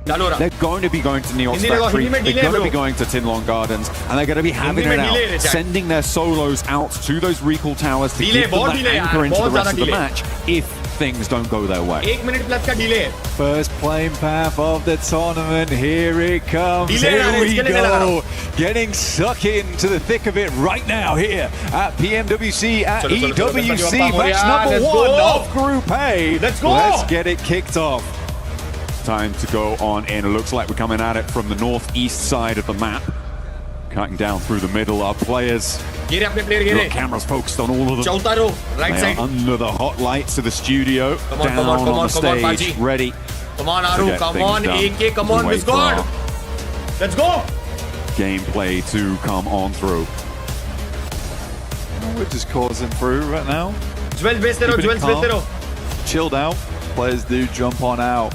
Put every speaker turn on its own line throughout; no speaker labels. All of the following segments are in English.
Allora, they're going to be going to Neos Factory, they're going to be going to Tinlong Gardens, and they're going to be having it out, sending their solos out to those recall towers to give them that anchor into the rest of the match if things don't go their way.
1 minute plus ka delay.
First plane path of the tournament, here it comes, here we go, getting stuck into the thick of it right now here at PMWC, at EWC, match number 1 of Group A.
Let's go!
Let's get it kicked off.
Time to go on in. It looks like we're coming at it from the northeast side of the map. Cutting down through the middle. Our players, got cameras focused on all of them.
Right side.
Under the hot lights of the studio. Down on the stage, ready.
Come on, Aru, come on, AK, come on, Discord. Let's go!
gameplay to come on through.
We're just causing through right now.
Jewels
Chilled out. Players do jump on out.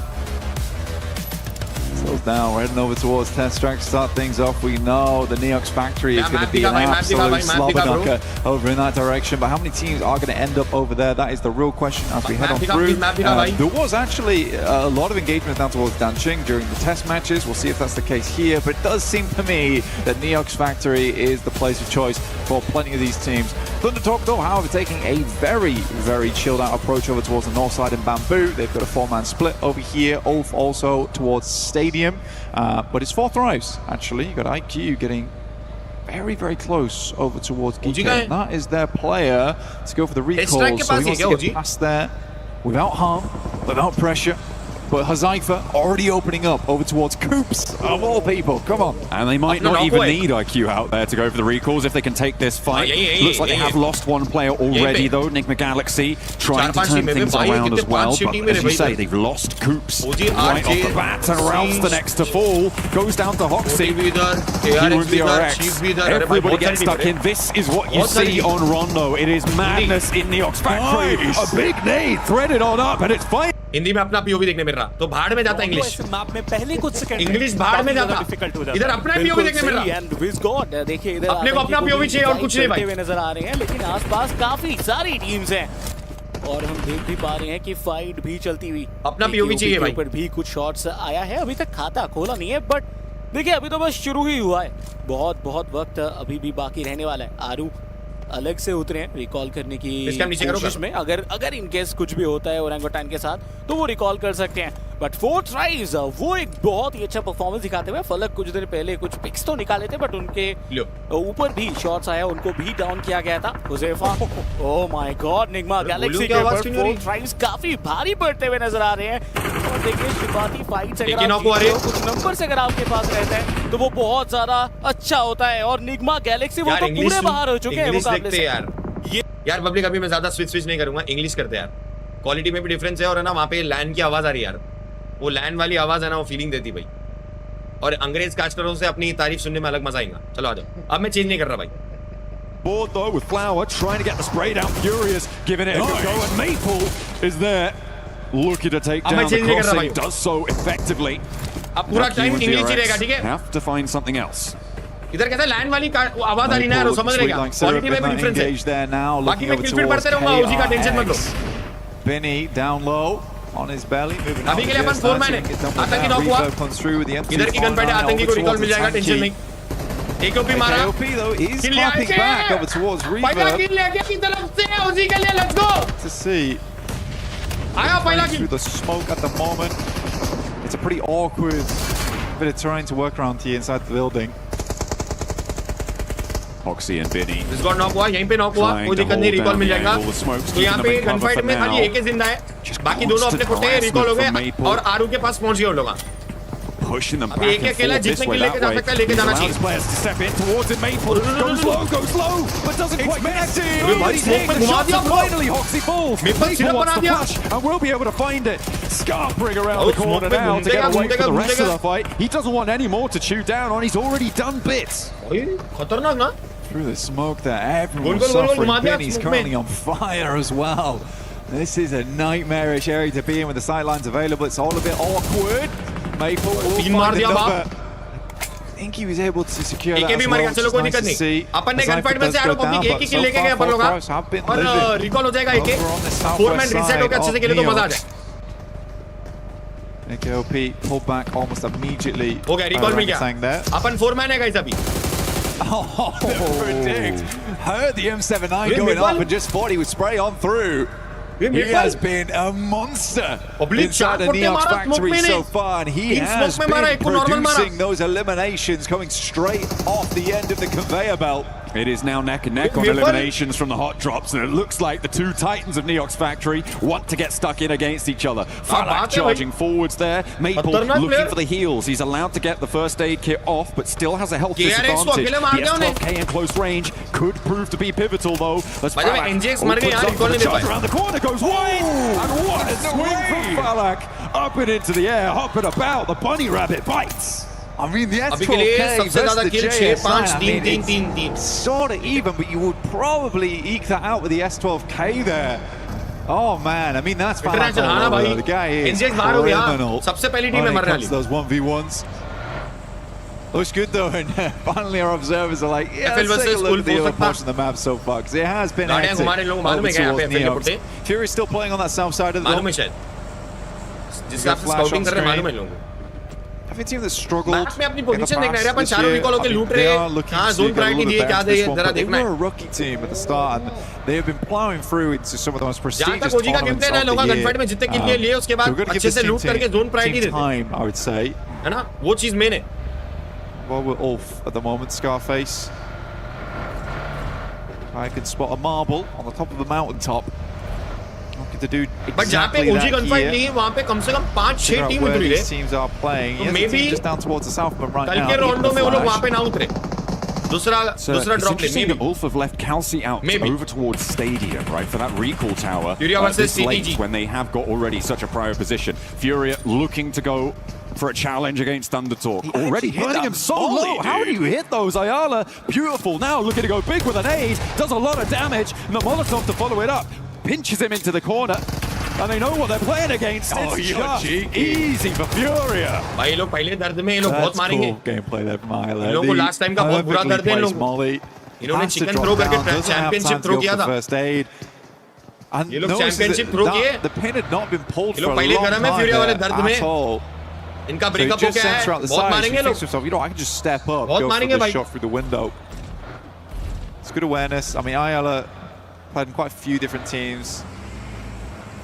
So now we're heading over towards test track to start things off. We know the Neox factory is going to be an absolute slobber knocker over in that direction. But how many teams are going to end up over there? That is the real question as we head on through. There was actually a lot of engagement down towards Danqing during the test matches. We'll see if that's the case here. But it does seem to me that Neox factory is the place of choice for plenty of these teams. Thundertalk, though, however, taking a very, very chilled out approach over towards the north side in Bamboo. They've got a 4-man split over here. Ulf also towards Stadium. But it's 4 thrives, actually. You got IQ getting very, very close over towards Geeka. And that is their player to go for the recall. So he wants to get past there without harm, without pressure. But Hazaifa already opening up over towards Coops, of all people. Come on.
And they might not even need IQ out there to go for the recalls if they can take this fight. Looks like they have lost one player already, though. Enigma Galaxy trying to turn things around as well. But as you say, they've lost Coops right off the bat. And Ralph's the next to fall. Goes down to Hoxie. Everybody gets stuck in. This is what you see on Rondo. It is madness in Neox factory. A big nade threaded on up, and it's fine.
Hindi में अपना POV देखने मिल रहा तो भाड़ में जाता English
map में पहले कुछ सेकंड
इंग्लिश भाड़ में जाता इधर अपना पीओवी देखने मिल रहा
एंड विज गॉड देखिए इधर
अपने को अपना पीओवी चाहिए और कुछ नहीं भाई
नजर आ रहे हैं लेकिन आसपास काफी सारी टीम्स हैं और हम देख भी पा रहे हैं कि फाइट भी चलती हुई
अपना पीओवी चाहिए भाई
पर भी कुछ शॉट्स आया है अभी तक खाता खोला नहीं है बट देखिए अभी तो बस शुरू ही हुआ है बहुत वक्त अभी भी बाकी रहने वाला है आरू अलग से उतरे हैं रिकॉल करने की कोशिश में अगर इनकेस कुछ भी होता है ओरंगुटान के साथ तो वो रिकॉल कर सकते हैं बट 4 ट्राइज वो एक बहुत ही अच्छा परफॉर्मेंस दिखाते हुए फलक कुछ देर पहले कुछ पिक्स तो निकाले थे बट उनके ऊपर भी शॉट्स आया उनको भी डाउन किया गया था Huzaifa oh my God Nigma Galaxy के ऊपर 4 ट्राइज काफी भारी पड़ते हुए नजर आ रहे हैं और देखिए शुरुआती फाइट से कुछ नंबर से अगर आपके पास रहता है तो वो बहुत ज्यादा अच्छा होता है और निग्मा गैलेक्सी वो तो पूरे बाहर हो चुके हैं मुकाबले से
यार पब्लिक अभी मैं ज्यादा स्विच नहीं करूंगा इंग्लिश करते यार क्वालिटी में भी डिफरेंस है और है ना वहाँ पे लैंड की आवाज आ रही है यार वो लैंड वाली आवाज है ना वो फीलिंग देती भाई और अंग्रेज कास्टरों से अपनी तारीफ सुनने में अलग मजा आएगा चलो आ जाओ अब मैं चेंज नहीं कर रहा भाई
Board though with Flower trying to get the spray down Furious giving it a good go and Maple is there looking to take down the crossing does so effectively
अब पूरा टाइम इंग्लिश ही रहेगा ठीक है
have to find something else
इधर कहता है land वाली आवाज आ रही ना यार समझ रहेगा क्वालिटी में भी डिफरेंस है बाकी मैं किल फीड पढ़ते रहूंगा उसी का टेंशन मत लो
Benny down low on his belly moving
अभी के लिए अपन 4 मैन है आतंकी नॉक हुआ इधर की गन फाइट आतंकी को रिकॉल मिल जाएगा टेंशन नहीं एक ओपी मारा
किल back over towards Reaver
पहला किल ले गया की तरफ से उसी के लिए लेट्स गो
to see
आया पहला किल
through the smoke at the moment it's a pretty awkward bit of terrain to work around here inside the building
Hoxie and Benny
this got knock हुआ यहीं पे knock हुआ कोई दिक्कत नहीं recall मिल जाएगा तो यहाँ पे गन फाइट में खाली एक ही जिंदा है बाकी दोनों अपने फुटे रिकॉल हो गए और आरू के पास पहुंच गए उन लोग
pushing them
back and forth this way that way
allows players to step in towards it Maple goes low but doesn't quite connect it finally Hoxie falls Maple wants the flash and we'll be able to find it scarpering around the corner now to get away from the rest of the fight he doesn't want any more to chew down on he's already done bits
खतरनाक ना
through the smoke there everyone's suffering Benny's currently on fire as well this is a nightmarish area to be in with the sidelines available it's all a bit awkward Maple will find another. I think he was able to secure that as well.
चलो कोई दिक्कत नहीं अपन ने gun fight में से आरो public एक ही किल लेके गए अपन लोग और रिकॉल हो जाएगा एक 4 मैन रीसेट होकर अच्छे से खेले तो मजा आ जाए
NspkTalks pulled back almost immediately.
हो गया रिकॉल मिल गया अपन 4 मैन है गाइस अभी
heard the M79 going up and just thought he would spray on through. He has been a monster inside the Neox factory so far, and he has been producing those eliminations coming straight off the end of the conveyor belt.
It is now neck and neck on eliminations from the hot drops, and it looks like the two titans of Neox factory want to get stuck in against each other. Falak charging forwards there. Maple looking for the heals. He's allowed to get the first aid kit off, but still has a health disadvantage. The S12K in close range could prove to be pivotal though. As Falak puts up around the corner, goes wide, and what a swing from Falak! Up and into the air, hopping about. The bunny rabbit bites.
I mean, the
अभी के लिए
S12K
सबसे ज्यादा किल 6 5 3 3 3 3
sort of even, but you would probably eke that out with the S12K there. Oh man, I mean that's
भाई
the guy is
criminal. सबसे पहली team में मर रहा है
those 1v1s. Looks good though, and finally our observers are like, yeah, let's take a look at the other portion of the map so far, because it has been hectic over towards Neox. Fury's still playing on that south side of the
मालूम है शायद जिसका आप scouting कर रहे हैं मालूम है लोगों को
Every team that struggled
map में अपनी पोजीशन देखना है अपन चारों रिकॉल होके लूट रहे हैं कहां जोन प्रायोरिटी दिए क्या दे जरा देखना है
They were a rookie team at the start and they have been plowing through into some of the most prestigious
ओजी का गेम प्लान है लोगों गनफाइट में जितने किल लिए उसके बाद अच्छे से लूट करके जोन प्रायोरिटी देते
हैं I would say
है ना वो चीज मेन है
well we're off at the moment Scarface I can spot a marble on the top of the mountaintop looking to do exactly that
ओजी गनफाइट नहीं वहां पे कम से कम 5-6 टीम उतरी है
teams are playing
तो maybe
just down towards the south but right now
कल के राउंडों में वो लोग वहां पे ना उतरे दूसरा ड्रॉप ले
maybe Ulf have left Kelsey out over towards Stadium right for that recall tower
Furia versus CTG
when they have got already such a prior position Furia looking to go for a challenge against Thundertalk already hitting him so low how do you hit those Ayala beautiful now looking to go big with an aid does a lot of damage and the Molotov to follow it up pinches him into the corner and they know what they're playing against it's just easy for Furia
भाई लोग पहले दर्द में ये लोग बहुत मारेंगे
gameplay there from Ayala
इन लोगों को लास्ट टाइम का बहुत बुरा दर्द है इन लोगों को इन्होंने चिकन थ्रो करके चैंपियनशिप थ्रो किया था ये लोग चैंपियनशिप थ्रो किए ये लोग पहले गरम है फ्यूरिया वाले दर्द में इनका ब्रेकअप हो गया है बहुत मारेंगे लोग बहुत मारेंगे भाई
It's good awareness. I mean, Ayala played in quite a few different teams.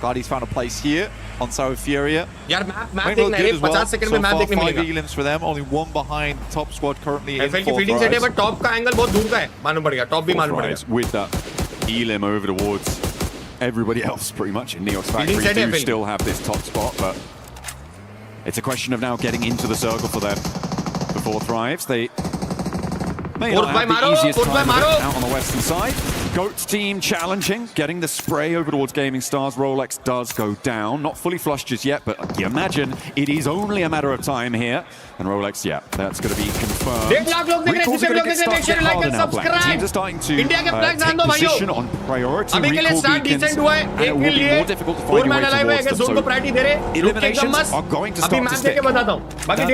Glad he's found a place here on Sour Furia.
यार मैप देखना है 50 सेकंड में मैप देखने मिलेगा
5 elims for them, only one behind the top squad currently in
FL की fielding set है but top का angle बहुत दूर का है मालूम पड़ेगा टॉप भी मालूम पड़ेगा
with that elim over towards everybody else pretty much in Neox Factory do still have this top spot but it's a question of now getting into the circle for them before Thrives they may not have the easiest time out on the western side Goat's team challenging, getting the spray over towards Gaming Stars. Rolex does go down. Not fully flushed just yet, but you imagine it is only a matter of time here. And Rolex, yeah, that's going to be confirmed. Recalls are going to get started to get harder now, Black. Teams are starting to take position on priority recall beacons, and it will be more difficult to find your way towards them. So, eliminations are going to start to stick.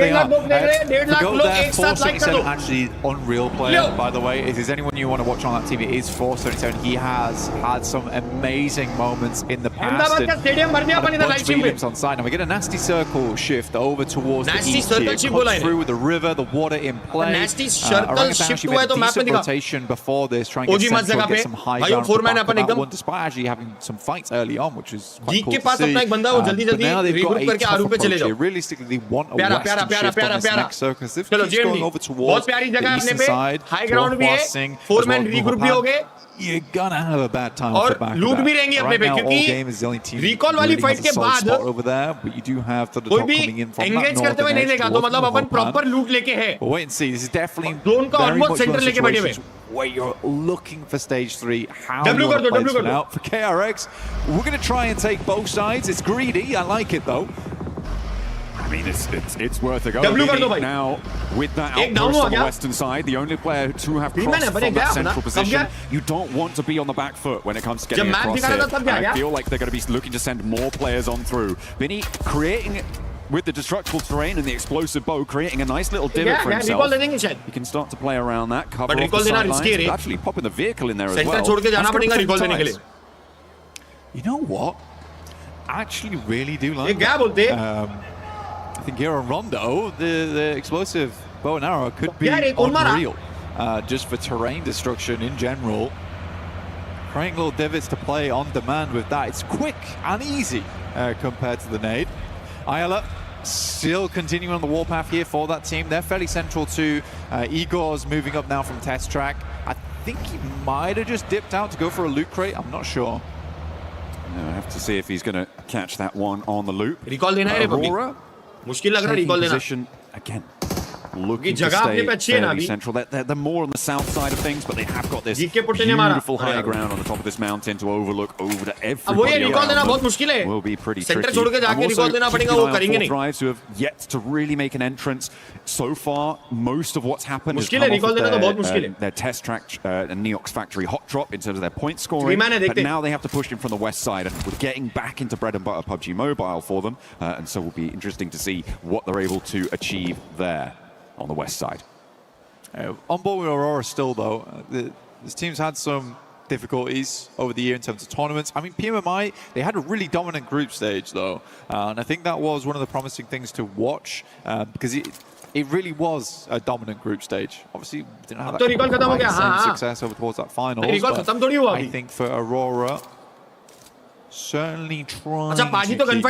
They are. Go there, 477 actually unreal player, by the way. If there's anyone you want to watch on that team, it is 477. He has had some amazing moments in the past. And a bunch of mediums on side. Now we get a nasty circle shift over towards the east here. Cut through with the river, the water in play.
Nasty circle shift हुआ है तो map में दिखा.
Rotation before this, trying to get central, get some high ground for the back of that one, despite actually having some fights early on, which is quite cool to see. But now they've got a tough approach here. Realistically, they want a western shift on this next circle. If this keeps going over towards the eastern side, crossing, as well as you're gonna have a bad time off the back of that. Right now, all game is the only team
recall वाली fight के बाद
spot over there, but you do have the top coming in from that northern edge towards
तो मतलब अपन proper लूट लेके है.
But wait and see. This is definitely
zone का
very
almost
much
center
one of
लेके बैठे हुए.
situations where you're looking for stage 3. How
W
you want to
कर
play
दो,
this one out for KRX. We're gonna try and take both sides. It's greedy. I like it though.
I mean, it's worth a go. Now, with that outpost on the western side, the only player to have crossed from that central position, you don't want to be on the back foot when it comes to getting across here. I feel like they're going to be looking to send more players on through. Vinny creating, with the destructible terrain and the explosive bow, creating a nice little divot for himself. He can start to play around that, cover off the sidelines, but actually popping the vehicle in there as well.
You know what? I actually really do like that. I think here on Rondo, the explosive bow and arrow could be unreal. Just for terrain destruction in general. Creating little divots to play on demand with that. It's quick and easy compared to the nade. Ayala still continuing on the warpath here for that team. They're fairly central to Igor's moving up now from test track. I think he might have just dipped out to go for a loot crate. I'm not sure.
I have to see if he's going to catch that one on the loop.
Recall देना है
Aurora,
मुश्किल लग रहा है recall देना.
Position again. looking to stay fairly central. They're more on the south side of things, but they have got this beautiful high ground on the top of this mountain to overlook over to everybody around them. Will be pretty tricky. Drives who have yet to really make an entrance. So far, most of what's happened is come off of their test track and Neox factory hot drop in terms of their point scoring. But now they have to push in from the west side, and we're getting back into bread and butter PUBG Mobile for them. And so it will be interesting to see what they're able to achieve there on the west side.
On board with Aurora still, though. This team's had some difficulties over the year in terms of tournaments. I mean, PMMI, they had a really dominant group stage, though. And I think that was one of the promising things to watch, because it really was a dominant group stage. Obviously, didn't have that same success over towards that final. I think for Aurora, certainly trying to keep things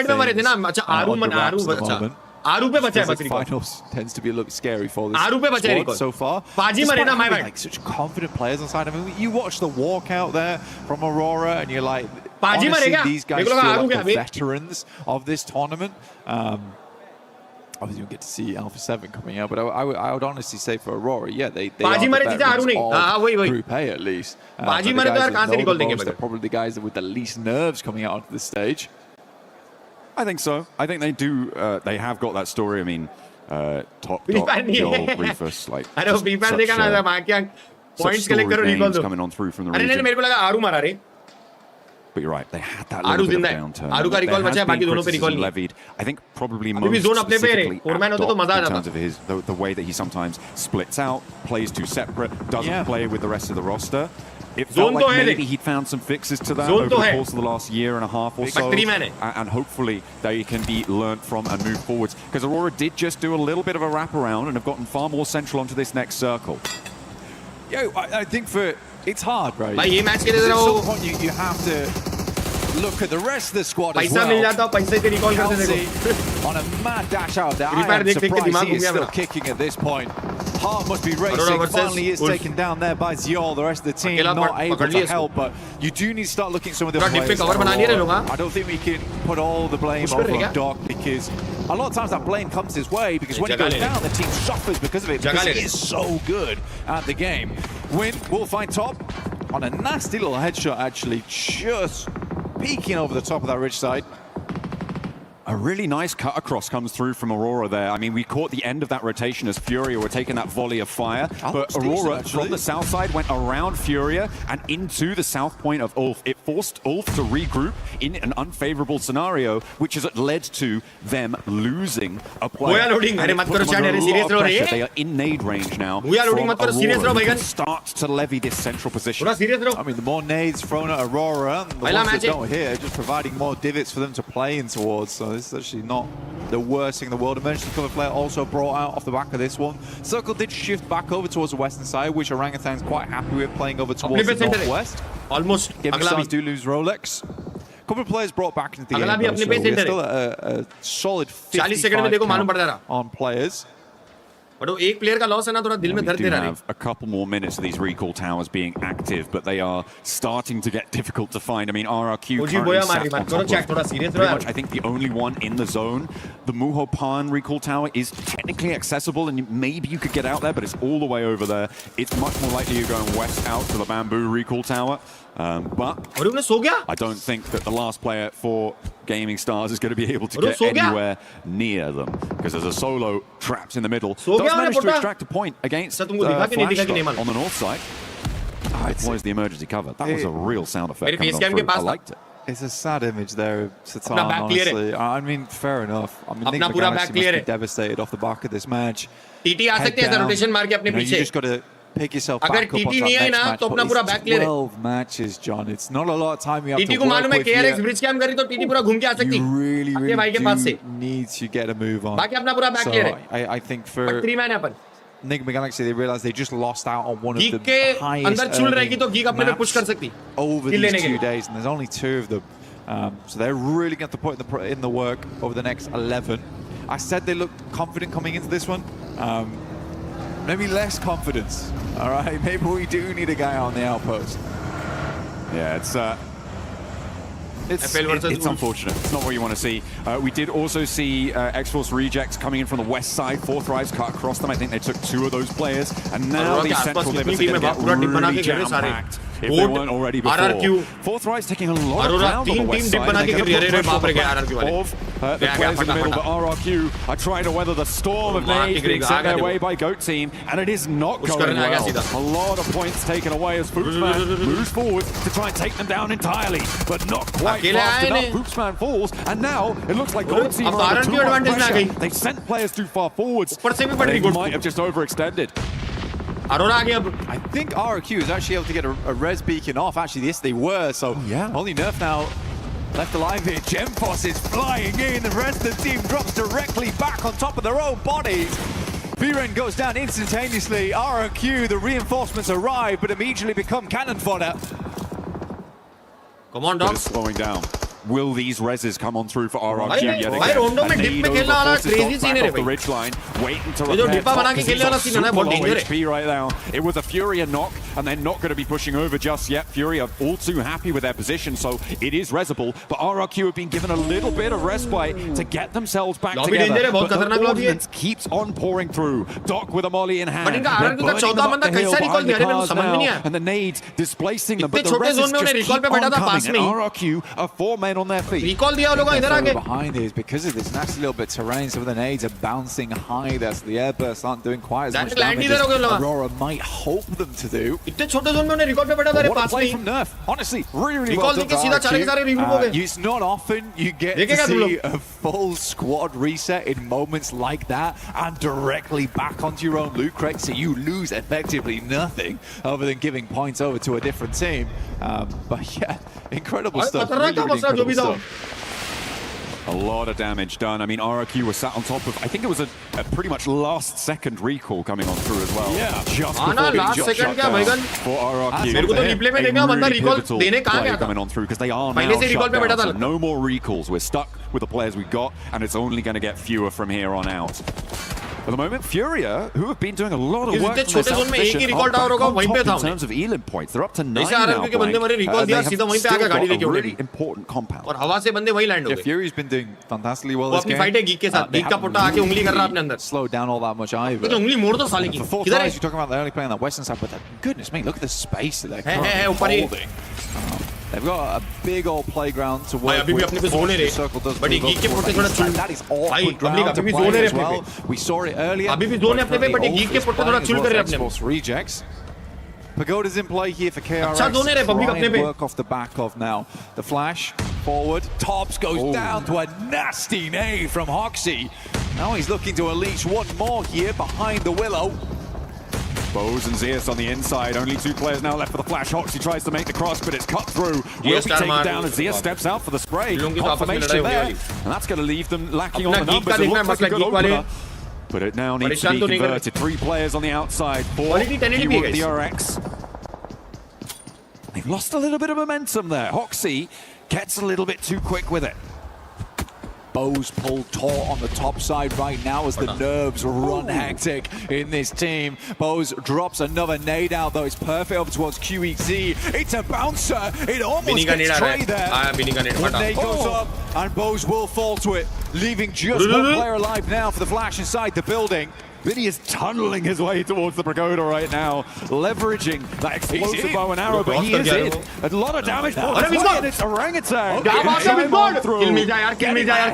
finals tends to be a little bit scary for this squad so far. Like such confident players on side. I mean, you watch the walkout there from Aurora, and you're like, honestly, these guys feel like the veterans of this tournament. Obviously, we get to see Alpha 7 coming out, but I would honestly say for Aurora, yeah, they are the veterans of Group A at least. They're probably the guys with the least nerves coming out onto this stage.
I think so. I think they do. They have got that story. I mean, top Joel, Rufus, like points coming on through from the region. But you're right. They had that little bit of downturn. There has been criticism levied. I think probably most specifically at Doc, in terms of the way that he sometimes splits out, plays too separate, doesn't play with the rest of the roster. It felt like maybe he'd found some fixes to that over the course of the last year and a half or so, and hopefully they can be learnt from and move forwards. Because Aurora did just do a little bit of a wraparound and have gotten far more central onto this next circle.
Yeah, I think it's hard, right? At some point you have to look at the rest of the squad as well. On a mad dash out there. I am surprised he is still kicking at this point. Heart must be racing. Finally is taken down there by Ziol. The rest of the team not able to help, but you do need to start looking at some of the players. I don't think we can put all the blame on Doc, because a lot of times that blame comes his way, because when he goes down, the team suffers because of it, because he is so good at the game. Win will find top on a nasty little headshot, actually, just peeking over the top of that ridge side.
A really nice cut across comes through from Aurora there. I mean, we caught the end of that rotation as Furia were taking that volley of fire. But Aurora, from the south side, went around Furia and into the south point of Ulf. It forced Ulf to regroup in an unfavorable scenario, which has led to them losing a player. They are in nade range now. Aurora can start to levy this central position.
I mean, the more nades thrown at Aurora, the ones that don't hit, just providing more divots for them to play in towards. So this is actually not the worst thing in the world. Emergency cover flare also brought out off the back of this one. Circle did shift back over towards the western side, which Orangutan's quite happy with, playing over towards the northwest.
Almost.
Stars do lose Rolex. A couple of players brought back into the game, though, so we're still a solid 55 on players.
But एक player का loss है ना, थोड़ा दिल में दर्द दे रहा है.
We do have a couple more minutes of these recall towers being active, but they are starting to get difficult to find. I mean, RRQ currently sat on top of pretty much, I think, the only one in the zone. The Muho Pan recall tower is technically accessible, and maybe you could get out there, but it's all the way over there. It's much more likely you're going west out to the Bamboo recall tower. But I don't think that the last player for Gaming Stars is going to be able to get anywhere near them, because there's a solo trapped in the middle. Does manage to extract a point against Flash on the north side. Deploys the emergency cover. That was a real sound effect coming off through. I liked it.
It's a sad image there, Satan, honestly. I mean, fair enough. I mean, Nick McGalaxy must be devastated off the back of this match. Head down. You just got to pick yourself back up onto that next match, but it's 12 matches, John. It's not a lot of time you have to work with here. You really, really do need to get a move on. So I think for Nick McGalaxy, they realized they just lost out on one of the highest maps over these 2 days, and there's only 2 of them. So they're really going to put in the work over the next 11. I said they looked confident coming into this one. Maybe less confidence. All right, maybe we do need a guy on the outpost.
Yeah, it's It's unfortunate. It's not what you want to see. We did also see X-Force rejects coming in from the west side. Fourth Rise cut across them. I think they took 2 of those players. And now these central livers are going to get really jam-packed if they weren't already before. Fourth Rise taking a lot of ground on the west side. They're going to put pressure on the back of the players in the middle. But RRQ are trying to weather the storm of nades being sent their way by GOAT Team. And it is not going well. A lot of points taken away as Poopsman moves forward to try and take them down entirely. But not quite fast enough. Poopsman falls. And now it looks like GOAT Team are under too much pressure. They've sent players too far forwards. They might have just overextended.
I think RRQ is actually able to get a res beacon off. Actually, yes, they were. So only Nerf now left alive here. Gemfoss is flying in. The rest of the team drops directly back on top of their own bodies. Viren goes down instantaneously. RRQ, the reinforcements arrive, but immediately become cannon fodder.
Come on, dog.
Slowing down. Will these reses come on through for RRQ yet again?
भाई रोंडो में dip में खेलने वाला crazy scene है रे
भाई. Ridge line, waiting to repair.
डिप्पा बना के खेलने वाला scene है ना बहुत danger है.
HP right now. It was a Fury and knock, and they're not going to be pushing over just yet. Fury are all too happy with their position, so it is resable. But RRQ have been given a little bit of respite to get themselves back together. But the ordnance keeps on pouring through. Doc with a molly in hand.
But इनका RRQ का चौथा बंदा कैसा recall दिया रे मेरे को समझ में नहीं आया.
And the nades displacing them, but the res is just keep on coming. And RRQ are 4 men on their feet.
Behind is because of this nasty little bit of terrain. Some of the nades are bouncing high there, so the airbursts aren't doing quite as much damage as Aurora might hope them to do.
What a
play from Nerf. Honestly, really well done. It's not often you get to see a full squad reset in moments like that and directly back onto your own loot crate, so you lose effectively nothing other than giving points over to a different team. But yeah, incredible stuff. Really incredible stuff.
A lot of damage done. I mean, RRQ was sat on top of, I think it was a pretty much last second recall coming on through as well.
Yeah.
Just before being just shut down for RRQ. Really pivotal play coming on through because they are now shut down. So no more recalls. We're stuck with the players we've got, and it's only going to get fewer from here on out. At the moment, Furia, who have been doing a lot of work in this outposition, are back on top in terms of Elim points. They're up to 9 now. They have still got a really important compound.
Yeah, Fury's been doing fantastically well this game. Slowed down all that much either. For Fourth Rise, you're talking about they're only playing on that western side, but goodness me, look at the space that they're currently holding. They've got a big old playground to work with. The circle does move up. That is awkward ground to play as well. We saw it earlier. X-Force rejects. Pagoda's in play here for KRX. Try and work off the back of now. The flash forward. Tops goes down to a nasty nade from Hoxie. Now he's looking to unleash one more here behind the Willow.
Bows and Zeus on the inside. Only 2 players now left for the flash. Hoxie tries to make the cross, but it's cut through. Will be taken down as Zeus steps out for the spray. Confirmation there. And that's going to leave them lacking on the numbers. It looks like a good opener. But it now needs to be converted. 3 players on the outside. 4 keyword the RX. They've lost a little bit of momentum there. Hoxie gets a little bit too quick with it.
Bows pulled taut on the top side right now as the nerves run hectic in this team. Bows drops another nade out, though it's perfect over towards QEZ. It's a bouncer. It almost gets Trey there. The nade goes up, and Bows will fall to it, leaving just one player alive now for the flash inside the building.
Vinny is tunneling his way towards the Pagoda right now, leveraging that explosive bow and arrow, but he is in. A lot of damage for him. It's Orangutan.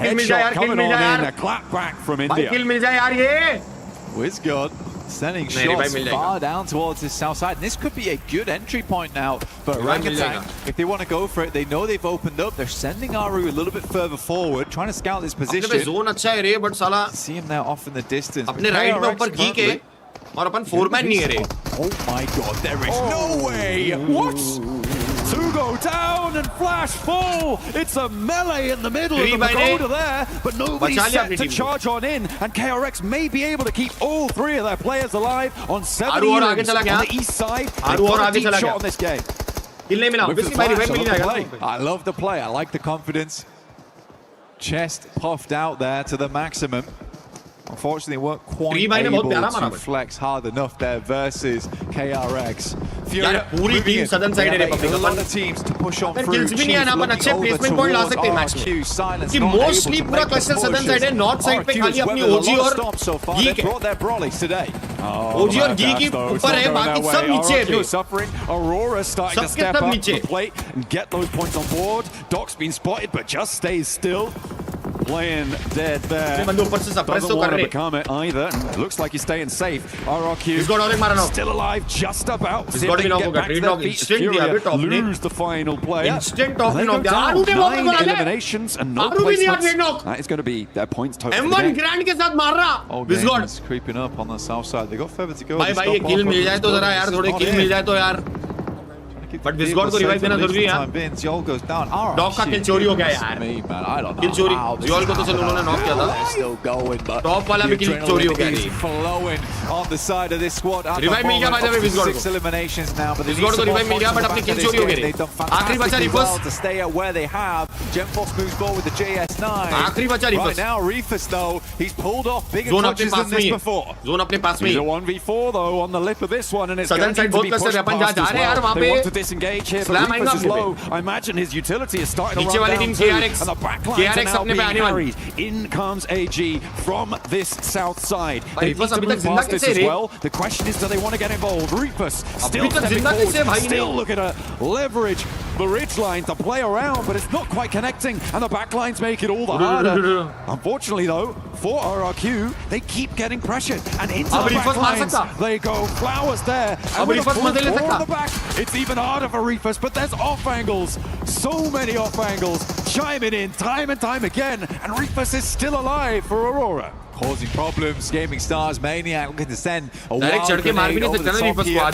Headshot coming on in, a clap back from India.
Wizgod sending shots far down towards the south side. And this could be a good entry point now for Orangutan. If they want to go for it, they know they've opened up. They're sending Aru a little bit further forward, trying to scout this position. See him now off in the distance. Oh my god, there is no way!
What? 2 go down and flash full. It's a melee in the middle of the Pagoda there, but nobody's set to charge on in, and KRX may be able to keep all 3 of their players alive on 7 units on the east side. They've got a deep shot on this game.
I love the play. I like the confidence. Chest puffed out there to the maximum. Unfortunately, they weren't quite able to flex hard enough there versus KRX.
यार पूरी team सदन side है Republic
a lot of teams to push on through.
Kills भी नहीं है ना, अपन अच्छे placement point ला सकते हैं मैच में कि मोस्टली पूरा क्लस्टर सदन साइड है, नॉर्थ साइड पे खाली अपनी ओजी और गीक है। ओजी और गीक ही ऊपर है, बाकी सब नीचे है।
Aurora starting to step up to the plate and get those points on board. Doc's been spotted but just stays still. Playing dead there. Doesn't want to become it either. Looks like he's staying safe. RRQ still alive, just about. See if they can get back to their feet. Furia lose the final player.
Instant top
They go down 9 eliminations and no placements. That is going to be their points total.
M1 Grand के साथ मार रहा.
Oh, Bisgod creeping up on the south side. They got further to go.
भाई ये kill मिल जाए तो जरा यार, थोड़े kill मिल जाए तो यार. But Bisgod को revive देना जरूरी है। Doc का kill चोरी हो गया यार। Kill चोरी। Ziol को तो चलो उन्होंने knock किया था। Top वाला भी kill चोरी हो गया।
On the side of this squad.
Revive मिल गया by the way Bisgod को।
6 eliminations now, but
Bisgod को revive मिल गया, but अपनी kill चोरी हो गई। आखिरी बचा Reefus
to stay at where they have. Gemforce moves forward with the JS9.
आखिरी बचा Reefus।
Right now Reefus though, he's pulled off bigger touches than this before.
Zone अपने पास में ही।
He's a 1v4 though on the lip of this one, and it's
Southern
going
side
to be pushed past as well. They want to disengage here, but Reefus is low. I imagine his utility is starting to run down too, and the backlines are now being carried. In comes AG from this south side. They need to move past this as well. The question is, do they want to get involved? Reefus still stepping forward, still looking to leverage the ridge line to play around, but it's not quite connecting, and the backlines make it all the harder. Unfortunately though, for RRQ, they keep getting pressured, and into the backlines they go. Flowers there, and with a full four on the back, it's even harder for Reefus, but there's off angles, so many off angles, chiming in time and time again, and Reefus is still alive for Aurora.
Causing problems. Gaming Stars, Maniac looking to send a wild grenade over the top here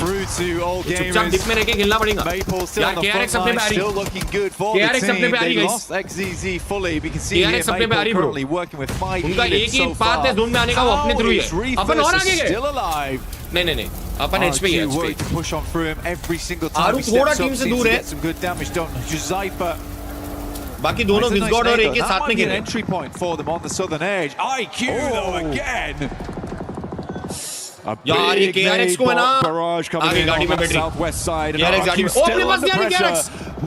through to all gamers. Maple still on the front line, still looking good for the team. They lost XZZ fully. We can see here Maple currently working with 5 units so far. How is Reefus still alive?
नहीं अपन H पे ही है
worried to push on through him every single time he steps up, seems to get some good damage done. Juzaifa,
बाकी दोनों Bisgod और एक साथ में खेल
entry point for them on the southern edge. IQ though again.
यार ये KRX को है ना
barrage coming in on the southwest side, and
KRX गाड़ी में
still under pressure.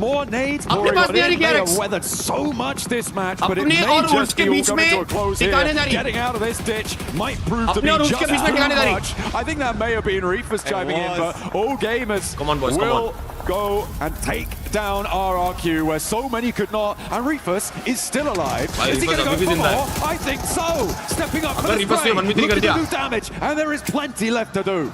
More nades pouring on in. They have weathered so much this match, but it may just be all coming to a close here. Getting out of this ditch might prove to be just too much. I think that may have been Reefus chiming in, but all gamers will go and take down RRQ where so many could not, and Reefus is still alive. Is he going to go for more? I think so. Stepping up for the spray, looking to do damage, and there is plenty left to do.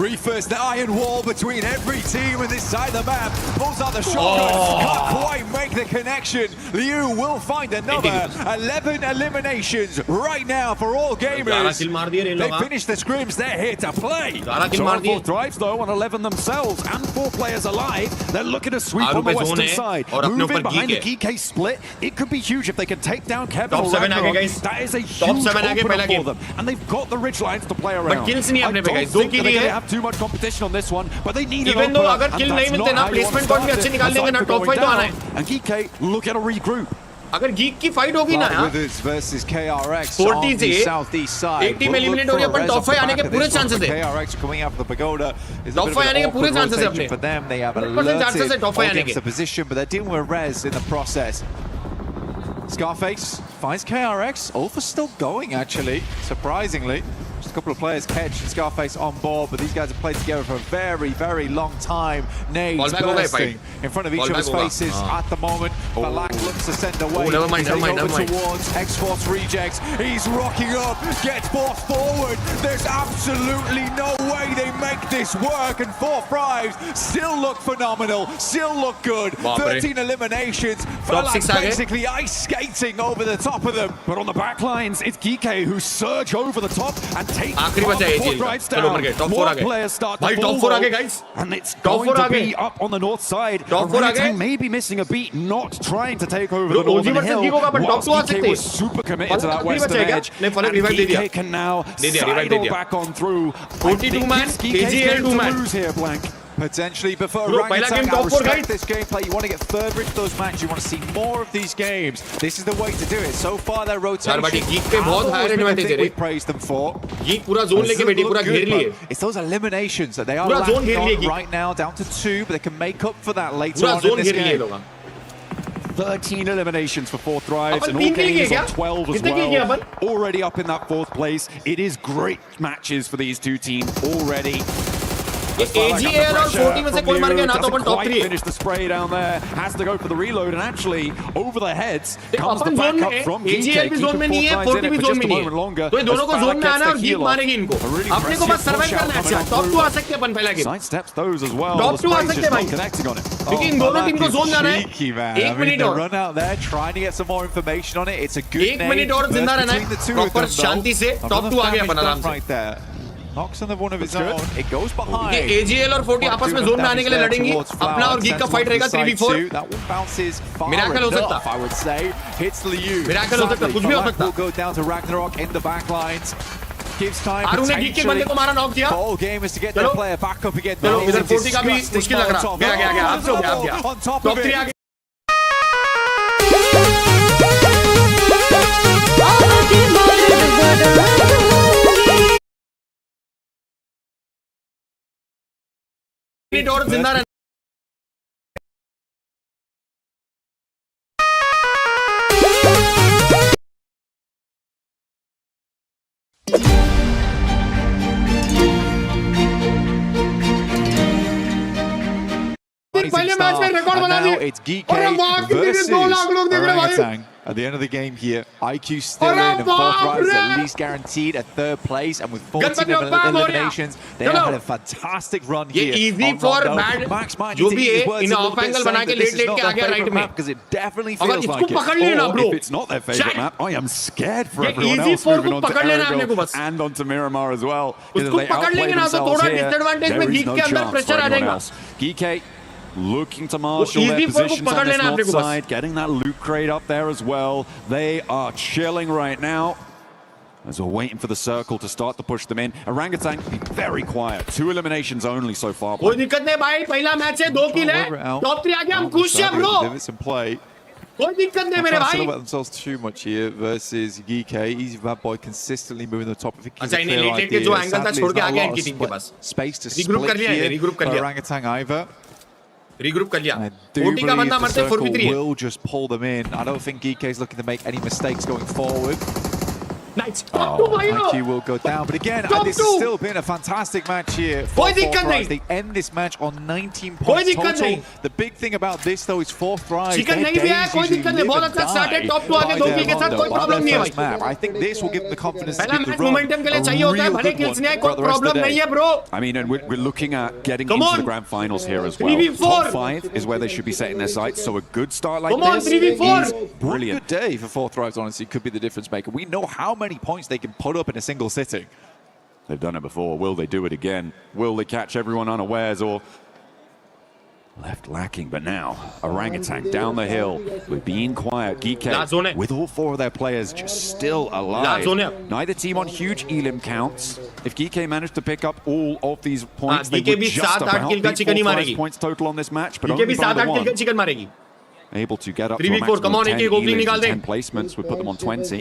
Reefus, the iron wall between every team on this side of the map. Pulls out the shotgun, can't quite make the connection. Liu will find another 11 eliminations right now for all gamers. They finished the scrims, they're here to play.
So drives though on 11 themselves and 4 players alive. They're looking to sweep on the western side. Moving behind the GK split, it could be huge if they can take down Kevin or Ragnarok. That is a huge opener for them. And they've got the ridge lines to play around. I don't think they're going to have too much competition on this one, but they need
even though अगर kill नहीं मिलते ना placement point भी अच्छे निकाल लेंगे ना, top 5 तो आना है.
And GK look at a regroup.
अगर Geek की fight होगी ना यार,
versus KRX
40 से
southeast side,
एक team eliminate हो रही है, पर top 5 आने के पूरे chances है.
KRX coming out of the pagoda is
top 5 आने के पूरे chances है अपने.
For them, they have alerted against the position, but they're dealing with res in the process. Scarface finds KRX. Ulfa's still going actually, surprisingly. Just a couple of players catch Scarface on board, but these guys have played together for a very, very long time. Nades bursting in front of each other's faces at the moment. Balak looks to send away.
Never mind.
Towards X-Force rejects. He's rocking up, gets forced forward. There's absolutely no way they make this work, and 4 Thrives still look phenomenal, still look good. 13 eliminations. Balak basically ice skating over the top of them.
But on the back lines, it's GK who surge over the top and take
आखिरी बचा है ये
down. More players start to fall,
top 4 आ गए guys,
and it's going to be up on the north side.
Top 4 आ गए,
maybe missing a beat, not trying to take over the northern hill. Whilst GK was super committed to that western edge, and GK can now sidle back on through.
42 man, KGL 2 man.
Lose here, Blank.
Potentially, but for
Bro, पहला
Orangutan,
game
I
top 4
respect
guys.
this gameplay. You want to get further into those matches. You want to see more of these games. This is the way to do it. So far, their rotation.
but Geek पे बहुत higher advantage है रे.
We praised them for.
Geek पूरा zone लेके बैठी, पूरा घेर लिए.
It's those eliminations that they are
पूरा zone
lacking
घेर लिए
on
Geek.
right now, down to 2, but they can make up for that later
पूरा
on in
zone
this
घेर लिए
game.
लोगा.
13 eliminations for 4 Thrives,
upon
and all
तीन किल किए
games
क्या?
on 12 as
कितने किल किए
well.
Upon?
Already up in that 4th place. It is great matches for these two teams already.
AGL और 40 में से कोई मर गया ना तो अपन top 3 है.
Finish the spray down there. Has to go for the reload, and actually over the heads comes the
upon zone
backup
में
from
AGL
GK.
भी जोन में नहीं है, 40 भी जोन में नहीं है. तो ये दोनों को जोन में आना और जीत मारेगी इनको. अपने को बस सर्वाइव करना है. अच्छा, टॉप 2 आ सकते हैं अपन पहला game.
Sidesteps those as well.
Top 2 आ सकते हैं भाई.
Connecting on it.
क्योंकि इन दोनों टीम को जोन जाना है.
Cheeky, man.
1 मिनट और.
Run out there, trying to get some more information on it. It's a good
1 minute और जिंदा रहना है. प्रॉपर शांति से टॉप 2 आ गया अपन आराम से.
Right there. Knocks on the one of his own. It goes behind.
ये AGL और 40 आपस में जोन में आने के लिए लड़ेंगी. अपना और गीक का फाइट रहेगा 3v4.
That one bounces far
Miracle हो सकता.
enough, I would say. Hits Liu.
Miracle हो सकता, कुछ भी हो सकता.
Will go down to Ragnarok in the back lines. Gives time.
आरू ने गीक के बंदे को मारा, नॉक किया.
Whole game is to get their player back up again.
चलो इधर 40 का भी मुश्किल लग रहा. गया आपसे हो गया. टॉप 3 आ गया. मिनट और जिंदा रहना. पहले मैच में रिकॉर्ड बना दिया.
It's GK versus Orangutan. At the end of the game here, IQ still in and 4th rise, at least guaranteed a 3rd place, and with 14 eliminations, they have had a fantastic run here.
Easy for bad.
Max might
जो
need to
भी
eat
है
his words
in
a little
of
bit,
angle
saying
बना के
that this
late
is
late
not
के आ
their
गया right
favorite
में.
map, because it definitely
अगर
feels
इसको
like
पकड़
it.
लेना
Or
bro.
if it's not their favorite map,
I am scared for everyone
easy
else
four
moving
को
on to
पकड़ लेना अपने को
Erigel
बस.
and onto Miramar as well.
उसको पकड़ लेंगे ना तो थोड़ा डिसएडवांटेज में गीक के अंदर प्रेशर आ जाएगा.
GK looking to marshal their positions on this north side, getting that loot crate up there as well. They are chilling right now as we're waiting for the circle to start to push them in. Orangutan very quiet. 2 eliminations only so far.
कोई दिक्कत नहीं भाई, पहला match है, 2 किल है, top 3 आ गया, हम खुश हैं ब्रो. कोई दिक्कत नहीं मेरे भाई.
About themselves too much here versus GK. Easy Bad Boy consistently moving the top.
अच्छा इन्हें लेट लेट के जो एंगल था छोड़ के आ गया इनकी टीम के पास.
Space to
रीग्रुप कर लिया, रीग्रुप कर लिया.
Orangutan either.
रीग्रुप कर लिया.
I do
40 का बंदा
believe the
मरते
circle
4v3 है.
will just pull them in. I don't think GK is looking to make any mistakes going forward.
Nice.
IQ will go down, but again, this has still been a fantastic match here.
कोई दिक्कत नहीं.
They end this match on 19
कोई
points
दिक्कत
total.
नहीं.
The big thing about this though is 4th rise.
Chicken नहीं भी है, कोई दिक्कत नहीं. बहुत अच्छा स्टार्ट है, टॉप 2 आगे 2 किल के साथ कोई प्रॉब्लम नहीं है भाई.
I think this will give them the confidence to
पहला
keep the
match
run.
Momentum के लिए चाहिए होता है, भले किल्स नहीं आए, कोई प्रॉब्लम नहीं है bro.
I mean, and we're looking at getting
Come
into
on.
the grand finals here as well.
3v4.
Top 5 is where they should be setting their sights, so a good start like
Come on,
this
3v4.
is brilliant.
Good day for 4th rise, honestly, could be the difference maker. We know how many points they can put up in a single sitting.
They've done it before. Will they do it again? Will they catch everyone unawares or left lacking? But now, Orangutan down the hill with being quiet. GK with all 4 of their players just still alive. Neither team on huge elim counts. If GK managed to pick up all of these points, they would just about beat 4 points total on this match, but only by the 1. Able to get up to a maximum of 10 elims and 10 placements would put them on 20.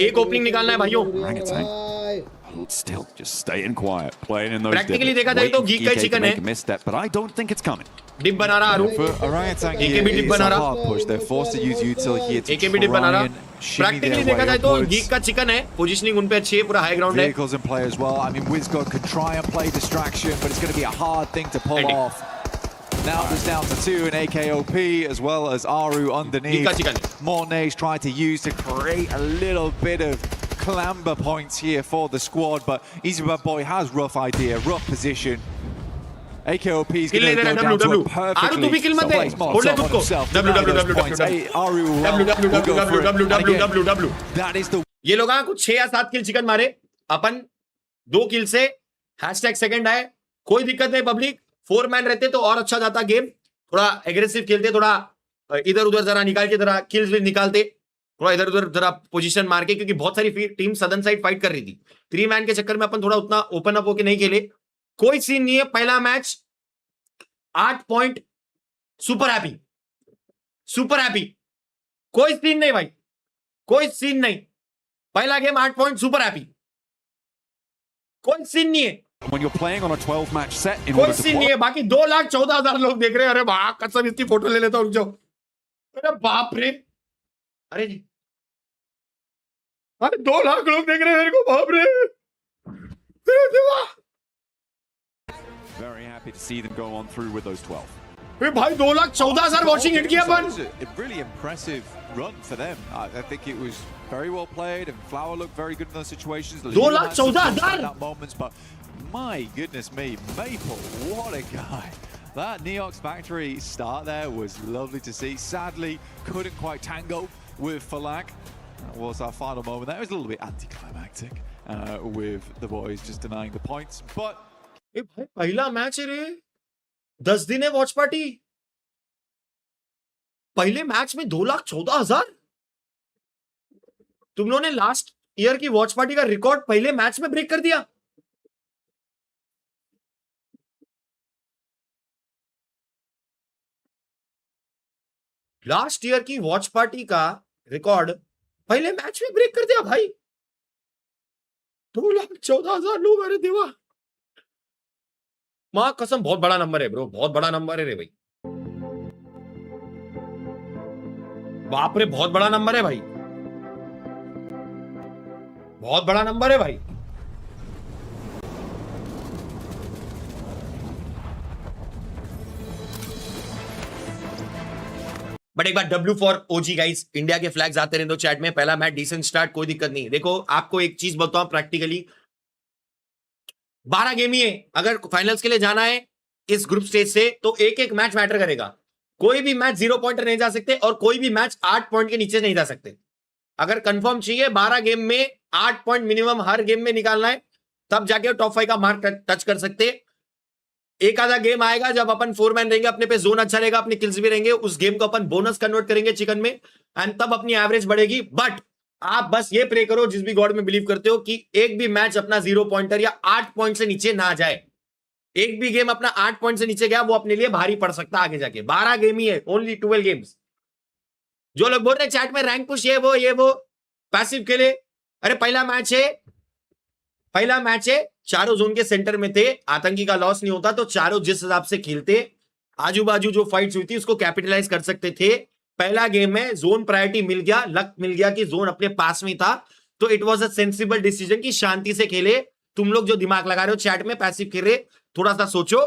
एक opening निकालना है भाइयों.
Orangutan still just staying quiet, playing in those
Practically देखा जाए तो geek का chicken है.
make a misstep, but I don't think it's coming.
Dip बना रहा आरू.
For Orangutan
एक
here,
भी डिप
it's
बना
a
रहा.
hard push. They're forced to use util here to
एक भी डिप बना
try
रहा.
and shimmy
Practically
their
देखा
way
जाए तो
upwards.
गीक का चिकन है. पोजीशनिंग उन पे अच्छी है, पूरा हाई ग्राउंड है.
Vehicles in play as well. I mean, WizGod can try and play distraction, but it's going to be a hard thing to pull off. Now it's down to 2 and AKOP as well as Aru underneath. Mornay's tried to use to create a little bit of clamber points here for the squad, but Easy Bad Boy has rough idea, rough position. AKOP is going to go down to a perfectly placed mark on himself. Aru will go for it. That is the...
ये लोग कुछ 6 या 7 किल chicken मारे, अपन 2 किल से #2 आए. कोई दिक्कत नहीं पब्लिक. 4 मैन रहते तो और अच्छा जाता गेम. थोड़ा एग्रेसिव खेलते, थोड़ा इधर उधर जरा निकाल के जरा किल्स भी निकालते, थोड़ा इधर उधर जरा पोजीशन मार के, क्योंकि बहुत सारी टीम सदर्न साइड फाइट कर रही थी. 3 मैन के चक्कर में अपन थोड़ा उतना ओपन अप होके नहीं खेले. कोई सीन नहीं है. पहला match 8 point, super happy, super happy, कोई सीन नहीं भाई, कोई सीन नहीं। पहला गेम 8 पॉइंट, सुपर हैप्पी, कोई सीन नहीं है।
When you're playing on a 12 match set in
कोई
order to
सीन नहीं है। बाकी 2,14,000 लोग देख रहे हैं। अरे वाह कसम, इसकी फोटो ले लेता हूं। अरे बाप रे, अरे 2 लाख लोग देख रहे हैं मेरे को, बाप रे।
very happy to see them go on through with those 12.
भाई 2,14,000 वॉचिंग हिट किया अपन।
A really impressive run for them. I think it was very well played, and Flower looked very good in those situations.
2,14,000
at moments, but my goodness me, Maple, what a guy! That Neox Factory start there was lovely to see. Sadly, couldn't quite tango with Falak. That was our final moment. That was a little bit anticlimactic with the boys just denying the points, but.
भाई पहला match है रे, 10 दिन है watch party. पहले match में 2,14,000। तुम लोगों ने लास्ट ईयर की वॉच पार्टी का रिकॉर्ड पहले मैच में ब्रेक कर दिया। लास्ट ईयर की वॉच पार्टी का रिकॉर्ड पहले मैच में ब्रेक कर दिया भाई। 2,14,000 लोग, अरे देवा, मां कसम बहुत बड़ा नंबर है ब्रो, बहुत बड़ा नंबर है रे भाई। बाप रे, बहुत बड़ा नंबर है भाई, बहुत बड़ा नंबर है भाई। बट एक बार W for OG guys, India के फ्लैग्स आते रहे दो चैट में। पहला मैच डिसेंट स्टार्ट, कोई दिक्कत नहीं। देखो आपको एक चीज बताऊं प्रैक्टिकली, 12 गेम ही है। अगर फाइनल्स के लिए जाना है इस ग्रुप स्टेज से तो एक एक मैच मैटर करेगा। कोई भी मैच 0 पॉइंटर नहीं जा सकते और कोई भी मैच 8 पॉइंट के नीचे नहीं जा सकते। अगर कंफर्म चाहिए 12 गेम में 8 पॉइंट मिनिमम हर गेम में निकालना है, तब जाके टॉप 5 का मार्क टच कर सकते। एक आधा गेम आएगा जब अपन 4 मैन रहेंगे, अपने पे जोन अच्छा रहेगा, अपने किल्स भी रहेंगे, उस गेम को अपन बोनस कन्वर्ट करेंगे चिकन में, एंड तब अपनी एवरेज बढ़ेगी। बट आप बस ये प्रे करो, जिस भी गॉड में बिलीव करते हो, कि एक भी मैच अपना 0 पॉइंटर या 8 पॉइंट से नीचे ना जाए। एक भी गेम अपना 8 पॉइंट से नीचे गया वो अपने लिए भारी पड़ सकता है आगे जाके। 12 गेम ही है, ओनली 12 गेम्स। जो लोग बोल रहे हैं चैट में रैंक पुश ये वो पैसिव के लिए, अरे पहला मैच है, चारों जोन के सेंटर में थे, आतंकी का लॉस नहीं होता तो चारों जिस हिसाब से खेलते, आजू बाजू जो फाइट्स हुई थी उसको कैपिटलाइज कर सकते थे। पहला गेम में जोन प्रायोरिटी मिल गया, लक मिल गया कि जोन अपने पास में था, तो it was a sensible decision कि शांति से खेले। तुम लोग जो दिमाग लगा रहे हो चैट में पैसिव खेल रहे, थोड़ा सा सोचो।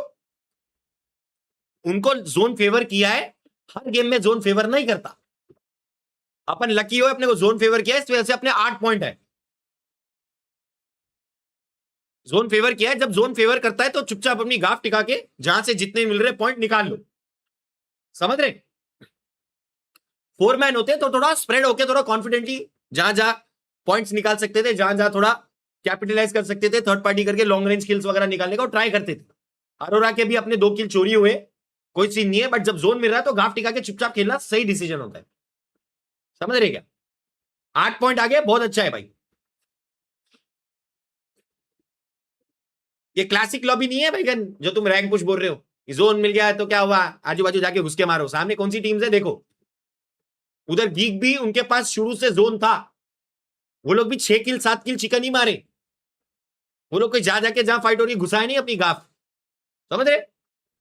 उनको जोन फेवर किया है, हर गेम में जोन फेवर नहीं करता। अपन लकी हो, अपने को जोन फेवर किया है, इस वजह से अपने 8 पॉइंट है। जोन फेवर किया है, जब जोन फेवर करता है तो चुपचाप अपनी गाफ टिका के जहां से जितने मिल रहे पॉइंट निकाल लो। समझ रहे? 4 मैन होते तो थोड़ा स्प्रेड होके थोड़ा कॉन्फिडेंटली जहां जहां पॉइंट्स निकाल सकते थे, जहां जहां थोड़ा कैपिटलाइज कर सकते थे, थर्ड पार्टी करके लॉन्ग रेंज किल्स वगैरह निकालने का ट्राई करते थे। अरोरा के भी अपने 2 किल चोरी हुए, कोई सीन नहीं है। बट जब जोन मिल रहा है तो गाफ टिका के चुपचाप खेलना सही डिसीजन होता है। समझ रहे क्या? 8 पॉइंट आ गए, बहुत अच्छा है भाई। ये क्लासिक लॉबी नहीं है भाई, जो तुम रैंक पुश बोल रहे हो। जोन मिल गया है तो क्या हुआ, आजू बाजू जाके घुस के मारो। सामने कौन सी टीम्स है देखो, उधर गीक भी उनके पास शुरू से जोन था, वो लोग भी 6 किल 7 किल चिकन ही मारे। वो लोग कोई जा जाके जहां फाइट हो रही घुसाए नहीं अपनी गाफ। समझ रहे?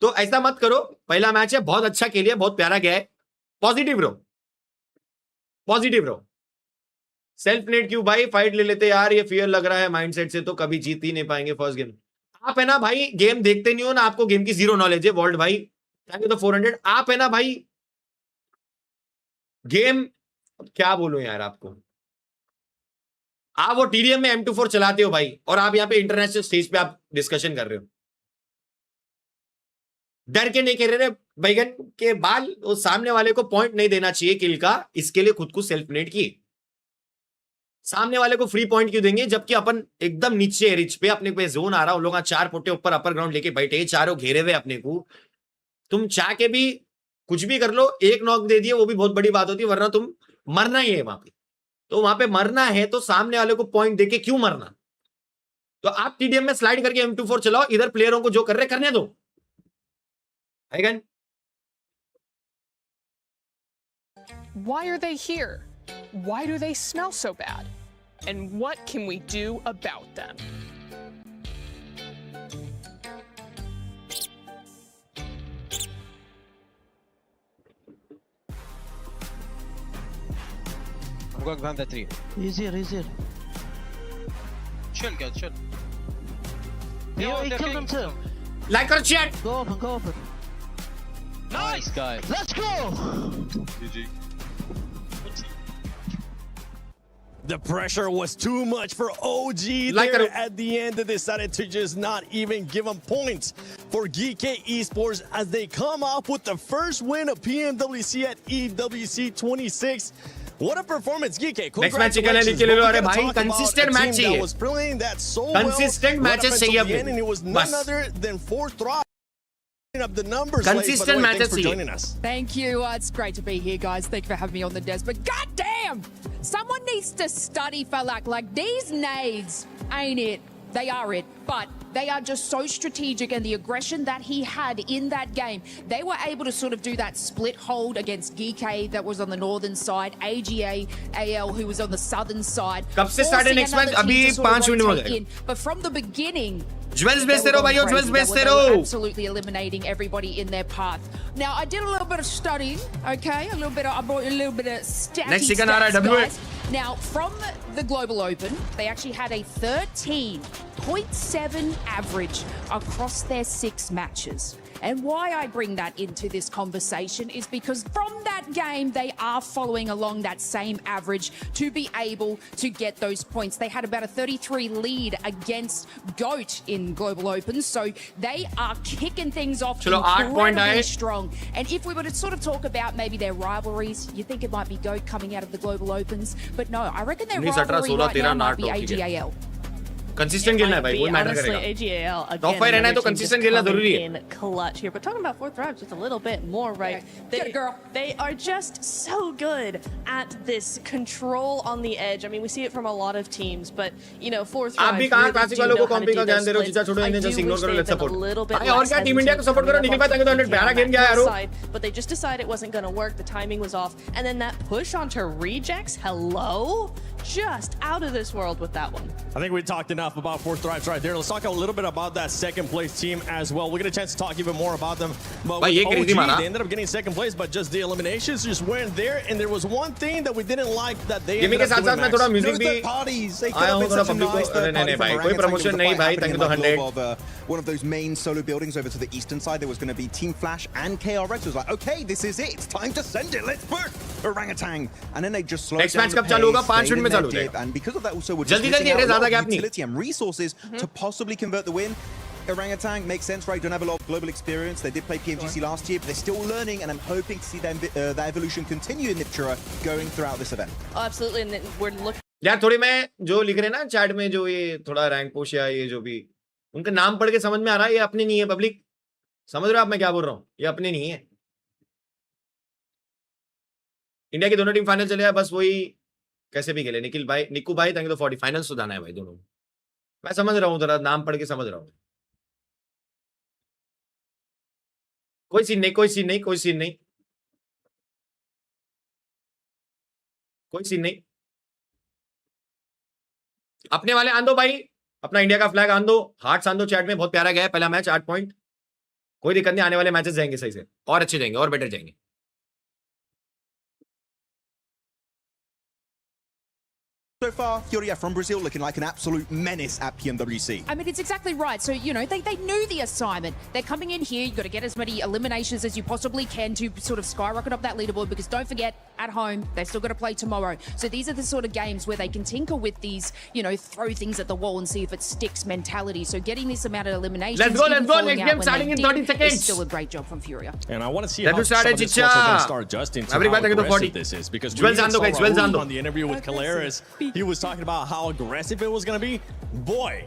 तो ऐसा मत करो। पहला मैच है, बहुत अच्छा खेलिए, बहुत प्यारा गया है। पॉजिटिव रहो, पॉजिटिव रहो। सेल्फ नेट क्यों भाई, फाइट ले लेते यार, ये फियर लग रहा है माइंडसेट से तो कभी जीत ही नहीं पाएंगे फर्स्ट गेम। आप है ना भाई, गेम देखते नहीं हो ना, आपको गेम की 0 नॉलेज है। वर्ल्ड भाई थैंक यू तो 400। आप है ना भाई, गेम क्या बोलूं यार आपको, आप वो टीडीएम में M24 चलाते हो भाई, और आप यहां पे इंटरनेशनल स्टेज पे आप डिस्कशन कर रहे हो। डर के नहीं खेल रहे बैगन के बाल। वो सामने वाले को पॉइंट नहीं देना चाहिए किल का, इसके लिए खुद को सेल्फ नेट किए। सामने वाले को फ्री पॉइंट क्यों देंगे, जबकि अपन एकदम नीचे रिच पे, अपने पे जोन आ रहा, उन लोग 4 पोटे ऊपर अपर ग्राउंड लेके बैठे, चारों घेरे हुए अपने को। तुम चाह के भी कुछ भी कर लो, एक नॉक दे दिए वो भी बहुत बड़ी बात होती है, वरना तुम मरना ही है वहां पे। तो वहां पे मरना है तो सामने वाले को पॉइंट देके क्यों मरना। तो आप टीडीएम में स्लाइड करके M24 चलाओ, इधर प्लेयरों को जो कर रहे करने दो। Again.
Why are they here? Why do they smell so bad? And what can we do about them?
I'm going behind the tree.
He's here.
Chill, guys, chill.
He killed him too.
Like or chat.
Go open.
Nice, guys.
Let's go!
GG.
The pressure was too much for OG
Like
there at the end. They decided to just not even give them points for GK Esports as they come up with the first win of PMWC at EWC 26. What a performance, GK.
Next match निकलने के लिए अरे भाई consistent match चाहिए.
Was playing that so
Consistent
well.
matches चाहिए अपने.
And it was none
बस.
other than 4th Thrive. Up the numbers.
Consistent matches
for joining us.
Thank you. It's great to be here, guys. Thank you for having me on the desk. But goddamn, someone needs to study Falak. Like these nades ain't it. They are it, but they are just so strategic, and the aggression that he had in that game, they were able to sort of do that split hold against GK that was on the northern side, AGA, AL who was on the southern side.
कब से start है next match? अभी 5 minute हो गए.
But from the beginning,
Jewels बेचते रहो भाइयों, jewels बेचते रहो.
Absolutely eliminating everybody in their path. Now I did a little bit of studying, okay? I brought a little bit of stats.
Next chicken आ रहा है, W.
Now from the Global Open, they actually had a 13.7 average across their 6 matches. And why I bring that into this conversation is because from that game, they are following along that same average to be able to get those points. They had about a 33 lead against GOAT in Global Open, so they are kicking things off incredibly strong. And if we were to sort of talk about maybe their rivalries, you think it might be GOAT coming out of the Global Opens, but no, I reckon their rivalry right now might be AGAL.
Consistent खेलना है भाई, वो matter करेगा. Top 5 रहना है तो consistent खेलना जरूरी है.
Clutch here, but talking about 4th Thrive just a little bit more, right? They are just so good at this control on the edge. I mean, we see it from a lot of teams, but you know, 4th Thrive.
आप भी कहाँ classic वालों को कॉम्पी का ज्ञान दे रहे हो? चीज़ा छोड़ो, इन्हें just ignore करो, let's support. भाई और क्या टीम इंडिया को support करो, निकल पाए ताकि तो 100 प्यारा गेम क्या है यारो?
But they just decided it wasn't going to work. The timing was off, and then that push onto rejects. Hello. Just out of this world with that one.
I think we talked enough about 4th Thrive right there. Let's talk a little bit about that 2nd place team as well. We'll get a chance to talk even more about them. But with OG, they ended up getting 2nd place, but just the eliminations just weren't there. And there was one thing that we didn't like that they ended up doing, Max.
थोड़ा music भी आया हूँ थोड़ा public को नहीं भाई कोई promotion नहीं भाई thank you to 100.
One of those main solo buildings over to the eastern side, there was going to be Team Flash and KRX. It was like, okay, this is it. It's time to send it. Let's push Orangutan. And then they just slowed
Next
down
match
the
कब चालू होगा? 5
pace,
minute में चालू हो
stayed in
जाएगा.
their dip, and because of that also we're just
जल्दी
missing
जल्दी
out a
ज़्यादा
lot
गैप
of
नहीं.
utility and resources to possibly convert the win. Orangutan makes sense, right? Don't have a lot of global experience. They did play PMGC last year, but they're still learning, and I'm hoping to see that evolution continue in Niptura going throughout this event.
Oh, absolutely, and we're looking.
यार थोड़ी मैं जो लिख रहे हैं ना chat में जो ये थोड़ा रैंक पुश या ये जो भी उनका नाम पढ़ के समझ में आ रहा है ये अपने नहीं है पब्लिक समझ रहे हो आप मैं क्या बोल रहा हूँ ये अपने नहीं है इंडिया की दोनों टीम फाइनल चले बस वही कैसे भी खेले निखिल भाई निक्कू भाई तंग तो 40 फाइनल्स तो जाना है भाई दोनों मैं समझ रहा हूँ थोड़ा नाम पढ़ के समझ रहा हूँ कोई सीन नहीं कोई सीन नहीं कोई सीन नहीं कोई सीन नहीं अपने वाले आंदो भाई अपना इंडिया का फ्लैग आंदो हार्ट्स आंदो चैट में बहुत प्यारा गया है पहला मैच 8 पॉइंट कोई दिक्कत नहीं आने वाले मैचेस जाएंगे सही से और अच्छे जाएंगे और बेटर जाएंगे
So far, Furia from Brazil looking like an absolute menace at PMWC.
I mean, it's exactly right. So, you know, they knew the assignment. They're coming in here. You've got to get as many eliminations as you possibly can to sort of skyrocket up that leaderboard because don't forget, at home, they've still got to play tomorrow. So these are the sort of games where they can tinker with these, you know, throw things at the wall and see if it sticks mentality. So getting this amount of eliminations,
let's go. Next game starting in 30 seconds.
Is still a great job from Furia.
And I want to see how some of this are going to start adjusting to how aggressive this is. Because we saw Raul on the interview with Caleres, he was talking about how aggressive it was going to be. Boy,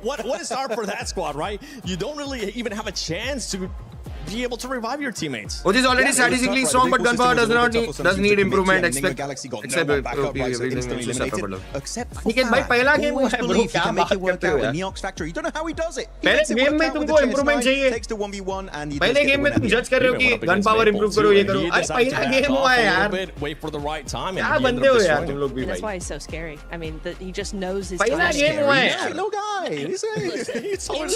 what a start for that squad, right? You don't really even have a chance to be able to revive your teammates.
Which is already statistically strong, but gunpower does need improvement.
Except
भाई पहला game
always believe he can make it work out in the Ox Factor. You don't know how he does it.
पहले game में तुमको improvement चाहिए.
Takes the 1v1 and he
पहले game में तुम जज कर रहे हो कि gunpower improve करो ये करो. अरे पहला गेम हुआ है यार.
Wait for the right time.
क्या बंदे हो यार तुम लोग भी
That's
भाई.
why he's so scary. I mean, he just knows his
पहला गेम हुआ है.
Little guy.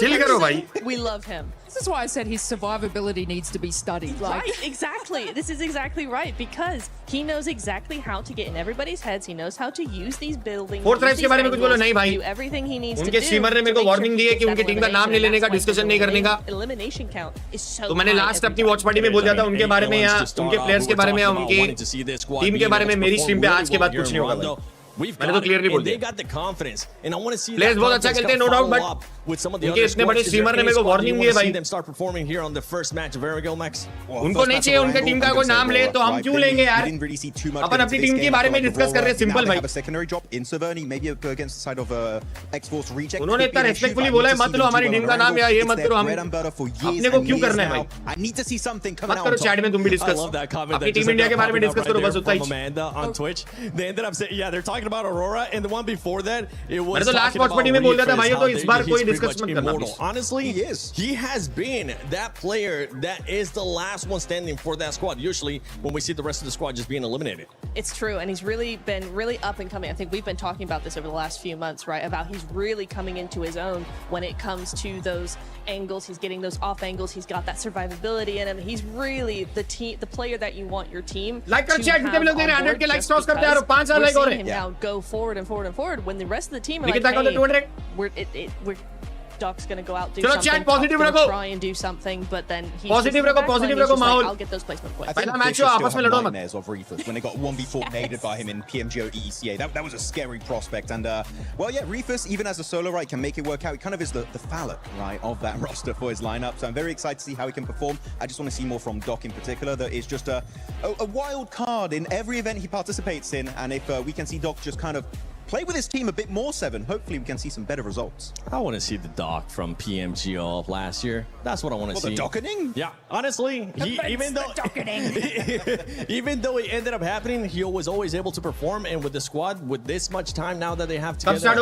Chill करो भाई.
We love him.
This is why I said his survivability needs to be studied.
Right, exactly. This is exactly right because he knows exactly how to get in everybody's heads. He knows how to use these buildings.
Fourth Rise के बारे में कुछ बोलो नहीं भाई.
Do everything he needs to do.
उनके streamer ने मेरे को वार्निंग दी है कि उनके टीम का नाम नहीं लेने का, डिस्कशन नहीं करने का.
Elimination count is so.
तो मैंने लास्ट अपनी वॉच पार्टी में बोल दिया था उनके बारे में या उनके प्लेयर्स के बारे में या उनके टीम के बारे में मेरी स्ट्रीम पे आज के बाद कुछ नहीं होगा भाई. मैंने तो क्लियरली बोल दिया. प्लेयर्स बहुत अच्छा खेलते हैं नो डाउट, बट उनके इतने बड़े स्ट्रीमर ने मेरे को वार्निंग दी है भाई. उनको नहीं चाहिए उनके टीम का कोई नाम ले तो हम क्यों लेंगे यार. अपन अपनी टीम के बारे में डिस्कस कर रहे हैं. सिंपल भाई. उन्होंने इतना रेस्पेक्टफुली बोला है मत लो हमारी टीम का नाम या ये मत करो. हम अपने को क्यों करना है भाई. मत करो चैट में तुम भी डिस्कस. अपनी टीम इंडिया के बारे में डिस्कस करो बस उतना ही.
About Aurora and the one before that it was
मैंने तो लास्ट वॉच पार्टी में बोल दिया था भाई तो इस बार कोई डिस्कस मत करना.
Honestly, he has been that player that is the last one standing for that squad. Usually when we see the rest of the squad just being eliminated.
It's true, and he's really been up and coming. I think we've been talking about this over the last few months, right? About he's really coming into his own when it comes to those angles. He's getting those off angles. He's got that survivability in him. He's really the player that you want your team.
Like कर chat कितने लोग दे रहे हैं 100 के likes cross करते हैं और 5 like हो रहे हैं.
Now go forward and forward and forward when the rest of the team are
like,
hey, we're Doc's gonna go out do something.
Chat positive रखो.
Try and do something, but then he's
positive रखो माहौल.
I'll get those placement points.
पहला match हो आपस में लड़ो मत.
Of Reefers when they got 1v4 naded by him in PMGO EECA. That was a scary prospect. And well, yeah, Reefers even as a solo right can make it work out. He kind of is the Falloc right of that roster for his lineup. So I'm very excited to see how he can perform. I just want to see more from Doc in particular. That is just a wild card in every event he participates in. And if we can see Doc just kind of play with his team a bit more, Seven, hopefully we can see some better results.
I want to see the Doc from PMGO of last year. That's what I want to see.
The docketing?
Yeah, honestly, even though it ended up happening, he was always able to perform, and with the squad, with this much time now that they have together,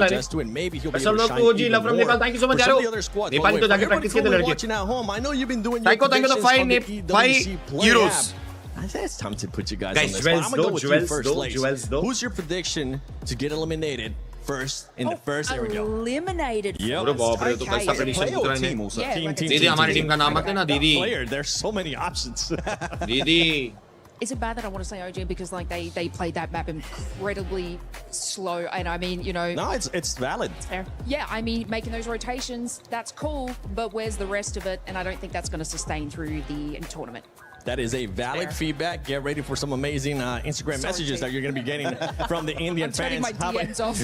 adjust to it. Maybe he'll be able to shine even more.
Thank you so much,
for some of the other squads. Watching at home, I know you've been doing your predictions from the EWC play. It's time to put you guys on this. I'm gonna go with you first, Lace. Who's your prediction to get eliminated first in the first? There we go.
Eliminated.
Yep.
Okay.
Team also.
Yeah,
दीदी हमारी team का नाम मत लेना दीदी.
There's so many options.
दीदी.
Is it bad that I want to say OG because like they played that map incredibly slow, and I mean, you know.
No, it's valid.
Fair.
Yeah, I mean, making those rotations, that's cool, but where's the rest of it? And I don't think that's going to sustain through the tournament.
That is a valid feedback. Get ready for some amazing Instagram messages that you're going to be getting from the Indian fans.
I'm turning my DMs off.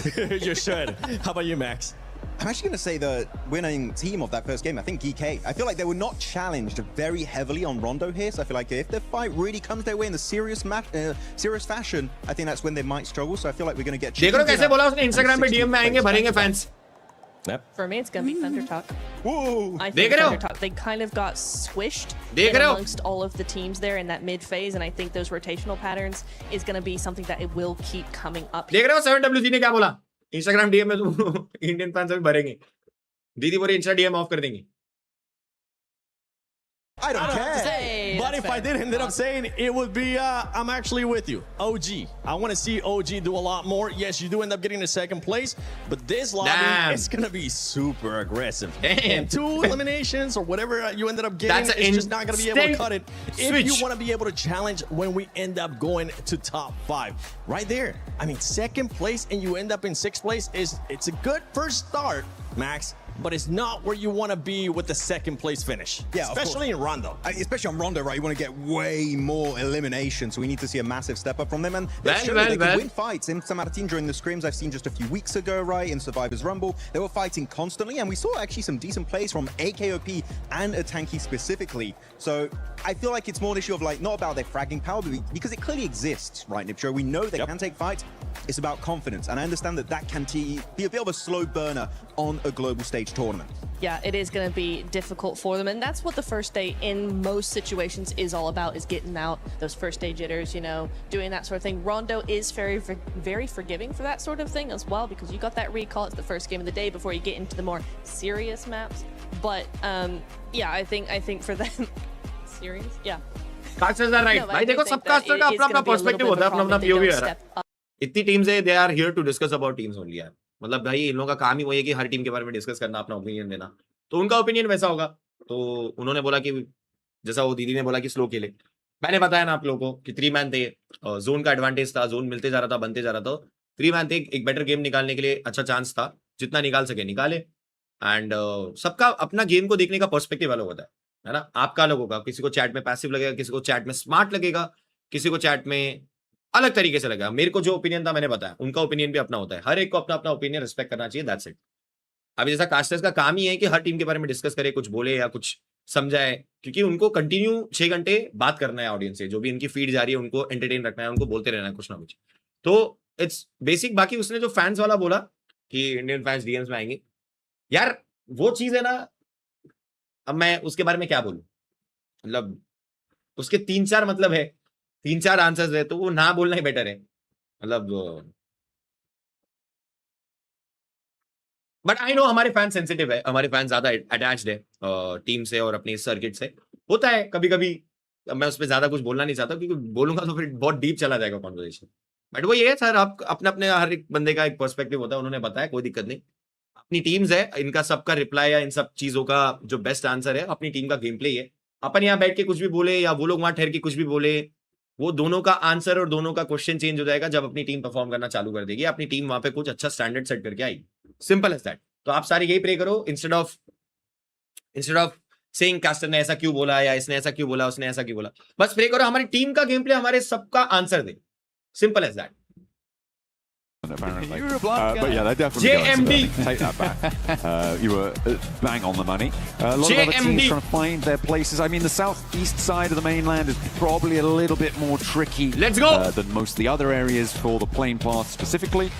You should. How about you, Max?
I'm actually going to say the winning team of that first game, I think GK. I feel like they were not challenged very heavily on Rondo here, so I feel like if the fight really comes their way in the serious fashion, I think that's when they might struggle, so I feel like we're going to get...
देखो कैसे बोला उसने Instagram पे DM में आएंगे भरेंगे fans.
Yep.
For me, it's going to be Thunder Talk.
Whoa!
I think Thunder Talk, they kind of got squished amongst all of the teams there in that mid phase, and I think those rotational patterns is going to be something that it will keep coming up.
देख रहे हो 7WC ने क्या बोला? Instagram DM में तुम Indian fans भी भरेंगे. दीदी बोले Insta DM ऑफ कर देंगे.
I don't care.
But if I did end up saying it would be, I'm actually with you. OG. I want to see OG do a lot more. Yes, you do end up getting a second place, but this lobby is going to be super aggressive. And 2 eliminations or whatever you ended up getting, it's just not going to be able to cut it. If you want to be able to challenge when we end up going to top 5. Right there. I mean, second place and you end up in 6th place it's a good first start, Max. But it's not where you want to be with the second place finish.
Yeah,
especially in Rondo.
Especially on Rondo, right? You want to get way more eliminations. So we need to see a massive step up from them. And they can win fights. In San Martin during the scrims I've seen just a few weeks ago, right? In Survivors Rumble, they were fighting constantly. And we saw actually some decent plays from AKOP and Atanki specifically. So I feel like it's more an issue of like not about their fragging power, but because it clearly exists, right, Niptro? We know they can take fights. It's about confidence, and I understand that that can be a bit of a slow burner on a global stage tournament.
Yeah, it is going to be difficult for them, and that's what the first day in most situations is all about, is getting out those first day jitters, you know, doing that sort of thing. Rondo is very forgiving for that sort of thing as well, because you got that recall. It's the first game of the day before you get into the more serious maps. But yeah, I think for them, serious, yeah.
Casters are right. भाई देखो सब caster का अपना perspective होता है, अपना POV है. इतनी teams है, they are here to discuss about teams only यार. मतलब भाई इन लोगों का काम ही वही है कि हर टीम के बारे में डिस्कस करना, अपना ओपिनियन देना. तो उनका ओपिनियन वैसा होगा. तो उन्होंने बोला कि जैसा वो दीदी ने बोला कि स्लो खेले. मैंने बताया ना आप लोगों को कि 3 मैन थे, जोन का एडवांटेज था, जोन मिलते जा रहा था, बनते जा रहा था. 3 मैन थे, एक बेटर गेम निकालने के लिए अच्छा चांस था, जितना निकाल सके निकाले. एंड सबका अपना गेम को देखने का पर्सपेक्टिव अलग होता है ना. आपका अलग होगा, किसी को चैट में पैसिव लगेगा, किसी को चैट में स्मार्ट लगेगा, किसी को चैट में अलग तरीके से लगा. मेरे को जो ओपिनियन था मैंने बताया, उनका ओपिनियन भी अपना होता है. हर एक को अपना अपना ओपिनियन रिस्पेक्ट करना चाहिए. That's it. अभी जैसा कास्टर्स का काम ही है कि हर टीम के बारे में डिस्कस करे, कुछ बोले या कुछ समझाए, क्योंकि उनको कंटिन्यू 6 घंटे बात करना है ऑडियंस से. जो भी इनकी फीड जा रही है उनको एंटरटेन रखना है, उनको बोलते रहना है कुछ ना कुछ. तो इट्स बेसिक. बाकी उसने जो फैंस वाला बोला कि इंडियन फैंस डीएम्स में आएंगे, यार वो चीज है ना. अब मैं उसके बारे में क्या बोलूं, मतलब उसके 3-4 मतलब है, 3-4 आंसर्स है, तो वो ना बोलना ही बेटर है. मतलब बट आई नो हमारे फैन सेंसिटिव है, हमारे फैन ज्यादा अटैच्ड है टीम से और अपनी सर्किट से. होता है कभी कभी. मैं उस पर ज्यादा कुछ बोलना नहीं चाहता, क्योंकि बोलूंगा तो फिर बहुत डीप चला जाएगा कॉन्वर्सेशन. बट वो ये है सर, आप अपने अपने हर एक बंदे का एक पर्सपेक्टिव होता है. उन्होंने बताया, कोई दिक्कत नहीं. अपनी टीम्स है, इनका सबका रिप्लाई या इन सब चीजों का जो बेस्ट आंसर है अपनी टीम का गेम प्ले है. अपन यहाँ बैठ के कुछ भी बोले या वो लोग वहां ठहर के कुछ भी बोले, वो दोनों का आंसर और दोनों का क्वेश्चन चेंज हो जाएगा जब अपनी टीम परफॉर्म करना चालू कर देगी. अपनी टीम वहां पे कुछ अच्छा स्टैंडर्ड सेट करके आएगी. Simple as that. तो आप सारे यही प्रे करो, इंस्टेड ऑफ सेइंग कास्टर ने ऐसा क्यों बोला या इसने ऐसा क्यों बोला, उसने ऐसा क्यों बोला. बस प्रे करो हमारी टीम का गेम प्ले हमारे सबका आंसर दे. Simple as that.
Apparently. But yeah, they definitely
JMD.
Take that back. You were bang on the money. A lot of other teams trying to find their places. I mean, the southeast side of the mainland is probably a little bit more tricky than most of the other areas for the plane path specifically.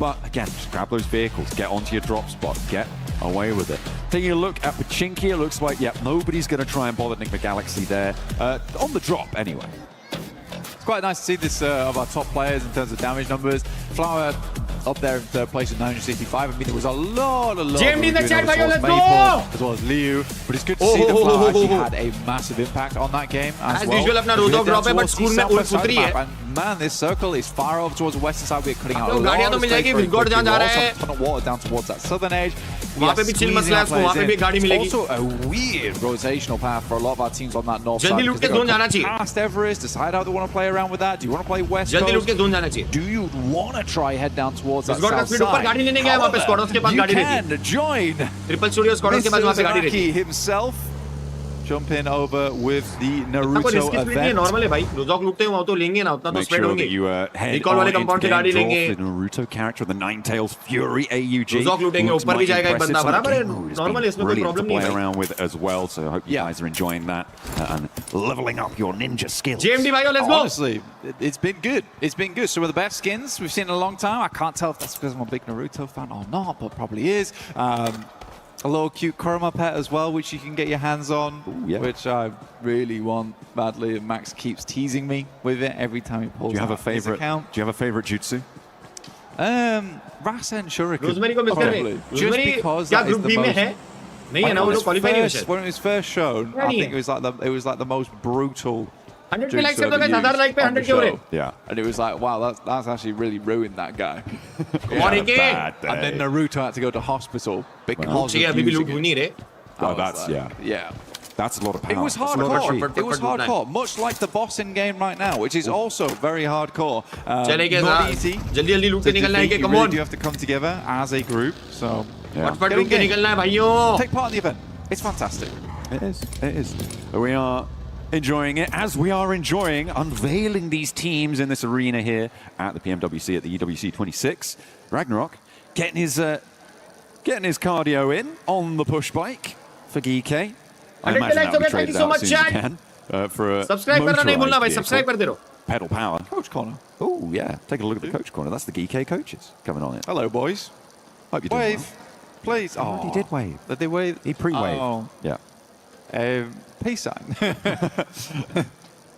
But again, just grab those vehicles, get onto your drop spot, get away with it. Taking a look at Pachinki, it looks like, yeah, nobody's going to try and bother Nick McGalaxy there. On the drop, anyway.
It's quite nice to see this of our top players in terms of damage numbers. Flower up there in third place with 965. I mean, there was a lot
JMD in the chat, let's go!
As well as Liu. But it's good to see that Flower actually had a massive impact on that game as well.
Usual, अपना रोज़ drop है, but school में ult उतरी है.
And man, this circle is far off towards the western side. We're cutting out a lot
गाड़ियाँ तो
of
मिल जाएगी,
space.
Vigor जहाँ जा रहा है.
Ton of water down towards that southern edge.
वहाँ पे भी chill मसला है, वहाँ पे भी गाड़ी मिलेगी.
Also a weird rotational path for a lot of our teams on that north side.
जल्दी लूट के जोन जाना चाहिए.
Past Everest, decide how they want to play around with that. Do you want to play west
जल्दी लूट
coast?
के zone जाना चाहिए.
Do you want to try head down towards that
Vigor का
south
speed ऊपर
side?
गाड़ी लेने गया, वहाँ पे स्क्वाड्स के पास गाड़ी रहती है.
You can join
triple studio squads के पास वहाँ पे गाड़ी रहती है.
himself jumping over with the
Naruto event. Normal है भाई. रोज़ोक लूटते हैं वहाँ तो लेंगे ना, उतना तो स्प्रेड होंगे. रिकॉल वाले कंपाउंड से गाड़ी लेंगे.
The Naruto character, the Ninetales Fury AUG.
रोज़ोक लूटेंगे, ऊपर भी जाएगा एक बंदा. बराबर है, नॉर्मल है, इसमें कोई प्रॉब्लम नहीं है.
Around with as well, so I hope you guys are enjoying that and leveling up your ninja skills.
JMD भाइयों, let's go.
Honestly, it's been good. It's been good. Some of the best skins we've seen in a long time. I can't tell if that's because I'm a big Naruto fan or not, but probably is. A little cute Kurama pet as well, which you can get your hands on, which I really want badly. Max keeps teasing me with it every time he pulls out his account.
Do you have a favorite jutsu?
Rasen Shuriken.
Rosemary को miss कर रहे हैं.
Just because that is the most...
नहीं है ना, वो तो qualify नहीं हुआ शायद.
When it was first shown, I think it was like the most brutal
100 पे लाइक से तो 1000 लाइक पे 100 के हो रहे.
Yeah.
And it was like, wow, that's actually really ruined that guy.
And
then Naruto had to go to hospital because of
अभी भी
using
लोग भूल नहीं रहे.
Oh, that's
yeah.
That's a lot of power.
It was hardcore. It was hardcore, much like the boss in game right now, which is also very hardcore. Not easy.
जल्दी लूट के निकलना है कि come on.
You have to come together as a group. So
फटफट लूट के निकलना है भाइयों.
Take part in the event. It's fantastic.
It is. It is. We are enjoying it, as we are enjoying unveiling these teams in this arena here at the PMWC at the EWC 26. Ragnarok getting his cardio in on the push bike for Geek. I imagine that will be traded out as soon as he can.
for a
Subscribe करना नहीं भूलना भाई,
motorized
subscribe कर दे रहो.
Pedal power. Coach corner. Oh, yeah. Take a look at the coach corner. That's the geeky coaches coming on it.
Hello, boys.
Hope you're doing
Wave,
well.
please.
Oh, he did wave.
Did they wave?
He pre-waved.
Oh.
Yeah.
Peace sign.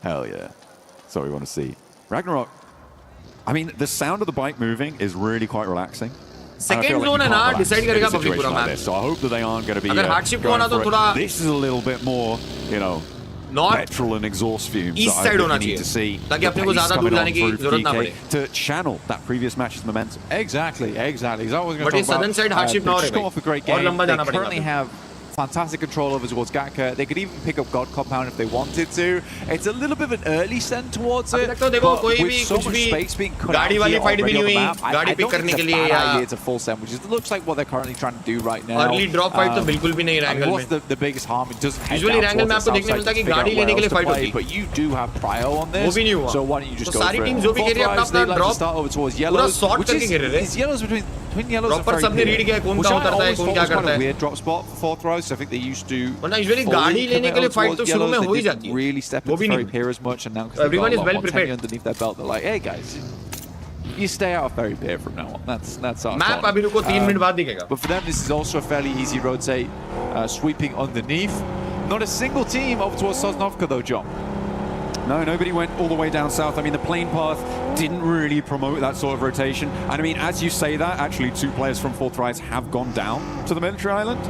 Hell yeah. That's what we want to see. Ragnarok. I mean, the sound of the bike moving is really quite relaxing.
Second zone है ना, decide करेगा public पूरा
like
match.
so I hope that they aren't going to be
अगर hardship को आना तो
going for
थोड़ा
it. This is a little bit more, you know, petrol and exhaust fumes
east
that
side
I
होना
think you need to see.
चाहिए, ताकि अपने को ज़्यादा दूर जाने की ज़रूरत ना पड़े.
To channel that previous match's momentum.
Exactly.
But it's southern side hardship now,
Just off a great game. They currently have fantastic control over towards Gatka. They could even pick up God Compound if they wanted to. It's a little bit of an early send towards it, but with so much space being cut out here already on the map, I don't think it's a bad idea to full send, which it looks like what they're currently trying to do right now.
Early drop fight तो बिल्कुल भी नहीं Wrangle में.
What's the biggest harm? It doesn't head
Usually
down
Wrangle में
towards the
आपको देखने
south
मिलता है
side
कि
to
गाड़ी
figure out
लेने के लिए
where
fight
else to
होती
play, but you do have prio on this.
वो भी नहीं हुआ.
So why don't you just
तो
go
सारी
for it?
teams जो भी खेल रही है
Fourth
अपना
Rise, they like to
drop
start over towards
पूरा
yellows,
short
which
करके खेल रहे
is yellows between yellows are
Proper
very
सबने
clear,
read किया है कौन
which
कहाँ
I
उतरता है
always
कौन
thought
क्या
was quite
करता
a
है.
weird drop spot for Fourth Rise. So I think they used to
वरना usually गाड़ी लेने के लिए fight तो शुरू में हो ही जाती है.
really step
वो
into
भी
very
नहीं.
peer as much, and now because they've
Everyone
got a
is
lot
well
more
prepared.
tenure underneath their belt, they're like, hey guys, you stay out of very peer from now on. That's our
Map
thought.
अभी रुको 3 minute बाद दिखेगा.
But for them, this is also a fairly easy rotate, sweeping underneath. Not a single team over towards Sosnovka though, John.
No, nobody went all the way down south. I mean, the plane path didn't really promote that sort of rotation. And I mean, as you say that, actually 2 players from Fourth Rise have gone down to the military island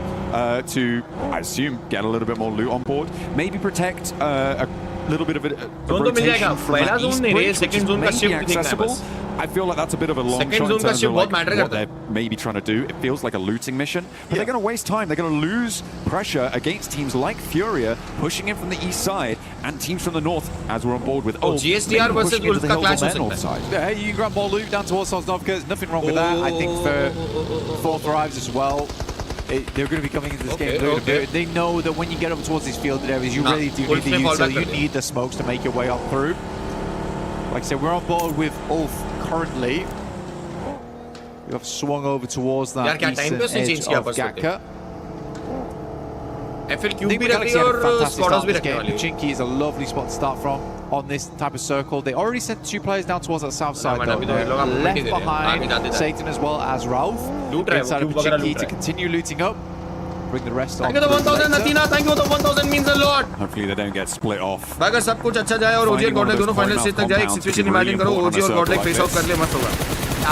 to, I assume, get a little bit more loot on board. Maybe protect a little bit of a rotation from that east bridge, which is maybe accessible. I feel like that's a bit of a long shot in terms of like what they're maybe trying to do. It feels like a looting mission, but they're going to waste time. They're going to lose pressure against teams like Furia pushing in from the east side and teams from the north, as we're on board with.
Oh, GSTR versus Wolf का clash हो सकता है.
Yeah, you can grab more loot down towards Sosnovka. There's nothing wrong with that. I think for Fourth Rise as well, they're going to be coming into this game. They know that when you get up towards these fielded areas, you really do need the util. You need the smokes to make your way up through. Like I said, we're on board with Ulf currently. We have swung over towards that eastern edge of Gatka.
FLQ भी रख रही है और Squados भी रखने वाली है.
Pachinki is a lovely spot to start from on this type of circle. They already sent 2 players down towards that south side though. Left behind Satan as well as Ralph. Inside of Pachinki to continue looting up. Bring the rest on.
Thank you the 1000 Athena. Thank you the 1000 means a lot.
Hopefully they don't get split off.
अगर सब कुछ अच्छा जाए और OG और Godlike दोनों final stage तक जाए, एक सिचुएशन इमेजिन करो, OG और Godlike फेस ऑफ कर ले, मस्त होगा.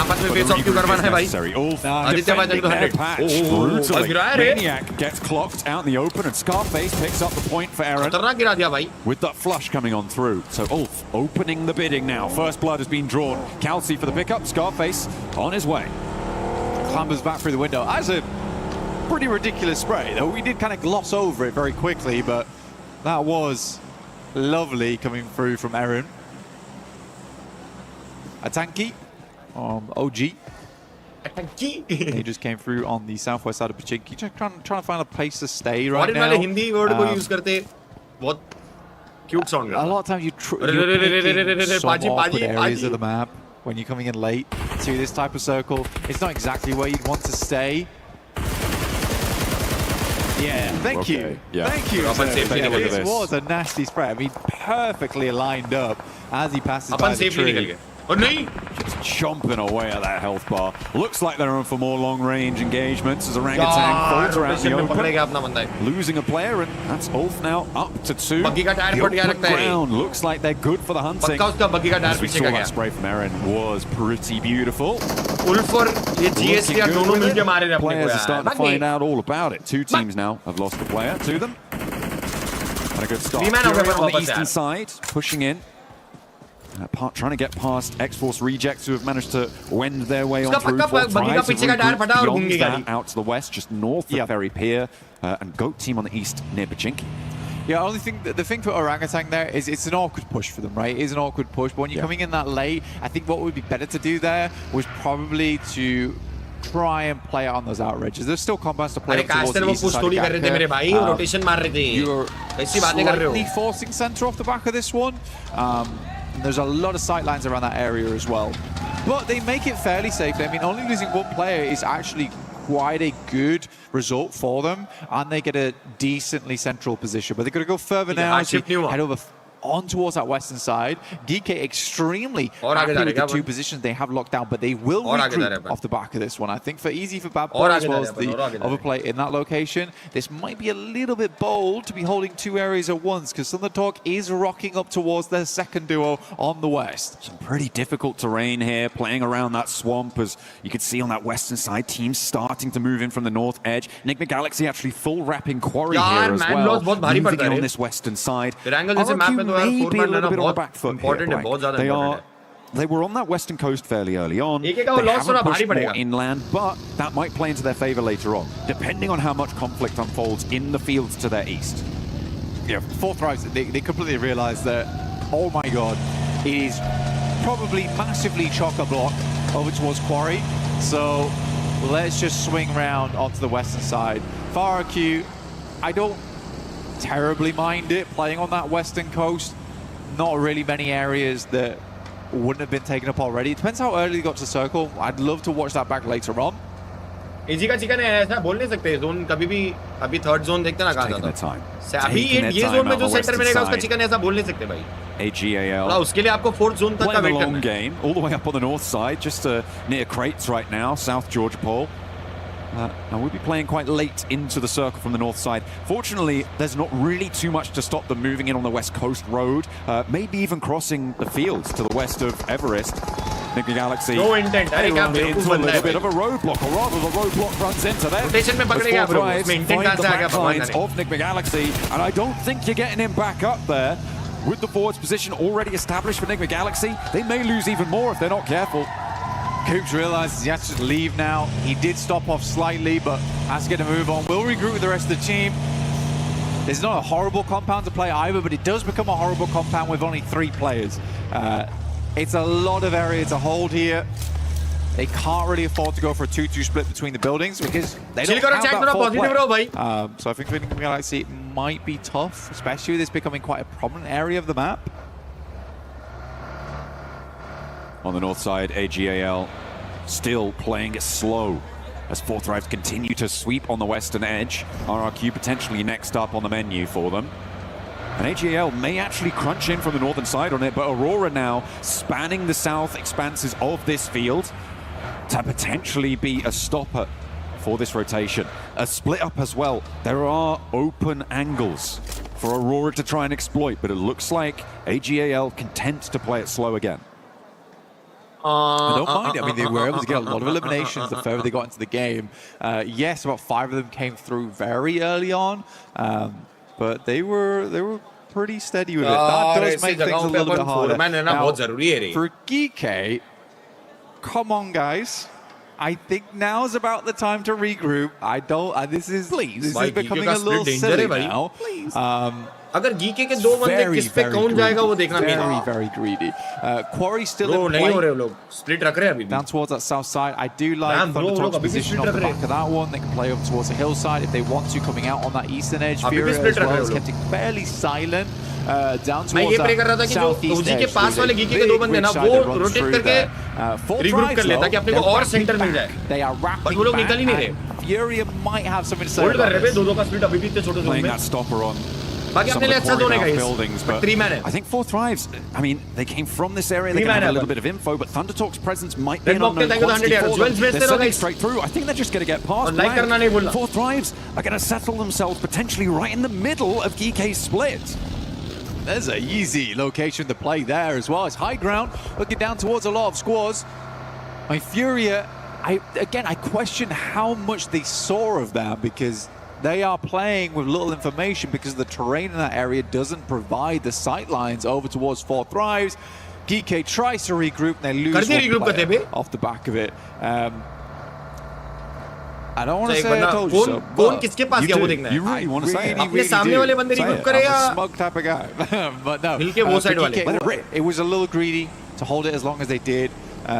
आपस में फेस ऑफ क्यों करवाना है भाई? आदित्य भाई जल्दी 100.
Maniac gets clocked out in the open and Scarface picks up the point for Aaron.
खतरनाक गिरा दिया भाई.
With that flush coming on through. So Ulf opening the bidding now. First blood has been drawn. Kelsey for the pickup. Scarface on his way.
Clambers back through the window. As a pretty ridiculous spray, though. We did kind of gloss over it very quickly, but that was lovely coming through from Aaron. A tanky OG. He just came through on the southwest side of Pachinki, just trying to find a place to stay right now.
वाले Hindi word को use करते बहुत cute sound.
A lot of times you're picking some awkward areas of the map when you're coming in late to this type of circle. It's not exactly where you'd want to stay. Yeah, thank you.
Yeah.
Thank you. This was a nasty spray. I mean, perfectly lined up as he passes by the tree.
Just chomping away at that health bar. Looks like they're on for more long-range engagements as Orangutan falls around the open. Losing a player, and that's Ulf now up to 2. The open ground looks like they're good for the hunting. As we saw that spray from Aaron was pretty beautiful.
Ulf और ये GSTR दोनों मिलके मारे रहे अपने को
Players are
यार.
starting to find out all about it. 2 teams now have lost a player to them. And a good start. Fury on the eastern side, pushing in. Trying to get past X-Force rejects who have managed to wend their way on through. Beyond that, out to the west, just north of Ferry Pier, and Goat team on the east near Pachinki.
Yeah, the thing for Orangutan there is it's an awkward push for them, right? It is an awkward push, but when you're coming in that late, I think what would be better to do there was probably to try and play on those outrages. There's still combats to play towards the eastern side of Gatka. You're slightly forcing center off the back of this one. There's a lot of sight lines around that area as well. But they make it fairly safe. I mean, only losing 1 player is actually quite a good result for them, and they get a decently central position. But they're going to go further now to head over on towards that western side. DK extremely happy with the two positions they have locked down, but they will regroup off the back of this one. I think for easy for Bad Boy as well as the overplay in that location, this might be a little bit bold to be holding two areas at once, because Thundertalk is rocking up towards their second duo on the west.
Some pretty difficult terrain here, playing around that swamp, as you can see on that western side, teams starting to move in from the north edge. NspkTalks actually full wrapping Quarry here as well, moving in on this western side. Maybe a little bit on the back foot here. They were on that western coast fairly early on. They haven't pushed more inland, but that might play into their favor later on, depending on how much conflict unfolds in the fields to their east.
Yeah, 4 Thrives, they completely realize that, oh my god, it is probably massively chock-a-block over towards Quarry. So let's just swing round onto the western side. FARQ, I don't terribly mind it playing on that western coast. Not really many areas that wouldn't have been taken up already. It depends how early they got to circle. I'd love to watch that back later on.
Easy का chicken है, ऐसा बोल नहीं सकते। Zone कभी भी अभी third zone देखते ना कहा था अभी ये जोन में जो सेंटर में रहेगा उसका चिकन ऐसा बोल नहीं सकते भाई।
AGAL
उसके लिए आपको फोर्थ जोन तक का वेट करना है।
game all the way up on the north side, just near crates right now, South George Pole. Now we'll be playing quite late into the circle from the north side. Fortunately, there's not really too much to stop them moving in on the west coast road, maybe even crossing the fields to the west of Everest. NspkTalks
no intent.
they run into a little bit of a roadblock, or rather the roadblock runs into them.
Rotation में पकड़ेगा bro, उसमें intent कहाँ से आ गया भगवान जाने।
Of NspkTalks, and I don't think you're getting him back up there. With the forwards position already established for NspkTalks, they may lose even more if they're not careful.
Coops realizes he has to leave now. He did stop off slightly, but has to get a move on. We'll regroup with the rest of the team. It's not a horrible compound to play either, but it does become a horrible compound with only 3 players. It's a lot of area to hold here. They can't really afford to go for a 2-2 split between the buildings because they don't have that full play. So I think for NspkTalks it might be tough, especially with this becoming quite a prominent area of the map.
On the north side, AGAL still playing it slow as 4 Thrives continue to sweep on the western edge. RRQ potentially next up on the menu for them. And AGAL may actually crunch in from the northern side on it, but Aurora now spanning the south expanses of this field to potentially be a stopper for this rotation. A split up as well. There are open angles for Aurora to try and exploit, but it looks like AGAL content to play it slow again.
I don't mind it. I mean, they were able to get a lot of eliminations the further they got into the game. Yes, about 5 of them came through very early on, but they were pretty steady with it. That does make things a little bit harder. Now, for GK, come on, guys. I think now's about the time to regroup. This is becoming a little silly now.
अगर GK के 2 बंदे किस पे कौन जाएगा वो देखना
मेरा। Very greedy. Quarry still in play.
नहीं हो रहे लोग, split रख रहे हैं अभी।
Down towards that south side. I do like Thundertalk's position off the back of that one. They can play over towards the hillside if they want to, coming out on that eastern edge. Fury as well has kept it fairly silent. Down towards that southeast edge.
के पास वाले GK के 2 बंदे ना वो rotate करके regroup कर ले ताकि अपने को और सेंटर मिल जाए।
They are
but वो लोग निकल ही नहीं रहे।
Fury might have something to say.
Hold कर रहे हैं 2-2 का split अभी भी इतने छोटे
playing that stopper on
some of the
buildings, but
3-man.
I think 4 Thrives, I mean, they came from this area, they can have a little bit of info, but Thundertalk's presence might be an unknown quantity for them. They're sending straight through. I think they're just going to get past blank. 4 Thrives are going to settle themselves potentially right in the middle of GK's split.
There's an easy location to play there as well. It's high ground, looking down towards a lot of squads. My Furia, I question how much they saw of that, because they are playing with little information because the terrain in that area doesn't provide the sight lines over towards 4 Thrives. GK tries to regroup and they lose one player off the back of it. I don't want to say I told you so, but
you really want to say it.
I'm a smug type of guy. But no, GK, it was a little greedy to hold it as long as they did.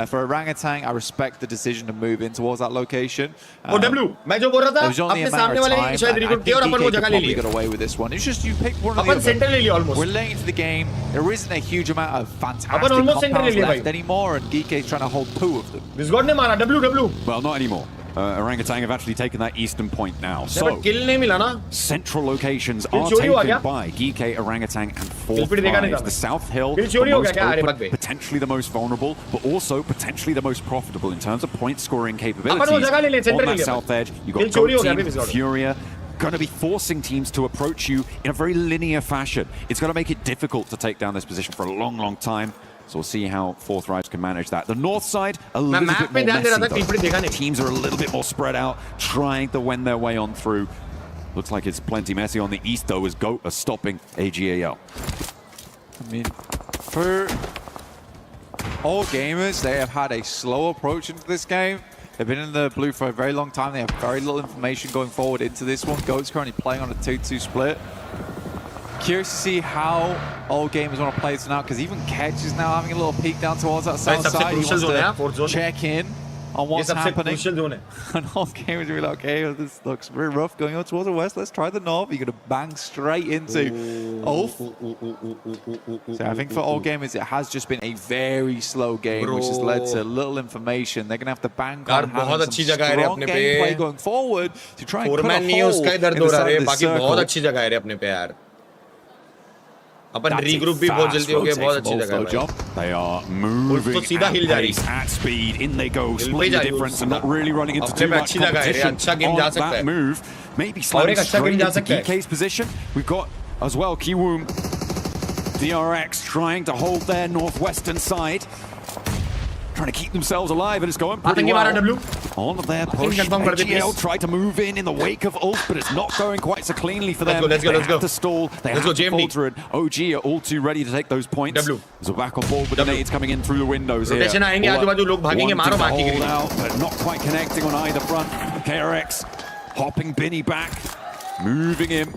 For Orangutan, I respect the decision to move in towards that location.
मैं जो बोल रहा था, अपने सामने वाले शायद record किया और अपन वो जगह ले लिया।
Got away with this one. It's just you pick one of the other.
Almost.
We're late into the game. There isn't a huge amount of fantastic compounds left anymore, and DK is trying to hold 2 of them.
This god ने मारा W.
Well, not anymore. Orangutan have actually taken that eastern point now. So,
kill nahi mila na.
Central locations are taken by GK, Orangutan, and Fourth Rise. The South Hill, the most open, potentially the most vulnerable, but also potentially the most profitable in terms of point scoring capabilities. On that south edge, you've got Goat Team, Furia, going to be forcing teams to approach you in a very linear fashion. It's going to make it difficult to take down this position for a long, long time. So we'll see how Fourth Rise can manage that. The north side, a little bit more messy. Teams are a little bit more spread out, trying to wend their way on through. Looks like it's plenty messy on the east, though, as GOAT are stopping AGAL.
I mean, for all gamers, they have had a slow approach into this game. They've been in the blue for a very long time. They have very little information going forward into this one. GOAT's currently playing on a 2-2 split. Curious to see how all gamers want to play this now, because even Ketch is now having a little peek down towards that south side. He wants to check in on what's happening. And all gamers will be like, okay, this looks very rough going on towards the west. Let's try the north. You're going to bang straight into Ulf. So I think for all gamers, it has just been a very slow game, which has led to little information. They're going to have to bank on having some strong gameplay going forward to try and cut a hole in the side of the circle.
Upon regroup भी बहुत जल्दी हो गया बहुत अच्छी जगह है
They are moving at speed. In they go, splitting the difference and not really running into too much competition on that move. Maybe sliding straight into DK's position. We've got as well Kiwoom, DRX trying to hold their northwestern side, trying to keep themselves alive, and it's going pretty well. On their push, AGL tried to move in the wake of Ult, but it's not going quite so cleanly for them. Let's go. To stall. They have to falter it. OG are all too ready to take those points. So back on board with the nades coming in through the windows here. Hold out, but not quite connecting on either front. KRX hopping Binny back, moving him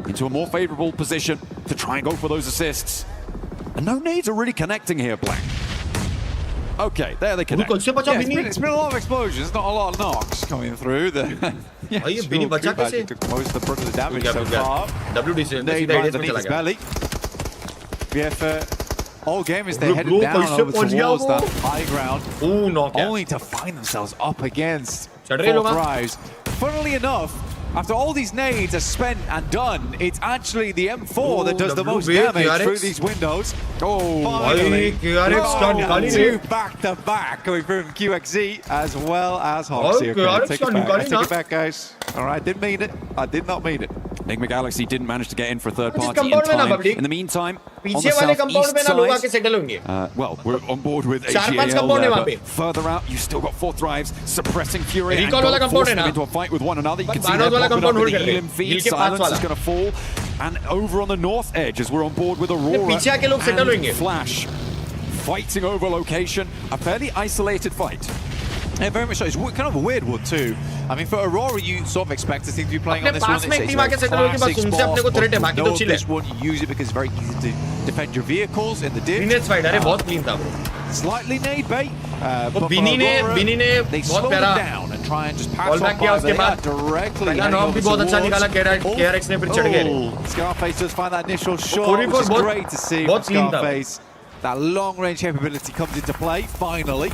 into a more favorable position to try and go for those assists. And no nades are really connecting here, Black. Okay, there they connect.
It's been a lot of explosions, not a lot of knocks coming through. Took most of the brunt of the damage so far. They right underneath his belly. Yeah, for all gamers, they headed down over towards that high ground, only to find themselves up against Fourth Rise. Funnily enough, after all these nades are spent and done, it's actually the M4 that does the most damage through these windows. Finally, two back-to-back coming through from QXZ as well as Hoxie. Okay, take it back, guys. All right, didn't mean it. I did not mean it.
Enigma Galaxy didn't manage to get in for a third party in time. In the meantime, on the southeast side, well, we're on board with AGAL there, but further out, you've still got Fourth Rise suppressing Fury and forcing them into a fight with one another. You can see them popping up with the Elim feed. Silence is going to fall. And over on the north edge, as we're on board with Aurora and Flash, fighting over location, a fairly isolated fight.
Yeah, very much so. It's kind of a weird one too. I mean, for Aurora, you sort of expect to be playing on this one. It's a classic spot. Know this one, you use it because it's very easy to defend your vehicles in the div. Slightly nade bait, but for Aurora, they slow them down and try and just pass on by. They are directly heading over towards Scarface does find that initial shot, which is great to see from Scarface. That long-range capability comes into play, finally.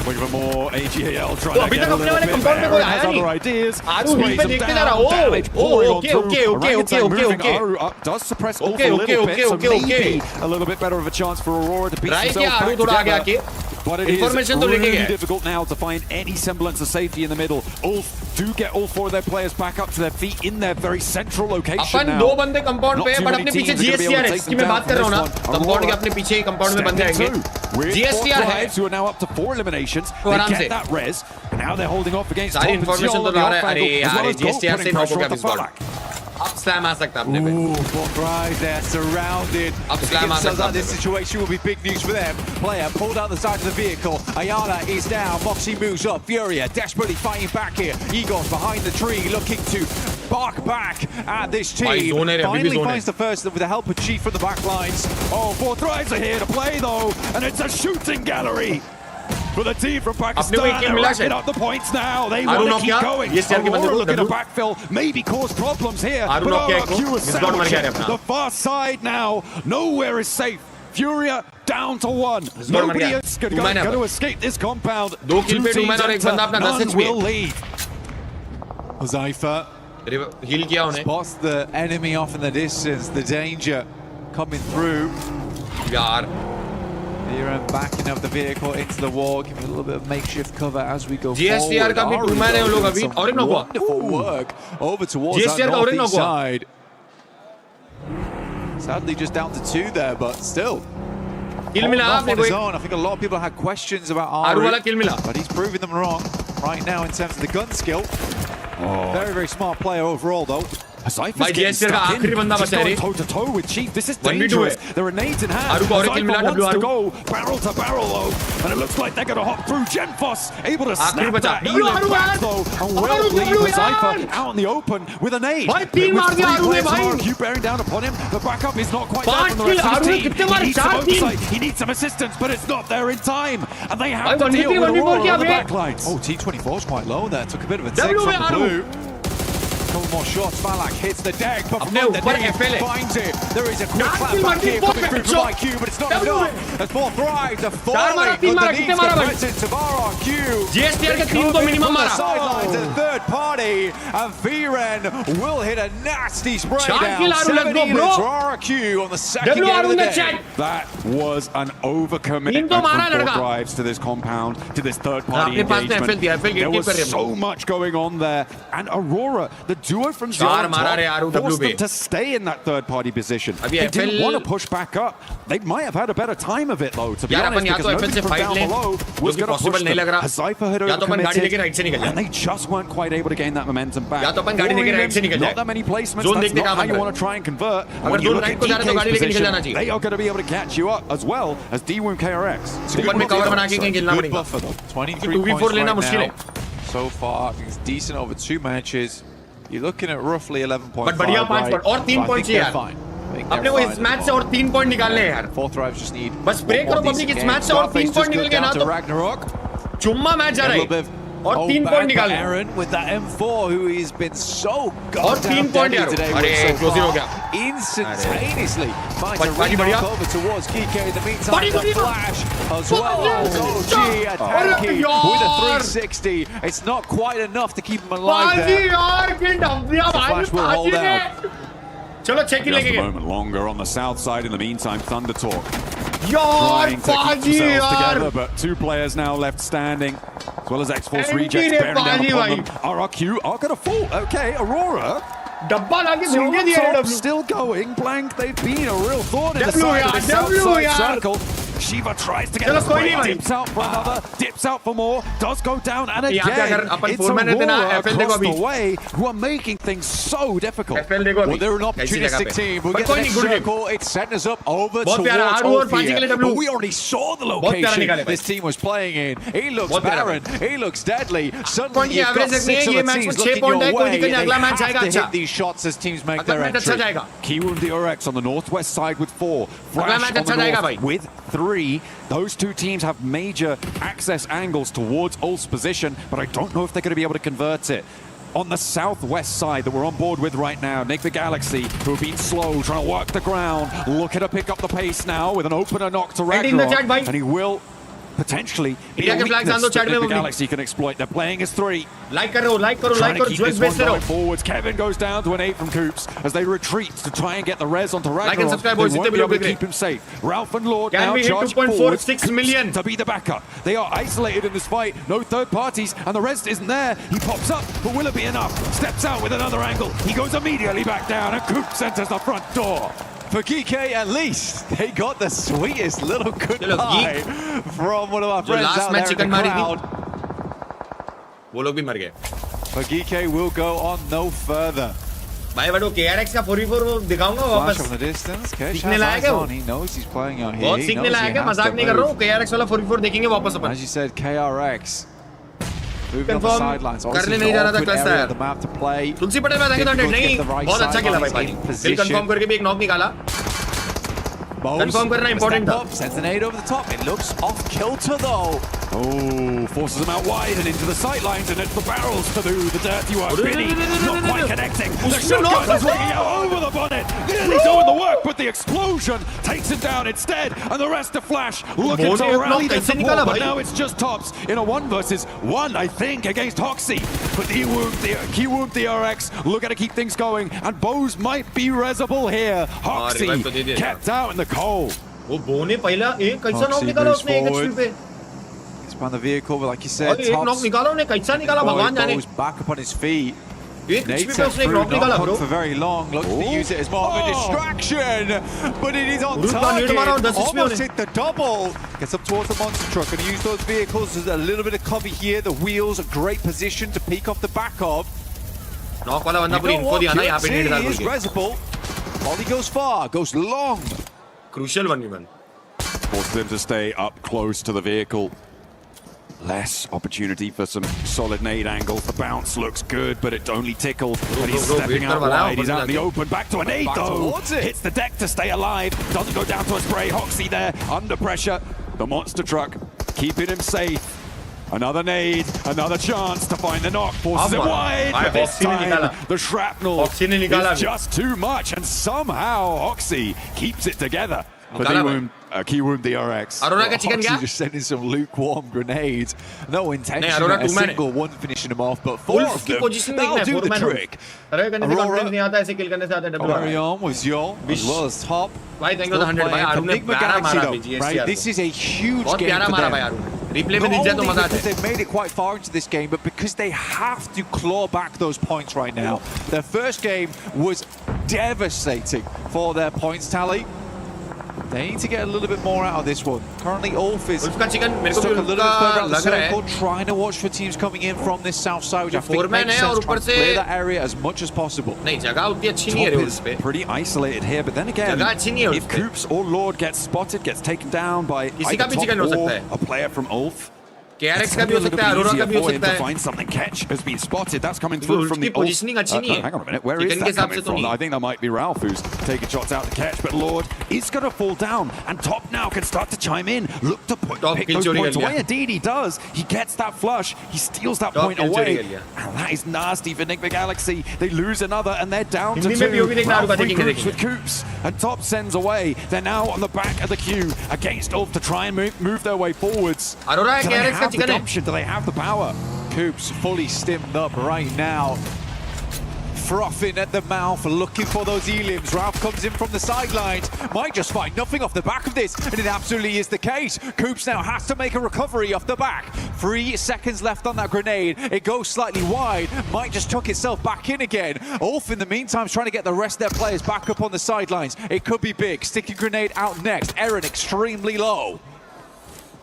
Looking for more AGAL trying to get a little bit better. Has other ideas. Sprays them down. Damage pouring on through. Orangutan moving Aru up. Does suppress Ulf a little bit. So maybe a little bit better of a chance for Aurora to beat themselves back together. But it is really difficult now to find any semblance of safety in the middle. Ulf do get all four of their players back up to their feet in their very central location now. Not too many teams are going to be able to take them down from this one. Aurora standing two with Fourth Rise, who are now up to 4 eliminations. They get that res, and now they're holding off against Top and Seoul on the off angle, as well as Goat putting pressure on the Falak.
Up slam आ सकता अपने पे.
Fourth Rise, they're surrounded.
Up slam आ सकता.
This situation will be big news for them. Player pulled out the side of the vehicle. Ayala is down. Moxie moves up. Furia desperately fighting back here. Igor's behind the tree, looking to bark back at this team. Finally finds the first with the help of Chief from the back lines.
Oh, Fourth Rise are here to play though, and it's a shooting gallery for the team from Pakistan. They're racking up the points now. They want to keep going. Aurora looking to backfill, maybe cause problems here. But RRQ is sandwiching the far side now. Nowhere is safe. Furia down to 1. Nobody is going to escape this compound.
2 kill पे 2 man और एक बंदा अपना 10 HP
will leave. Huzaifa
heal किया उन्हें.
spots the enemy off in the distance, the danger coming through.
यार
Iran backing up the vehicle into the wall, giving a little bit of makeshift cover as we go
GSTR का भी 2 man है उन लोग अभी. और एक knock हुआ.
Wonderful work over towards
GSTR
that
का और एक
northeast
नॉक हुआ.
side. Sadly just down to 2 there, but still.
Kill मिला आपने को.
I think a lot of people had questions about
Aru वाला kill मिला.
but he's proving them wrong right now in terms of the gun skill. Very, very smart player overall, though.
Huzaifa's getting stuck in. Just going toe-to-toe with Chief. This is dangerous. There are nades in hand. Huzaifa wants to go barrel to barrel, though. And it looks like they're going to hop through. Genfos able to snap that Elim back, though. And will leave Huzaifa out in the open with a nade. With 3 players on RQ bearing down upon him. The backup is not quite there from the rest of the team. He needs some oversight. He needs some assistance, but it's not there in time. And they have to deal with Aurora on the backlines.
Oh, T24 is quite low there. Took a bit of a tick from the blue. Couple more shots. Malak hits the deck, but from the net finds it. There is a quick clap back here coming through from IQ, but it's not enough. As 4 thrives, a falling underneath the presence of RRQ.
GSTR के 3 को minimum मारा.
Sidelines a third party, and Viren will hit a nasty spray down. 7 units for RRQ on the second game of the day.
That was an overcommitment from 4 drives to this compound, to this third party engagement. There was so much going on there, and Aurora, the duo from Zero forced them to stay in that third-party position. They didn't want to push back up. They might have had a better time of it, though, to be honest, because nobody from down below was going to push them. Huzaifa had overcommitted, and they just weren't quite able to gain that momentum back. Not that many placements, that's not how you want to try and convert. When you look at DK's position, they are going to be able to catch you up, as well as D-Woom KRX.
Good buffer, though. 23 points right now. So far, I think it's decent over 2 matches. You're looking at roughly 11.5.
But बढ़िया 5 point और 3 point चाहिए यार. अपने को इस match से और 3 point निकालने हैं यार.
4 thrives just need.
बस ब्रेक करो पब्लिक इस मैच से और 3 पॉइंट निकल गए ना तो चुम्मा मैच जा रहा है. और 3 पॉइंट निकालने.
Aaron with that M4 who has been so
और 3 पॉइंट यार. अरे क्लोजिंग हो गया.
Instantaneously finds a run over towards KK. In the meantime, the flash as well. OG attacking with a 360. It's not quite enough to keep him alive there. The flash will hold out.
चलो check in
Just
लेके.
a moment longer on the south side. In the meantime, Thunder Talk
trying
to keep themselves together, but 2 players now left standing, as well as X-Force rejects bearing down upon them. RRQ are going to fall. Okay, Aurora. Still going. Blank, they've been a real thorn in the side of the south side circle. Shiva tries to get the spray, dips out for another, dips out for more, does go down, and again, it's Aurora across the way who are making things so difficult.
Well, they're an opportunistic team. We'll get the next circle. It's setting us up over towards Ophir. But we already saw the location this team was playing in. He looks barren. He looks deadly. Suddenly, you've got 6 other teams looking your way. They have to hit these shots as teams make their entry.
Kiwoom DRX on the northwest side with 4. Flash on the north with 3. Those 2 teams have major access angles towards Ulf's position, but I don't know if they're going to be able to convert it. On the southwest side that we're on board with right now, Nick the Galaxy, who have been slow, trying to work the ground, looking to pick up the pace now with an opener knock to Ragnarok, and he will potentially be a weakness that the Galaxy can exploit. They're playing as 3.
Like karo,
trying to keep this one going forwards. Kevin goes down to an 8 from Coops as they retreat to try and get the res onto Ragnarok. They won't be able to keep him safe. Ralph and Lord now charge forward to be the backup. They are isolated in this fight. No third parties, and the rest isn't there. He pops up, but will it be enough? Steps out with another angle. He goes immediately back down, and Coops enters the front door.
For GK, at least, they got the sweetest little goodbye from one of our friends out there in the crowd.
वो लोग भी मर गए.
But GK will go on no further.
भाई बड़ो KRX का 44 वो दिखाऊंगा वापस.
From the distance,
सीखने लायक है वो.
He knows he's playing out here.
बहुत सीखने लायक है, मजाक नहीं कर रहा हूँ. KRX वाला 44 देखेंगे वापस अपन.
As you said, KRX. Moving on the sidelines.
करने नहीं जा रहा था क्लास यार.
The map to play.
तुलसी पटेल में देंगे तो नहीं. बहुत अच्छा खेला भाई. दिल कंफर्म करके भी एक नॉक निकाला. Confirm करना important था.
Sends an aid over the top. It looks off kilter though.
Oh, forces them out wide and into the sight lines, and it's the barrels to do the dirty work. Vinny not quite connecting. The shotgun is looking out over the bonnet. Nearly doing the work, but the explosion takes it down instead, and the rest of Flash looking to rally the support, but now it's just Tops in a 1 versus 1, I think, against Hoxie. But Keywound DRX looking to keep things going, and Bose might be resable here. Hoxie kept out in the cold.
वो बो ने पहला एक कैसा knock निकाला उसने एक HP पे.
Expand the vehicle, but like you said,
एक नॉक निकाला उसने कैसा निकाला भगवान जाने.
Back up on his feet.
एक एचपी पे उसने एक नॉक निकाला bro.
For very long, looks to use it as more of a distraction, but it is on target. Almost hit the double. Gets up towards the monster truck and use those vehicles as a little bit of cover here. The wheels, a great position to peek off the back of.
Knock वाला बंदा पूरी info दिया ना यहाँ पे net डाल के.
Resable. Volley goes far, goes long.
Crucial 1v1.
Forces them to stay up close to the vehicle. Less opportunity for some solid nade angles. The bounce looks good, but it only tickled. But he's stepping out wide. He's out in the open. Back to a nade though. Hits the deck to stay alive. Doesn't go down to a spray. Hoxie there under pressure. The monster truck keeping him safe. Another nade, another chance to find the knock. Forces it wide, but this time the shrapnel is just too much, and somehow Hoxie keeps it together. For Keywound DRX.
Hoxie just sending some lukewarm grenades. No intention at a single one finishing him off, but 4 of them, that'll do the trick. Aurora, carry on with Zol, as well as Top. Enigma Galaxy though, right? This is a huge game for them. Not only because they've made it quite far into this game, but because they have to claw back those points right now. Their first game was devastating for their points tally. They need to get a little bit more out of this one. Currently, Ulf is stuck a little bit further out the circle, trying to watch for teams coming in from this south side, which I think makes sense, trying to clear that area as much as possible.
Top is pretty isolated here, but then again, if Coops or Lord gets spotted, gets taken down by either Top or a player from Ulf,
KRX का भी हो सकता है, अरोरा का भी हो सकता है.
Find something. Catch has been spotted. That's coming through from the
positioning अच्छी नहीं है.
Hang on a minute. Where is that coming from? I think that might be Ralph who's taking shots out to catch, but Lord is going to fall down, and Top now can start to chime in. Look to pick those points away. Indeed, he does. He gets that flush. He steals that point away, and that is nasty for Enigma Galaxy. They lose another, and they're down to 2. Ralph free Coops with Coops, and Top sends away. They're now on the back of the queue against Ulf to try and move their way forwards.
Arora KRX का chicken है.
Do they have the power?
Coops fully stimmed up right now. Frothing at the mouth, looking for those elims. Ralph comes in from the sidelines. Might just find nothing off the back of this, and it absolutely is the case. Coops now has to make a recovery off the back. 3 seconds left on that grenade. It goes slightly wide. Might just tuck itself back in again. Ulf, in the meantime, is trying to get the rest of their players back up on the sidelines. It could be big. Sticky grenade out next. Eren extremely low.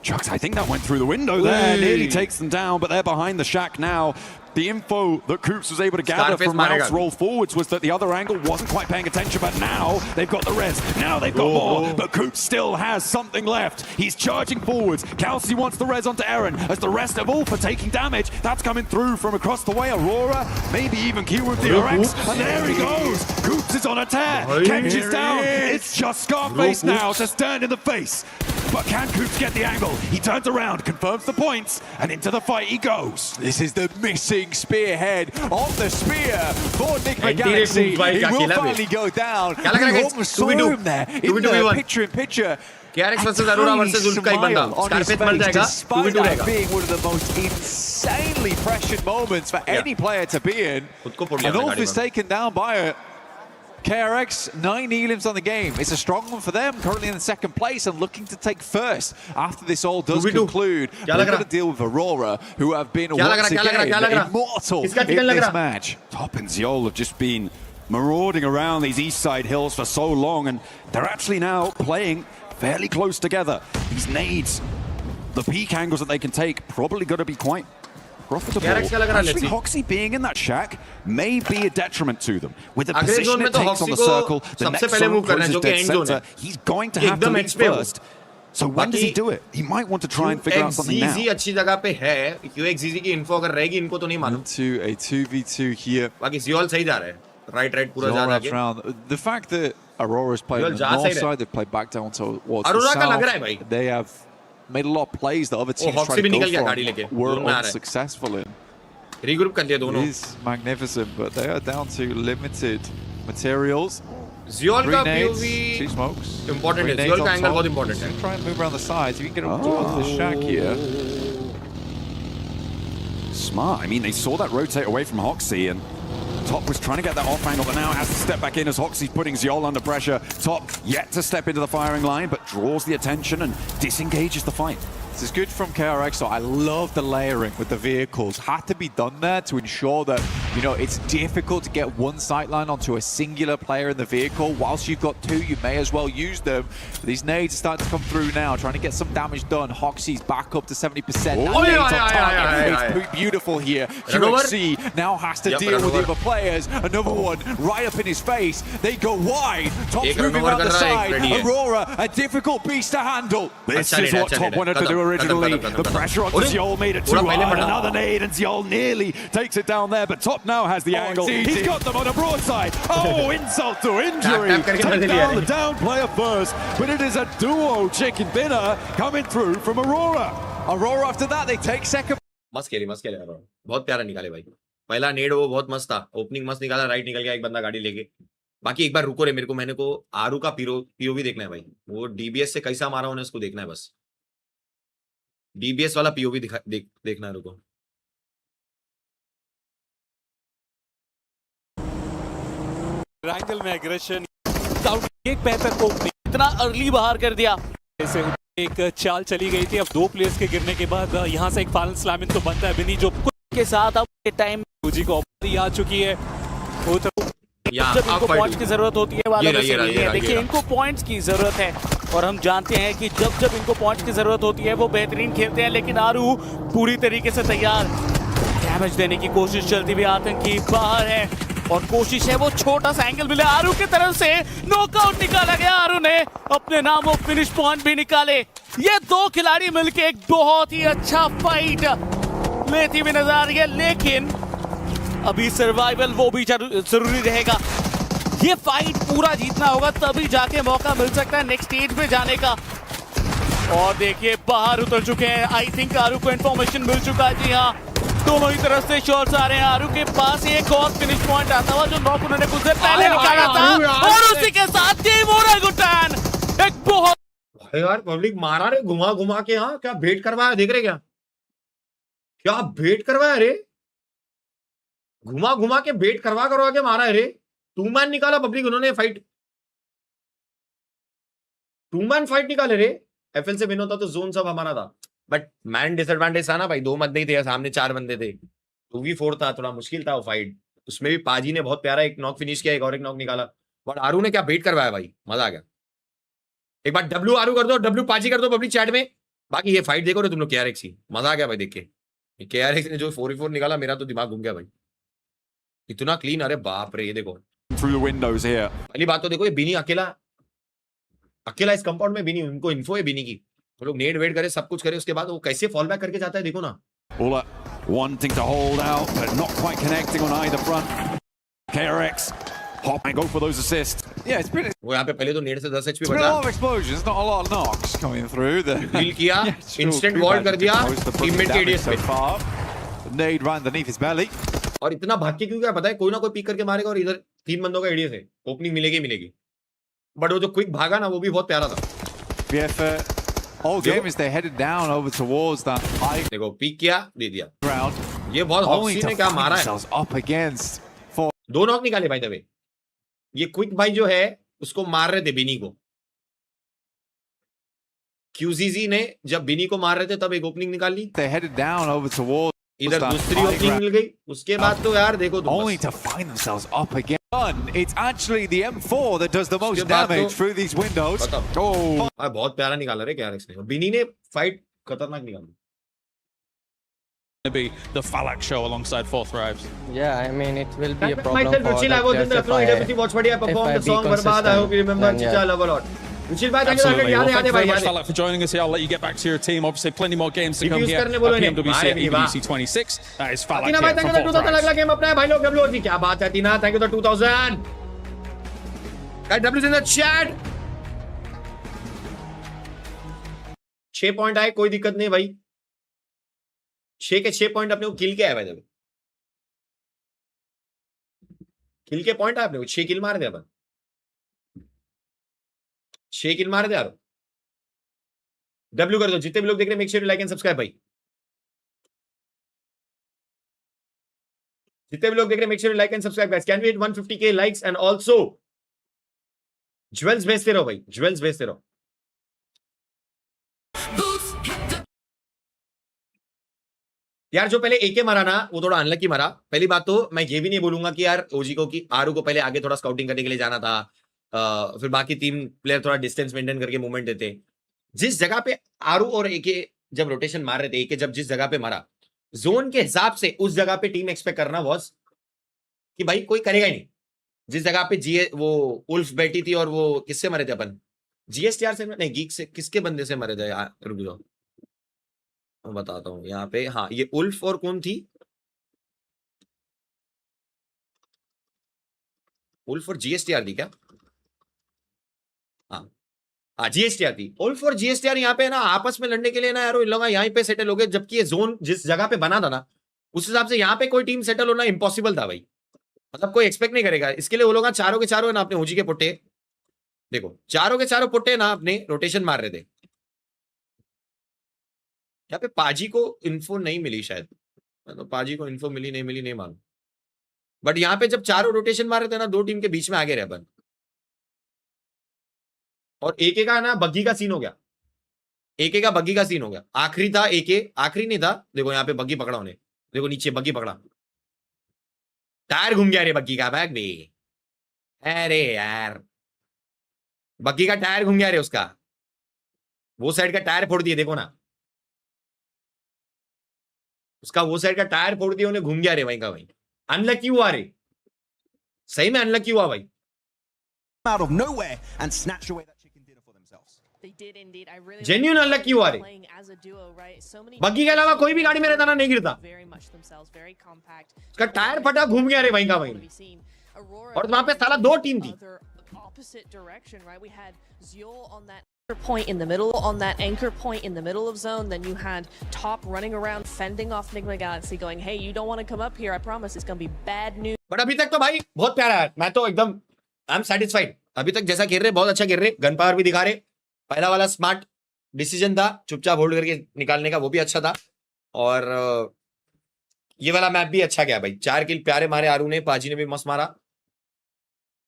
Chucks, I think that went through the window there. Nearly takes them down, but they're behind the shack now. The info that Coops was able to gather from Ralph's roll forwards was that the other angle wasn't quite paying attention, but now they've got the res. Now they've got more, but Coops still has something left. He's charging forwards. Kelsey wants the res onto Eren as the rest of Ulf are taking damage. That's coming through from across the way. Aurora, maybe even Keywound DRX, and there he goes. Coops is on a tear. Kench is down. It's just Scarface now to stand in the face. But can Coops get the angle? He turns around, confirms the points, and into the fight he goes.
This is the missing spearhead of the spear for Enigma Galaxy. He will finally go down. You almost saw him there in the picture-in-picture.
KRX versus Aurora versus Ulf का एक बंदा. Scarface मर जाएगा.
Despite that being one of the most insanely pressured moments for any player to be in. And Ulf is taken down by a KRX, 9 elims on the game. It's a strong one for them, currently in the second place and looking to take first after this all does conclude. They're going to deal with Aurora, who have been once again immortal in this match.
Top and Ziol have just been marauding around these east side hills for so long, and they're actually now playing fairly close together. These nades, the peak angles that they can take, probably going to be quite profitable. Actually, Hoxie being in that shack may be a detriment to them. With the position it takes on the circle, the next zone closes dead center, he's going to have to lead first. So when does he do it? He might want to try and figure out something now.
अच्छी जगह पे है. QXZ की info अगर रहेगी इनको तो नहीं मालूम.
Into a 2v2 here.
बाकी Ziol सही जा रहा है. Right पूरा जा रहा है.
The fact that Aurora's playing on the north side. They've played back down towards the south. They have made a lot of plays that other teams tried to go for were unsuccessful in.
Regroup कर लिया दोनों.
It is magnificent, but they are down to limited materials.
Ziol का POV
2 smokes.
Important है. Ziol का angle बहुत important है.
Try and move around the sides. If you can get up towards the shack here.
Smart. I mean, they saw that rotate away from Hoxie, and Top was trying to get that off angle, but now has to step back in as Hoxie's putting Ziol under pressure. Top yet to step into the firing line, but draws the attention and disengages the fight.
This is good from KRX. So I love the layering with the vehicles. Had to be done there to ensure that, you know, it's difficult to get one sightline onto a singular player in the vehicle. Whilst you've got two, you may as well use them. These nades are starting to come through now, trying to get some damage done. Hoxie's back up to 70%. It's pretty beautiful here. QXC now has to deal with the other players. Another one right up in his face. They go wide. Top's moving around the side. Aurora, a difficult beast to handle.
This is what Top wanted to do originally. The pressure on Ziol made it too hard. Another nade, and Ziol nearly takes it down there, but Top now has the angle. He's got them on a broadside. Oh, insult to injury. Take down the down player first, but it is a duo chicken dinner coming through from Aurora.
Aurora after that, they take second.
मस्त खेले Aurora. बहुत प्यारा निकाले भाई. पहला नेड वो बहुत मस्त था. ओपनिंग मस्त निकाला, राइट निकल गया एक बंदा गाड़ी लेके. बाकी एक बार रुको रे, मेरे को आरू का पीओवी देखना है भाई. वो डीबीएस से कैसा मारा उन्हें उसको देखना है बस. डीबीएस वाला पीओवी देखना है रुको.
ट्रायंगल में एग्रेशन, एक बेहतर को इतना अर्ली बाहर कर दिया. जैसे एक चाल चली गई थी. अब 2 प्लेयर्स के गिरने के बाद यहां से एक फाइनल स्लैम इन तो बनता है. बिनी जो के साथ अब ये टाइम जी को आ चुकी है. जब इनको पॉइंट्स की जरूरत होती है वालों में से नहीं है. देखिए इनको पॉइंट्स की जरूरत है और हम जानते हैं कि जब इनको पॉइंट्स की जरूरत होती है वो बेहतरीन खेलते हैं. लेकिन आरू पूरी तरीके से तैयार, डैमेज देने की कोशिश चलती हुई. आतंकी बाहर है और कोशिश है वो छोटा सा एंगल मिले. आरू की तरफ से नॉकआउट निकाला गया. आरू ने अपने नाम वो फिनिश पॉइंट भी निकाले. ये 2 खिलाड़ी मिलके एक बहुत ही अच्छा फाइट लेती हुई नजर आ रही है. लेकिन अभी सर्वाइवल वो भी जरूरी रहेगा. ये फाइट पूरा जीतना होगा, तभी जाके मौका मिल सकता है नेक्स्ट स्टेज पे जाने का. और देखिए बाहर उतर चुके हैं. आई थिंक आरू को इन्फॉर्मेशन मिल चुका है. जी हाँ, दोनों ही तरफ से शॉट्स आ रहे हैं. आरू के पास एक और फिनिश पॉइंट आता हुआ जो नॉक उन्होंने कुछ देर पहले निकाला था. और उसी के साथ टीम ओरेंगुटान एक बहुत
यार पब्लिक मारा रे घुमा के. हाँ क्या भेंट करवाया, देख रहे क्या भेंट करवाया रे. घुमा के बेट करवा के मारा है रे. 2 मैन निकाला पब्लिक उन्होंने फाइट. 2 मैन फाइट निकाले रे. एफएल से विन होता तो जोन सब हमारा था, बट मैन डिसएडवांटेज था ना भाई. 2 बंदे ही थे, सामने 4 बंदे थे. 2v4 था, थोड़ा मुश्किल था वो फाइट. उसमें भी पाजी ने बहुत प्यारा एक नॉक फिनिश किया, एक और एक नॉक निकाला. बट आरू ने क्या बेट करवाया भाई, मजा आ गया. एक बार डब्ल्यू आरू कर दो, डब्ल्यू पाजी कर दो पब्लिक चैट में. बाकी ये फाइट देखो रे तुम लोग KRX की, मजा आ गया भाई देख के. KRX ने जो 4v4 निकाला, मेरा तो दिमाग घूम गया भाई. इतना क्लीन, अरे बाप रे. ये देखो
through the windows here.
पहली बात तो देखो ये बिनी अकेला इस कंपाउंड में. बिनी, उनको इन्फो है बिनी की. वो लोग नेड वेट करे, सब कुछ करे, उसके बाद वो कैसे फॉल बैक करके जाता है देखो ना.
Ola wanting to hold out but not quite connecting on either front. KRX hop and go for those assists.
Yeah, it's been
वो यहाँ पे पहले तो नेड से 10 HP
बचा. A lot of explosions, not a lot of knocks coming through.
Heal किया, instant wall कर दिया टीममेट के एडीएस पे.
Nade right underneath his belly.
और इतना भाग के क्यों गया पता है, कोई ना कोई पीक करके मारेगा. और इधर 3 बंदों का एडीएस है, ओपनिंग मिलेगी. बट वो जो क्विक भागा ना वो भी बहुत प्यारा था.
Yeah, all game is they headed down over towards that high.
देखो पीक किया, दे दिया
ground.
ये बहुत हॉक्सी ने क्या मारा है.
Up against
2 नॉक निकाले भाई दबे. ये क्विक भाई जो है उसको मार रहे थे बिनी को. QZZ ने जब बिनी को मार रहे थे तब एक ओपनिंग निकाल ली.
They headed down over towards.
इधर दूसरी ओपनिंग मिल गई. उसके बाद तो यार देखो तुम
only to find themselves up again. It's actually the M4 that does the most damage through these windows.
Oh, बहुत प्यारा निकाला रे KRX ने. बिनी ने फाइट खतरनाक निकाली.
Be the Falak show alongside 4th Thrives.
Yeah, I mean it will be a problem
myself,
for
Ruchil, I was in the EWC WATCHPARTY. I performed the song Barbad. I hope you remember. Chicha, love a lot. Ruchil bhai, thank you very much
Falak for joining us here. I'll let you get back to your team. Obviously plenty more games to come here at PMWC at EWC 26. That is Falak here from 4th Thrives.
अगला game अपना है भाई लोग WOC. क्या बात है Tina, thank you the 2000. Guys, W's in the chat. 6 point आए, कोई दिक्कत नहीं भाई. 6 के 6 पॉइंट अपने को किल के आए भाई. जब किल के पॉइंट आए अपने को 6 किल मार दे. अपन 6 किल मार दे यार. W कर दो. जितने भी लोग देख रहे हैं, make sure like and subscribe भाई. जितने भी लोग देख रहे हैं, make sure like and subscribe guys. Can we hit 150k likes and also jewels भेजते रहो भाई. ज्वेल्स भेजते रहो. यार जो पहले एके मरा ना, वो थोड़ा अनलकी मरा. पहली बात तो मैं ये भी नहीं बोलूंगा कि यार ओजी को कि आरू को पहले आगे थोड़ा स्काउटिंग करने के लिए जाना था. फिर बाकी 3 प्लेयर थोड़ा डिस्टेंस मेंटेन करके मूवमेंट देते. जिस जगह पे आरू और एके जब रोटेशन मार रहे थे, एके जब जिस जगह पे मारा, जोन के हिसाब से उस जगह पे टीम एक्सपेक्ट करना वॉज कि भाई कोई करेगा ही नहीं. जिस जगह पे वो उल्फ बैठी थी, और वो किससे मरे थे अपन, जीएसटीआर से नहीं, गीक से, किसके बंदे से मरे थे यार, रुक जाओ मैं बताता हूँ यहाँ पे. हाँ, ये उल्फ और कौन थी, उल्फ और जीएसटीआर थी क्या? हाँ जीएसटीआर थी. उल्फ और जीएसटीआर यहाँ पे ना आपस में लड़ने के लिए ना यार इन लोग यहाँ पे सेटल हो गए. जबकि ये जोन जिस जगह पे बना था ना, उस हिसाब से यहाँ पे कोई टीम सेटल होना इम्पॉसिबल था भाई. मतलब कोई एक्सपेक्ट नहीं करेगा. इसके लिए वो लोग चारों के चारों ना अपने ओजी के पुट्टे, देखो चारों के चारों पुट्टे ना अपने रोटेशन मार रहे थे. यहाँ पे पाजी को इन्फो नहीं मिली शायद, तो पाजी को इन्फो मिली नहीं मालूम. बट यहाँ पे जब चारों रोटेशन मार रहे थे ना, 2 टीम के बीच में आगे रहे अपन. और एके का ना बग्गी का सीन हो गया. एके का बग्गी का सीन हो गया. आखिरी था एके, आखिरी नहीं था. देखो यहाँ पे बग्गी पकड़ा उन्हें, देखो नीचे बग्गी पकड़ा, टायर घूम गया रे बग्गी का. बैग भी, अरे यार बग्गी का टायर घूम गया रे उसका. वो साइड का टायर फोड़ दिए, देखो ना उसका वो साइड का टायर फोड़ दिया उन्हें, घूम गया रे भाई का. भाई अनलकी हुआ रे, सही में अनलकी हुआ भाई.
Out of nowhere and snatch away that chicken dinner for themselves.
They did indeed. I really
genuine unlucky हुआ रे. बग्गी के अलावा कोई भी गाड़ी में रहता ना, नहीं गिरता. उसका टायर फटा, घूम गया रे भाई का. भाई और वहां पे साला 2 टीम थी.
Opposite direction, right? We had Ziol on that point in the middle, on that anchor point in the middle of zone. Then you had Top running around, fending off Nigma Galaxy, going, "Hey, you don't want to come up here. I promise it's going to be bad news."
But अभी तक तो भाई बहुत प्यारा है. मैं तो एकदम आई एम सेटिस्फाइड. अभी तक जैसा खेल रहे बहुत अच्छा खेल रहे. गन पावर भी दिखा रहे. पहला वाला स्मार्ट डिसीजन था, चुपचाप होल्ड करके निकालने का, वो भी अच्छा था. और ये वाला मैप भी अच्छा गया भाई. 4 किल प्यारे मारे आरू ने, पाजी ने भी मस्त मारा.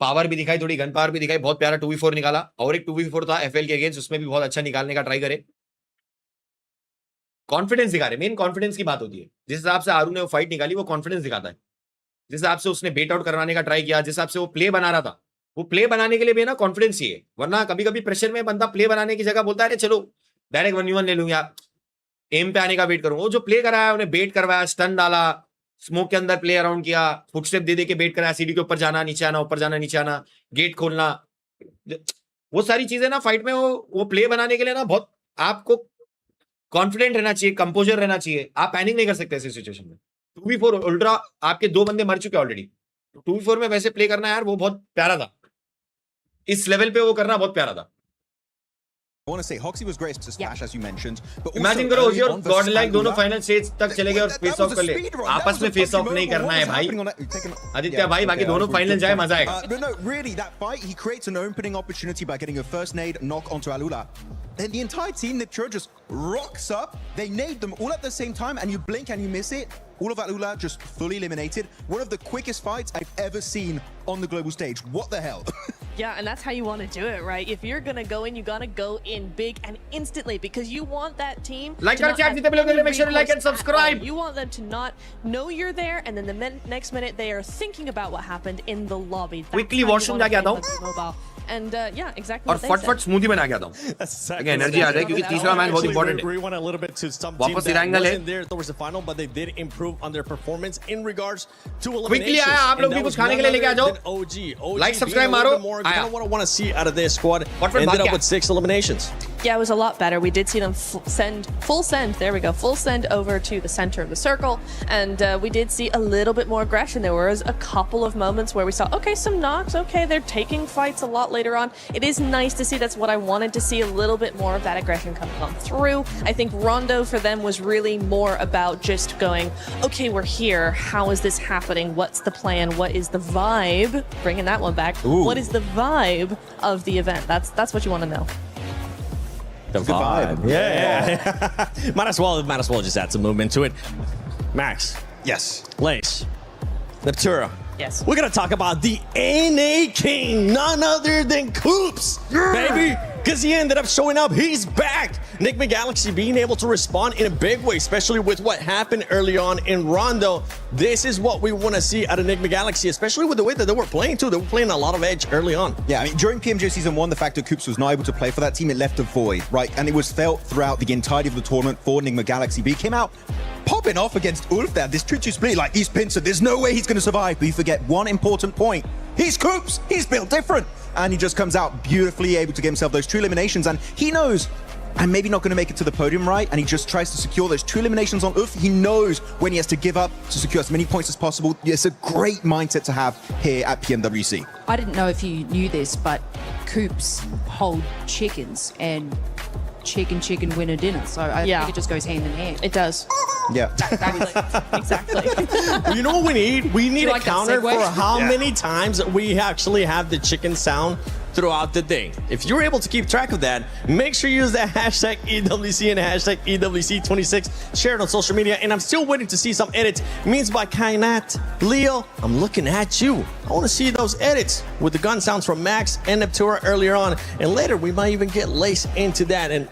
पावर भी दिखाई, थोड़ी गन पावर भी दिखाई. बहुत प्यारा 2v4 निकाला. और एक 2v4 था एफएल के अगेंस्ट, उसमें भी बहुत अच्छा निकालने का ट्राई करे. कॉन्फिडेंस दिखा रहे. मेन कॉन्फिडेंस की बात होती है. जिस हिसाब से आरू ने वो फाइट निकाली, वो कॉन्फिडेंस दिखाता है. जिस हिसाब से उसने बेट आउट करवाने का ट्राई किया, जिस हिसाब से वो प्ले बना रहा था, वो प्ले बनाने के लिए भी ना कॉन्फिडेंस चाहिए. वरना कभी कभी प्रेशर में बंदा प्ले बनाने की जगह बोलता है चलो डायरेक्ट 1v1 ले लूंगा, एम पे आने का वेट करूंगा. वो जो प्ले कराया, उन्हें बेट करवाया, स्टन डाला, स्मोक के अंदर प्ले अराउंड किया, फुटस्टेप दे के बेट कराया, सीढ़ी के ऊपर जाना नीचे आना, ऊपर जाना नीचे आना, गेट खोलना, वो सारी चीजें ना फाइट में वो प्ले बनाने के लिए ना बहुत आपको कॉन्फिडेंट रहना चाहिए, कंपोजर रहना चाहिए. आप पैनिक नहीं कर सकते ऐसी सिचुएशन में. 2v4 अल्ट्रा, आपके 2 बंदे मर चुके ऑलरेडी. 2v4 में वैसे प्ले करना यार वो बहुत प्यारा था. इस लेवल पे वो करना बहुत प्यारा था.
I want to say Hoxie was great to splash as you mentioned, but
imagine करो ओजी और गॉड लाइक दोनों फाइनल स्टेज तक चले गए और फेस ऑफ कर ले. आपस में फेस ऑफ नहीं करना है भाई. आदित्य भाई बाकी दोनों फाइनल जाए, मजा आएगा.
No, really, that fight, he creates an opening opportunity by getting a first nade knock onto Alula. Then the entire team, Niptura, just rocks up. They nade them all at the same time, and you blink and you miss it. All of Alula just fully eliminated. One of the quickest fights I've ever seen on the global stage. What the hell?
Yeah, and that's how you want to do it, right? If you're gonna go in, you gotta go in big and instantly, because you want that team
like our chat, make sure to like and subscribe.
You want them to not know you're there, and then the next minute they are thinking about what happened in the lobby.
Quickly washroom जाके आता हूँ.
And yeah, exactly.
और फट smoothie बना के आता हूँ. Energy आ जाए क्योंकि तीसरा मैच बहुत इंपॉर्टेंट है. वापस इरांगल है. क्विकली आया, आप लोग भी कुछ खाने के लिए लेके आ जाओ. लाइक सब्सक्राइब मारो.
What want to see out of this squad? Ended up with 6 eliminations.
Yeah, it was a lot better. We did see them full send, there we go, full send over to the center of the circle, and we did see a little bit more aggression. There was a couple of moments where we saw, okay, some knocks, okay, they're taking fights a lot later on. It is nice to see. That's what I wanted to see, a little bit more of that aggression coming on through. I think Rondo for them was really more about just going, okay, we're here. How is this happening? What's the plan? What is the vibe? Bringing that one back.
Ooh.
What is the vibe of the event? That's what you want to know.
The vibe. Yeah. might as well just add some movement to it. Max.
Yes.
Lace. Neptura.
Yes.
We're going to talk about the NA King, none other than Coops, baby, because he ended up showing up. He's back. NspkTalks being able to respond in a big way, especially with what happened early on in Rondo. This is what we want to see out of NspkTalks, especially with the way that they were playing, too. They were playing a lot of edge early on.
Yeah, I mean, during PMJ Season 1, the fact that Coops was not able to play for that team, it left a void, right? And it was felt throughout the entirety of the tournament for NspkTalks. But he came out popping off against Ulf there. This 2-2 split, like, he's Pincer. There's no way he's going to survive. But you forget one important point. He's Coops. He's built different. And he just comes out beautifully able to get himself those 2 eliminations. And he knows I'm maybe not going to make it to the podium, right? And he just tries to secure those 2 eliminations on Ulf. He knows when he has to give up to secure as many points as possible. It's a great mindset to have here at PMWC.
I didn't know if you knew this, but Coops hold chickens, and chicken winner dinner. So I think it just goes hand in hand.
It does.
Yeah.
Exactly.
You know what we need? We need a
like that
counter
segue?
for how many times we actually have the chicken sound throughout the day. If you're able to keep track of that, make sure you use that hashtag EWC and hashtag EWC26. Share it on social media. And I'm still waiting to see some edits. Means by Kainat. Leo, I'm looking at you. I want to see those edits with the gun sounds from Max and Neptura earlier on. And later, we might even get Lace into that. And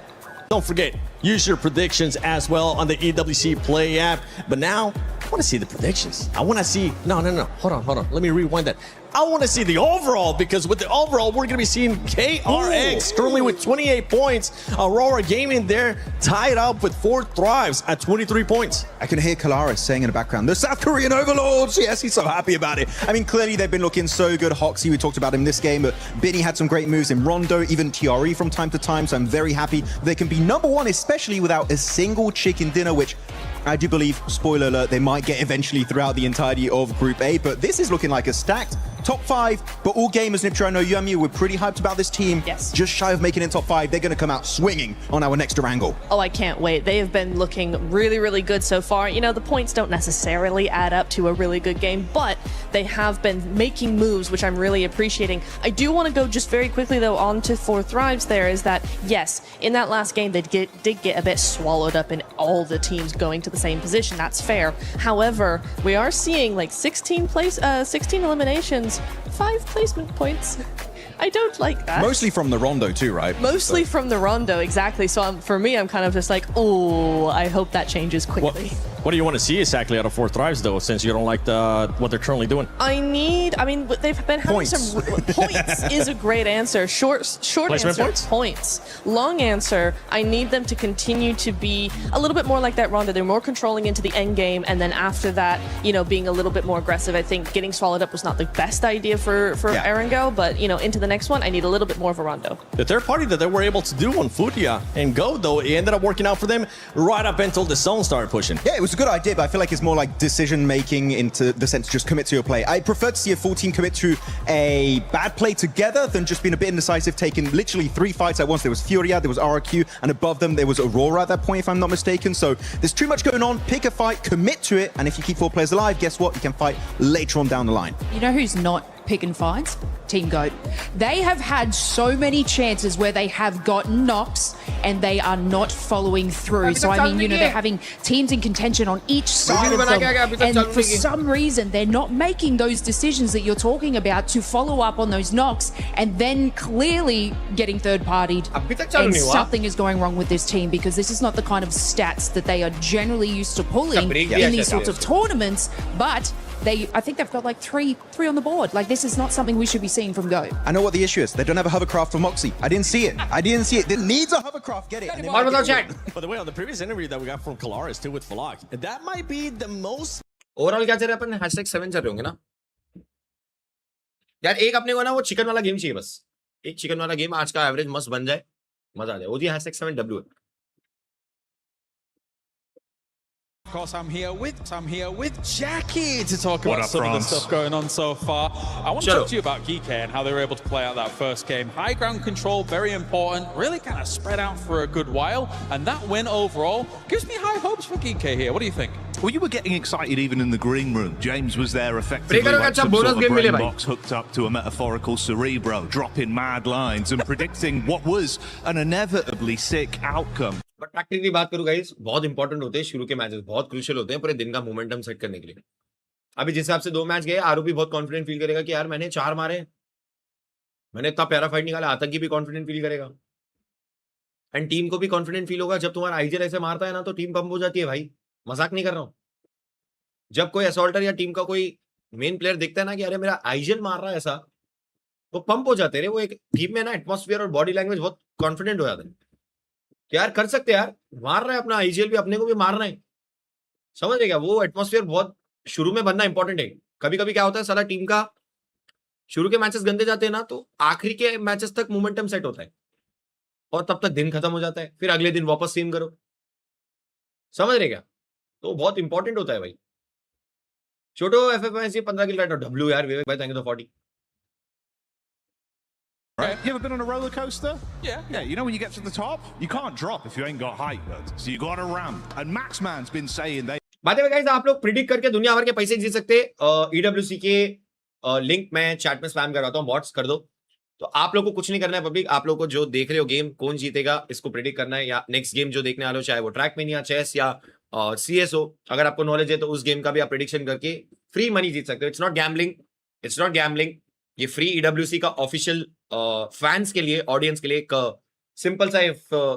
don't forget, use your predictions as well on the EWC Play app. But now, I want to see the predictions. I want to see... No. Hold on. Let me rewind that. I want to see the overall, because with the overall, we're going to be seeing KRX currently with 28 points. Aurora Gaming there tied up with 4 Thrives at 23 points.
I can hear Kalaris saying in the background, the South Korean overlords. Yes, he's so happy about it. I mean, clearly they've been looking so good. Hoxie, we talked about him this game, but Binny had some great moves in Rondo, even TRE from time to time. So I'm very happy they can be #1, especially without a single chicken dinner, which I do believe, spoiler alert, they might get eventually throughout the entirety of Group A. But this is looking like a stacked top 5. But all gamers, Niptra, I know you and me, we're pretty hyped about this team.
Yes.
Just shy of making it in top 5. They're going to come out swinging on our next Durango.
Oh, I can't wait. They have been looking really, really good so far. You know, the points don't necessarily add up to a really good game, but they have been making moves, which I'm really appreciating. I do want to go just very quickly, though, on to 4 Thrives there, is that, yes, in that last game, they did get a bit swallowed up in all the teams going to the same position. That's fair. However, we are seeing like 16 eliminations, 5 placement points. I don't like that.
Mostly from the Rondo too, right?
Mostly from the Rondo, exactly. So for me, I'm kind of just like, oh, I hope that changes quickly.
What do you want to see exactly out of 4 Thrives, though, since you don't like what they're currently doing?
I mean, they've been having some... Points is a great answer. Short answer, points. Long answer, I need them to continue to be a little bit more like that Rondo. They're more controlling into the end game, and then after that, you know, being a little bit more aggressive. I think getting swallowed up was not the best idea for Erangel, but, you know, into the next one, I need a little bit more of a Rondo.
The third party that they were able to do on Furia and Go, though, it ended up working out for them right up until the zone started pushing.
Yeah, it was a good idea, but I feel like it's more like decision-making into the sense just commit to your play. I prefer to see a full team commit to a bad play together than just being a bit indecisive, taking literally 3 fights at once. There was Furia, there was RRQ, and above them there was Aurora at that point, if I'm not mistaken. So there's too much going on. Pick a fight, commit to it, and if you keep 4 players alive, guess what? You can fight later on down the line.
You know who's not picking fights? Team GOAT. They have had so many chances where they have gotten knocks and they are not following through. So I mean, you know, they're having teams in contention on each side of them, and for some reason they're not making those decisions that you're talking about to follow up on those knocks, and then clearly getting third-partied. And something is going wrong with this team, because this is not the kind of stats that they are generally used to pulling in these sorts of tournaments. But I think they've got like three on the board. Like, this is not something we should be seeing from Go.
I know what the issue is. They don't have a hovercraft for Moxie. I didn't see it. It needs a hovercraft. Get it.
By the way, on the previous interview that we got from Kalaris too with Falak, that might be the most...
overall क्या चल रहा है अपन #7 चल रहे होंगे ना यार. एक अपने को ना वो चिकन वाला गेम चाहिए, बस एक चिकन वाला गेम आज का एवरेज मस्त बन जाए. मजा आ जाए। OG #7W।
Of course, I'm here with Jackie to talk about some of the stuff going on so far. I want to talk to you about Geek and how they were able to play out that first game. High ground control, very important. Really kind of spread out for a good while, and that win overall gives me high hopes for Geek here. What do you think?
Well, you were getting excited even in the green room. James was there effectively like some sort of brain box hooked up to a metaphorical cerebro, dropping mad lines and predicting what was an inevitably sick outcome.
But tactic की बात करूं guys, बहुत important होते हैं शुरू के matches, बहुत crucial होते हैं पूरे दिन का मोमेंटम सेट करने के लिए। अभी जिस हिसाब से 2 मैच गए, आरू भी बहुत कॉन्फिडेंट फील करेगा कि यार मैंने 4 मारे, मैंने इतना प्यारा फाइट निकाला। आतंकी भी कॉन्फिडेंट फील करेगा एंड टीम को भी कॉन्फिडेंट फील होगा। जब तुम्हारा आईजीएल ऐसे मारता है ना तो टीम पंप हो जाती है भाई, मजाक नहीं कर रहा हूं। जब कोई असॉल्टर या टीम का कोई मेन प्लेयर दिखता है ना कि अरे मेरा आईजीएल मार रहा है ऐसा, वो पंप हो जाते हैं। वो एक टीम में ना एटमॉस्फेयर और बॉडी लैंग्वेज बहुत कॉन्फिडेंट हो जाता है कि यार कर सकते हैं, यार मार रहा है अपना आईजीएल भी, अपने को भी मारना है। समझ रहे क्या? वो एटमॉस्फेयर बहुत शुरू में बनना इंपॉर्टेंट है। कभी कभी क्या होता है, साला टीम का शुरू के मैचेस गंदे जाते हैं ना तो आखिरी के मैचेस तक मोमेंटम सेट होता है और तब तक दिन खत्म हो जाता है, फिर अगले दिन वापस सेम करो। समझ रहे क्या? तो बहुत इंपॉर्टेंट होता है भाई। छोटो FFIC 15 किल राइट। डब्ल्यू यार विवेक भाई, thank you for 40।
Right? You ever been on a roller coaster?
Yeah.
Yeah, you know when you get to the top, you can't drop if you ain't got height, bud. So you got to ramp. And Maxman's been saying they...
बात है guys, आप लोग predict करके दुनिया भर के पैसे जीत सकते। EWC के लिंक मैं चैट में स्पैम करवाता हूँ, बॉट्स कर दो। तो आप लोग को कुछ नहीं करना है पब्लिक, आप लोग को जो देख रहे हो गेम कौन जीतेगा इसको प्रिडिक्ट करना है, या नेक्स्ट गेम जो देखने वाले हो चाहे वो ट्रैक में या चेस या CS हो, अगर आपको नॉलेज है तो उस गेम का भी आप प्रिडिक्शन करके फ्री मनी जीत सकते हो। It's not gambling, it's not gambling. ये फ्री EWC का ऑफिशियल फैंस के लिए, ऑडियंस के लिए एक सिंपल सा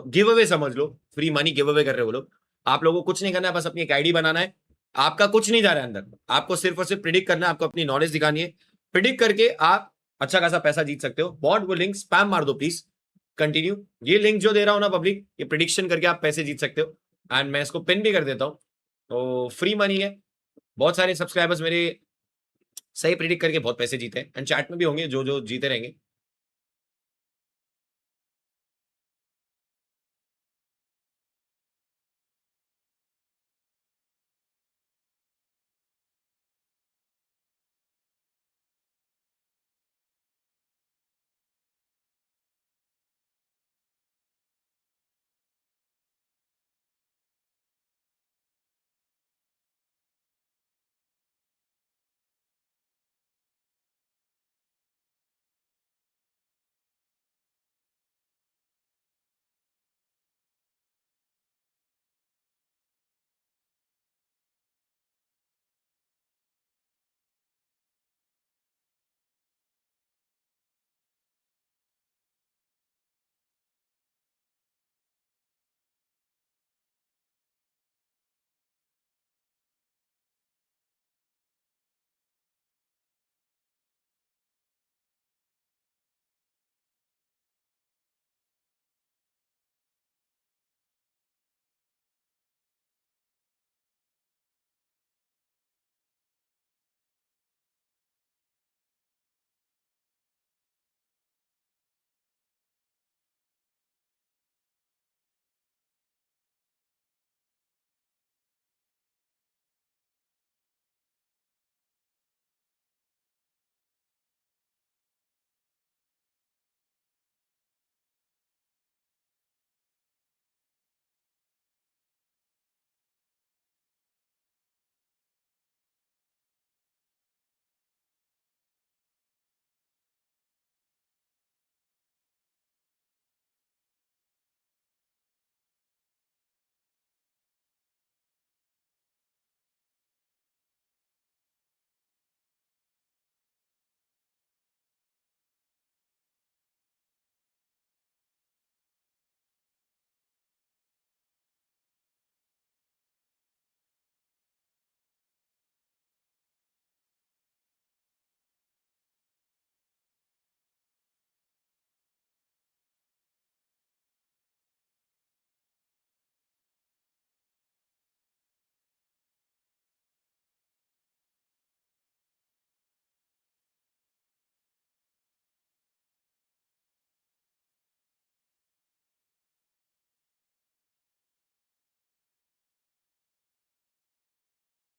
गिव अवे समझ लो। फ्री मनी गिव अवे कर रहे हो लोग। आप लोगों को कुछ नहीं करना है, बस अपनी एक आईडी बनाना है। आपका कुछ नहीं जा रहा है अंदर, आपको सिर्फ और सिर्फ प्रिडिक्ट करना है, आपको अपनी नॉलेज दिखानी है। प्रिडिक्ट करके आप अच्छा खासा पैसा जीत सकते हो। बॉट वो लिंक स्पैम मार दो प्लीज। कंटिन्यू। ये लिंक जो दे रहा हूं ना पब्लिक, ये प्रिडिक्शन करके आप पैसे जीत सकते हो एंड मैं इसको पिन भी कर देता हूं। तो फ्री मनी है। बहुत सारे सब्सक्राइबर्स मेरे सही प्रिडिक्ट करके बहुत पैसे जीते हैं एंड चैट में भी होंगे जो जो जीते रहेंगे।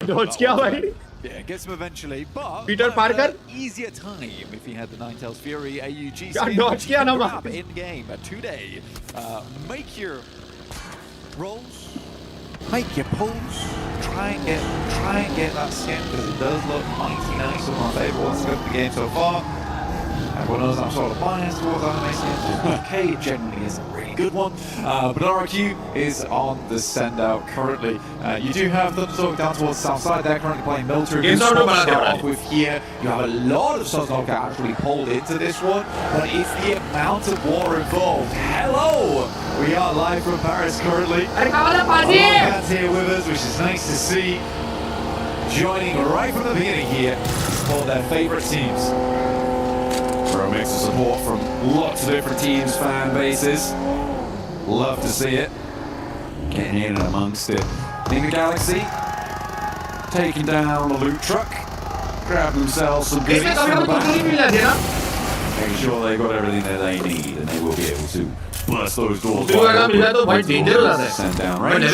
Dodge kiya bhai.
Yeah, gets him eventually, but
Peter Parker
easier time if he had the Ninetales Fury AUG
dodge kiya na
grab in game today. Make your rolls, make your pulls, try and get that skin because it does look mighty nice. One of my favourite ones of the game so far. Everyone knows I'm sort of biased towards anime skins. Okay, it generally is a really good one. But RRQ is on the send out currently. You do have Thunderstorm down towards the south side. They're currently playing military. You start off with here. You have a lot of Sunlock actually pulled into this one. But it's the amount of war involved. Hello! We are live from Paris currently. Fans here with us, which is nice to see. Joining right from the beginning here for their favourite teams. For a mix of support from lots of different teams, fan bases. Love to see it. Getting in and amongst it. In the Galaxy, taking down the loot truck, grabbing themselves some goodies from the back. Making sure they've got everything that they need and they will be able to bust those doors wide open. Send down range.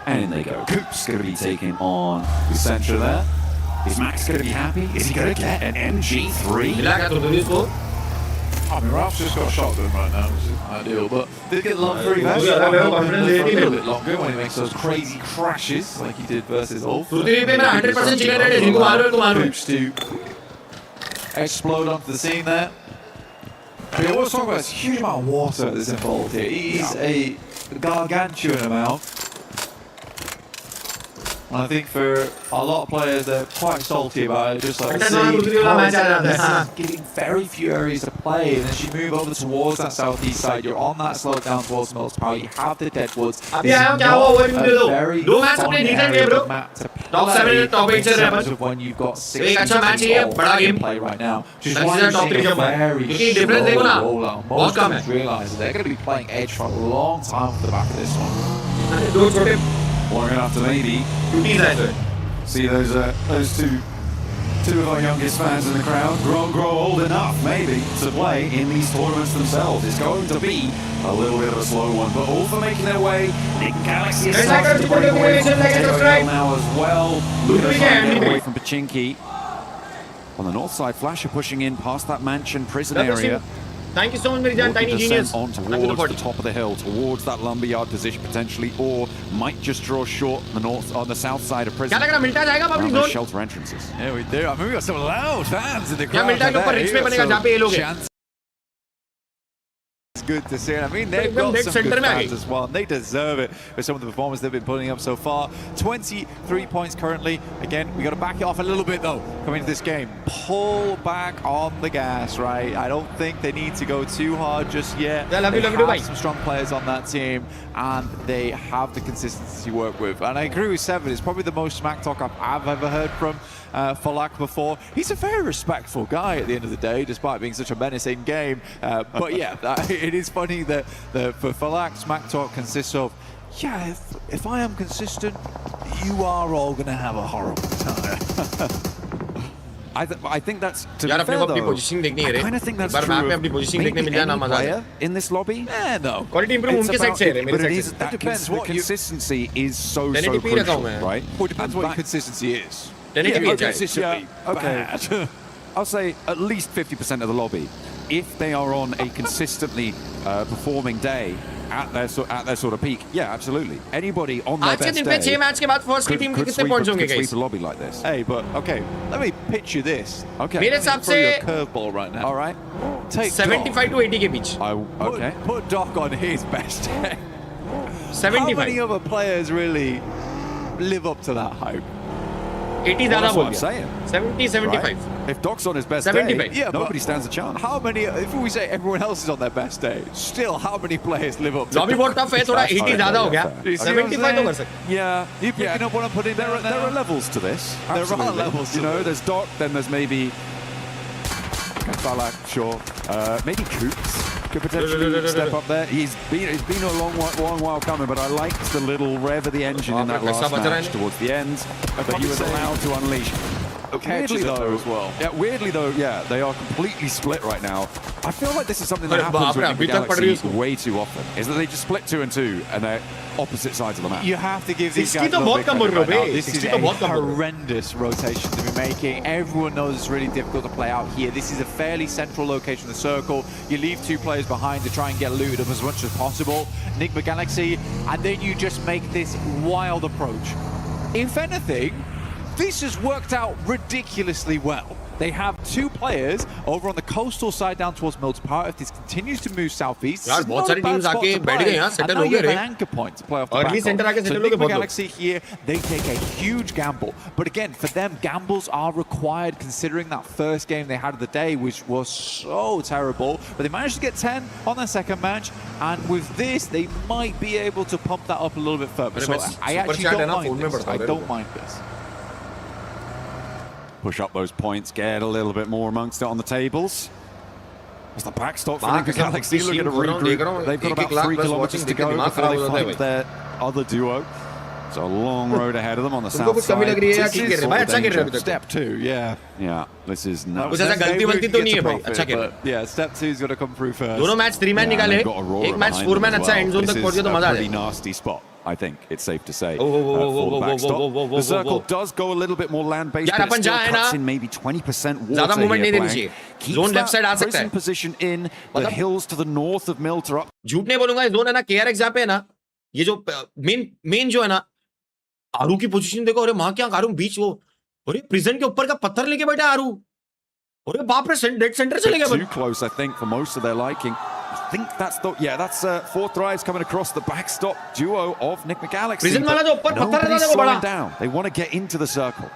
And in they go. Coop's going to be taking on the centre there. Is Max going to be happy? Is he going to get an MG3? I mean, Ralph's just got a shotgun right now, which is ideal, but did get long 3 vests. A little bit longer when he makes those crazy crashes like he did versus Ulf. Hoops to explode onto the scene there. I mean, I was talking about this huge amount of water that's involved here. It is a gargantuan amount. And I think for a lot of players, they're quite salty about it, just like giving very few areas to play. And as you move over towards that southeast side, you're on that slope down towards Mills Power. You have the Deadwoods. It's not a very fun area of the map to play in terms of when you've got 6 teams in play right now. Just why you're seeing a very slow rollout. Most teams realise that they're going to be playing Edge for a long time off the back of this one. Long enough to maybe see those two of our youngest fans in the crowd grow old enough maybe to play in these tournaments themselves. It's going to be a little bit of a slow one, but all for making their way. The Galaxy is starting to break away from Potato now as well. Luna's trying to get away from Pachinki. On the north side, Flasher pushing in past that mansion prison area.
Thank you so much, Merijan, Tiny Genius.
On towards the top of the hill, towards that lumberyard position potentially, or might just draw short on the south side of prison. Around those shelter entrances. Yeah, we do. I mean, we got some loud fans in the crowd. It's good to see. I mean, they've got some good fans as well, and they deserve it with some of the performances they've been putting up so far. 23 points currently. Again, we got to back it off a little bit though coming into this game. Pull back on the gas, right? I don't think they need to go too hard just yet. They have some strong players on that team, and they have the consistency to work with. And I agree with Seven. It's probably the most smack talk I've ever heard from Falak before. He's a very respectful guy at the end of the day, despite being such a menacing game. But yeah, it is funny that for Falak, smack talk consists of, yeah, if I am consistent, you are all going to have a horrible time. I think that's, to be fair though, I kind of think that's true of maybe any player in this lobby. No.
Quality improve unke side se hai,
but it is that consistency is so crucial, right? Well, it depends what your consistency is.
Consistently
bad. I'll say at least 50% of the lobby, if they are on a consistently performing day at their sort of peak, yeah, absolutely. Anybody on their best day could sweep a lobby like this. Hey, but okay, let me picture this. Okay,
मेरे हिसाब से
curveball right now. All right, take
75 to 80 के बीच.
Okay, put Doc on his best day.
75.
How many other players really live up to that hype?
80
Well, that's what I'm saying.
70, 75.
Right? If Doc's on his best
75.
day, yeah, nobody stands a chance. How many, if we say everyone else is on their best day, still how many players live up to
Lobby बहुत tough है, थोड़ा 80 ज़्यादा हो गया. 75 तो कर सकते.
Yeah, you picking up what I'm putting there? There are levels to this. Absolutely. There are levels. You know, there's Doc, then there's maybe Balak, sure. Maybe Coops could potentially step up there. It's been a long while coming, but I liked the little rev of the engine in that last match towards the end that he was allowed to unleash.
Weirdly though, as well. Yeah, weirdly though, yeah, they are completely split right now. I feel like this is something that happens with the Galaxy way too often. Is that they just split 2 and 2, and they're opposite sides of the map.
You have to give these guys a little bit credit right now. This is a horrendous rotation to be making. Everyone knows it's really difficult to play out here. This is a fairly central location in the circle. You leave 2 players behind to try and get looted up as much as possible. Enigma Galaxy, and then you just make this wild approach. If anything, this has worked out ridiculously well. They have 2 players over on the coastal side down towards Miltipar. If this continues to move southeast,
यार बहुत सारी teams आके बैठ गए यहाँ settle हो गए रे.
An anchor point to play off the back. So Enigma Galaxy here, they take a huge gamble. But again, for them, gambles are required considering that first game they had of the day, which was so terrible. But they managed to get 10 on their second match, and with this, they might be able to pump that up a little bit further. So I actually don't mind this. I don't mind this.
Push up those points, get a little bit more amongst it on the tables. As the backstop for the Galaxy looking to regroup. They've got about 3 kilometers to go before they find their other duo. So a long road ahead of them on the south side. Step 2, yeah. Yeah, this is not.
Yeah, step 2's got to come through first.
दोनों match 3-man निकाले. एक match 4-man अच्छा and zone तक पहुंचे तो मजा आ जाए.
Pretty nasty spot, I think it's safe to say. For the backstop. The circle does go a little bit more land-based, but it still cuts in maybe 20% water here. Keeps that prison position in the hills to the north of Miltipar.
झूठ नहीं बोलूंगा, zone है ना KRX जहाँ पे है ना, ये जो मेन जो है ना, आरू की पोजीशन देखो. अरे माँ क्या आरू बीच वो, अरे प्रिजन के ऊपर का पत्थर लेके बैठा आरू. अरे बाप रे, डेड सेंटर चले गए.
Too close, I think, for most of their liking. I think that's the, yeah, that's 4 thrives coming across the backstop duo of Enigma Galaxy. Nobody's slowing down. They want to get into the circle.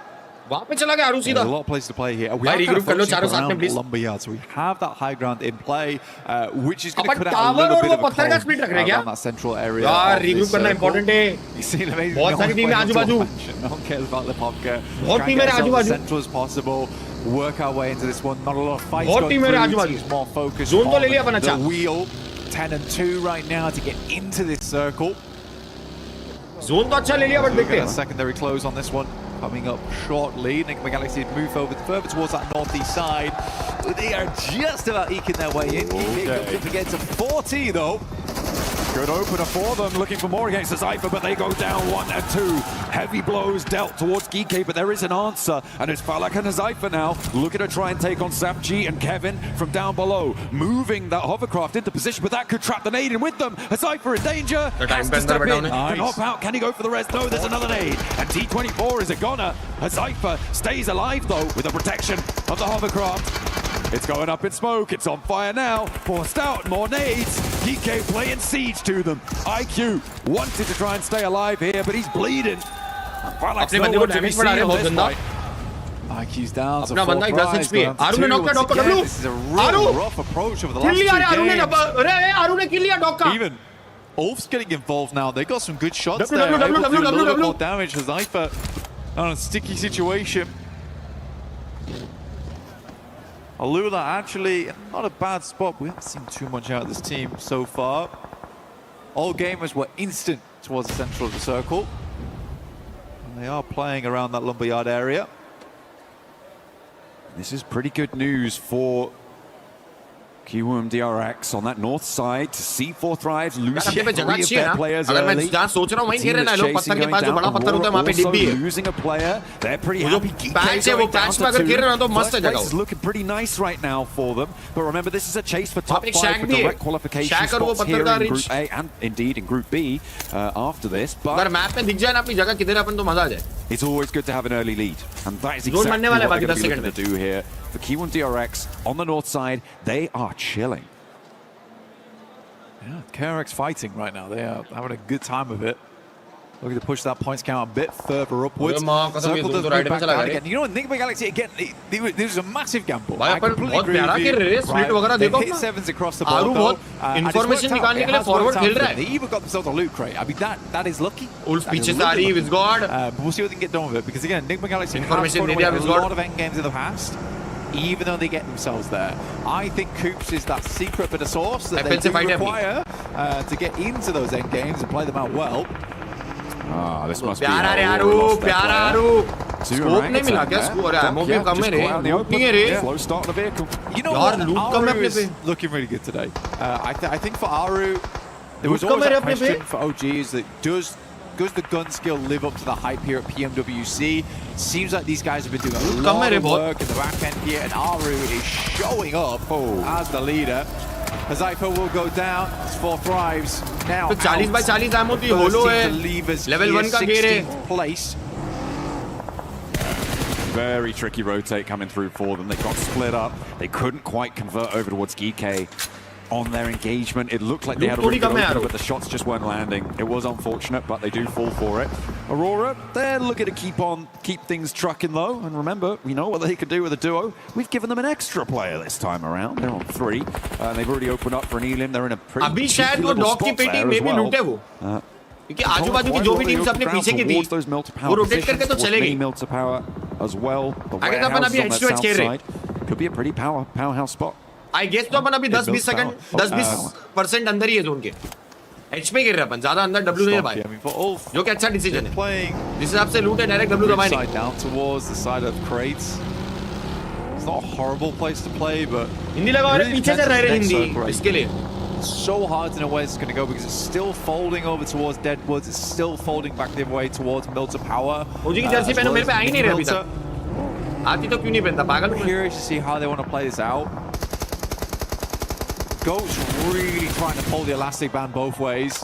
वहाँ पे चला गया आरू सीधा.
A lot of places to play here. We are kind of focusing around Lumberyard, so we have that high ground in play, which is going to cut out a little bit of a cold around that central area.
यार regroup करना important है.
You see an amazing.
बहुत सारी टीमें आजू-बाजू.
No one cares about the Popka.
बहुत टीमें आजू-बाजू.
Central as possible. Work our way into this one. Not a lot of fights
बहुत
going
टीमें
through.
आजू-बाजू.
More focus
Zone तो ले लिया अपन
on
अच्छा.
the wheel. 10 and 2 right now to get into this circle.
Zone तो अच्छा ले लिया, but देखते हैं.
Secondary close on this one. Coming up shortly. Enigma Galaxy move over further towards that northeast side. They are just about eking their way in. To get to 40 though.
Good opener for them, looking for more against the Cypher, but they go down 1 and 2. Heavy blows dealt towards Geeky, but there is an answer, and it's Falak and Cypher now, looking to try and take on Sapg and Kevin from down below, moving that hovercraft into position, but that could trap the nade in with them. Cypher in danger, has to step in, can hop out, can he go for the rest? No, there's another nade, and T24 is a goner. Cypher stays alive though, with the protection of the hovercraft. It's going up in smoke, it's on fire now, forced out, more nades, DK playing siege to them. IQ wanted to try and stay alive here, but he's bleeding.
IQ's down to 4 prize, this is a real rough approach over the last 2 games. Even Ulf's getting involved now, they got some good shots there, able to do a little bit more damage to Cypher on a sticky situation. Alula actually not a bad spot. We haven't seen too much out of this team so far. All gamers were instant towards the central of the circle. And they are playing around that lumberyard area.
This is pretty good news for QM DRX on that north side to see 4 thrives, losing 3 of their players early. Looking a player, they're pretty happy. It's looking pretty nice right now for them. But remember, this is a chase for top 5 for direct qualification spots here in Group A and indeed in Group B after this. But it's always good to have an early lead, and that is exactly what they're going to be looking to do here. For Q1 DRX on the north side, they are chilling.
Yeah, KRX fighting right now. They are having a good time of it. Looking to push that points count a bit further upwards. Circle does move back down again. You know, Enigma Galaxy again, this is a massive gamble. I completely agree with you. They've hit 7s across the board though.
Information निकालने के लिए forward खेल रहा है.
They even got themselves a loot crate. I mean, that is lucky.
Ulf पीछे से आ रही है, Visgod.
But we'll see what they can get done with it, because again, Enigma Galaxy have fought away a lot of end games in the past, even though they get themselves there. I think Coops is that secret bit of sauce that they do require to get into those end games and play them out well.
Ah, this must be
scope नहीं मिला क्या? Score ammo भी कम है रे, लूट नहीं है रे.
Slow start the vehicle.
You know
यार
what?
लूट कम है
Aru
अपने
is
पे.
looking really good today. I think for Aru, there was
Looks
always
come
a
here,
question for OG is that does the gun skill live up to the hype here at PMWC? Seems like these guys have been doing a lot of work in the back end here, and Aru is showing up as the leader. Zypher will go down. It's 4 thrives now.
तो 40 by 40 ammo की होलो है. Level 1 का gear है.
Place.
Very tricky rotate coming through for them. They got split up. They couldn't quite convert over towards GK on their engagement. It looked like they had a really good opener, but the shots just weren't landing. It was unfortunate, but they do fall for it. Aurora, they're looking to keep things trucking low. And remember, we know what they can do with a duo. We've given them an extra player this time around. They're on 3. They've already opened up for an elim. They're in a pretty
अभी शायद वो dog की पेटी में भी लूटे वो. क्योंकि आजू बाजू की जो भी टीम्स अपने पीछे की थी वो रोटेट करके तो चलेगी.
As well. The
warehouse on that south
side could be a pretty powerhouse spot.
I guess तो अपन अभी 10-20 सेकंड 10-20% अंदर ही है जोन के. एच पे गिर रहा अपन, ज्यादा अंदर डब्ल्यू नहीं है भाई. जो कि अच्छा डिसीजन है. जिस हिसाब से लूट है डायरेक्ट डब्ल्यू दबाने.
Side down towards the side of crates. It's not a horrible place to play, but
Hindi लगा और पीछे से रह रहे हिंदी इसके लिए.
So hard to know where it's going to go because it's still folding over towards Deadwoods. It's still folding back the other way towards Milter Power.
ओजी की Jersey पहनो मेरे पे आ ही नहीं रहा अभी तक. आती तो क्यों नहीं पहनता पागल.
Curious to see how they want to play this out. Goat's really trying to pull the elastic band both ways.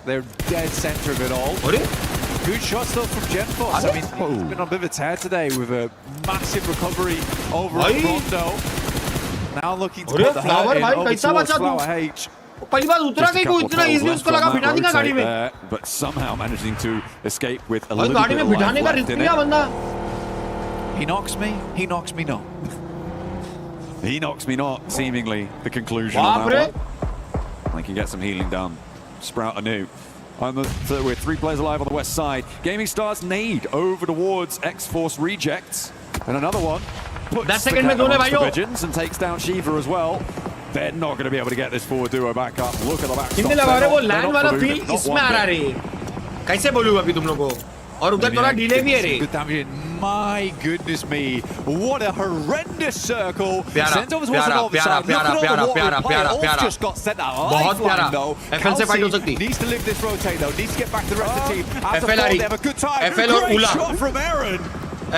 They're dead center of it all. Good shots though from Genforce. I mean, he's been on a bit of a tear today with a massive recovery over at Rondo. Now looking to put the hurt in over towards Flower H.
पहली बार उतरा कहीं को इतना easily उसको लगा बिठा देगा गाड़ी में.
But somehow managing to escape with a little
गाड़ी में बिठाने का रिस्क लिया बंदा.
He knocks me not.
He knocks me not, seemingly the conclusion on that one. I can get some healing done. Sprout anew. With 3 players alive on the west side. Gaming Stars nade over towards X-Force rejects. And another one puts the cat amongst the pigeons and takes down Shiva as well. They're not going to be able to get this forward duo back up. Look at the back.
Hindi लगा रहे वो land वाला feel इसमें आ रहा रे. कैसे बोलूँ अभी तुम लोगों को. और उधर थोड़ा डिले भी है रे.
My goodness me, what a horrendous circle.
Sent over towards the other side.
Look just got sent out.
बहुत प्यारा. FL से फाइट हो सकती.
Needs to live this rotate though. Needs to get back to the rest of the team.
FL आ रही.
They have a good time.
FL और उला.
Shot from Aaron.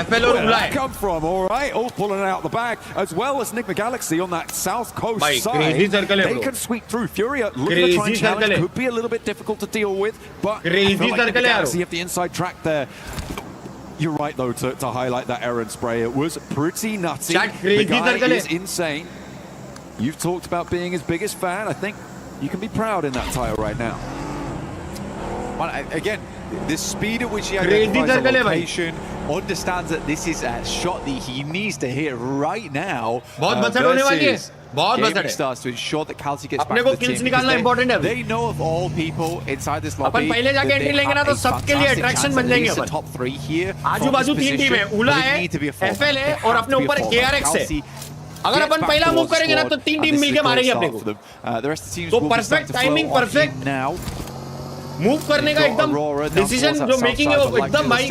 FL और उला है.
Come from all right, all pulling it out the bag, as well as Enigma Galaxy on that south coast side. They can sweep through. Furia looking to try and challenge. Could be a little bit difficult to deal with, but I feel like the Galaxy have the inside track there. You're right though to highlight that Aaron spray. It was pretty nutty. The guy is insane. You've talked about being his biggest fan. I think you can be proud in that tire right now.
Well, again, the speed at which he identifies the location, understands that this is a shot that he needs to hit right now. Versus Gaming Stars to ensure that Calci gets back to the team. They know of all people inside this lobby that they have a fantastic chance at least the top 3 here.
आजू बाजू 3 team है. उला है, FL है और अपने ऊपर KRX है. अगर अपन पहला मूव करेंगे ना तो 3 टीम मिलके मारेंगे अपने को. तो परफेक्ट टाइमिंग, परफेक्ट मूव करने का एकदम डिसीजन जो मेकिंग है वो एकदम भाई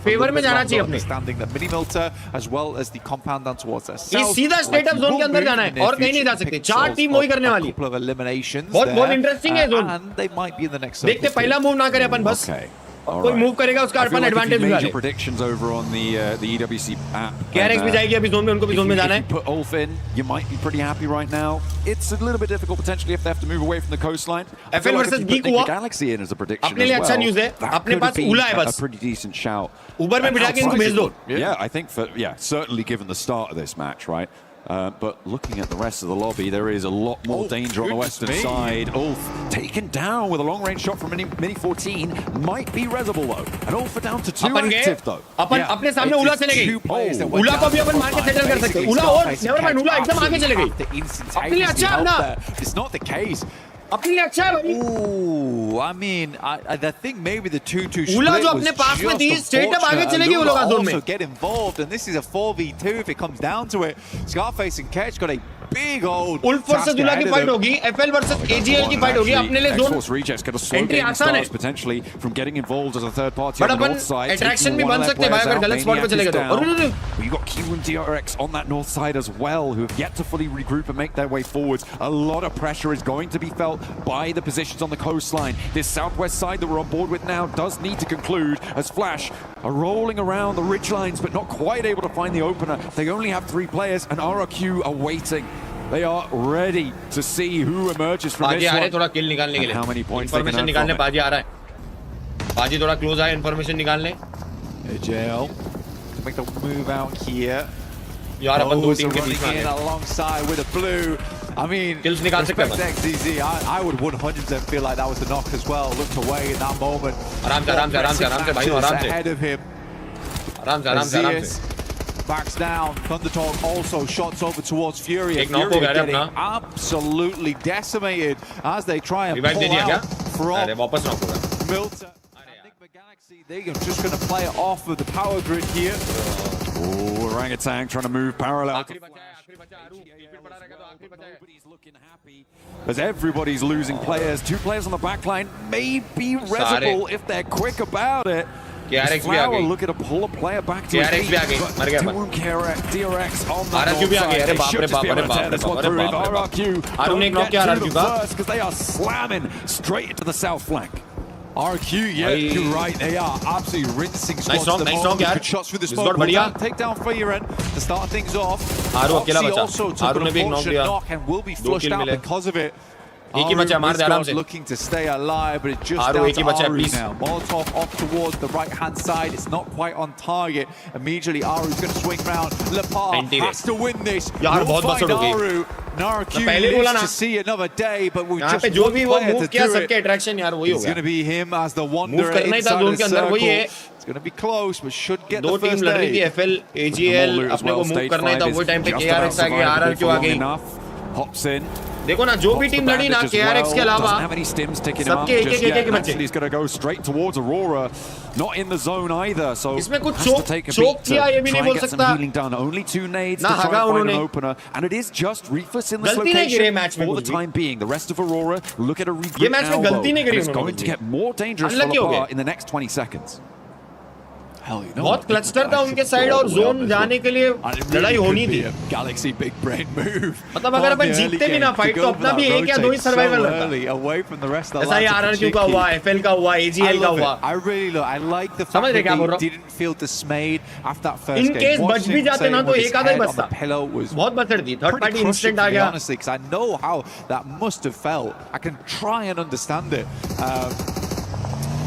फेवर में जाना चाहिए अपने. ये सीधा स्टेट ऑफ जोन के अंदर जाना है और कहीं नहीं जा सकते. 4 टीम वही करने वाली. बहुत इंटरेस्टिंग है जोन. देखते पहला मूव ना करें अपन बस. कोई मूव करेगा उसका अपन एडवांटेज मिला ले.
Predictions over on the EWC app.
KRX भी जाएगी अभी जोन में, उनको भी जोन में जाना है.
Put Ulf in, you might be pretty happy right now. It's a little bit difficult potentially if they have to move away from the coastline.
FL versus Geek हुआ.
Galaxy in as a prediction
अपने लिए अच्छा news है. अपने पास उला है बस.
A pretty decent shout.
Uber में बिठा के इनको भेज दो.
Yeah, I think certainly given the start of this match, right? But looking at the rest of the lobby, there is a lot more danger on the western side. Ulf taken down with a long-range shot from Mini 14. Might be reasable though. And Ulf are down to 2 active though.
अपन अपने सामने उला चले गई. उला को भी अपन मार के सेटल कर सकते. उला और नेवर माइंड, उला एकदम आगे चले गई. अपने लिए अच्छा है ना.
It's not the case.
अपने लिए अच्छा है भाई.
Ooh, I mean, I think maybe the 2-2 split
उला जो अपने पास में थी स्ट्रेट अप आगे चलेगी उला जोन में.
Also get involved, and this is a 4v2 if it comes down to it. Scarface and Ketch got a
big old
उल्फ वर्सेस दुला की फाइट होगी, FL वर्सेस AGL की फाइट होगी, अपने लिए जोन एंट्री आसान है
potentially from getting involved as a third party
but
on the north side.
Attraction भी बन सकते हैं भाई अगर गलत स्पॉट पे चले गए तो.
You got Q and DRX on that north side as well, who have yet to fully regroup and make their way forwards. A lot of pressure is going to be felt by the positions on the coastline. This southwest side that we're on board with now does need to conclude as Flash are rolling around the ridgelines but not quite able to find the opener. They only have 3 players and RRQ are waiting. They are ready to see who emerges from this one.
थोड़ा किल निकालने के लिए
how many points they can
information
earn
निकालने
from it.
बाजी आ रहा है, बाजी थोड़ा क्लोज है information निकालने.
AJL to make the move out here.
यार अपन दो टीम के बीच में
alongside with a blue. I mean,
kills निकाल सकते हैं.
XDZ, I would 100% feel like that was the knock as well. Looked away in that moment.
आराम से भाई आराम से.
Ahead of him.
आराम से.
Backs down. Thundertalk also shots over towards Fury.
एक knock हो गया
getting absolutely decimated as they try and
revive
pull out from
अरे वापस knock हो गया.
Milton. They're just going to play it off of the power grid here.
Oh, Orangutan trying to move parallel. Nobody's looking happy as everybody's losing players. 2 players on the backline may be resible if they're quick about it. Flower looking to pull a player back to his feet. DRX on the north side. They should just be able to tear this one through. If RRQ don't get to the first because they are slamming straight into the south flank.
RQ, yeah, you're right. They are absolutely rinsing squads.
Nice knock,
good shots for the smoke. Take down for your end to start things off.
Aru
also took an unfortunate knock and will be flushed out because of it. Looking to stay alive, but it's just down to Aru now. Molotov off towards the right-hand side. It's not quite on target. Immediately, Aru's going to swing round. Lepar has to win this. We'll find Aru. Naruq lives to see another day, but we've just one player to do it. It's going to be him as the wanderer inside the circle. It's going to be close, but should get the first day.
FL, AGL, अपने को move करना था वो time पे KRX आ गई, RRQ आ गई.
Hops in.
देखो ना जो भी टीम लड़ी ना KRX के अलावा सबके एक बच्चे.
He's going to go straight towards Aurora, not in the zone either. So
इसमें कुछ choke किया ये भी नहीं बोल सकता.
Only 2 nades to try and find an opener, and it is just Reefus in this location for the time being. The rest of Aurora look at a regroup now, and it's going to get more dangerous for Lepar in the next 20 seconds.
बहुत cluster था उनके side और zone जाने के लिए लड़ाई होनी थी.
Galaxy big brain move.
मतलब अगर अपन जीतते भी ना फाइट तो अपना भी एक या 2 ही सर्वाइवल रहता. ऐसा ही RRQ का हुआ, FL का हुआ, AGL का हुआ.
I like the fact that they didn't feel dismayed after that first game.
In case बच भी जाते ना तो एक आधा ही बचता. बहुत बचड़ थी. थर्ड पार्टी इंस्टेंट आ गया.
Honestly, because I know how that must have felt. I can try and understand it.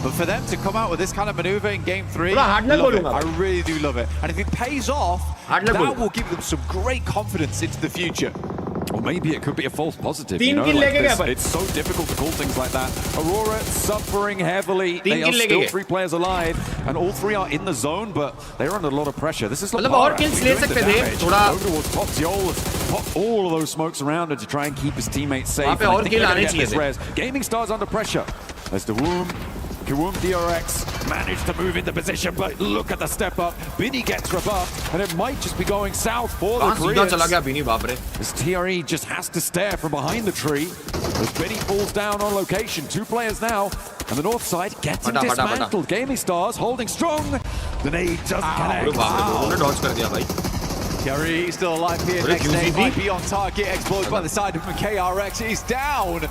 But for them to come out with this kind of maneuver in game 3, I really do love it. And if it pays off, that will give them some great confidence into the future.
Or maybe it could be a false positive. You know, like it's so difficult to call things like that. Aurora suffering heavily. They are still 3 players alive, and all 3 are in the zone, but they're under a lot of pressure. This is Lepar doing the damage. Over towards Popsiol, pop all of those smokes around her to try and keep his teammates safe. I think they're going to get this res. Gaming Stars under pressure. As the Kawum DRX managed to move into position, but look at the step up. Binny gets rebuffed, and it might just be going south for the Koreans. As TRE just has to stare from behind the tree. As Binny falls down on location. 2 players now, and the north side gets him dismantled. Gaming Stars holding strong. The nade doesn't connect.
TRE still alive here. Next nade might be on target. Explodes by the side of KRX. He's down.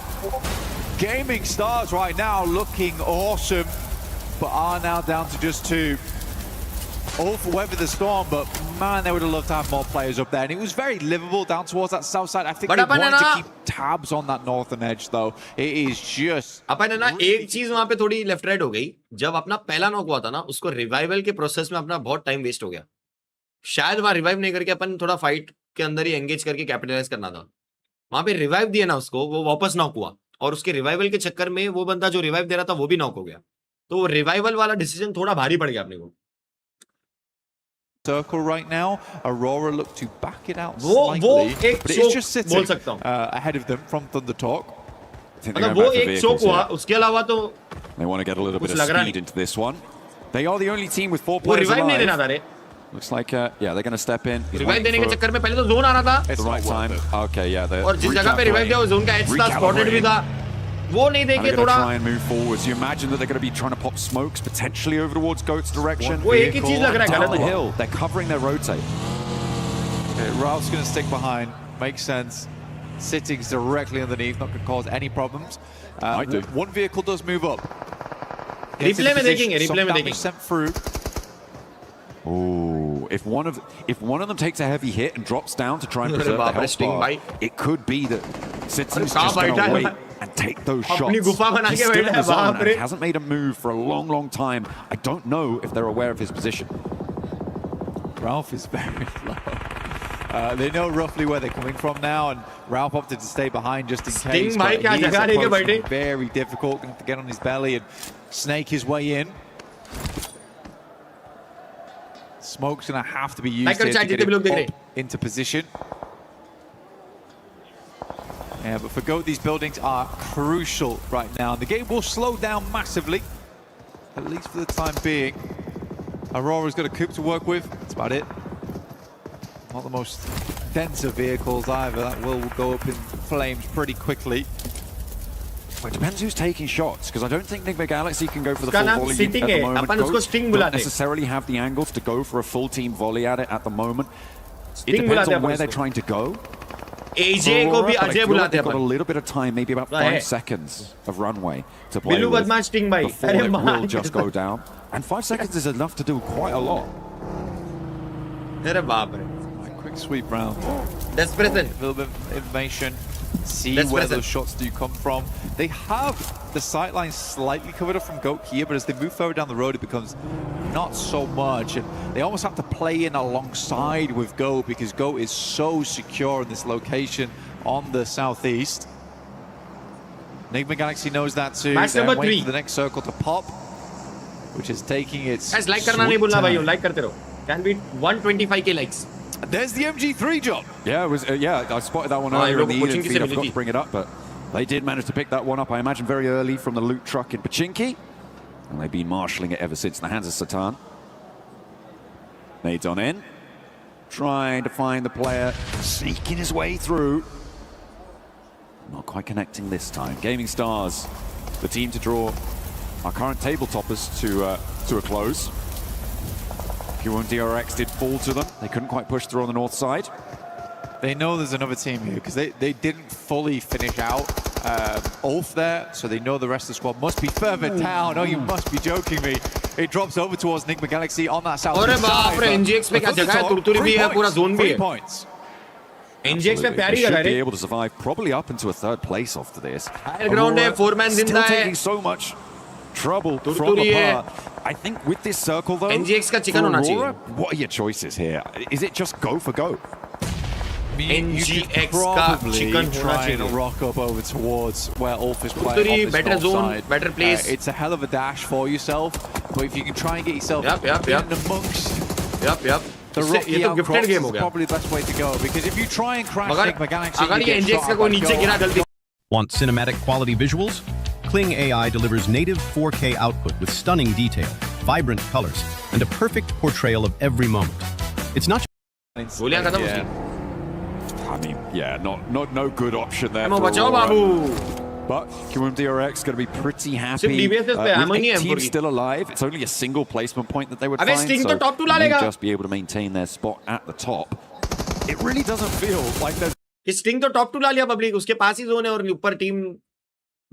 Gaming Stars right now looking awesome, but are now down to just 2. All for Weather the Storm, but man, they would have loved to have more players up there. And it was very livable down towards that south side. I think they wanted to keep tabs on that northern edge, though. It is just...
अपन ना एक चीज वहाँ पे थोड़ी left right हो गई. जब अपना पहला नॉक हुआ था ना, उसको रिवाइवल के प्रोसेस में अपना बहुत टाइम वेस्ट हो गया. शायद वहाँ रिवाइव नहीं करके अपन थोड़ा फाइट के अंदर ही एंगेज करके कैपिटलाइज करना था. वहाँ पे रिवाइव दिया ना उसको, वो वापस नॉक हुआ. और उसके रिवाइवल के चक्कर में वो बंदा जो रिवाइव दे रहा था वो भी नॉक हो गया. तो वो रिवाइवल वाला डिसीजन थोड़ा भारी पड़ गया अपने को.
Circle right now. Aurora look to back it out slightly, but it's just sitting ahead of them from Thunder Talk.
मतलब वो एक चोक हुआ, उसके अलावा तो
they want to get a little bit of speed into this one. They are the only team with 4 players alive. Looks like, yeah, they're going to step in.
Revive देने के चक्कर में पहले तो जोन आ रहा था.
It's the right time. Okay, yeah.
और जिस जगह पे रिवाइव दिया वो जोन का एज था, स्पॉटेड भी था. वो नहीं देखे थोड़ा.
Try and move forwards. You imagine that they're going to be trying to pop smokes potentially over towards Goat's direction.
वो एक ही चीज लग रहा है
गलत हुआ. Hill. They're covering their rotate.
Okay, Ralph's going to stick behind. Makes sense. Sitting's directly underneath, not going to cause any problems. One vehicle does move up.
Replay में देखेंगे. Replay में देखेंगे.
Sent through.
Oh, if one of them takes a heavy hit and drops down to try and preserve the health bar, it could be that Sitting's just going to wait and take those shots. He's still in the zone and hasn't made a move for a long, long time. I don't know if they're aware of his position.
Ralph is very low. They know roughly where they're coming from now, and Ralph opted to stay behind just in case. He's very difficult, going to have to get on his belly and snake his way in. Smoke's going to have to be used here to get him up into position. Yeah, but for GOAT, these buildings are crucial right now. The game will slow down massively, at least for the time being. Aurora's got a coupe to work with. That's about it. Not the most denser vehicles either. That will go up in flames pretty quickly.
Well, it depends who's taking shots, because I don't think Enigma Galaxy can go for the full volley at the moment. Don't necessarily have the angles to go for a full team volley at it at the moment. It depends on where they're trying to go.
AJ को भी अजय बुलाते हैं.
They've got a little bit of time, maybe about 5 seconds of runway to play with before it will just go down. And 5 seconds is enough to do quite a lot.
Quick sweep round.
Desperate.
A little bit of information. See where those shots do come from. They have the sight line slightly covered up from GOAT here, but as they move further down the road, it becomes not so much. And they almost have to play in alongside with GOAT because GOAT is so secure in this location on the southeast. Enigma Galaxy knows that too. They're waiting for the next circle to pop, which is taking its
guys, like करना नहीं भूलना भाइयों, like करते रहो. Can be 125k likes.
There's the MG3 job.
Yeah, it was. Yeah, I spotted that one earlier in the Eden feed. I forgot to bring it up, but they did manage to pick that one up, I imagine, very early from the loot truck in Pachinki. And they've been marshalling it ever since in the hands of Satan. Nades on in. Trying to find the player, sneaking his way through. Not quite connecting this time. Gaming Stars, the team to draw our current table toppers to a close. Q1 DRX did fall to them. They couldn't quite push through on the north side.
They know there's another team here because they didn't fully finish out Ulf there, so they know the rest of the squad must be further down. Oh, you must be joking me. It drops over towards Enigma Galaxy on that south side.
NGX पे क्या जगह है, तुरतुरी भी है, पूरा zone भी है.
3 points.
NGX पे प्यारी
जगह है.
Should
be able to survive probably up into a 3rd place after this.
Battleground है, 4-man जिंदा है.
Still taking so much trouble from the par. I think with this circle though,
NGX का chicken होना चाहिए.
What are your choices here? Is it just go for go?
NGX का chicken होना चाहिए.
To rock up over towards where Ulf is playing on this
better zone,
side.
better place.
It's a hell of a dash for yourself, but if you can try and get yourself in amongst the rocky outcrops, it's probably the best way to go. Because if you try and crash Enigma Galaxy,
अगर ये NGX का कोई नीचे गिरा गलती.
Want cinematic quality visuals? Kling AI delivers native 4K output with stunning detail, vibrant colors, and a perfect portrayal of every moment. It's not.
I mean, yeah, no good option there.
But
Q1 DRX going to be pretty happy. With 8 teams still alive, it's only a single placement point that they would find, so they may just be able to maintain their spot at the top. It really doesn't feel like there's...
Sting तो top 2 ला लिया public, उसके पास ही zone है और ऊपर team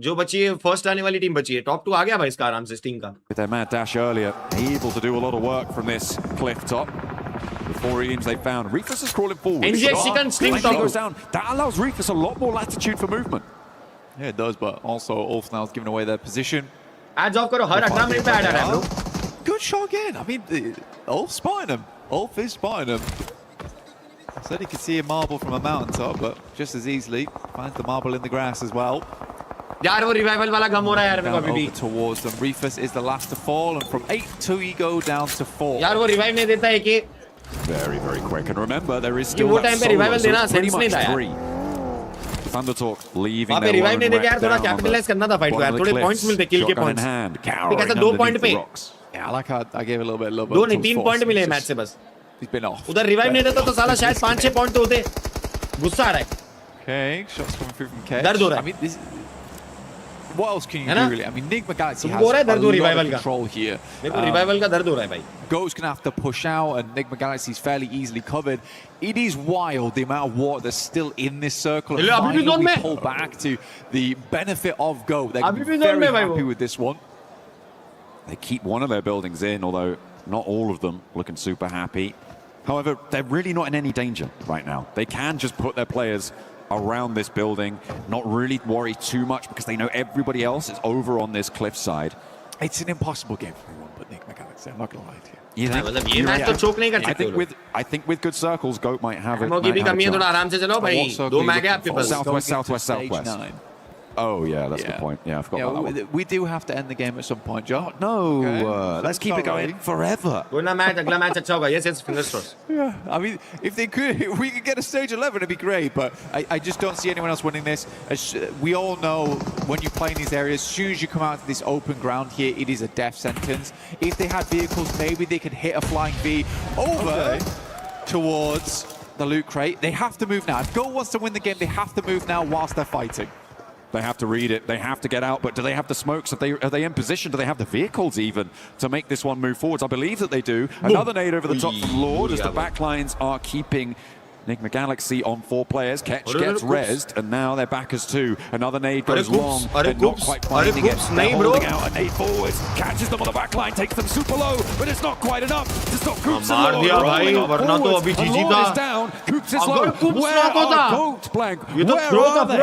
जो बची है, first आने वाली टीम बची है. टॉप 2 आ गया भाई इसका आराम से स्टिंग का.
With their mad dash earlier, able to do a lot of work from this cliff top. The 4 Eames they found. Reefus is crawling forward.
NGX can sting top
goes down. That allows Reefus a lot more latitude for movement.
Yeah, it does, but also Ulf now is giving away their position.
Ads off करो, हर 18 minute पे add आ रहा है bro.
Good shot again. I mean, Ulf spotting him. Ulf is spotting him. I said he could see a marble from a mountaintop, but just as easily finds the marble in the grass as well.
यार वो revival वाला गम हो रहा है यार मेरे को अभी भी.
Towards them. Reefus is the last to fall, and from 8-2 he go down to 4.
यार वो रिवाइव नहीं देता है कि.
Very, very quick. And remember, there is still
वो
that
टाइम पे रिवाइवल देना सेंस नहीं था
यार. Thunder Talk leaving
their revive नहीं देके यार थोड़ा कैपिटलाइज करना था फाइट को यार. थोड़े पॉइंट्स मिलते किल के पॉइंट्स. ठीक है 2 पॉइंट पे.
Yeah, I like how I gave a little bit.
2 नहीं 3 पॉइंट मिले मैच से बस.
He's been off.
उधर रिवाइव नहीं रहता तो साला शायद 5-6 पॉइंट तो होते. गुस्सा आ रहा है.
Okay, shots coming through from Ketch.
दर्द हो रहा है.
I mean, what else can you do really? I mean, NspkTalks has
a lot
of control here.
मेरे को रिवाइवल का दर्द हो रहा है भाई.
GOAT's going to have to push out, and NspkTalks is fairly easily covered. It is wild the amount of water that's still in this circle. And finally we pull back to the benefit of GOAT. They're going to be very happy with this one.
They keep one of their buildings in, although not all of them looking super happy. However, they're really not in any danger right now. They can just put their players around this building, not really worry too much because they know everybody else is over on this cliffside.
It's an impossible game for everyone but NspkTalks. I'm not going to lie to you.
You think?
ये match तो चोक नहीं कर सकते.
I think with good circles, GOAT might have it.
की भी कमी है, थोड़ा आराम से चलो भाई. दो मैच है आपके पास.
Southwest. Oh, yeah, that's the point. Yeah, I forgot about that one.
We do have to end the game at some point, Joe.
No, let's keep it going forever.
अगला मैच अच्छा होगा. Yes, fingers crossed.
Yeah, I mean, if we could get a stage 11, it'd be great. But I just don't see anyone else winning this. We all know when you play in these areas, as soon as you come out to this open ground here, it is a death sentence. If they had vehicles, maybe they could hit a flying V over towards the loot crate. They have to move now. If GOAT wants to win the game, they have to move now whilst they're fighting.
They have to read it. They have to get out. But do they have the smokes? Are they in position? Do they have the vehicles even to make this one move forwards? I believe that they do. Another nade over the top from Lord as the backlines are keeping NspkTalks on 4 players. Ketch gets rezzed, and now they're back as 2. Another nade goes long. They're not quite finding it. They're holding out a nade forwards. Catches them on the backline, takes them super low, but it's not quite enough to stop Coops and Lord. Lord is down. Coops is low. Where are GOAT blank? Where are they?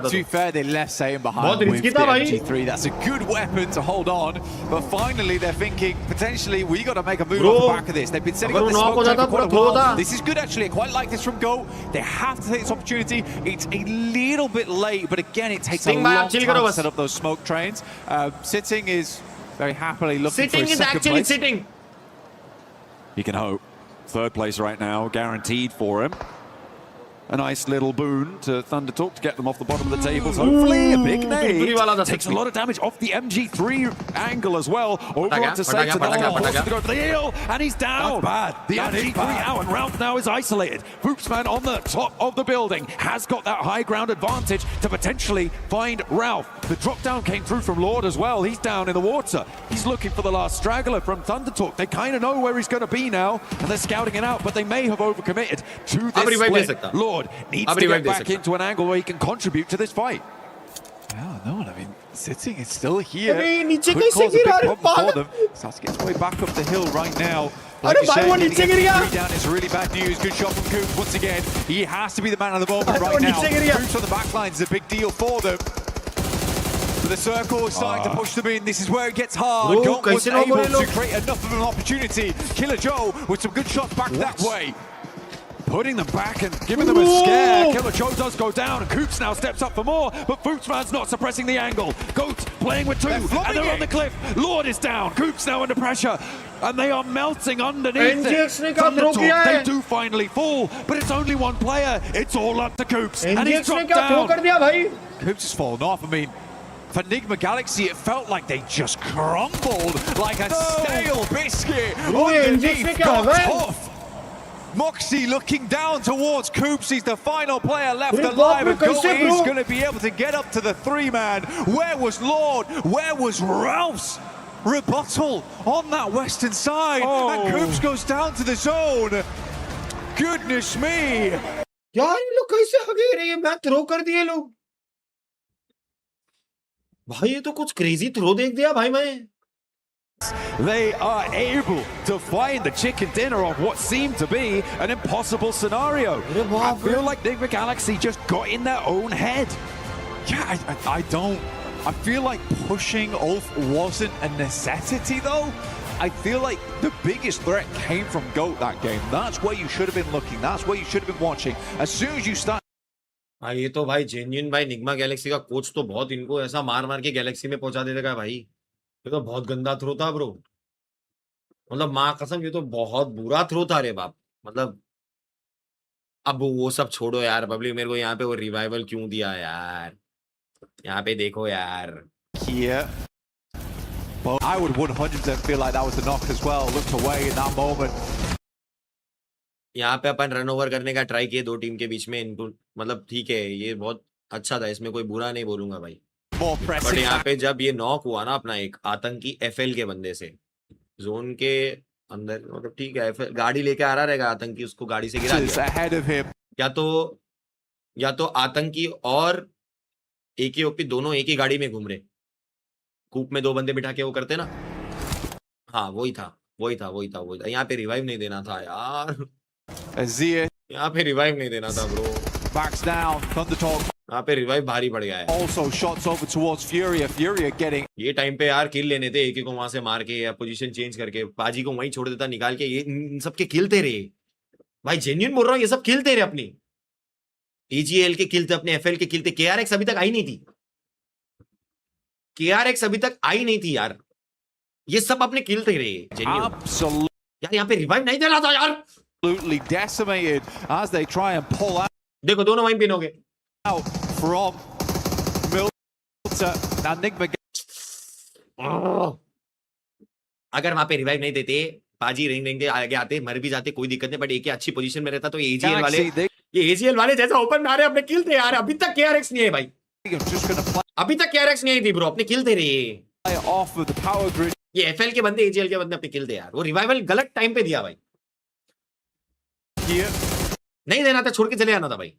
To be fair, they left Satan behind with the MG3. That's a good weapon to hold on, but finally they're thinking, potentially, we got to make a move off the back of this. They've been setting up this smoke train for quite a while. This is good, actually. I quite like this from GOAT. They have to take this opportunity. It's a little bit late, but again, it takes a long time to set up those smoke trains. Sitting is very happily looking for his second place.
Sitting is actually sitting.
He can hope. 3rd place right now, guaranteed for him. A nice little boon to ThunderTalk to get them off the bottom of the tables. Hopefully, a big nade. Takes a lot of damage off the MG3 angle as well. Over onto Satan. To go for the heel, and he's down.
That's bad.
The MG3 out, and Ralph now is isolated. Foopsman on the top of the building has got that high ground advantage to potentially find Ralph. The drop down came through from Lord as well. He's down in the water. He's looking for the last straggler from ThunderTalk. They kind of know where he's going to be now, and they're scouting it out, but they may have overcommitted to this split. Lord needs to get back into an angle where he can contribute to this fight.
Yeah, no, I mean, Sitting is still here.
नीचे
Could cause a big problem for them. Starts to get his way back up the hill right now. Like you said, getting three down is really bad news. Good shot from Coops once again. He has to be the man of the moment right now. Coops on the back line is a big deal for them. But the circle is starting to push them in. This is where it gets hard. Got was able to create enough of an opportunity. Killer Joe with some good shots back that way. Putting them back and giving them a scare. Killer Joe does go down, and Coops now steps up for more, but Foopsman's not suppressing the angle. GOAT playing with 2, and they're on the cliff. Lord is down. Coops now under pressure, and they are melting underneath it. They do finally fall, but it's only one player. It's all up to Coops, and he's dropped down. Coops has fallen off. I mean, for NspkTalks, it felt like they just crumbled like a stale biscuit underneath. Got tough. Moxie looking down towards Coops. He's the final player left alive, and GOAT is going to be able to get up to the 3-man. Where was Lord? Where was Ralph's rebuttal on that western side? And Coops goes down to the zone. Goodness me!
यार ये लोग कैसे आगे रहे हैं? Match throw कर दिए लोग. भाई ये तो कुछ क्रेजी थ्रो देख दिया भाई मैं.
They are able to find the chicken dinner of what seemed to be an impossible scenario. I feel like NspkTalks just got in their own head.
Yeah, I don't. I feel like pushing Ulf wasn't a necessity though. I feel like the biggest threat came from GOAT that game. That's where you should have been looking. That's where you should have been watching. As soon as you start.
हाँ ये तो भाई genuine भाई Nyingma Galaxy का coach तो बहुत इनको ऐसा मार मार के गैलेक्सी में पहुंचा देगा भाई. ये तो बहुत गंदा थ्रो था ब्रो. मतलब माँ कसम ये तो बहुत बुरा थ्रो था रे बाप. मतलब अब वो सब छोड़ो यार. पब्लिक मेरे को यहाँ पे वो रिवाइवल क्यों दिया यार. यहाँ पे देखो यार.
Here. But I would 100% feel like that was the knock as well. Looked away in that moment.
यहाँ पे अपन रन ओवर करने का ट्राई किए दो टीम के बीच में, इनको मतलब ठीक है, ये बहुत अच्छा था, इसमें कोई बुरा नहीं बोलूंगा भाई। बट यहाँ पे जब ये नॉक हुआ ना अपना एक आतंकी एफएल के बंदे से जोन के अंदर, मतलब ठीक है एफएल गाड़ी लेके आ रहा रहेगा आतंकी, उसको गाड़ी से गिरा दिया। या तो आतंकी और एक ही ओपी दोनों एक ही गाड़ी में घूम रहे, कूप में दो बंदे बिठा के वो करते ना। हाँ वही था। यहाँ पे रिवाइव नहीं देना था यार, यहाँ पे रिवाइव नहीं देना था ब्रो।
Backs down, Thundertalk.
यहाँ पे रिवाइव भारी पड़ गया है।
Also shots over towards Furia. Furia getting.
ये टाइम पे यार किल लेने थे, एक को वहां से मार के या पोजीशन चेंज करके पाजी को वहीं छोड़ देता निकाल के। ये इन सबके किलते रहे भाई, जेन्युइन बोल रहा हूँ, ये सब किलते रहे अपनी। EGL के किलते, अपने FL के किलते। KRX अभी तक आई नहीं थी, KRX अभी तक आई नहीं थी यार, ये सब अपने किलते रहे जेन्युइन। यार यहाँ पे रिवाइव नहीं देना था यार।
Absolutely decimated as they try and pull out.
देखो दोनों वहीं पिन हो गए।
From Milter and Enigma.
अगर वहां पे रिवाइव नहीं देते, पाजी रिंग दे आगे आते, मर भी जाते, कोई दिक्कत नहीं, बट एक अच्छी पोजीशन में रहता तो ये AGL वाले जैसा ओपन में आ रहे अपने किल थे यार। अभी तक KRX नहीं है भाई, अभी तक KRX नहीं थी ब्रो, अपने किल थे रहे। ये FL के बंदे AGL के बंदे अपने किल थे यार। वो रिवाइवल गलत टाइम पे दिया भाई, नहीं देना था, छोड़ के चले आना था भाई।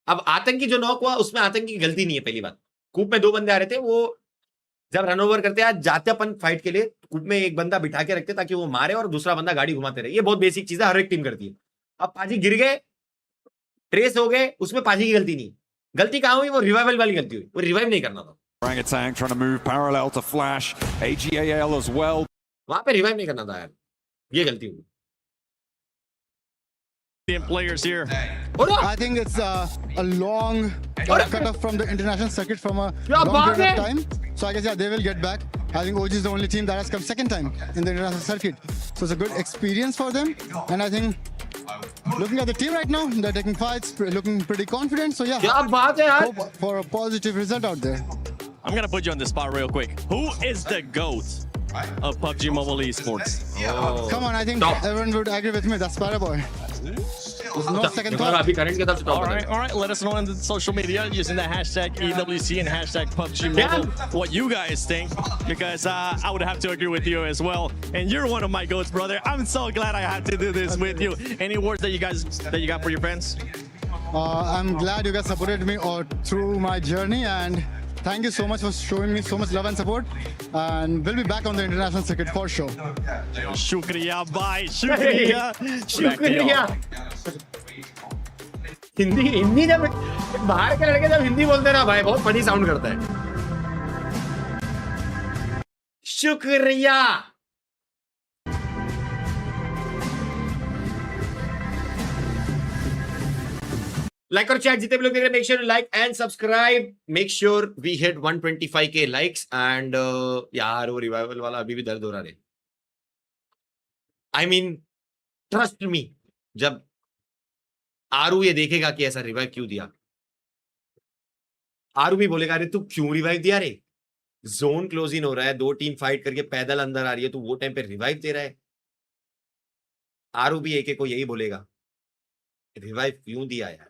अब आतंकी जो नॉक हुआ उसमें आतंकी की गलती नहीं है। पहली बात, कूप में दो बंदे आ रहे थे, वो जब रन ओवर करते हैं जाते अपन फाइट के लिए, कूप में एक बंदा बिठा के रखते ताकि वो मारे और दूसरा बंदा गाड़ी घुमाते रहे। ये बहुत बेसिक चीज है, हर एक टीम करती है। अब पाजी गिर गए, ट्रेस हो गए, उसमें पाजी की गलती नहीं। गलती कहां हुई? वो रिवाइवल वाली गलती हुई, वो रिवाइव नहीं करना था।
Orangutan trying to move parallel to Flash, AGAL as well.
वहां पे रिवाइव नहीं करना था यार, ये गलती हुई।
Players here.
I think it's a long cut off from the international circuit from a long period of time. So I guess they will get back. I think OG is the only team that has come second time in the international circuit. So it's a good experience for them. And I think looking at the team right now, they're taking fights, looking pretty confident. So yeah, hope for a positive result out there.
I'm gonna put you on the spot real quick. Who is the GOAT of PUBG Mobile Esports?
Come on, I think everyone would agree with me. That's Paraboy. There's no second thought.
All right. Let us know on the social media using the hashtag EWC and hashtag PUBG Mobile what you guys think, because I would have to agree with you as well. And you're one of my goats, brother. I'm so glad I had to do this with you. Any words that you got for your fans?
I'm glad you guys supported me through my journey, and thank you so much for showing me so much love and support. And we'll be back on the international circuit for sure.
Shukriya, bye. Shukriya.
Hindi जब बाहर के लड़के जब हिंदी बोलते हैं ना भाई, बहुत फनी साउंड करता है। शुक्रिया। लाइक और चैट जितने भी लोग देख रहे हैं, make sure like and subscribe. Make sure we hit 125k likes. And यार वो रिवाइवल वाला अभी भी दर्द हो रहा है। आई मीन ट्रस्ट मी, जब आरू ये देखेगा कि ऐसा रिवाइव क्यों दिया, आरू भी बोलेगा अरे तू क्यों रिवाइव दिया रे, जोन क्लोज इन हो रहा है, दो टीम फाइट करके पैदल अंदर आ रही है, तू वो टाइम पे रिवाइव दे रहा है। आरू भी एक को यही बोलेगा, रिवाइव क्यों दिया यार।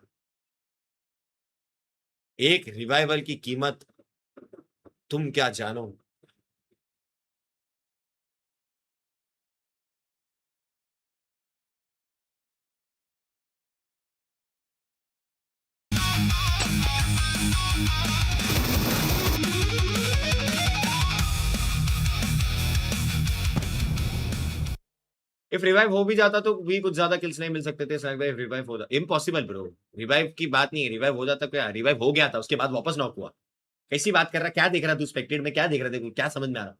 एक रिवाइवल की कीमत तुम क्या जानो। इफ रिवाइव हो भी जाता तो भी कुछ ज्यादा किल्स नहीं मिल सकते थे। रिवाइव हो जाता, इम्पॉसिबल ब्रो। रिवाइव की बात नहीं है, रिवाइव हो जाता क्या, रिवाइव हो गया था उसके बाद वापस नॉक हुआ। कैसी बात कर रहा, क्या देख रहा तू स्पेक्टेट में, क्या देख रहा था, क्या समझ में आ रहा।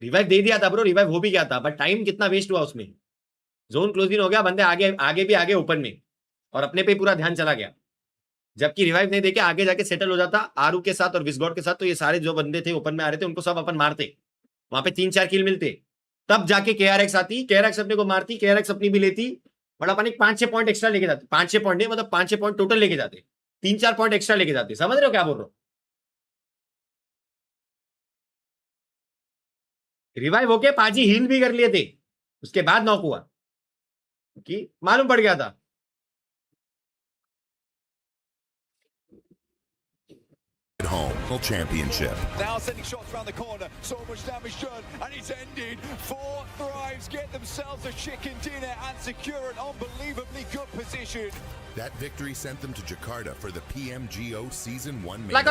रिवाइव दे दिया था ब्रो, रिवाइव हो भी गया था, बट टाइम कितना वेस्ट हुआ उसमें। जोन क्लोज इन हो गया, बंदे आगे भी आगे ओपन में, और अपने पे पूरा ध्यान चला गया। जबकि रिवाइव नहीं देके आगे जाके सेटल हो जाता आरू के साथ और विस्गॉड के साथ, तो ये सारे जो बंदे थे ओपन में आ रहे थे उनको सब अपन मारते, वहां पे 3-4 किल मिलते, तब जाके KRX आती, KRX अपने को मारती, KRX अपनी भी लेती, बट अपन एक 5-6 पॉइंट एक्स्ट्रा लेके जाते। 5-6 पॉइंट नहीं, मतलब 5-6 पॉइंट टोटल लेके जाते, 3-4 पॉइंट एक्स्ट्रा लेके जाते। समझ रहे हो क्या बोल रहा हूं। रिवाइव होके पाजी हील भी कर लिए थे, उसके बाद नॉक हुआ। कि मालूम पड़ गया था.
Home championship.
Now sending shots around the corner, so much damage done, and it's ended. 4 Thrives get themselves a chicken dinner and secure an unbelievably good position.
That victory sent them to Jakarta for the PMGO Season 1 main
Like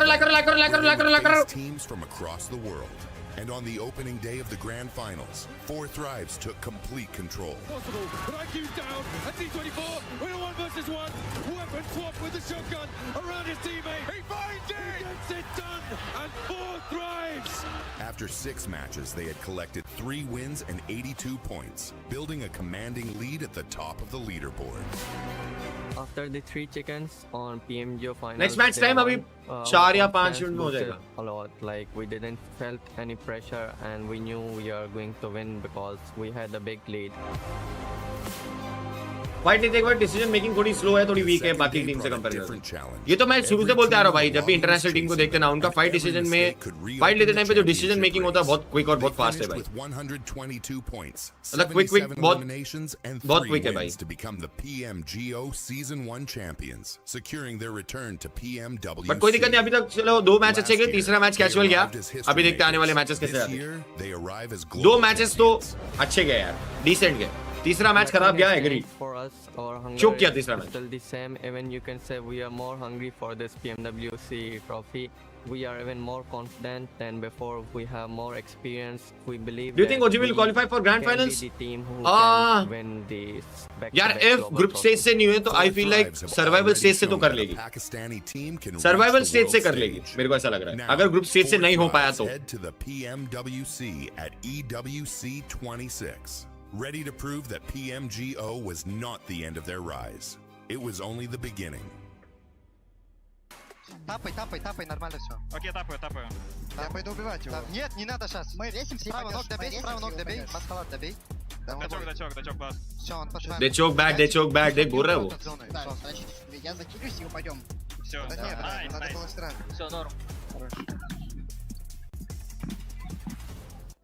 teams from across the world. And on the opening day of the grand finals, 4 Thrives took complete control.
Possible, but IQ's down, and D24, we're 1 versus 1. Weapon swap with the shotgun around his teammate. He finds it! He gets it done, and 4 Thrives!
After 6 matches, they had collected 3 wins and 82 points, building a commanding lead at the top of the leaderboard.
After the 3 chickens on PMGO finals,
Next match time अभी 4 या 5 minute में हो जाएगा.
A lot, like we didn't felt any pressure and we knew we are going to win because we had a big lead.
Fight नहीं, एक बार decision making थोड़ी slow है, थोड़ी वीक है बाकी टीम से कंपेयर करके. ये तो मैं शुरू से बोलते आ रहा हूं भाई, जब भी इंटरनेशनल टीम को देखते ना, उनका फाइट डिसीजन में फाइट लेते टाइम पे जो डिसीजन मेकिंग होता है बहुत क्विक और बहुत फास्ट है भाई. मतलब क्विक बहुत क्विक है भाई.
To become the PMGO Season 1 champions, securing their return to PMWC.
But कोई दिक्कत नहीं, अभी तक चलो 2 मैच अच्छे गए, तीसरा मैच कैजुअल गया. अभी देखते आने वाले मैचेस कैसे जाते हैं. 2 मैचेस तो अच्छे गए यार, डिसेंट गए. तीसरा मैच खराब गया, एग्री. चुप किया तीसरा match.
Still the same, even you can say we are more hungry for this PMWC trophy. We are even more confident than before. We have more experience. We believe.
Do you think OG will qualify for grand finals?
The team who can win this.
यार if group stage से नहीं हुए तो I feel like survival stage से तो कर लेगी. Survival stage से कर लेगी, मेरे को ऐसा लग रहा है. अगर group stage से नहीं हो पाया तो.
Head to the PMWC at EWC 26, ready to prove that PMGO was not the end of their rise. It was only the beginning.
Тапай, нормально все.
Окей, тапаю.
Я пойду убивать его. Нет, не надо сейчас. Мы ресимся. Право ног добей, маскалат добей.
Дачок, класс.
Все, он пошел.
They choke back, देख बोल रहा है वो.
Я закилюсь, его пойдем.
Все,
да нет, надо было сразу.
Все, норм.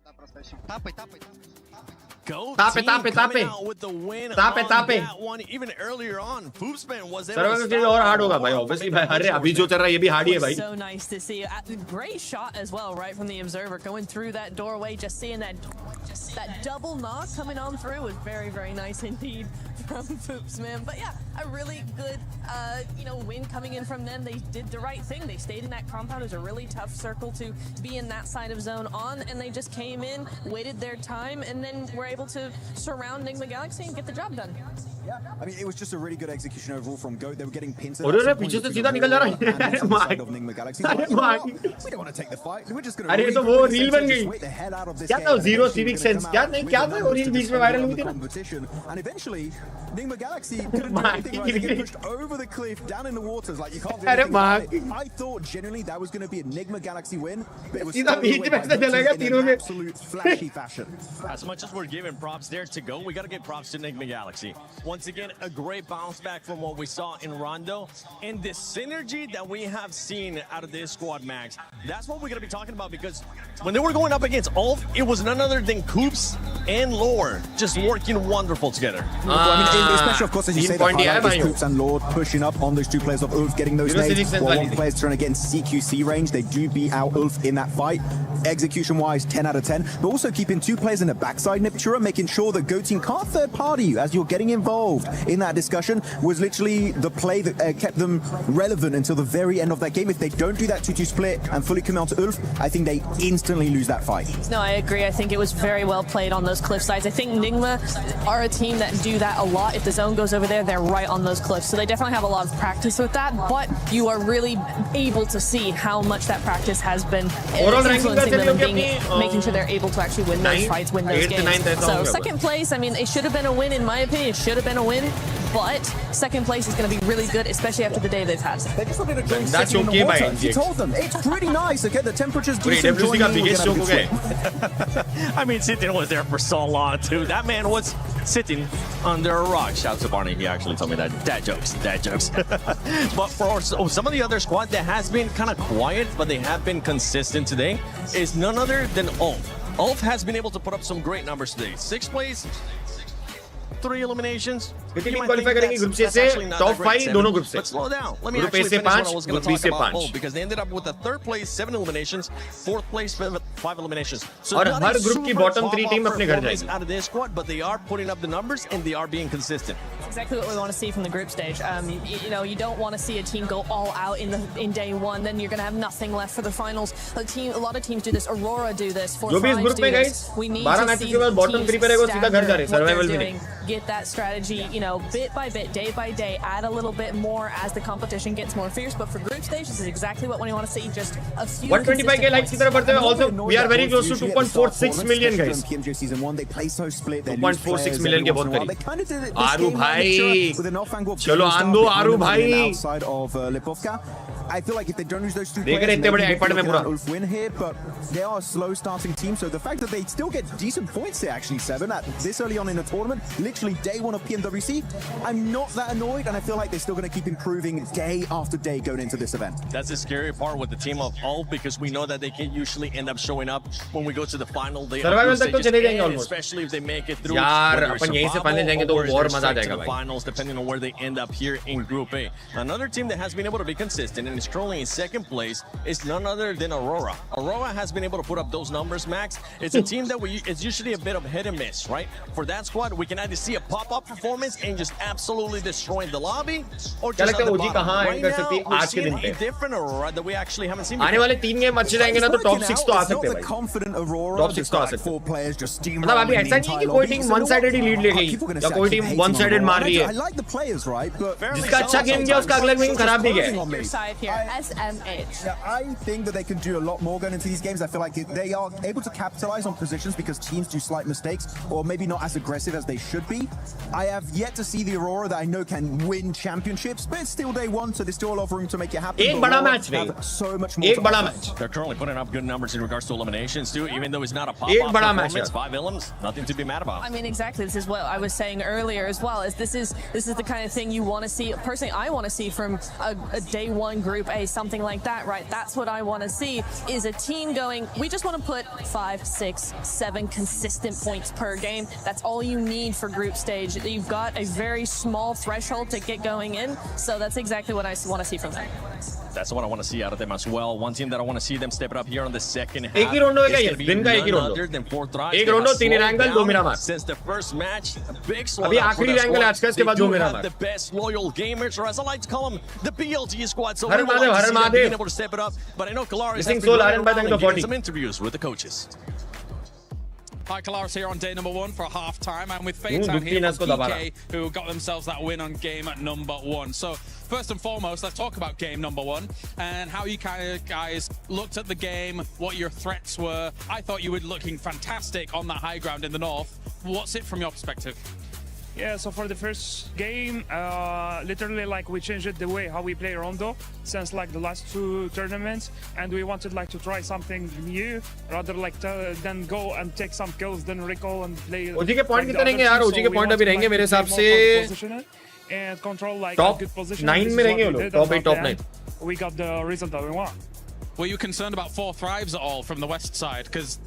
Да, просто все. Тапай.
तापे
even earlier on Poopsman was
survival और hard होगा भाई, obviously भाई. अरे अभी जो चल रहा है ये भी हार्ड ही है भाई.
So nice to see. Great shot as well, right from the observer, going through that doorway, just seeing that double knock coming on through was very, very nice indeed from Poopsman. But yeah, a really good win coming in from them. They did the right thing. They stayed in that compound. It was a really tough circle to be in that side of zone on, and they just came in, waited their time, and then were able to surround Enigma Galaxy and get the job done.
Yeah, I mean, it was just a really good execution overall from Goat. They were getting pinned.
अरे पीछे से सीधा निकल जा रहा है.
We don't want to take the fight. We're just going to.
अरे तो वो रील बन गई. क्या था zero civic sense? क्या था वो रील बीच में वायरल हुई थी ना.
And eventually, Enigma Galaxy couldn't do anything. Like, they get pushed over the cliff, down in the waters. Like you can't do anything. I thought genuinely that was going to be an Enigma Galaxy win, but it was in an absolute flashy fashion.
As much as we're giving props there to Go, we got to give props to Enigma Galaxy. Once again, a great bounce back from what we saw in Rondo, and the synergy that we have seen out of this squad, Max. That's what we're going to be talking about, because when they were going up against Ulf, it was none other than Coops and Lord just working wonderful together.
I mean, especially, of course, as you say, the Coops and Lord pushing up on those 2 players of Ulf, getting those nades, while 1 player's trying to get in CQC range. They do beat out Ulf in that fight. Execution-wise, 10 out of 10, but also keeping 2 players in the backside, Niptura, making sure that Go Team can't third party you as you're getting involved in that discussion was literally the play that kept them relevant until the very end of that game. If they don't do that 2-2 split and fully come out to Ulf, I think they instantly lose that fight.
No, I agree. I think it was very well played on those cliff sides. I think Enigma are a team that do that a lot. If the zone goes over there, they're right on those cliffs. So they definitely have a lot of practice with that, but you are really able to see how much that practice has been influencing them and making sure they're able to actually win those fights, win those games. So second place, I mean, it should have been a win in my opinion. It should have been a win, but second place is going to be really good, especially after the day they've had.
They just wanted to go that's okay by you told them it's pretty nice. Okay, the temperature's decent.
I mean, Sitin was there for so long too. That man was sitting under a rock. Shout out to Barney. He actually told me that. Dad jokes. But for some of the other squad that has been kind of quiet, but they have been consistent today, is none other than Ulf. Ulf has been able to put up some great numbers today. 6 plays. 3 eliminations.
कितनी team qualify करेंगी group A से top 5 दोनों group से.
But slow down. Let me
group A
actually
से
finish what I
5
was going
group
to
B
talk
से
about
5
because they ended up with a 3rd place 7 eliminations, 4th place 5 eliminations. So
और
not
her
a
group की
super
bottom 3 team
top-off
अपने घर
performance
जाएगी.
out of their squad, but they are putting up the numbers and they are being consistent.
Exactly what we want to see from the group stage. You know, you don't want to see a team go all out in day one. Then you're going to have nothing left for the finals. A lot of teams do this. Aurora do this.
जो भी इस group में guys 12 matches के बाद bottom 3 पे रहेगा सीधा घर जा रहे सर्वाइवल में.
Get that strategy, you know, bit by bit, day by day, add a little bit more as the competition gets more fierce. But for group stage, this is exactly what we want to see. Just a few
125k likes की तरफ बढ़ते हैं. Also, we are very close to 2.46 million guys. 2.46 million के बहुत करीब. आरू भाई, चलो आंदो आरू भाई.
I feel like if they don't use those two
देख रहे इतने बड़े आईपैड में पूरा.
win here, but they are a slow starting team, so the fact that they still get decent points here, actually 7 at this early on in the tournament, literally day 1 of PMWC, I'm not that annoyed, and I feel like they're still going to keep improving day after day going into this event.
That's the scary part with the team of all, because we know that they can usually end up showing up when we go to the final. They
Survival तक तो चले जाएंगे almost.
Especially if they make it through.
यार अपन यहीं से final जाएंगे तो और मजा आ जाएगा भाई.
Finals, depending on where they end up here in Group A. Another team that has been able to be consistent and is trolling in 2nd place is none other than Aurora. Aurora has been able to put up those numbers, Max. It's a team that it's usually a bit of hit and miss, right? For that squad, we can either see a pop-up performance and just absolutely destroying the lobby, or just at the bottom. Right now, we're seeing a different Aurora that we actually haven't seen before.
आने वाले 3 game अच्छे जाएंगे ना तो top 6 तो आ सकते हैं भाई. टॉप 6 तो आ सकते हैं. मतलब अभी ऐसा नहीं कि कोई टीम वन साइडेड ही लीड ले गई या कोई टीम वन साइडेड मार रही है. जिसका अच्छा गेम गया उसका अगला गेम खराब भी गया.
I think that they can do a lot more going into these games. I feel like they are able to capitalize on positions because teams do slight mistakes or maybe not as aggressive as they should be. I have yet to see the Aurora that I know can win championships, but it's still day 1, so there's still a lot of room to make it happen.
एक बड़ा match
have so much more.
एक बड़ा match.
They're currently putting up good numbers in regards to eliminations too, even though it's not a pop-up performance. 5 elims, nothing to be mad about.
I mean, exactly. This is what I was saying earlier as well. This is the kind of thing you want to see. Personally, I want to see from a day 1 Group A, something like that, right? That's what I want to see, is a team going, we just want to put 5, 6, 7 consistent points per game. That's all you need for group stage. You've got a very small threshold to get going in, so that's exactly what I want to see from them.
That's what I want to see out of them as well. One team that I want to see them step it up here on the second half.
एक ही रोंडो है क्या ये? दिन का एक ही रोंडो. एक रोंडो 3 रैंगल 2 Miramar.
Since the first match, a big slowdown.
अभी आखिरी रैंगल आज का इसके बाद 2 Miramar.
The best loyal gamers, or as I like to call them, the BLG squad. So
her Mahadev
being able to step it up. But I know Kalaris has been getting some interviews with the coaches.
Hi, Kalaris here on day number 1 for half time, and with Faytown here from PK, who got themselves that win on game number 1. So first and foremost, let's talk about game number 1 and how you guys looked at the game, what your threats were. I thought you were looking fantastic on that high ground in the north. What's it from your perspective?
Yeah, so for the first game, literally like we changed the way how we play Rondo since like the last 2 tournaments, and we wanted like to try something new rather like than go and take some kills, then recall and play.
ओजी के point कितने रहेंगे यार? ओजी के point अभी रहेंगे मेरे हिसाब से
and control like
top
good position.
9 में रहेंगे वो लोग. Top 8, top 9.
We got the result that we want.
Were you concerned about 4 Thrives at all from the west side? Because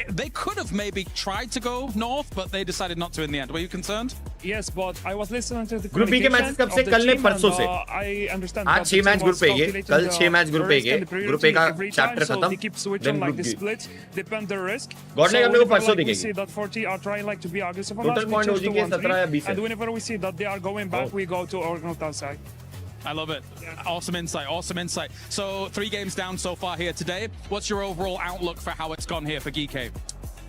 they could have maybe tried to go north, but they decided not to in the end. Were you concerned?
Yes, but I was listening to the
Group B के matches कब से? कल ने परसों से.
I understand.
आज 6 match group A के. कल 6 मैच ग्रुप ए के. ग्रुप ए का चैप्टर खत्म.
They keep switching like the split, depend the risk.
गॉडले हमने को परसों दिखेगी.
We see that 40 are trying like to be aggressive on us.
Total point ओजी के 17 या 20 है.
And whenever we see that they are going back, we go to our north side.
I love it. Awesome insight. Awesome insight. So 3 games down so far here today. What's your overall outlook for how it's gone here for Geekay?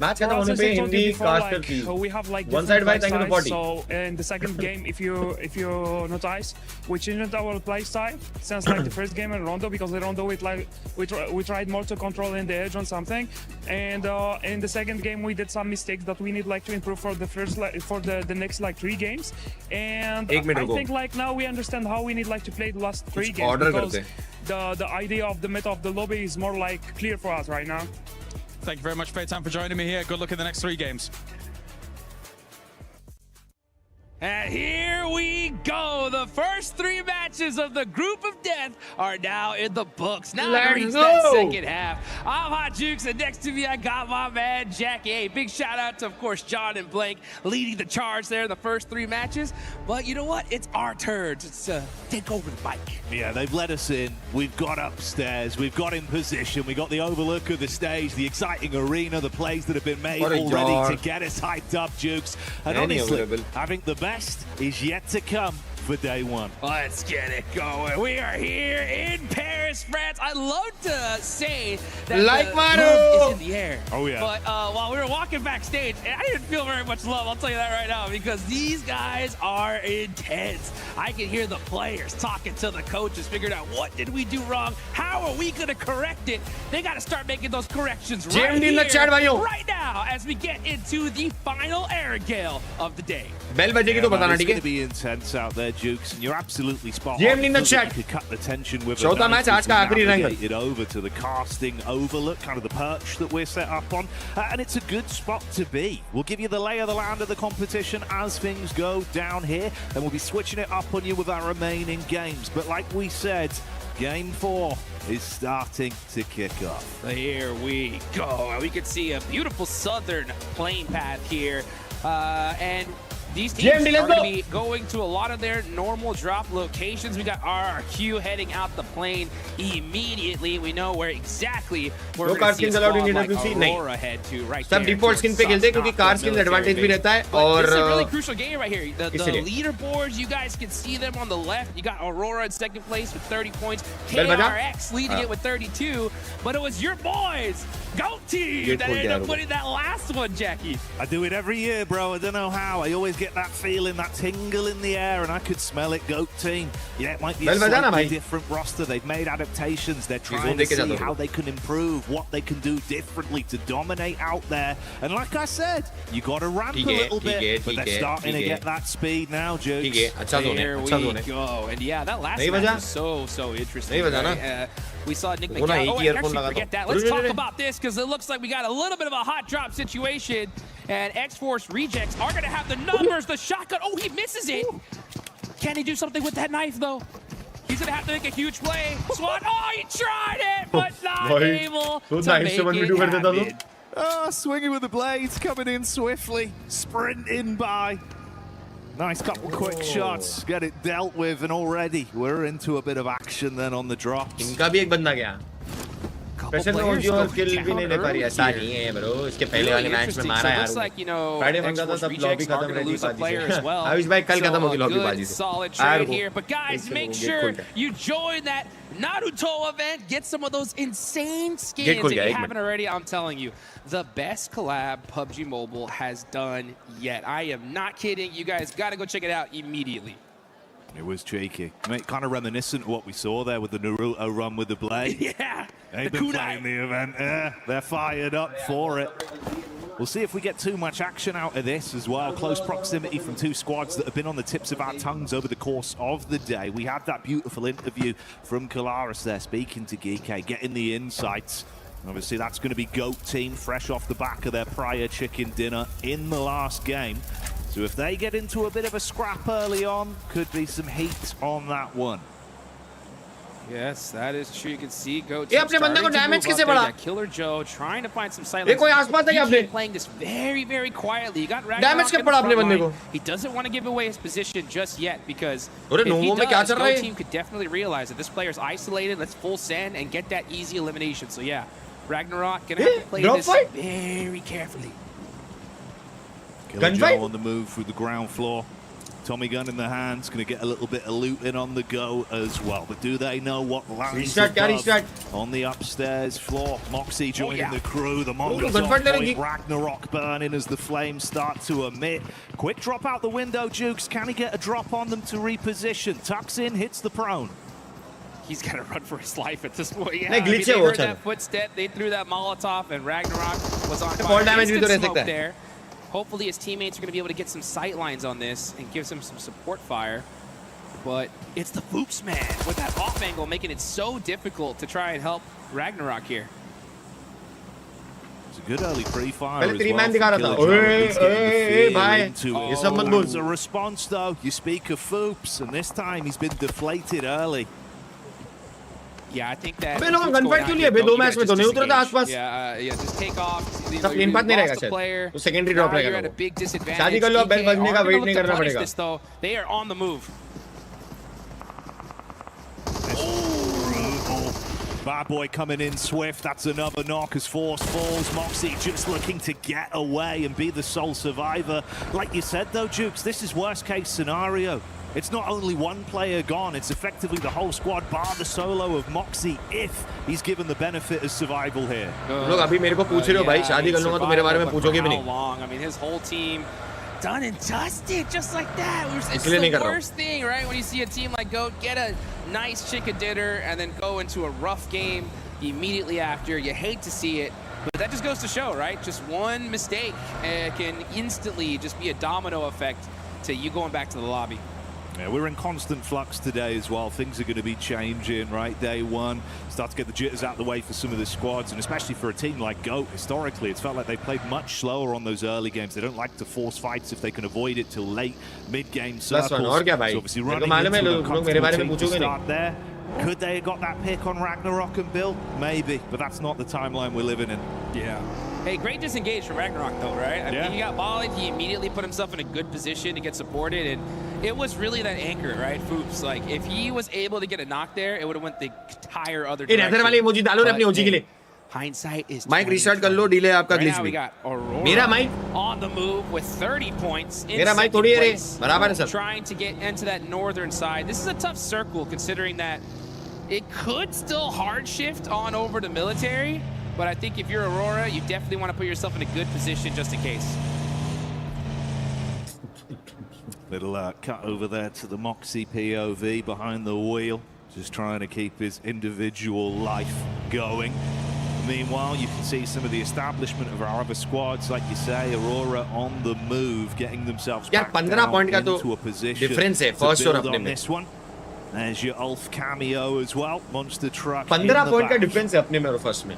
Match खत्म होने पे Hindi caster थी.
We have like
one side by thank you 40.
So in the second game, if you notice, we changed our play style since like the first game in Rondo, because in Rondo we tried more to control in the edge on something, and in the second game we did some mistakes that we need like to improve for the first for the next like 3 games, and I think like now we understand how we need like to play the last 3 games, because the idea of the meta of the lobby is more like clear for us right now.
Thank you very much, Faytown, for joining me here. Good luck in the next 3 games.
And here we go. The first 3 matches of the Group of Death are now in the books. Now to reach that second half. I'm Hot Jukes, and next to me I got my man Jackie. Hey, big shout out to, of course, John and Blake leading the charge there in the first 3 matches. But you know what? It's our turn to take over the bike.
Yeah, they've let us in. We've got upstairs. We've got in position. We got the overlook of the stage, the exciting arena, the plays that have been made already to get us hyped up, Jukes. And honestly, I think the best is yet to come for day 1.
Let's get it going. We are here in Paris, France. I love to say that
like
the
Manu
love is in the air.
Oh, yeah.
But while we were walking backstage, I didn't feel very much love. I'll tell you that right now, because these guys are intense. I can hear the players talking to the coaches, figuring out what did we do wrong? How are we going to correct it? They got to start making those corrections right here, right now, as we get into the final air gale of the day.
Bell bajegi to batana,
It's
ठीक
going
है?
to be intense out there, Jukes, and you're absolutely spot
GM
on.
in the chat.
You could cut the tension with
चौथा match आज का आखिरी रहेगा.
it over to the casting overlook, kind of the perch that we're set up on, and it's a good spot to be. We'll give you the lay of the land of the competition as things go down here, and we'll be switching it up on you with our remaining games. But like we said, Game 4 is starting to kick off.
Here we go. We can see a beautiful southern plane path here, and these teams are going to be going to a lot of their normal drop locations. We got RRQ heading out the plane immediately. We know where exactly we're going to see a squad like Aurora head to right there.
सब default skin पे खेलते हैं क्योंकि car skin advantage भी रहता है और
this is a really crucial game right here. The leaderboards, you guys can see them on the left. You got Aurora in second place with 30 points. KRX leading it with 32. But it was your boys, GOAT Team, that ended up putting that last one, Jackie.
I do it every year, bro. I don't know how. I always get that feeling, that tingle in the air, and I could smell it. GOAT Team. Yeah, it might be a slightly different roster. They've made adaptations. They're trying to see how they can improve, what they can do differently to dominate out there. And like I said, you got to ramp a little bit, but they're starting to get that speed now, Jukes.
Here we go. And yeah, that last match is so interesting. Right? We saw Nick McDowell. Oh, wait, actually, forget that. Let's talk about this, because it looks like we got a little bit of a hot drop situation. And X-Force Rejects are going to have the numbers, the shotgun. Oh, he misses it. Can he do something with that knife, though? He's going to have to make a huge play. SWAT, oh, he tried it, but not able to make it happen.
Oh, swinging with the blades, coming in swiftly, sprinting by. Nice couple quick shots, get it dealt with, and already we're into a bit of action then on the drops.
इनका भी एक बंदा गया. Pressure में ओजी और किल भी नहीं ले पा रही, ऐसा नहीं है ब्रो. इसके पहले वाले मैच में मारा यार. फ्राइडे बन जाता तब लॉबी खत्म रहती बाजी से. आयुष भाई कल खत्म होगी लॉबी बाजी से.
Solid trade here, but guys, make sure you join that Naruto event. Get some of those insane skins if you haven't already. I'm telling you, the best collab PUBG Mobile has done yet. I am not kidding. You guys got to go check it out immediately.
It was cheeky. Kind of reminiscent of what we saw there with the Naruto run with the blade.
Yeah.
They've been playing the event. Yeah, they're fired up for it. We'll see if we get too much action out of this as well. Close proximity from two squads that have been on the tips of our tongues over the course of the day. We had that beautiful interview from Kalaris there, speaking to Geeky, getting the insights. Obviously, that's going to be GOAT Team, fresh off the back of their prior chicken dinner in the last game. So if they get into a bit of a scrap early on, could be some heat on that one.
Yes, that is true. You can see GOAT Team starting to move up there. That Killer Joe trying to find some silence. He's playing this very, very quietly. You got Ragnarok in the front line. He doesn't want to give away his position just yet, because if he does, GOAT Team could definitely realize that this player's isolated. Let's full send and get that easy elimination. So yeah, Ragnarok gonna have to play this very carefully.
Killer Joe on the move through the ground floor. Tommy gun in the hands, going to get a little bit of loot in on the go as well. But do they know what lies above on the upstairs floor? Moxie joining the crew. The Mongols on point. Ragnarok burning as the flames start to emit. Quick drop out the window, Jukes. Can he get a drop on them to reposition? Tucks in, hits the prone.
He's got to run for his life at this point. Yeah, they heard that footstep. They threw that Molotov, and Ragnarok was on fire. Instant smoke there. Hopefully his teammates are going to be able to get some sight lines on this and gives him some support fire. But it's the Foops man with that off angle, making it so difficult to try and help Ragnarok here.
It's a good early pre-fire as well. It's a response though. You speak of Foops, and this time he's been deflated early.
Yeah, I think that.
अबे लोग gun fight क्यों लिए? 2 match में तो नहीं उतरे थे आसपास.
Yeah, just take off.
सब प्लेन पाथ नहीं रहेगा शायद. तो सेकेंडरी ड्रॉप रहेगा. शादी कर लो, अब बेल बजने का वेट नहीं करना पड़ेगा.
They are on the move.
Bad boy coming in swift. That's another knock as Force falls. Moxie just looking to get away and be the sole survivor. Like you said though, Jukes, this is worst case scenario. It's not only one player gone, it's effectively the whole squad bar the solo of Moxie if he's given the benefit of survival here.
लोग अभी मेरे को पूछ रहे हो भाई, शादी कर लूंगा तो मेरे बारे में पूछोगे भी नहीं.
I mean, his whole team done and dusted just like that. It's the worst thing, right? When you see a team like GOAT get a nice chicken dinner and then go into a rough game immediately after. You hate to see it, but that just goes to show, right? Just one mistake can instantly just be a domino effect to you going back to the lobby.
Yeah, we're in constant flux today as well. Things are going to be changing, right? Day one, start to get the jitters out of the way for some of the squads, and especially for a team like GOAT, historically, it's felt like they played much slower on those early games. They don't like to force fights if they can avoid it till late mid-game circles. So obviously running into an uncomfortable team to start there. Could they have got that pick on Ragnarok and Bill? Maybe, but that's not the timeline we're living in.
Yeah. Hey, great disengage from Ragnarok though, right? I mean, he got volleyed, he immediately put himself in a good position to get supported, and it was really that anchor, right? Foops, like, if he was able to get a knock there, it would have went the entire other direction. Hindsight is
Mike restart कर लो, delay आपका glitch
भी. We got Aurora मेरा Mike on the move with 30 points.
मेरा Mike थोड़ी है रे, बराबर है सब.
Trying to get into that northern side. This is a tough circle considering that it could still hard shift on over to military, but I think if you're Aurora, you definitely want to put yourself in a good position just in case.
Little cut over there to the Moxie POV behind the wheel, just trying to keep his individual life going. Meanwhile, you can see some of the establishment of our other squads, like you say, Aurora on the move, getting themselves back down into a position
difference है
to build on this one. There's your Ulf cameo as well, monster truck.
15 point का difference है अपने में और first में.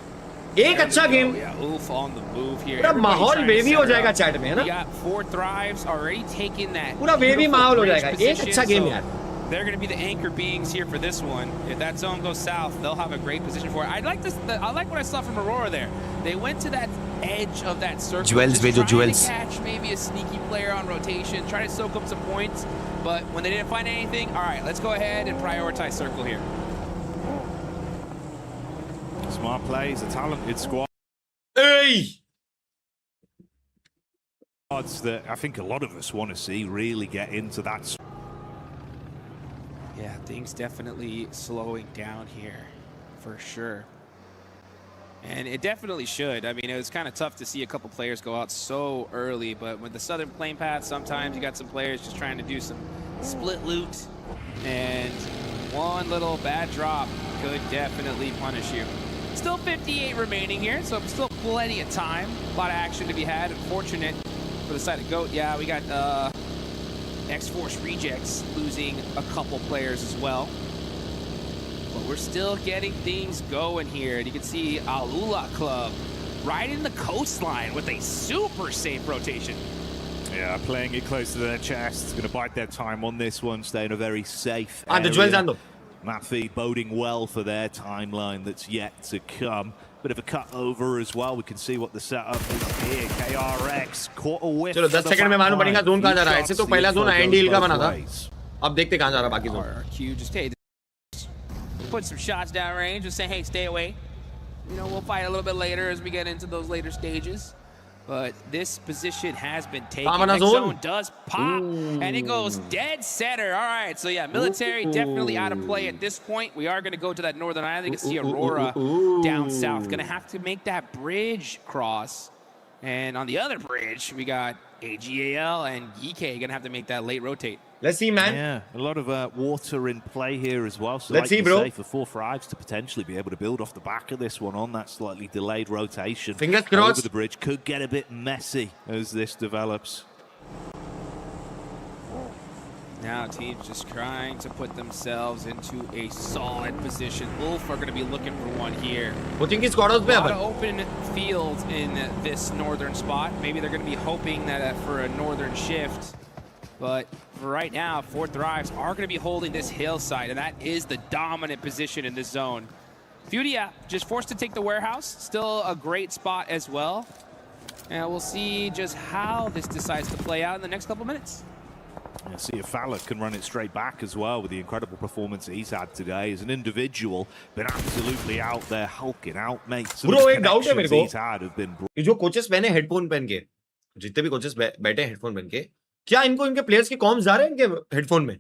एक अच्छा game.
Ulf on the move here.
पूरा माहौल वेवी हो जाएगा चैट में, है ना?
We got 4 thrives already taking that.
पूरा वेवी माहौल हो जाएगा. एक अच्छा गेम यार.
They're going to be the anchor beings here for this one. If that zone goes south, they'll have a great position for it. I like this. I like what I saw from Aurora there. They went to that edge of that circle,
Jewels,
just trying
to
catch maybe a sneaky player on rotation, try to soak up some points. But when they didn't find anything, all right, let's go ahead and prioritize circle here.
Smart plays, a talented squad.
Hey!
That I think a lot of us want to see really get into that.
Yeah, things definitely slowing down here, for sure. And it definitely should. I mean, it was kind of tough to see a couple players go out so early, but with the Southern Plain Path, sometimes you got some players just trying to do some split loot, and one little bad drop could definitely punish you. Still 58 remaining here, so still plenty of time. A lot of action to be had. Unfortunate for the side of GOAT. Yeah, we got X-Force Rejects losing a couple players as well. But we're still getting things going here. And you can see Alula Club right in the coastline with a super safe rotation.
Yeah, playing it close to their chest. It's going to bide their time on this one, stay in a very safe area. That feed boding well for their timeline that's yet to come. Bit of a cut over as well. We can see what the setup is here. KRX caught a whiff.
चलो 10 second में मालूम पड़ेगा zone कहां जा रहा है. ऐसे तो पहला जोन एंड डील का बना था. अब देखते कहां जा रहा बाकी zone.
RQ just hey, put some shots down range, just saying hey, stay away. You know, we'll fight a little bit later as we get into those later stages. But this position has been taken. Next zone does pop, and it goes dead center. All right, so yeah, military definitely out of play at this point. We are going to go to that northern island. You can see Aurora down south. Going to have to make that bridge cross. And on the other bridge, we got AGAL and EK going to have to make that late rotate.
Let's see, man.
Yeah, a lot of water in play here as well. So
let's see, bro.
Say, for 4 Thrives to potentially be able to build off the back of this one on that slightly delayed rotation.
Fingers crossed.
Over the bridge could get a bit messy as this develops.
Now teams just trying to put themselves into a solid position. Wolf are going to be looking for one here. A lot of open fields in this northern spot. Maybe they're going to be hoping that for a northern shift. But for right now, 4 Thrives are going to be holding this hillside, and that is the dominant position in this zone. Furia just forced to take the warehouse. Still a great spot as well. And we'll see just how this decides to play out in the next couple minutes.
Yeah, see if Fowler can run it straight back as well with the incredible performance that he's had today as an individual. Been absolutely out there hulking out, mate.
Bro, एक doubt है मेरे को. ये जो coaches पहने headphone पहन के, जितने भी coaches बैठे headphone पहन के, क्या इनको इनके players के comms जा रहे हैं इनके headphone में?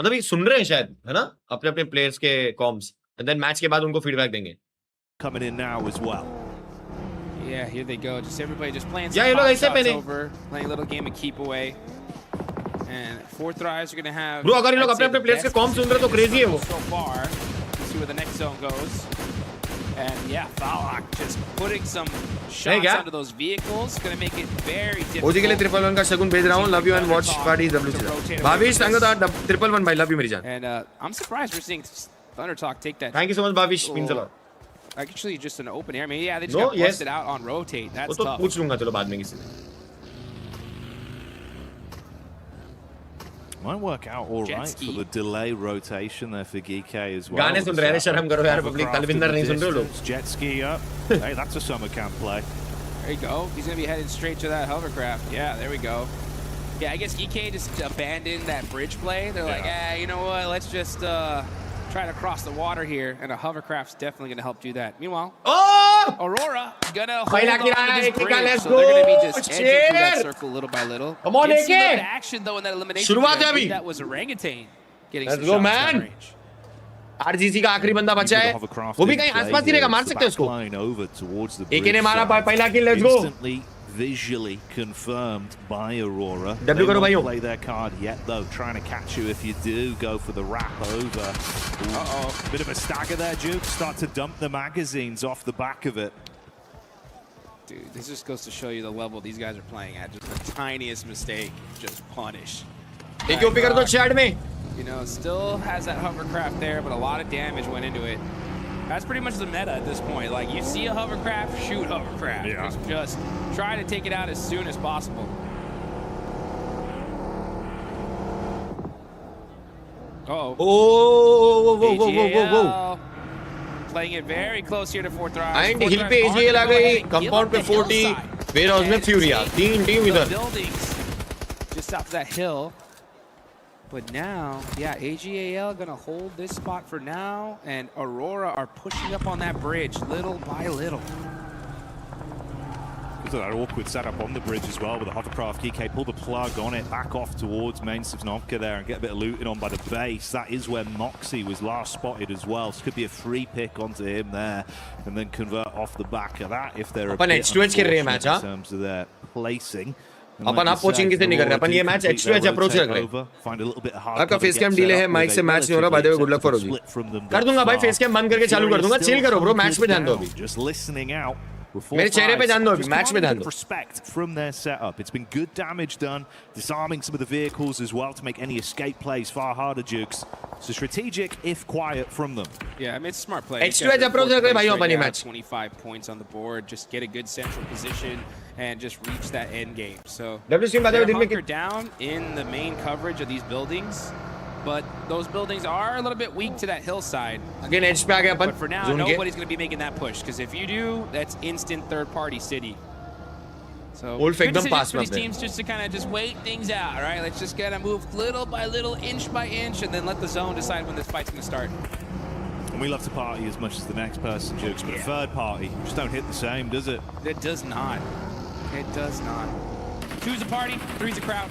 मतलब ये सुन रहे हैं शायद, है ना? अपने players के comms. And then match के बाद उनको feedback देंगे.
Coming in now as well.
Yeah, here they go. Just everybody just playing
some
pop shots over, playing a little game of keep away. And fourth rise are going to have.
Bro, अगर ये लोग अपने players के comms सुन रहे हैं तो crazy है वो.
So far, let's see where the next zone goes. And yeah, Falak just putting some shots onto those vehicles, going to make it very difficult.
ओजी के लिए 111 का शगुन भेज रहा हूँ. Love you and watch party WC. Bhavish, thank you that 111 भाई. Love you मेरी जान.
And I'm surprised we're seeing Thunder Talk take that.
Thank you so much, Bhavish. Means a lot.
Actually, just an open air. I mean, yeah, they just got busted out on rotate. That's
tough.
वो तो
पूछ लूँगा चलो बाद में किसी से.
Might work out all right for the delay rotation there for GK as well.
गाने सुन रहे हैं शर्म करो यार पब्लिक तलविंदर नहीं सुन रहे हो लोग.
Jet ski up. Hey, that's a summer camp play.
There you go. He's going to be headed straight to that hovercraft. Yeah, there we go. Yeah, I guess EK just abandoned that bridge play. They're like, you know what? Let's just try to cross the water here, and a hovercraft's definitely going to help do that. Meanwhile, Aurora gonna hold on to this bridge, so they're going to be just edging through that circle little by little.
Come on,
AK! Action though in that elimination. That was Orangutan getting some shots down range.
RGC का आखिरी बंदा बचा है. वो भी कहीं आसपास ही रहेगा, मार सकते हैं उसको. AK ने मारा पहला किल. Let's go.
Visually confirmed by Aurora.
W करो भाइयों.
Play their card yet though, trying to catch you if you do go for the wrap over. Bit of a stagger there, Duke. Start to dump the magazines off the back of it.
Dude, this just goes to show you the level these guys are playing at. Just the tiniest mistake, just punish.
एक OP कर दो chat में.
You know, still has that hovercraft there, but a lot of damage went into it. That's pretty much the meta at this point. Like, you see a hovercraft, shoot hovercraft.
Yeah.
Just try to take it out as soon as possible. Uh-oh.
Whoa.
Playing it very close here to fourth rise.
And hill पे AGL आ गई, compound पे 40, warehouse में Furia. तीन team इधर.
Buildings just off that hill. But now, yeah, AGAL gonna hold this spot for now, and Aurora are pushing up on that bridge little by little.
Look at that awkward setup on the bridge as well with the hovercraft. GK pull the plug on it, back off towards main Sivnovka there and get a bit of looting on by the base. That is where Moxie was last spotted as well. So could be a free pick onto him there and then convert off the back of that if they're a bit unfortunate in terms of their placing.
अपन आप coaching किसे नहीं कर रहे अपन ये match H2 H approach रख रहे हैं. आपका फेस कैम डिले है माइक से मैच नहीं हो रहा by the way good luck for OG. कर दूंगा भाई फेस कैम बंद करके चालू कर दूंगा. चिल करो ब्रो मैच पे ध्यान दो अभी.
Just listening out.
मेरे चेहरे पे ध्यान दो अभी मैच पे ध्यान दो.
Respect from their setup. It's been good damage done, disarming some of the vehicles as well to make any escape plays far harder, Jukes. So strategic if quiet from them.
Yeah, I mean it's a smart play.
H2 H approach रख रहे भाइयों अपन ये match.
25 points on the board, just get a good central position and just reach that end game. So
WC
they're hunkered down in the main coverage of these buildings. But those buildings are a little bit weak to that hillside.
Again, edge back up.
But for now, nobody's going to be making that push. Because if you do, that's instant third-party city. So good decisions for these teams just to kind of just wait things out, all right? Let's just kind of move little by little, inch by inch, and then let the zone decide when this fight's going to start.
And we love to party as much as the next person, Jukes, but a third party just don't hit the same, does it?
It does not. It does not. 2's a party, 3's a crowd.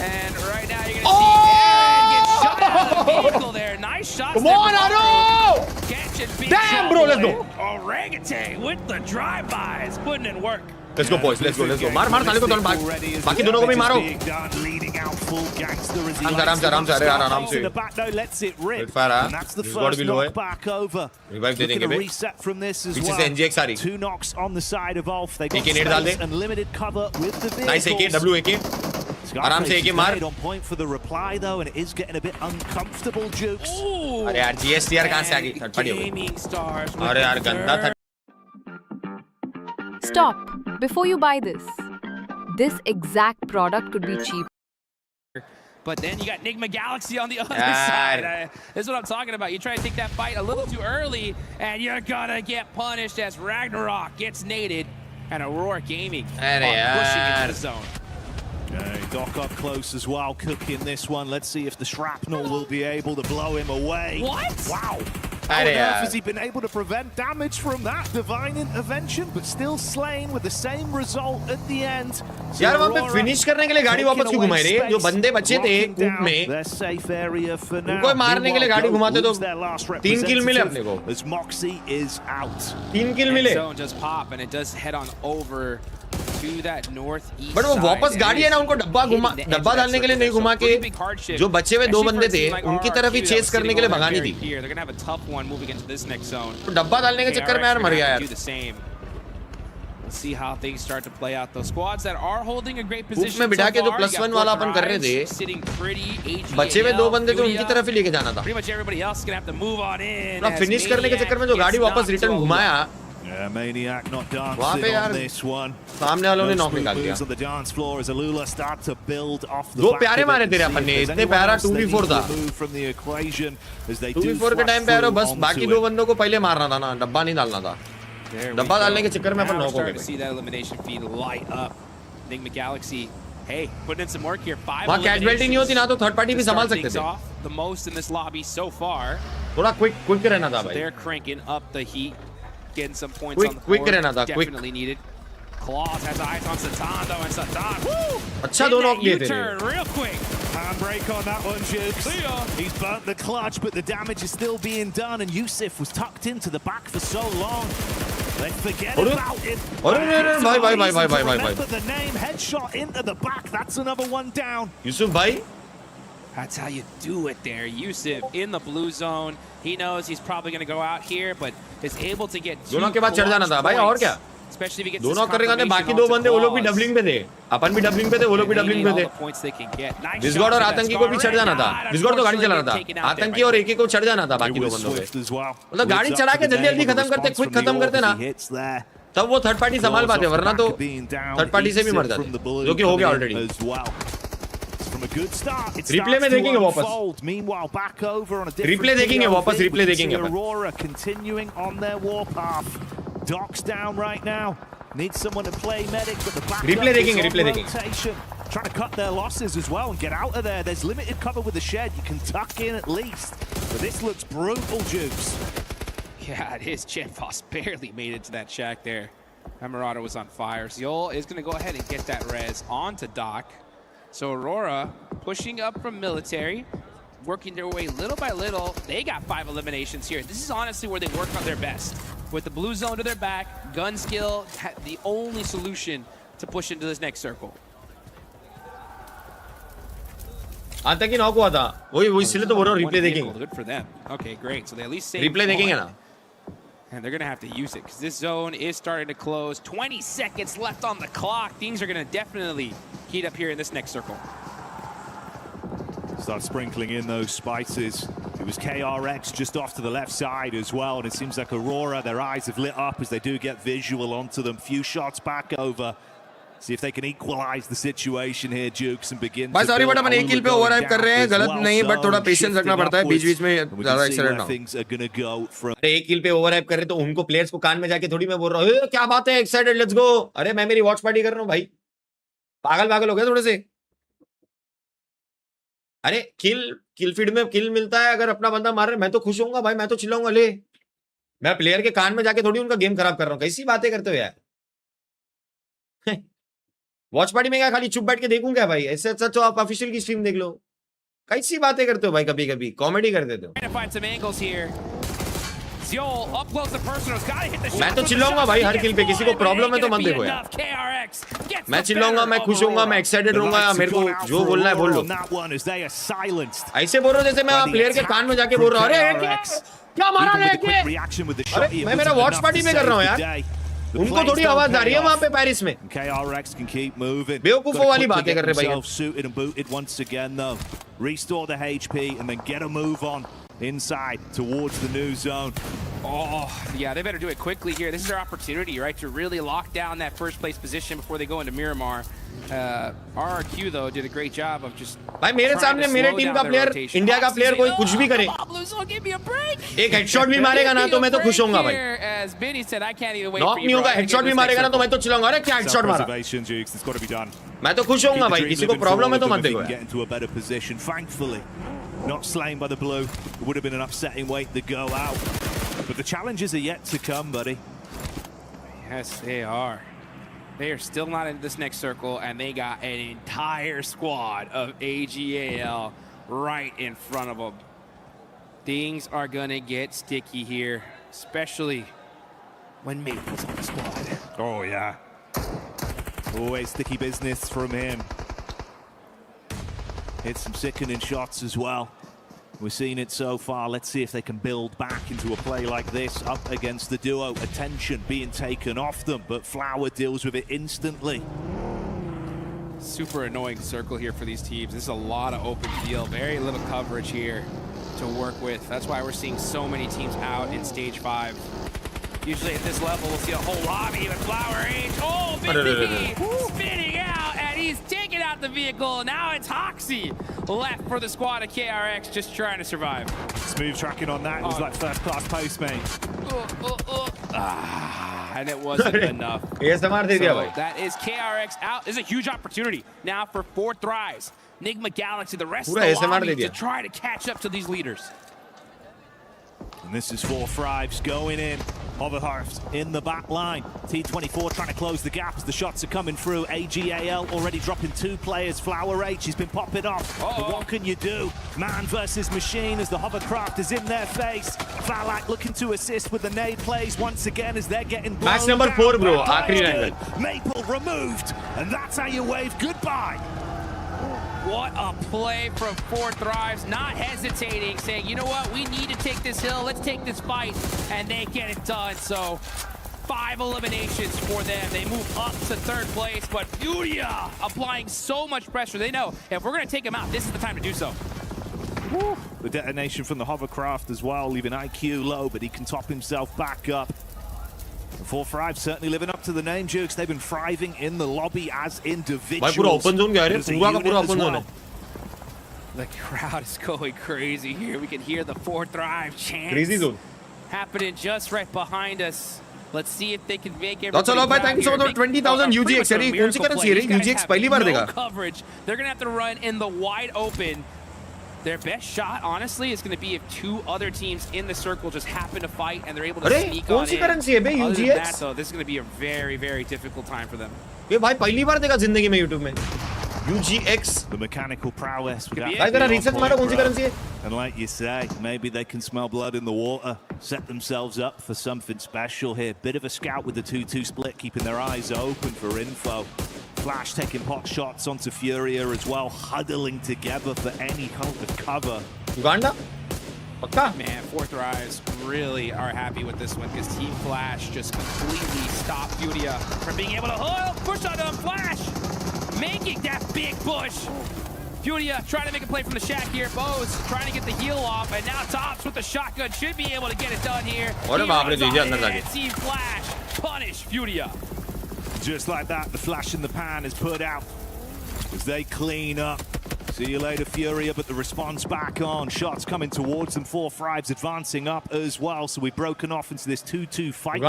And right now you're going to see Aaron get shot out of the vehicle there. Nice shots.
Come on, Aro!
Damn, bro, let's go. Orangutan with the drive-bys, putting in work.
Let's go, boys. Let's go. मार साले को दोनों बाकी दोनों को भी मारो. आराम से अरे आराम से. Fire
that's the
first
knockback over.
Revive दे देंगे बे.
Reset from this as
पीछे से NGX आ रही.
2 knocks on the side of Ulf. They got
space
and limited cover with the vehicles.
Nice AK, W AK. आराम से AK मार.
On point for the reply though, and it is getting a bit uncomfortable, Jukes.
अरे यार GSTR कहाँ से आ गई? Third party हो गई. अरे यार गंदा था.
Stop. Before you buy this exact product could be cheap.
But then you got Enigma Galaxy on the other side. This is what I'm talking about. You try to take that fight a little too early, and you're gonna get punished as Ragnarok gets naded, and Aurora Gaming pushing into the zone.
Okay, Doc up close as well, cooking this one. Let's see if the shrapnel will be able to blow him away.
What?
Wow. How on earth has he been able to prevent damage from that divine intervention, but still slain with the same result at the end?
यार वहाँ पे finish करने के लिए गाड़ी वापस क्यों घुमाई रही है? जो बंदे बचे थे कूप में, उनको मारने के लिए गाड़ी घुमाते तो 3 किल मिले अपने को.
As Moxie is out.
3 किल मिले.
Zone just pop and it does head on over to that northeast.
But वो वापस गाड़ी है ना, उनको डब्बा डालने के लिए नहीं घुमा के जो बचे हुए 2 बंदे थे उनकी तरफ ही चेस करने के लिए भगानी थी. तो डब्बा डालने के चक्कर में यार मर गया यार.
See how things start to play out. Those squads that are holding a great position.
में बिठा के जो +1 वाला अपन कर रहे थे, बचे हुए 2 बंदे तो उनकी तरफ ही लेके जाना था.
Pretty much everybody else gonna have to move on in.
Finish करने के चक्कर में जो गाड़ी वापस रिटर्न घुमाया,
Yeah, Maniac not dancing on this one.
सामने वालों ने नॉक निकाल दिया.
On the dance floor as Alula start to build off the
2 प्यारे मारे तेरे अपन ने, इतने प्यारा 2v4 था. 2v4 के टाइम पे यार बस बाकी 2 बंदों को पहले मारना था ना, डब्बा नहीं डालना था. डब्बा डालने के चक्कर में अपन नॉक हो गए.
See that elimination feed light up. Enigma Galaxy, hey, putting in some work here. 5
वहाँ कैजुअलिटी नहीं होती ना तो थर्ड पार्टी भी संभाल सकते थे.
The most in this lobby so far.
थोड़ा क्विक रहना था भाई.
They're cranking up the heat. Getting some points on the board. Definitely needed. Claws has eyes on Satando and Satan. Woo!
अच्छा दो नॉक लिए थे.
Real quick.
Handbrake on that one, Jukes. He's burnt the clutch, but the damage is still being done, and Yusuf was tucked into the back for so long. Let's forget about it.
Bye.
Remember the name, headshot into the back. That's another one down.
Yusuf bhai.
That's how you do it there. Yusuf in the blue zone. He knows he's probably going to go out here, but is able to get 2
दोनों के बाद चढ़ जाना था भाई. और क्या?
Especially if he gets
दोनों करेगा ने बाकी 2 बंदे वो लोग भी डबलिंग पे थे. अपन भी डबलिंग पे थे, वो लोग भी डबलिंग पे थे. विस्गॉड और आतंकी को भी चढ़ जाना था. विस्गॉड तो गाड़ी चला रहा था. आतंकी और एके को चढ़ जाना था बाकी 2 बंदों पे. मतलब गाड़ी चढ़ा के जल्दी खत्म करते, क्विक खत्म करते ना, तब वो थर्ड पार्टी संभाल पाते, वरना तो थर्ड पार्टी से भी मर जाते, जो कि हो गया ऑलरेडी. रिप्ले में देखेंगे वापस. रिप्ले देखेंगे वापस. रिप्ले देखेंगे.
Aurora continuing on their warpath. Doc's down right now. Needs someone to play medic, but the back
replay देखेंगे. रिप्ले देखेंगे.
Trying to cut their losses as well and get out of there. There's limited cover with the shed. You can tuck in at least. But this looks brutal, Jukes.
Yeah, it is. Jet Boss barely made it to that shack there. That Marauder was on fire. Ziol is going to go ahead and get that res onto Doc. So Aurora pushing up from military, working their way little by little. They got 5 eliminations here. This is honestly where they work on their best. With the blue zone to their back, gun skill, the only solution to push into this next circle.
आतंकी knock हुआ था. वही इसलिए तो बोल रहा हूँ replay देखेंगे.
Good for them. Okay, great. So they at least save.
Replay देखेंगे ना.
And they're going to have to use it because this zone is starting to close. 20 seconds left on the clock. Things are going to definitely heat up here in this next circle.
Start sprinkling in those spices. It was KRX just off to the left side as well, and it seems like Aurora, their eyes have lit up as they do get visual onto them. Few shots back over. See if they can equalize the situation here, Jukes, and begin.
भाई sorry but अपन एक किल पे overhype कर रहे हैं, गलत नहीं, but थोड़ा patience रखना पड़ता है बीच-बीच में, ज्यादा एक्सीडेंट ना हो. अरे एक किल पे ओवरहाइप कर रहे तो उनको प्लेयर्स को कान में जाके थोड़ी मैं बोल रहा हूं क्या बात है, एक्साइटेड, लेट्स गो. अरे मैं मेरी वॉच पार्टी कर रहा हूं भाई. पागल हो गए थोड़े से. अरे किल फीड में किल मिलता है, अगर अपना बंदा मार रहा है मैं तो खुश होऊंगा भाई, मैं तो चिल्लाऊंगा. ले मैं प्लेयर के कान में जाके थोड़ी उनका गेम खराब कर रहा हूं. कैसी बातें करते हो यार. वॉच पार्टी में क्या खाली चुप बैठ के देखूं क्या भाई? ऐसे अच्छा तो आप ऑफिशियल की स्ट्रीम देख लो. कैसी बातें करते हो भाई, कभी कॉमेडी कर देते हो. मैं तो चिल्लाऊंगा भाई हर किल पे. किसी को प्रॉब्लम है तो मत देखो यार. मैं चिल्लाऊंगा, मैं खुश होऊंगा, मैं एक्साइटेड रहूंगा. मेरे को जो बोलना है बोल लो. ऐसे बोल रहा हूं जैसे मैं प्लेयर के कान में जाके बोल रहा हूं अरे क्या मारा लेके. अरे मैं मेरा वॉच पार्टी में कर रहा हूं यार. उनको थोड़ी आवाज आ रही है वहां पे पेरिस में. बेवकूफों वाली बातें कर रहे भाई.
Restore the HP and then get a move on inside towards the new zone.
Oh, yeah, they better do it quickly here. This is their opportunity, right, to really lock down that first place position before they go into Miramar. RRQ, though, did a great job of just
भाई मेरे सामने मेरे team का player, India का player कोई कुछ भी करे, एक हेडशॉट भी मारेगा ना तो मैं तो खुश होऊंगा भाई. नॉक नहीं होगा, हेडशॉट भी मारेगा ना तो मैं तो चिल्लाऊंगा, अरे क्या हेडशॉट मारा. मैं तो खुश होऊंगा भाई, किसी को प्रॉब्लम है तो मत देखो.
Get into a better position, thankfully. Not slain by the blue. It would have been an upsetting way to go out. But the challenges are yet to come, buddy.
Yes, they are. They are still not in this next circle, and they got an entire squad of AGAL right in front of them. Things are gonna get sticky here, especially when Maple's on the squad.
Oh, yeah. Always sticky business from him. Hit some sickening shots as well. We're seeing it so far. Let's see if they can build back into a play like this up against the duo. Attention being taken off them, but Flower deals with it instantly.
Super annoying circle here for these teams. This is a lot of open field, very little coverage here to work with. That's why we're seeing so many teams out in stage 5. Usually at this level, we'll see a whole lobby with Flower H. Oh, Big spinning out, and he's taking out the vehicle. Now it's Hoxie left for the squad of KRX, just trying to survive.
Smooth tracking on that. It was like first-class Postmate.
And it wasn't enough.
So
that is KRX out. This is a huge opportunity now for 4 Thrives. Nigma Galaxy, the rest of the lobby to try to catch up to these leaders.
And this is 4 Thrives going in. Hoverhurst in the back line. T24 trying to close the gap as the shots are coming through. AGAL already dropping 2 players. Flower H has been popping off. But what can you do? Man versus machine as the hovercraft is in their face. Falak looking to assist with the nade plays once again as they're getting blown.
Match number 4, bro.
Maple removed. And that's how you wave goodbye.
What a play from 4 Thrives, not hesitating, saying, you know what, we need to take this hill, let's take this fight, and they get it done. So 5 eliminations for them. They move up to 3rd place, but Furia applying so much pressure. They know if we're going to take them out, this is the time to do so.
Woo. The detonation from the hovercraft as well, leaving IQ low, but he can top himself back up. 4 Thrives certainly living up to the name, Jukes. They've been thriving in the lobby as individuals.
The crowd is going crazy here. We can hear the 4 Thrive chants happening just right behind us. Let's see if they can make it.
That's all by thank you so much. 20,000 UGX. कौन सी currency है? UGX पहली बार देगा.
Coverage. They're gonna have to run in the wide open. Their best shot, honestly, is going to be if 2 other teams in the circle just happen to fight and they're able to sneak on in.
Currency है बे UGX?
Other than that, though, this is going to be a very, very difficult time for them.
ये भाई पहली बार देखा जिंदगी में YouTube में. UGX.
The mechanical prowess.
भाई तेरा reset मारा कौन सी currency है?
And like you say, maybe they can smell blood in the water, set themselves up for something special here. Bit of a scout with the 2-2 split, keeping their eyes open for info. Flash taking pot shots onto Furia as well, huddling together for any kind of cover.
Uganda?
Man, 4 Thrives really are happy with this one because Team Flash just completely stopped Furia from being able to push on them. Flash making that big push. Furia trying to make a play from the shack here. Bose trying to get the heal off, and now Tops with the shotgun should be able to get it done here. Team Flash punish Furia.
Just like that, the flash in the pan is put out as they clean up. See you later, Furia, but the response back on. Shots coming towards them. 4 Thrives advancing up as well, so we've broken off into this 2-2 fight.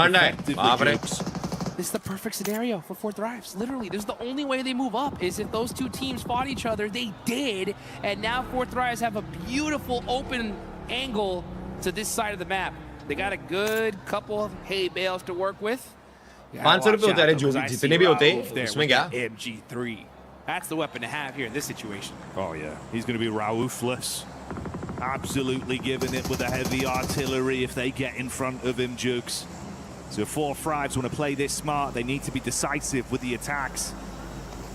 This is the perfect scenario for 4 Thrives. Literally, this is the only way they move up is if those 2 teams fought each other. They did, and now 4 Thrives have a beautiful open angle to this side of the map. They got a good couple of hay bales to work with.
500 रुपए होते हैं जो भी जितने भी होते हैं उसमें क्या
MG3 that's the weapon to have here in this situation.
Oh yeah, he's going to be ruthless, absolutely giving it with the heavy artillery if they get in front of him, Jukes. So 4 Thrives want to play this smart. They need to be decisive with the attacks.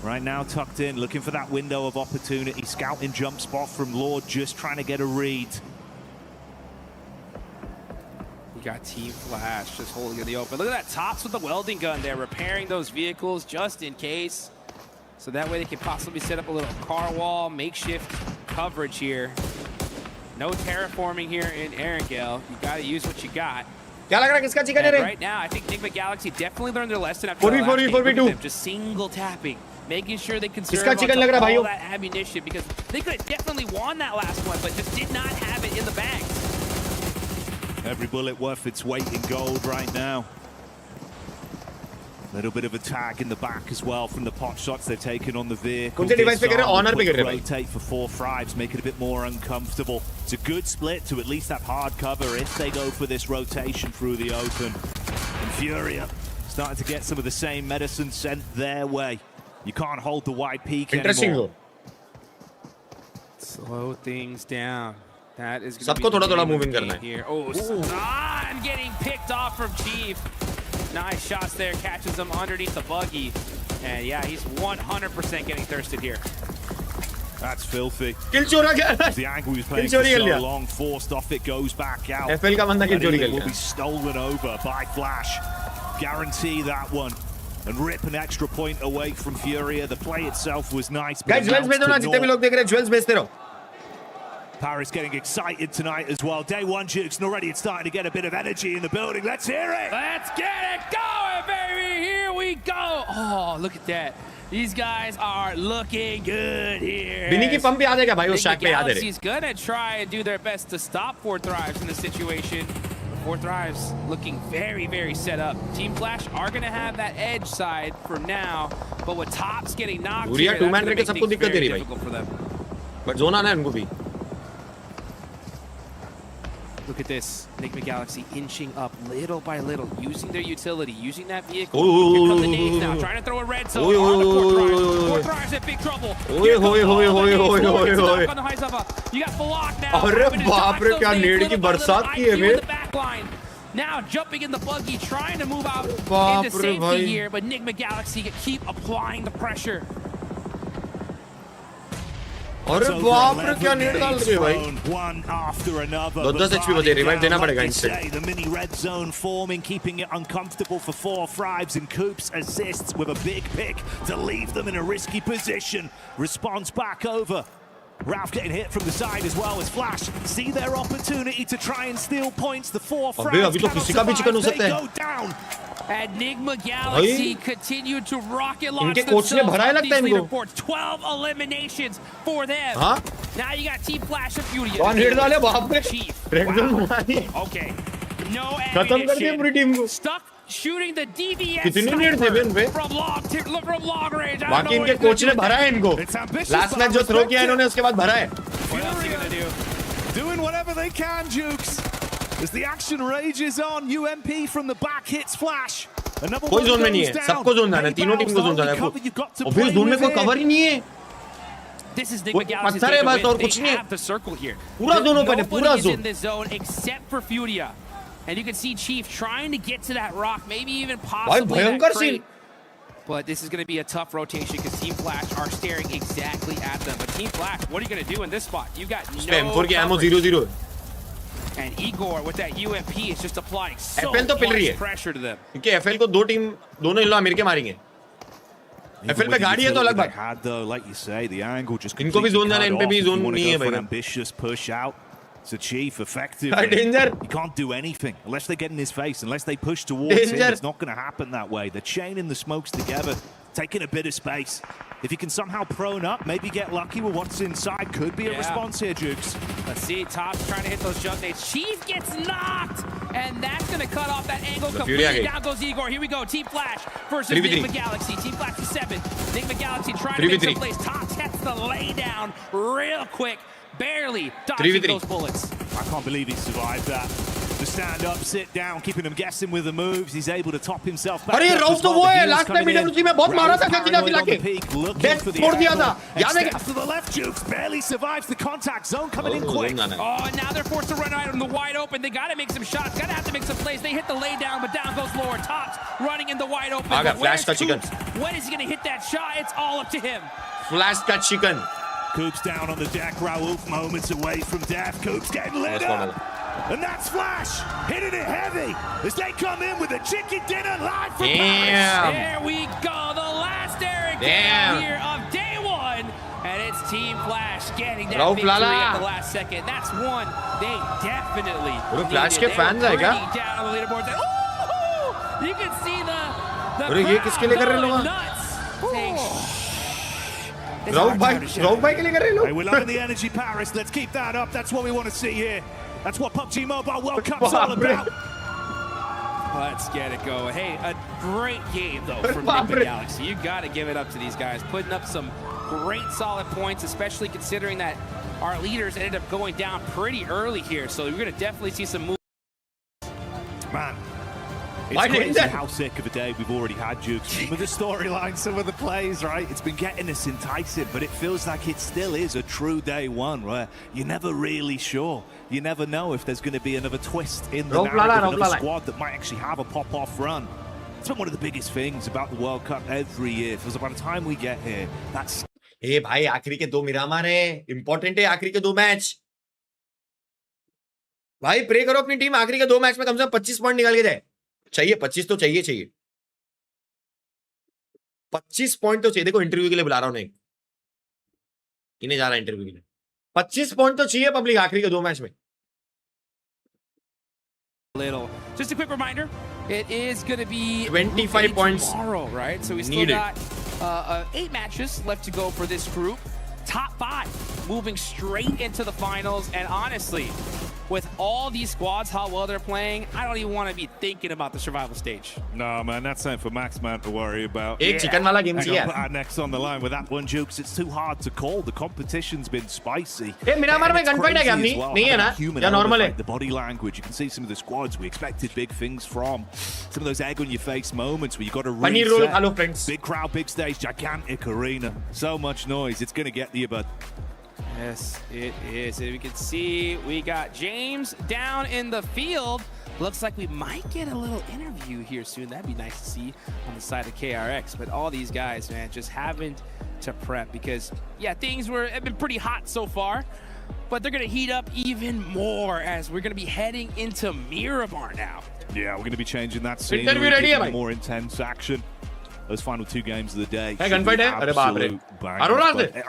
Right now tucked in, looking for that window of opportunity, scouting jump spot from Lord, just trying to get a read.
You got Team Flash just holding in the open. Look at that, Tops with the welding gun there, repairing those vehicles just in case. So that way they can possibly set up a little car wall, makeshift coverage here. No terraforming here in Erangel. You got to use what you got.
क्या लग रहा है किसका chicken है रे?
Right now, I think NspkTalks definitely learned their lesson after the last game. Look at them, just single tapping, making sure they conserve all that ammunition because they could have definitely won that last one, but just did not have it in the bags.
Every bullet worth its weight in gold right now. Little bit of a tag in the back as well from the pot shots they've taken on the vehicle. Rotate for 4 frags, make it a bit more uncomfortable. It's a good split to at least have hard cover if they go for this rotation through the open. And Furia starting to get some of the same medicine sent their way. You can't hold the wide peak anymore.
Slow things down. That is
सबको थोड़ा-थोड़ा moving करना
है. Oh, I'm getting picked off from Chief. Nice shots there, catches him underneath the buggy. And yeah, he's 100% getting thirsted here.
That's filthy.
Kill chora gaya.
The angle he was playing for so long, forced off, it goes back out.
FL का बंदा kill chori कर
will be stolen over by Flash. Guarantee that one. And rip an extra point away from Furia. The play itself was nice.
Guys, jewels भेज दो ना जितने भी लोग देख रहे हैं, jewels भेजते रहो.
Paris getting excited tonight as well. Day one, Jukes, and already it's starting to get a bit of energy in the building. Let's hear it.
Let's get it going, baby. Here we go. Oh, look at that. These guys are looking good here.
Vinny की pump याद है क्या भाई उस shack पे याद है?
Galaxy's gonna try and do their best to stop 4 Thrives in this situation. 4 Thrives looking very, very set up. Team Flash are gonna have that edge side for now, but with Tops getting knocked here, that's gonna make things very difficult for them.
But zone आना है उनको भी.
Look at this, NspkTalks inching up little by little, using their utility, using that vehicle.
Here
come the nades now, trying to throw a red zone on the 4 Thrives. 4 Thrives in big trouble. Here comes on the high Zava. You got Falak now.
अरे बाप रे क्या नेड की बरसात की है बे.
Now jumping in the buggy, trying to move out into safety here, but NspkTalks keep applying the pressure.
अरे बाप रे क्या नेट डाल रहे भाई.
One after another.
10 HP बचे, revive देना पड़ेगा instant.
The mini red zone forming, keeping it uncomfortable for 4 Thrives, and Coops assists with a big pick to leave them in a risky position. Response back over. Ralph getting hit from the side as well as Flash see their opportunity to try and steal points. The 4 Thrives they go down.
And NspkTalks continue to rocket launch themselves these leaderboards. 12 eliminations for them. Now you got Team Flash and Furia. Chief. Wow. Okay. No ammunition. Stuck shooting the DVS from long range.
बाकी इनके coach ने भरा है इनको. Last match जो throw किया इन्होंने उसके बाद भरा है.
What else are you gonna do?
Doing whatever they can, Jukes. As the action rages on, UMP from the back hits Flash.
कोई जोन में नहीं है, सबको जोन जाना है, तीनों टीम को जोन जाना है. और फिर जोन में कोई कवर ही नहीं है.
This is NspkTalks'
पत्थर है बस और कुछ नहीं है. पूरा जोन ओपन है, पूरा zone.
in this zone except for Furia. And you can see Chief trying to get to that rock, maybe even possibly that crate. But this is going to be a tough rotation because Team Flash are staring exactly at them. But Team Flash, what are you going to do in this spot? You got no
M4 की ammo 0-0.
And Igor with that UMP is just applying so much pressure to them.
क्योंकि FL को दो team दोनों इन लोग America मारेंगे. FL पे गाड़ी है तो अलग बात.
Like you say, the angle just
इनको भी जोन जाना है, इन पे भी जोन नहीं है भाई.
Ambitious push out. It's a Chief effective.
Danger.
You can't do anything unless they get in his face, unless they push towards him. It's not going to happen that way. They're chaining the smokes together, taking a bit of space. If you can somehow prone up, maybe get lucky with what's inside, could be a response here, Jukes.
Let's see, Tops trying to hit those jump nades. Chief gets knocked, and that's going to cut off that angle completely. Down goes Igor. Here we go. Team Flash versus NspkTalks. Team Flash is 7. NspkTalks trying to make some plays. Tops gets the lay down real quick. Barely dodging those bullets.
I can't believe he survived that. To stand up, sit down, keeping him guessing with the moves. He's able to top himself back.
अरे Rouse तो वो है. Last time BGMI में बहुत मारा था खिला के. Death छोड़ दिया था. याद है क्या?
To the left, Jukes barely survives the contact zone coming in quick.
Oh, now they're forced to run out in the wide open. They got to make some shots. Got to have to make some plays. They hit the lay down, but down goes Lord. Tops running in the wide open.
I got flash का chicken.
When is he going to hit that shot? It's all up to him.
Flash का chicken.
Coops down on the deck. Raouf moments away from death. Coops getting lit up. And that's Flash hitting it heavy as they come in with a chicken dinner live from Paris.
There we go. The last Eric here of day one. And it's Team Flash getting that victory at the last second. That's one they definitely needed.
Flash के fans है क्या?
Down on the leaderboard. Oh! You can see the
अरे ये किसके लिए कर रहे लोग? Rauf bhai के लिए कर रहे लोग?
We're loving the energy, Paris. Let's keep that up. That's what we want to see here. That's what PUBG Mobile World Cup's all about.
Let's get it going. Hey, a great game, though, from Liquid Galaxy. You got to give it up to these guys, putting up some great solid points, especially considering that our leaders ended up going down pretty early here. So we're going to definitely see some moves.
Man, it's crazy how sick of a day we've already had, Jukes. Some of the storylines, some of the plays, right? It's been getting us enticing, but it feels like it still is a true day one, where you're never really sure. You never know if there's going to be another twist in the narrative, another squad that might actually have a pop-off run. It's been one of the biggest things about the World Cup every year. Because by the time we get here, that's...
Hey, भाई आखिरी के 2 मिरामार है, important है आखिरी के 2 match. भाई pray करो अपनी टीम आखिरी के 2 मैच में कम से कम 25 पॉइंट निकाल के जाए. चाहिए 25 तो चाहिए. 25 पॉइंट तो चाहिए. देखो इंटरव्यू के लिए बुला रहा हूं मैं. इन्हें जा रहा है इंटरव्यू के लिए. 25 पॉइंट तो चाहिए पब्लिक आखिरी के 2 मैच में.
Little. Just a quick reminder, it is going to be
25 points
tomorrow, right? So we still got 8 matches left to go for this group. Top 5 moving straight into the finals, and honestly, with all these squads, how well they're playing, I don't even want to be thinking about the survival stage.
No, man, that's something for Max Man to worry about.
Chicken wala game
put our necks on the line with that one, Jukes. It's too hard to call. The competition's been spicy.
Hey, Miramar mein gunfight hai kya? Nahi hai na? Ya normal hai.
The body language, you can see some of the squads we expected big things from. Some of those egg on your face moments where you got to reset.
Hello, friends.
Big crowd, big stage, gigantic arena. So much noise. It's going to get to you, bud.
Yes, it is. And we can see we got James down in the field. Looks like we might get a little interview here soon. That'd be nice to see on the side of KRX. But all these guys, man, just having to prep because, yeah, things have been pretty hot so far. But they're going to heat up even more as we're going to be heading into Miramar now.
Yeah, we're going to be changing that scene. More intense action. Those final 2 games of the day.
Hey, gunfight hai?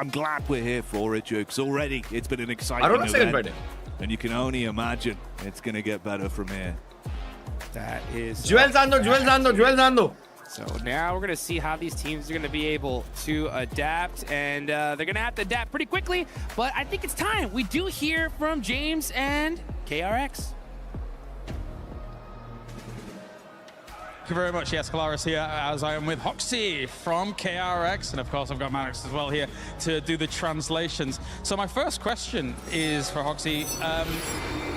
I'm glad we're here for it, Jukes. Already, it's been an exciting event. And you can only imagine it's going to get better from here.
That is...
Jewel Zando.
So now we're going to see how these teams are going to be able to adapt. And they're going to have to adapt pretty quickly. But I think it's time. We do hear from James and KRX.
Thank you very much. Yes, Kalaris here, as I am with Hoxie from KRX, and of course I've got Maddox as well here to do the translations. So my first question is for Hoxie.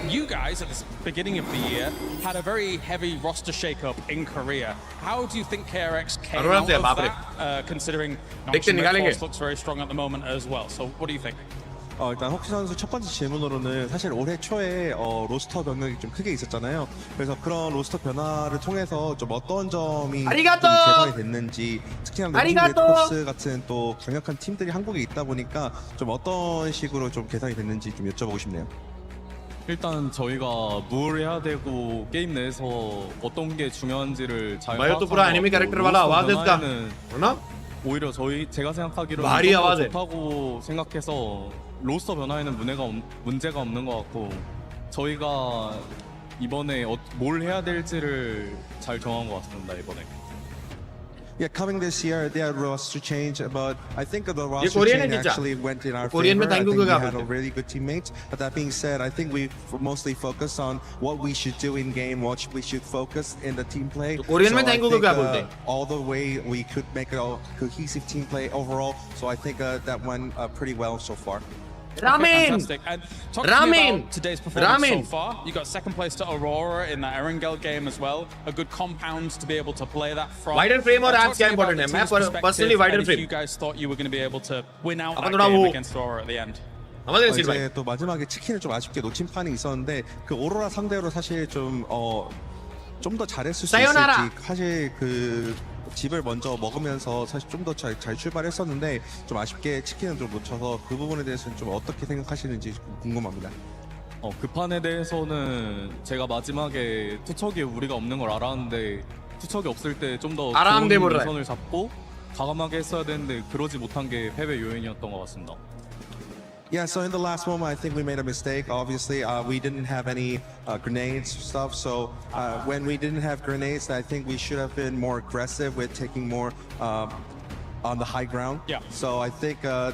You guys, at the beginning of the year, had a very heavy roster shakeup in Korea. How do you think KRX came out of that, considering Force looks very strong at the moment as well? So what do you think?
일단 헉시 선수 첫 번째 질문으로는 사실 올해 초에 로스터 변경이 좀 크게 있었잖아요. 그래서 그런 로스터 변화를 통해서 좀 어떤 점이 좀 개선이 됐는지, 특히나 포스 같은 또 강력한 팀들이 한국에 있다 보니까 좀 어떤 식으로 좀 개선이 됐는지 좀 여쭤보고 싶네요.
일단 저희가 뭘 해야 되고 게임 내에서 어떤 게 중요한지를 잘 파악하는 오히려 제가 생각하기로는 좋다고 생각해서 로스터 변화에는 문제가 없는 것 같고 저희가 이번에 뭘 해야 될지를 잘 정한 것 같습니다. 이번에.
Yeah, coming this year, they had roster change, but I think the roster change actually went in our favor. I think we had a really good teammates. But that being said, I think we mostly focused on what we should do in game, what we should focus in the team play. So I think all the way we could make a cohesive team play overall. So I think that went pretty well so far.
Fantastic. And talk to me about today's performance so far. You got second place to Aurora in that Erangel game as well. A good compound to be able to play that from.
Wider frame or apps important hai. Personally wider frame.
You guys thought you were going to be able to win out that game against Aurora at the end.
이제 또 마지막에 치킨을 좀 아쉽게 놓친 판이 있었는데 그 오로라 상대로 사실 좀 더 잘했을 수 있을지 사실 그 집을 먼저 먹으면서 사실 좀 더 잘 출발했었는데 좀 아쉽게 치킨을 좀 놓쳐서 그 부분에 대해서는 좀 어떻게 생각하시는지 궁금합니다.
그 판에 대해서는 제가 마지막에 투척이 우리가 없는 걸 알았는데 투척이 없을 때 좀 더 좋은 선을 잡고 과감하게 했어야 되는데 그러지 못한 게 패배 요인이었던 것 같습니다.
Yeah, so in the last moment, I think we made a mistake. Obviously, we didn't have any grenades stuff. So when we didn't have grenades, I think we should have been more aggressive with taking more on the high ground.
Yeah.
So I think that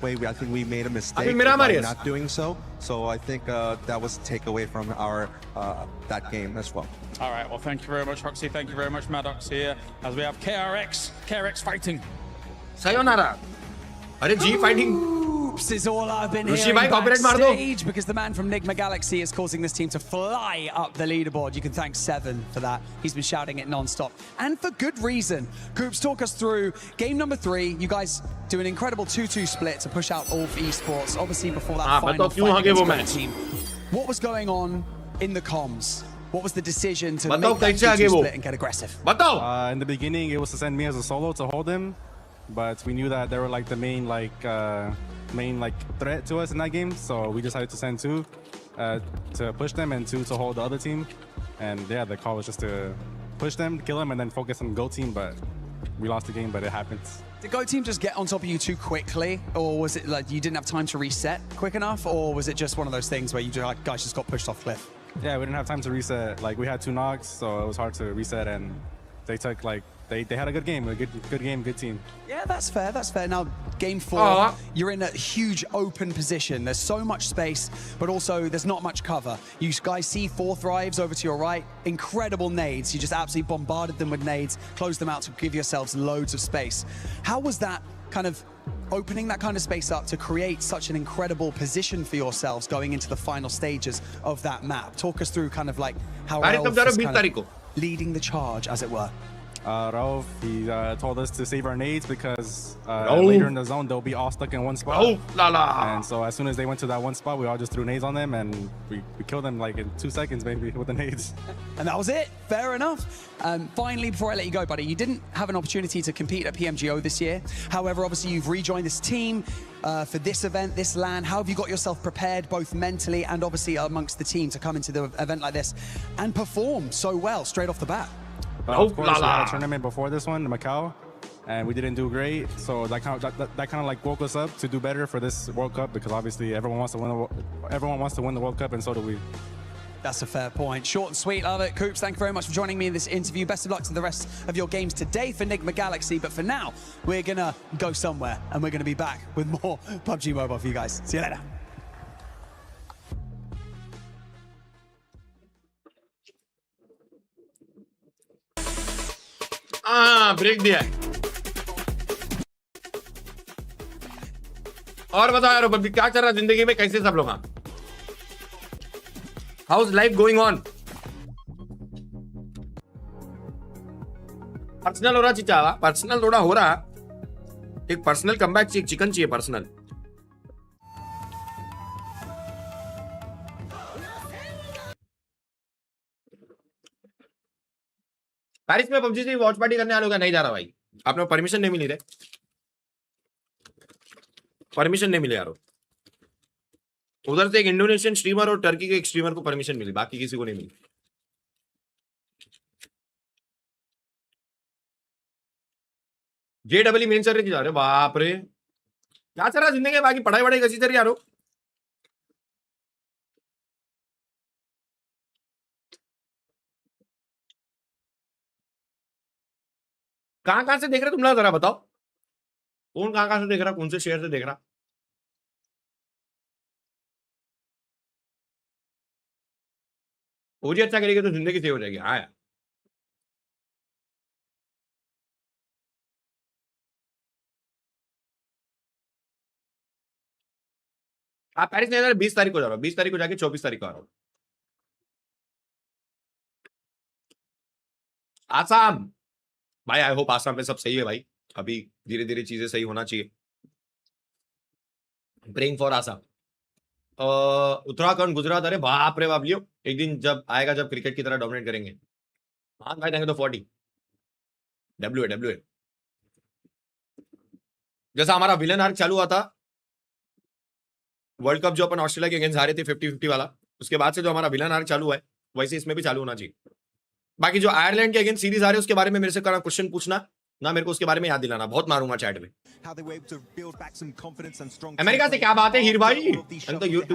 way, I think we made a mistake by not doing so. So I think that was a takeaway from our that game as well.
All right. Well, thank you very much, Roxy. Thank you very much, Maddox here. As we have KRX fighting.
Sayonara. Are G fighting?
Is all I've been hearing backstage because the man from Enigma Galaxy is causing this team to fly up the leaderboard. You can thank Seven for that. He's been shouting it non-stop. And for good reason. Coops, talk us through game number 3. You guys do an incredible 2-2 split to push out Ulf Esports. Obviously before that final fight against the team. What was going on in the comms? What was the decision to make that 2-2 split and get aggressive?
In the beginning, it was to send me as a solo to hold him. But we knew that they were like the main threat to us in that game, so we decided to send 2 to push them and 2 to hold the other team. And yeah, the call was just to push them, kill them, and then focus on Go Team. But we lost the game, but it happens.
Did Go Team just get on top of you too quickly, or was it like you didn't have time to reset quick enough, or was it just one of those things where you guys just got pushed off cliff?
Yeah, we didn't have time to reset. Like we had 2 knocks, so it was hard to reset, and they took like. They had a good game, good team.
Yeah, that's fair, that's fair. Now, game 4, you're in a huge open position. There's so much space, but also there's not much cover. You guys see 4 thrives over to your right. Incredible nades. You just absolutely bombarded them with nades, closed them out to give yourselves loads of space. How was that kind of opening that kind of space up to create such an incredible position for yourselves going into the final stages of that map? Talk us through kind of like how Elf is kind of leading the charge, as it were.
Rauf, he told us to save our nades because later in the zone, they'll be all stuck in one spot. And so as soon as they went to that one spot, we all just threw nades on them, and we killed them like in 2 seconds, maybe, with the nades.
And that was it. Fair enough. Finally, before I let you go, buddy, you didn't have an opportunity to compete at PMGO this year. However, obviously, you've rejoined this team for this event, this LAN. How have you got yourself prepared, both mentally and obviously amongst the team, to come into the event like this and perform so well straight off the bat?
Of course, we had a tournament before this one in Macau, and we didn't do great. So that kind of like woke us up to do better for this World Cup, because obviously everyone wants to win the World Cup, and so do we.
That's a fair point. Short and sweet, love it. Coops, thank you very much for joining me in this interview. Best of luck to the rest of your games today for Enigma Galaxy. But for now, we're gonna go somewhere, and we're gonna be back with more PUBG Mobile for you guys. See you later.
Break दिया है। और बताओ यार क्या चल रहा है जिंदगी में, कैसे सब लोग? How is life going on? Personal हो रहा चिचा, पर्सनल थोड़ा हो रहा। एक पर्सनल कमबैक चाहिए, चिकन चाहिए पर्सनल। पेरिस में पबजी से वॉच पार्टी करने वालों का नहीं जा रहा भाई, आपने परमिशन नहीं मिली रे, परमिशन नहीं मिली यार। उधर से एक इंडोनेशियन स्ट्रीमर और टर्की के एक स्ट्रीमर को परमिशन मिली, बाकी किसी को नहीं मिली। JEE मेन चल रही जा रहे, बाप रे क्या चल रहा जिंदगी, बाकी पढ़ाई वढ़ाई कैसी चल रही यारो? कहां से देख रहे तुम लोग, जरा बताओ कौन कहां से देख रहा, कौन से शेयर से देख रहा? ओजी अच्छा करेगी तो जिंदगी सेव हो जाएगी। हाँ यार आप पेरिस नहीं 20 तारीख को जा रहा हूँ, 20 तारीख को जाके 24 तारीख को आ रहा हूँ। आसाम भाई, आई होप आसाम में सब सही है भाई, अभी धीरे धीरे चीजें सही होना चाहिए। Praying for Assam. उत्तराखंड, गुजरात, अरे बाप रे बाप लियो, एक दिन जब आएगा जब क्रिकेट की तरह डोमिनेट करेंगे। हाँ भाई देंगे तो 40 WA जैसा हमारा विलन आर्क चालू हुआ था वर्ल्ड कप, जो अपन ऑस्ट्रेलिया के अगेंस्ट हारे थे 50-50 वाला, उसके बाद से जो हमारा विलन आर्क चालू है वैसे इसमें भी चालू होना चाहिए। बाकी जो आयरलैंड के अगेंस्ट सीरीज आ रहे हैं उसके बारे में मेरे से क्वेश्चन पूछना, ना मेरे को उसके बारे में याद दिलाना, बहुत मारूंगा चैट में। अमेरिका से क्या बात है हीर भाई? and the $2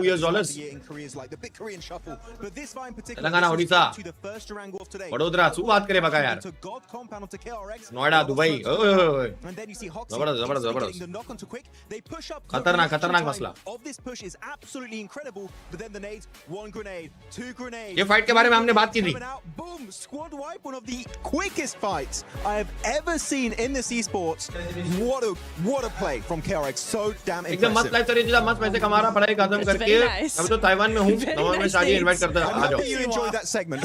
तेलंगाना, ओडिशा, वडोदरा શું વાત કરે બકા યાર? नोएडा, दुबई, जबरदस्त जबरदस्त जबरदस्त, खतरनाक खतरनाक मसला। ये फाइट के बारे में हमने बात की थी।
Squad wipe, one of the quickest fights I have ever seen in this esports. What a play from KRX, so damn impressive.
एकदम मस्त लाइफ चल रही है, मस्त पैसे कमा रहा, पढ़ाई खत्म करके अभी तो ताइवान में हूँ, नवंबर में शादी इनवाइट करता है, आ जाओ।
You enjoyed that segment.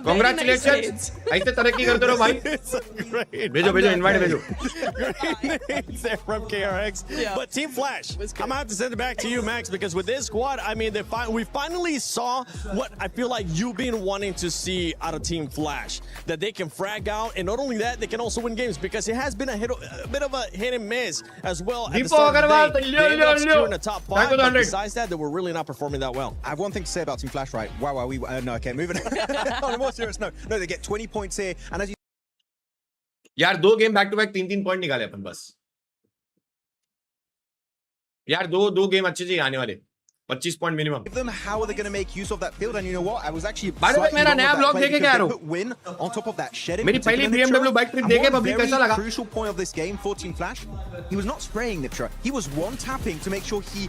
Congratulations, ऐसे तरक्की करते रहो भाई। भेजो भेजो इनवाइट भेजो।
From KRX, but Team Flash, I'm gonna have to send it back to you, Max, because with this squad, I mean, we finally saw what I feel like you've been wanting to see out of Team Flash, that they can frag out, and not only that, they can also win games, because it has been a bit of a hit and miss as well. At the start of the day, they ended up securing the top 5, but besides that, they were really not performing that well.
I have one thing to say about Team Flash, right? Wow, no, okay, moving on. More serious, no, they get 20 points here, and as you
यार 2 game back to back 3-3 point निकाले अपन बस यार, दो game अच्छे से आने वाले, 25 point minimum.
How are they going to make use of that field? And you know what? I was actually
मेरा नया ब्लॉग देखे क्या यार?
Win on top of that shedding.
मेरी पहली BMW बाइक ट्रिप देखे पब्लिक कैसा लगा?
Crucial point of this game for Team Flash. He was not spraying Nitra. He was one tapping to make sure he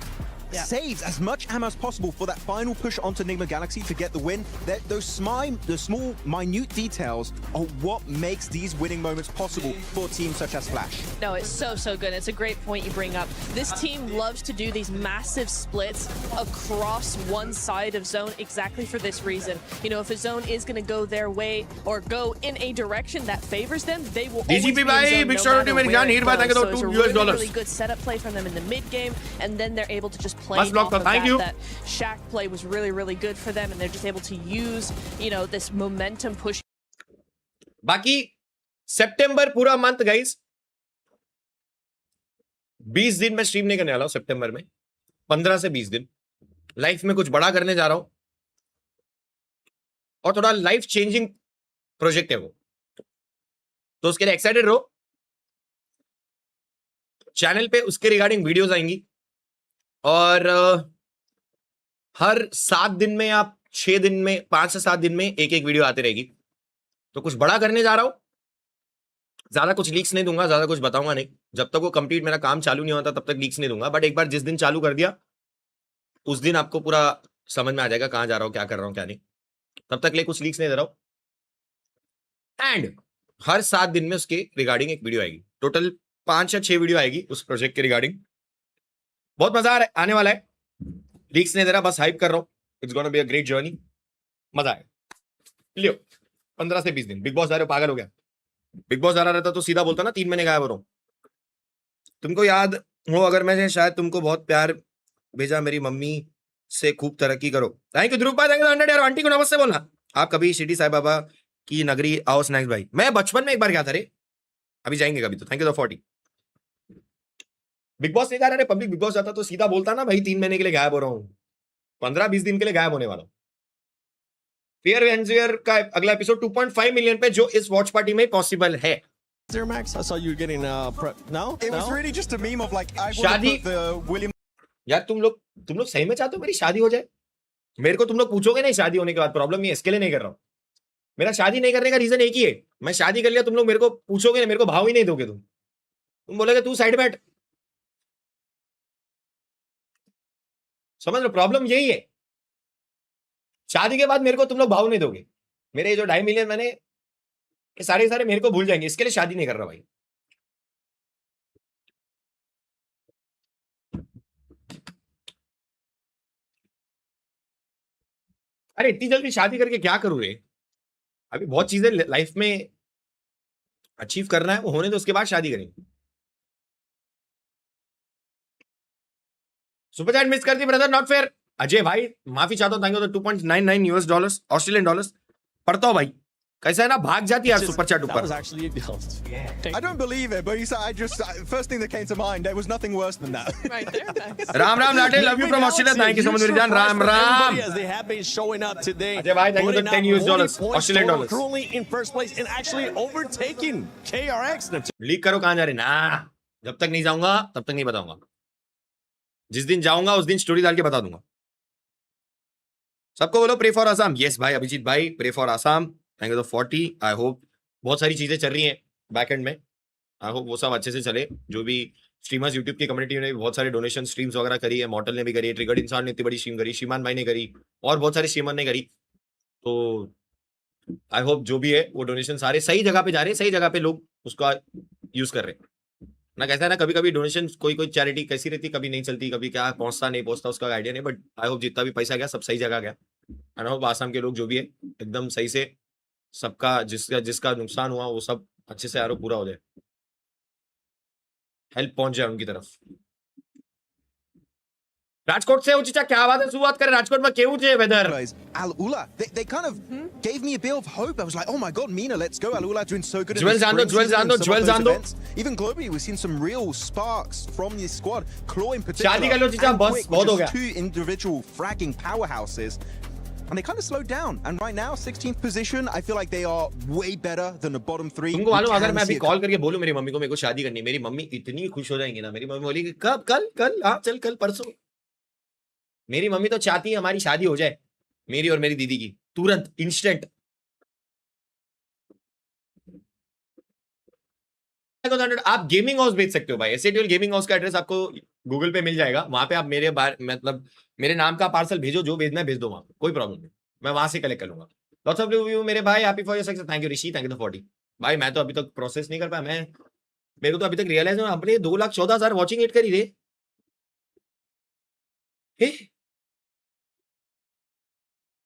saves as much ammo as possible for that final push onto Enigma Galaxy to get the win. Those small, minute details are what makes these winning moments possible for teams such as Flash.
No, it's so good. It's a great point you bring up. This team loves to do these massive splits across one side of zone exactly for this reason. You know, if a zone is going to go their way or go in a direction that favors them, they will always be in zone no matter where it goes. So it's a really good setup play from them in the mid game, and then they're able to just play off of that Shaq play was really good for them, and they're just able to use, you know, this momentum push.
बाकी सितंबर पूरा month guys, 20 दिन में stream नहीं करने वाला हूं सितंबर में, 15 से 20 दिन लाइफ में कुछ बड़ा करने जा रहा हूं, और थोड़ा लाइफ चेंजिंग प्रोजेक्ट है वो, तो उसके लिए एक्साइटेड रहो। चैनल पे उसके रिगार्डिंग वीडियोस आएंगी, और हर 7 दिन में या 6 दिन में, 5 से 7 दिन में एक वीडियो आती रहेगी। तो कुछ बड़ा करने जा रहा हूं, ज्यादा कुछ लीक्स नहीं दूंगा, ज्यादा कुछ बताऊंगा नहीं, जब तक वो कंप्लीट मेरा काम चालू नहीं होता तब तक लीक्स नहीं दूंगा। बट एक बार जिस दिन चालू कर दिया उस दिन आपको पूरा समझ में आ जाएगा कहां जा रहा हूं, क्या कर रहा हूं, क्या नहीं। तब तक ले कुछ लीक्स नहीं दे रहा हूं। एंड हर 7 दिन में उसके रिगार्डिंग एक वीडियो आएगी, टोटल 5 या 6 वीडियो आएगी उस प्रोजेक्ट के रिगार्डिंग। बहुत मजा आने वाला है, लीक्स नहीं दे रहा, बस हाइप कर रहा हूं। It's gonna be a great journey, मजा आएगा। लियो 15 से 20 दिन। बिग बॉस जा रहे हो, पागल हो गया? बिग बॉस जा रहा रहता तो सीधा बोलता ना 3 महीने गायब हो रहा हूं। तुमको याद हो अगर मैं शायद तुमको बहुत प्यार भेजा, मेरी मम्मी से खूब तरक्की करो। थैंक यू ध्रुव भाई, थैंक यू 100 यार। आंटी को नमस्ते बोलना। आप कभी शिरडी साईं बाबा की नगरी आओ स्नैक्स भाई। मैं बचपन में एक बार गया था रे, अभी जाएंगे कभी तो। Thank you 40। बिग बॉस नहीं जा रहा है, पब्लिक बिग बॉस जाता तो सीधा बोलता ना भाई 3 महीने के लिए गायब हो रहा हूं, 15-20 दिन के लिए गायब होने वाला हूं। फियर वेंजियर का अगला एपिसोड 2.5 मिलियन पे, जो इस वॉच पार्टी में पॉसिबल है।
There, Max, I saw you getting no.
It was really just a meme of like I
शादी।
want to put the William।
यार तुम लोग सही में चाहते हो मेरी शादी हो जाए? मेरे को तुम लोग पूछोगे नहीं शादी होने के बाद, प्रॉब्लम नहीं है, इसके लिए नहीं कर रहा हूं। मेरा शादी नहीं करने का रीजन एक ही है, मैं शादी कर लिया, तुम लोग मेरे को पूछोगे नहीं, मेरे को भाव ही नहीं दोगे। तुम बोलोगे तू साइड बैठ। समझ लो, प्रॉब्लम यही है। शादी के बाद मेरे को तुम लोग भाव नहीं दोगे। मेरे जो 2.5 मिलियन मैंने, ये सारे मेरे को भूल जाएंगे, इसके लिए शादी नहीं कर रहा भाई। अरे इतनी जल्दी शादी करके क्या करूं रे? अभी बहुत चीजें लाइफ में अचीव करना है, वो होने तो उसके बाद शादी करेंगे। सुपर चैट मिस कर दी ब्रदर, नॉट फेयर। अजय भाई माफी चाहता हूं, थैंक यू। $2.99 ऑस्ट्रेलियन डॉलर्स पढ़ता हूं भाई, कैसा है ना, भाग जाती यार सुपर चैट ऊपर.
I don't believe it, but first thing that came to mind, there was nothing worse than that.
Right there.
Ram Ram latte, love you from Australia. Thank you so much मेरी जान. Ram Ram.
As they have been showing up today.
Ajay भाई, thank you for $10 Australian dollars.
Currently in first place and actually overtaking KRX.
Leak करो, कहाँ जा रहे ना. जब तक नहीं जाऊंगा तब तक नहीं बताऊंगा. जिस दिन जाऊंगा उस दिन स्टोरी डाल के बता दूंगा. सबको बोलो प्रे फॉर आसाम. यस भाई अभिजीत भाई, pray for Assam. Thank you 40. I hope बहुत सारी चीजें चल रही हैं बैक एंड में. आई होप वो सब अच्छे से चले. जो भी स्ट्रीमर्स यूट्यूब की कम्युनिटी ने बहुत सारे डोनेशन स्ट्रीम्स वगैरह करी है. मॉडल ने भी करी है, ट्रिगर्ड इंसान ने इतनी बड़ी स्ट्रीम करी, श्रीमान भाई ने करी, और बहुत सारे स्ट्रीमर ने करी. तो आई होप जो भी है वो डोनेशन सारे सही जगह पे जा रहे हैं, सही जगह पे लोग उसका यूज कर रहे हैं ना. कैसा है ना, कभी कभी डोनेशन कोई चैरिटी कैसी रहती, कभी नहीं चलती, कभी क्या पहुंचता नहीं पहुंचता, उसका आइडिया नहीं. बट आई होप जितना भी पैसा गया सब सही जगह गया. आई होप आसाम के लोग जो भी है एकदम सही से सबका जिसका नुकसान हुआ वो सब अच्छे से यारो पूरा हो जाए, हेल्प पहुंच जाए उनकी तरफ. राजकोट से उचिता क्या बात है, शुरुआत करें. राजकोट में केवू है weather.
Al-Ula, they kind of gave me a bit of hope. I was like, oh my god, Mina, let's go. Al-Ula doing so good.
Jewel Zando.
Even globally, we've seen some real sparks from this squad. Claw in particular.
शादी कर लो चीचा, बस बहुत हो गया.
Two individual fragging powerhouses. And they kind of slowed down. And right now, 16th position, I feel like they are way better than the bottom three.
तुमको मालूम, अगर मैं अभी कॉल करके बोलूं मेरी मम्मी को मेरे को शादी करनी है, मेरी मम्मी इतनी खुश हो जाएंगी ना. मेरी मम्मी बोलेगी कब, कल हाँ चल कल परसों. मेरी मम्मी तो चाहती है हमारी शादी हो जाए, मेरी और मेरी दीदी की, तुरंत इंस्टेंट. आप गेमिंग हाउस बेच सकते हो भाई. एसएटीएल गेमिंग हाउस का एड्रेस आपको गूगल पे मिल जाएगा. वहां पे आप मतलब मेरे नाम का पार्सल भेजो, जो भेजना है भेज दो, वहां कोई प्रॉब्लम नहीं. मैं वहां से कलेक्ट कर लूंगा. लॉट्स ऑफ रिव्यू मेरे भाई, happy for your success. Thank you Rishi, thank you 40. भाई मैं तो अभी तक प्रोसेस नहीं कर पाया. मेरे को तो अभी तक रियलाइज हुआ अपने 2,14,000 वॉचिंग हिट करी रे.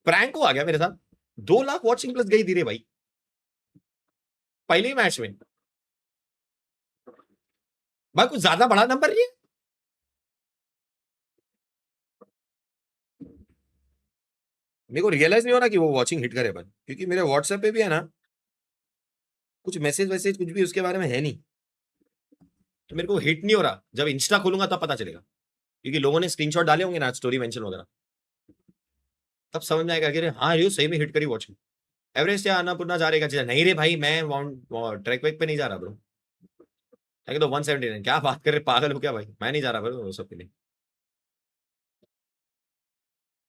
प्रैंक को आ गया मेरे साथ. 2 लाख वॉचिंग प्लस गई धीरे भाई पहले ही मैच में. भाई कुछ ज्यादा बड़ा नंबर नहीं है. मेरे को रियलाइज नहीं हो रहा कि वो वॉचिंग हिट करे भाई, क्योंकि मेरे व्हाट्सएप पे भी है ना कुछ मैसेज कुछ भी उसके बारे में है नहीं, तो मेरे को हिट नहीं हो रहा. जब इंस्टा खोलूंगा तब पता चलेगा, क्योंकि लोगों ने स्क्रीनशॉट डाले होंगे ना, स्टोरी मेंशन वगैरह, तब समझ में आएगा कि हाँ ये सही में हिट करी वॉचिंग. एवरेज या अन्नपूर्णा जा रहेगा. नहीं रे भाई, मैं ट्रैक वैक पे नहीं जा रहा ब्रो. तो 179. क्या बात कर रहे, पागल हो क्या भाई. मैं नहीं जा रहा ब्रो वो सब के लिए.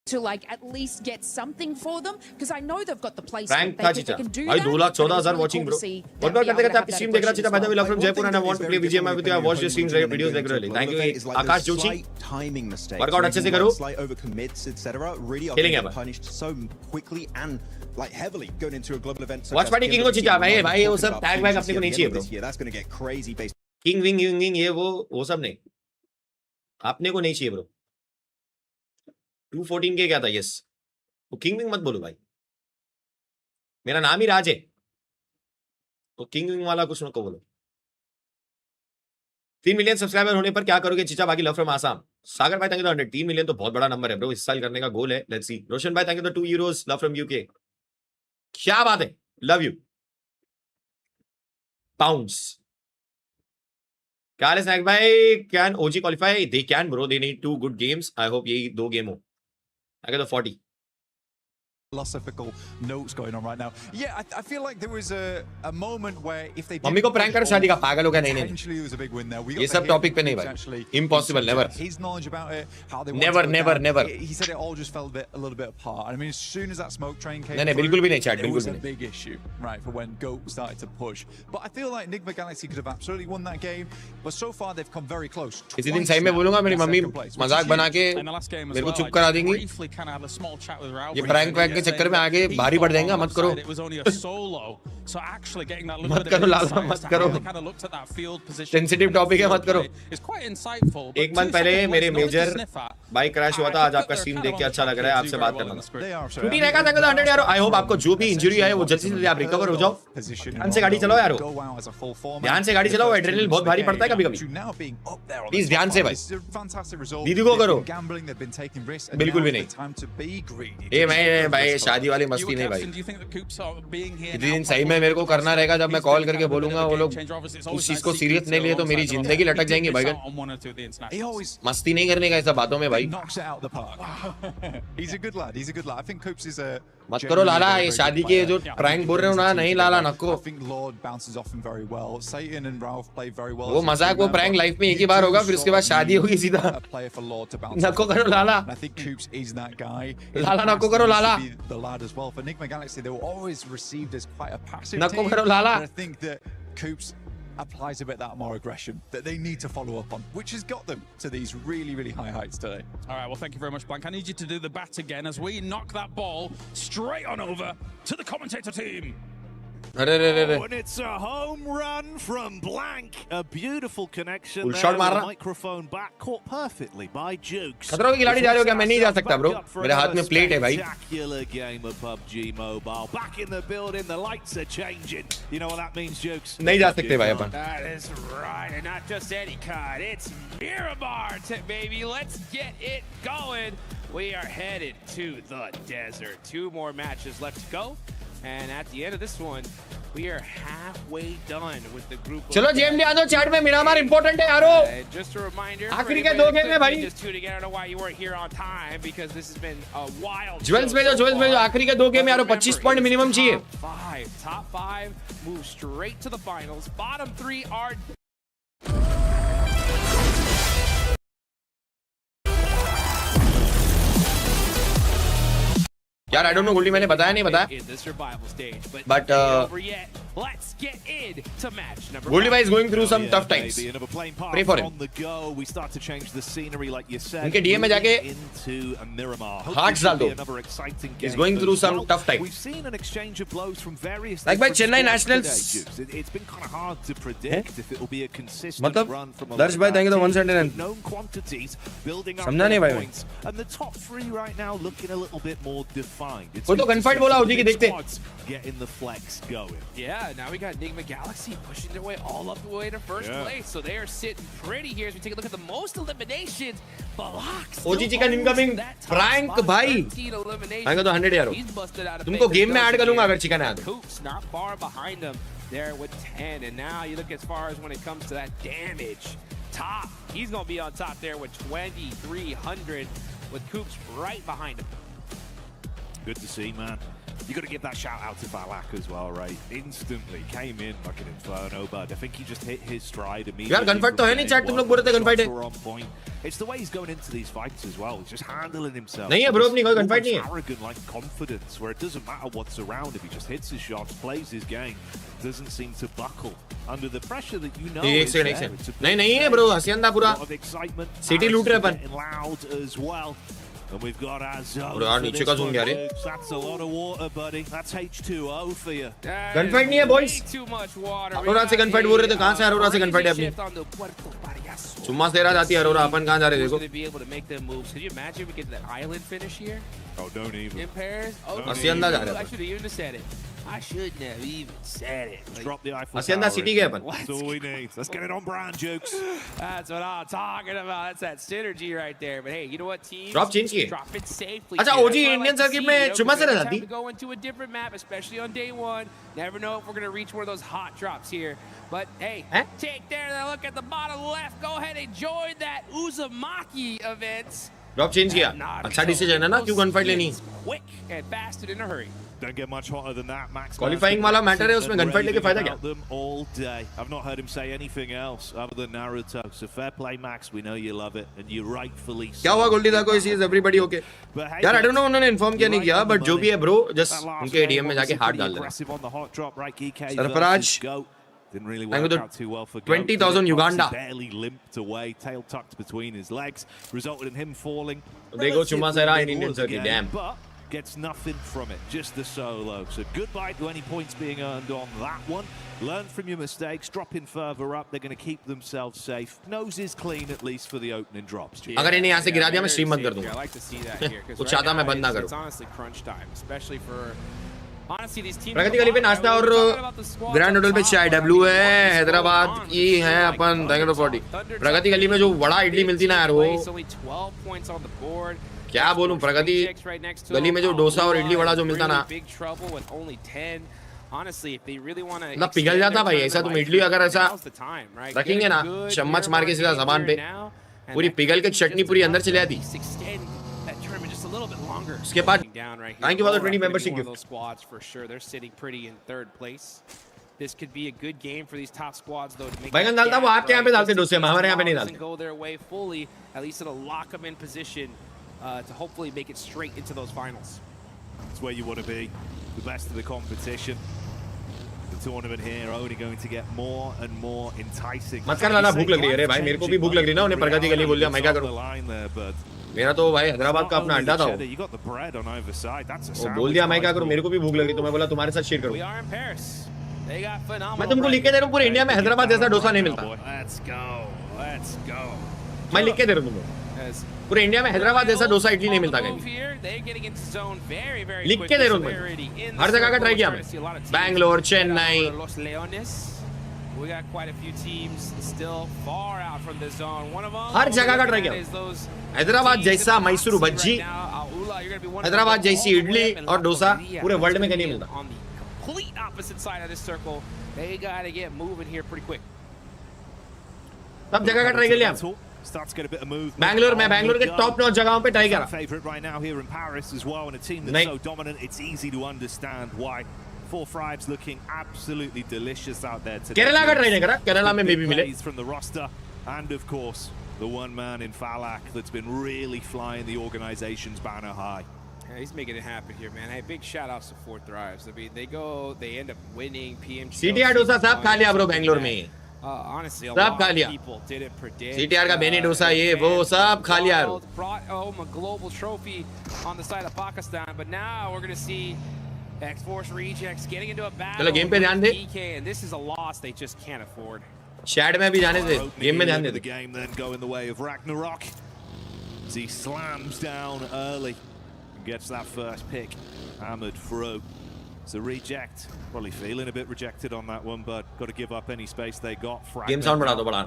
To like at least get something for them, because I know they've got the placement.
Frank था चीचा भाई. 2,14,000 वॉचिंग ब्रो. बहुत बार करते आपकी स्ट्रीम देख रहा चीचा. By the way, love from Jaipur and I want to play BGMI with you. I watch your streams videos regularly. Thank you Akash Joshi. Workout अच्छे से करो. खेलेंगे अब.
Like heavily going into a global event.
Watch party king को चीचा भाई वो सब tag वैग अपने को नहीं चाहिए bro.
That's going to get crazy based.
King wing ये वो सब नहीं, अपने को नहीं चाहिए ब्रो. 214 के क्या था. यस वो किंग विंग मत बोलो भाई, मेरा नाम ही राज है, तो किंग विंग वाला कुछ नको बोलो. 3 मिलियन सब्सक्राइबर होने पर क्या करोगे चीचा. बाकी लव फ्रॉम आसाम. सागर भाई थैंक यू 100. 3 मिलियन तो बहुत बड़ा नंबर है ब्रो, इस साल करने का गोल है. Let's see. रोशन भाई thank you 2 euros. Love from UK. क्या बात है, लव यू. पाउंड्स. क्या है स्नैक भाई. Can OG qualify. They can bro, they need 2 good games. I hope यही 2 गेम हो. I got the 40.
Philosophical notes going on right now. Yeah, I feel like there was a moment where if they
mummy को prank कर शादी का. पागल हो गया. नहीं
potentially it was a big win there.
ये सब टॉपिक पे नहीं भाई. Impossible, never.
His knowledge about it, how they
never.
He said it all just fell a little bit apart. I mean, as soon as that smoke train came,
नहीं बिल्कुल भी नहीं chat,
it
बिल्कुल
was a
नहीं.
big issue, right, for when GOAT started to push. But I feel like Enigma Galaxy could have absolutely won that game. But so far they've come very close.
इसी दिन सही में बोलूंगा, मेरी mummy मजाक बना के मेरे को चुप करा देंगी. ये प्रैंक वैंक के चक्कर में आगे भारी पड़ जाएगा. मत करो मत करो लाला, मत करो. सेंसिटिव टॉपिक है, मत करो. एक मंथ पहले मेरे मेजर बाइक क्रैश हुआ था, आज आपका स्ट्रीम देख के अच्छा लग रहा है, आपसे बात करना था। छुट्टी रहेगा था 100 यारो। आई होप आपको जो भी इंजरी है वो जल्दी से जल्दी आप रिकवर हो जाओ। ध्यान से गाड़ी चलाओ यारो, ध्यान से गाड़ी चलाओ, एड्रेनलिन बहुत भारी पड़ता है कभी-कभी। प्लीज ध्यान से भाई, दीदी को करो, बिल्कुल भी नहीं। ये मैं भाई शादी वाली मस्ती नहीं भाई। इतने दिन सही में मेरे को करना रहेगा, जब मैं कॉल करके बोलूंगा वो लोग उस चीज को सीरियस नहीं लिए तो मेरी जिंदगी लटक जाएंगी भाई। मस्ती नहीं करने का ऐसा बातों में भाई। मत करो लाला, ये शादी के जो प्रैंक बोल रहे हो ना, नहीं लाला नको। वो मजाक वो प्रैंक लाइफ में एक ही बार होगा, फिर उसके बाद शादी होगी सीधा। नको करो लाला, लाला नको करो लाला, नको करो लाला।
applies a bit that more aggression that they need to follow up on, which has got them to these really, really high heights today.
All right, well, thank you very much, Blank. I need you to do the bat again as we knock that ball straight on over to the commentator team.
Oh, and it's a home run from Blank. A beautiful connection there. The microphone back caught perfectly by Jukes.
खतरों की खिलाड़ी जा रहे हो क्या? मैं नहीं जा सकता ब्रो, मेरे हाथ में प्लेट है भाई।
Spectacular game of PUBG Mobile. Back in the building, the lights are changing. You know what that means, Jukes?
नहीं जा सकते भाई अपन।
That is right, and not just any cut. It's Miramar, baby. Let's get it going. We are headed to the desert. 2 more matches left to go. And at the end of this one, we are halfway done with the group.
चलो JMD आ जाओ chat में, Miramar important है यारो।
Just a reminder.
आखिरी के 2 game है भाई।
Just tuning in. I don't know why you weren't here on time because this has been a wild.
Jewels भेजो आखिरी के 2 गेम यारो, 25 पॉइंट मिनिमम चाहिए।
Top 5 move straight to the finals. Bottom 3 are.
यार I don't know Goldy, मैंने बताया नहीं बताया, बट गोल्डी भाई is going through some tough times, pray for him. उनके डीएम में जाके हार्ट्स डाल दो, is going through some tough times like भाई चेन्नई नेशनल्स। मतलब दर्श भाई थैंक यू द 179 समझा नहीं भाई। वो तो गनफाइट बोला ओजी की, देखते
getting the flex going.
Yeah, now we got Enigma Galaxy pushing their way all up the way to first place, so they are sitting pretty here as we take a look at the most eliminations.
ओजी जी का incoming prank भाई, आएगा तो 100 यारो, तुमको game में add करूंगा अगर chicken आया तो।
Not far behind them there with 10, and now you look as far as when it comes to that damage. Top, he's gonna be on top there with 2300 with Coops right behind him.
Good to see, man. You got to give that shout out to Balak as well, right? Instantly came in like an inferno, but I think he just hit his stride immediately.
यार गनफाइट तो है नहीं, chat तुम लोग बोल रहे थे गनफाइट है।
It's the way he's going into these fights as well. He's just handling himself.
नहीं है ब्रो, अपनी कोई गनफाइट नहीं है।
Arrogant like confidence, where it doesn't matter what's around. If he just hits his shots, plays his game, doesn't seem to buckle under the pressure that you know.
एक second नहीं है bro, हसियंदा पूरा city लूट रहे अपन।
Loud as well. And we've got Azov.
Bro, नीचे का zoom क्या रे?
That's a lot of water, buddy. That's H2O for you.
गनफाइट नहीं है बॉयज। अरोरा से गनफाइट बोल रहे थे, कहां से अरोरा से गनफाइट है अपनी? चुम्मा से रहा जाती है अरोरा, अपन कहां जा रहे देखो।
Oh, don't even.
हसियंदा जा रहे हैं।
I shouldn't have even said it.
Drop the Eiffel
Hacienda
Tower
City
in.
गए अपन।
That's all we need. Let's get it on brand, Jukes.
That's what I'm talking about. That's that synergy right there. But hey, you know what, team?
Drop change किए।
Drop it safely.
अच्छा ओजी Indian circuit में चुम्मा से रह जाती।
Go into a different map, especially on day 1. Never know if we're gonna reach one of those hot drops here. But hey, take there a look at the bottom left. Go ahead and join that Uzumaki event.
Drop change किया, अच्छा decision है ना, क्यों गनफाइट लेनी?
Quick and fast in a hurry.
Don't get much hotter than that, Max.
Qualifying वाला matter है, उसमें गनफाइट लेके फायदा क्या?
Them all day. I've not heard him say anything else other than Naruto. So fair play, Max. We know you love it, and you rightfully so.
क्या हुआ गोल्डी दा को? इस चीज एवरीबॉडी ओके यार, आई डोंट नो उन्होंने inform किया नहीं किया, बट जो भी है ब्रो, जस्ट उनके एडीएम में जाके हार्ट डाल देना। Sarfaraz
didn't really work out too well for
20,000 Uganda.
Barely limped away, tail tucked between his legs, resulted in him falling.
देखो चुम्मा से रहा Indian circuit, dam.
gets nothing from it, just the solo. So goodbye to any points being earned on that one. Learn from your mistakes, drop in further up. They're going to keep themselves safe. Nose is clean at least for the opening drops.
अगर इन्हें यहाँ से गिरा दिया मैं stream बंद कर दूँगा। कुछ चाहता मैं बंद ना करूँ। प्रगति गली पे नाश्ता और ग्रैंड होटल पे चाय डब्ल्यू है हैदराबाद की है अपन 40। प्रगति गली में जो बड़ा इडली मिलती ना यार वो क्या बोलूं प्रगति गली में जो डोसा और इडली वड़ा जो मिलता ना मतलब पिघल जाता भाई। ऐसा तुम इडली अगर ऐसा रखेंगे ना चम्मच मार के सीधा जबान पे पूरी पिघल के चटनी पूरी अंदर चली जाती। उसके बाद thank you for the 20 membership gift.
This could be a good game for these top squads, though.
बैंगन डालता वो आपके यहाँ पे डालते डोसे में, हमारे यहाँ पे नहीं डालते।
Go their way fully, at least it'll lock them in position to hopefully make it straight into those finals.
That's where you want to be, the best of the competition. The tournament here only going to get more and more enticing.
मत कर लाला, भूख लग रही है रे भाई, मेरे को भी भूख लग रही है ना। उन्हें प्रगति गली बोल दिया, मैं क्या करूँ? मेरा तो भाई हैदराबाद का अपना अड्डा था वो बोल दिया मैं क्या करूँ, मेरे को भी भूख लग रही तो मैं बोला तुम्हारे साथ शेयर करूँ। मैं तुमको लिख के दे रहा हूँ पूरे इंडिया में हैदराबाद जैसा डोसा नहीं मिलता। मैं लिख के दे रहा हूँ तुमको पूरे इंडिया में हैदराबाद जैसा डोसा इडली नहीं मिलता कहीं। लिख के दे रहा हूँ मैं, हर जगह का ट्राई किया मैं, Bangalore Chennai.
We got quite a few teams still far out from the zone. One of them
हर जगह का ट्राई किया। हैदराबाद जैसा मैसूर भज्जी, हैदराबाद जैसी इडली और डोसा पूरे वर्ल्ड में कहीं नहीं मिलता।
On the complete opposite side of this circle, they got to get moving here pretty quick.
सब जगह का ट्राई कर लिया। बैंगलोर में बैंगलोर के टॉप नॉच जगहों पे ट्राई करा।
Favorite right now here in Paris as well, and a team that's so dominant, it's easy to understand why. 4-5's looking absolutely delicious out there today.
Kerala का ट्राई नहीं करा, केरला में maybe मिले।
From the roster, and of course the one man in Falak that's been really flying the organization's banner high.
Yeah, he's making it happen here, man. Hey, big shout outs to 4-Thrives. I mean, they end up winning PMG.
CTR dosa सब खा लिया bro Bangalore में।
Honestly, a
सब
lot
खा
of
लिया।
people didn't predict.
CTR का बेनी डोसा ये वो सब खा लिया।
Brought home a global trophy on the side of Pakistan, but now we're going to see X-Force Rejects getting into a battle.
चलो गेम पे ध्यान दे।
PK, and this is a loss they just can't afford.
शैड में भी जाने दे, game में ध्यान दे।
The game then go in the way of Ragnarok as he slams down early and gets that first pick hammered through. So reject, probably feeling a bit rejected on that one, but got to give up any space they got.
Game sound बढ़ा दो बढ़ा।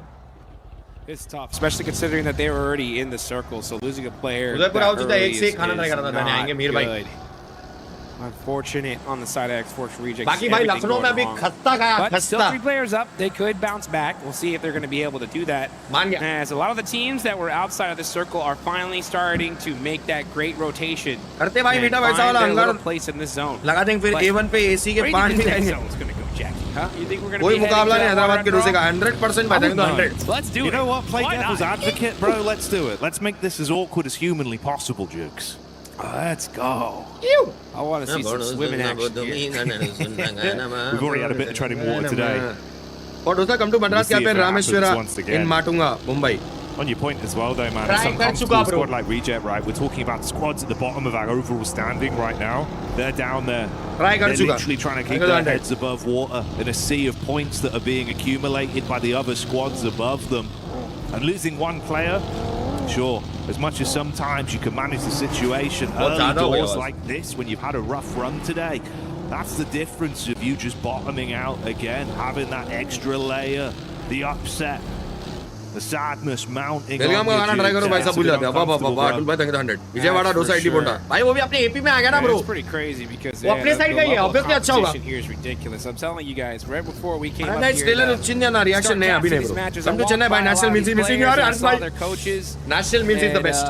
It's tough, especially considering that they were already in the circle. So losing a player
उधर पर आओ तो एक से खाना ट्राई करना था, नहीं आएंगे मीर भाई।
Unfortunate on the side of X-Force Rejects.
बाकी भाई लखनऊ में अभी खस्ता गया,
but still
खस्ता।
3 players up. They could bounce back. We'll see if they're going to be able to do that.
मान गया।
As a lot of the teams that were outside of the circle are finally starting to make that great rotation.
करते भाई बेटा वैसा वाला अंगार
place in this zone.
लगा देंगे फिर A1 पे AC के पांच भी रहेंगे। कोई मुकाबला नहीं हैदराबाद के डोसे का 100% बताएंगे तो 100।
Let's do it.
You know what? Play devil's advocate, bro. Let's do it. Let's make this as awkward as humanly possible, Jukes.
Let's go. I want to see some swimming action here.
We've already had a bit of treading water today.
और dosa come to Madras क्या पे रामेश्वरा इन Matunga Mumbai.
On your point as well, though, man, it's uncomfortable a squad like Reject, right? We're talking about squads at the bottom of our overall standing right now. They're down there. They're literally trying to keep their heads above water in a sea of points that are being accumulated by the other squads above them. And losing one player, sure, as much as sometimes you can manage the situation early doors like this when you've had a rough run today, that's the difference of you just bottoming out again, having that extra layer, the upset, the sadness mounting on
बेलगाम का गाना try करो भाई सब भूल जाते हैं। वाह वाह वाह अटुल भाई थैंक यू 100। विजयवाड़ा डोसा इडली बोंडा भाई वो भी अपने एपी में आ गया ना bro.
It's pretty crazy because
वो अपने साइड का ही है, ऑब्वियसली अच्छा होगा।
Here is ridiculous. I'm telling you guys, right before we came up
here, stellar चिन्ह ना रिएक्शन नहीं अभी नहीं ब्रो। कम टू चेन्नई भाई नेशनल मील्स इज मिसिंग यार हर्ष भाई। National meals is the best.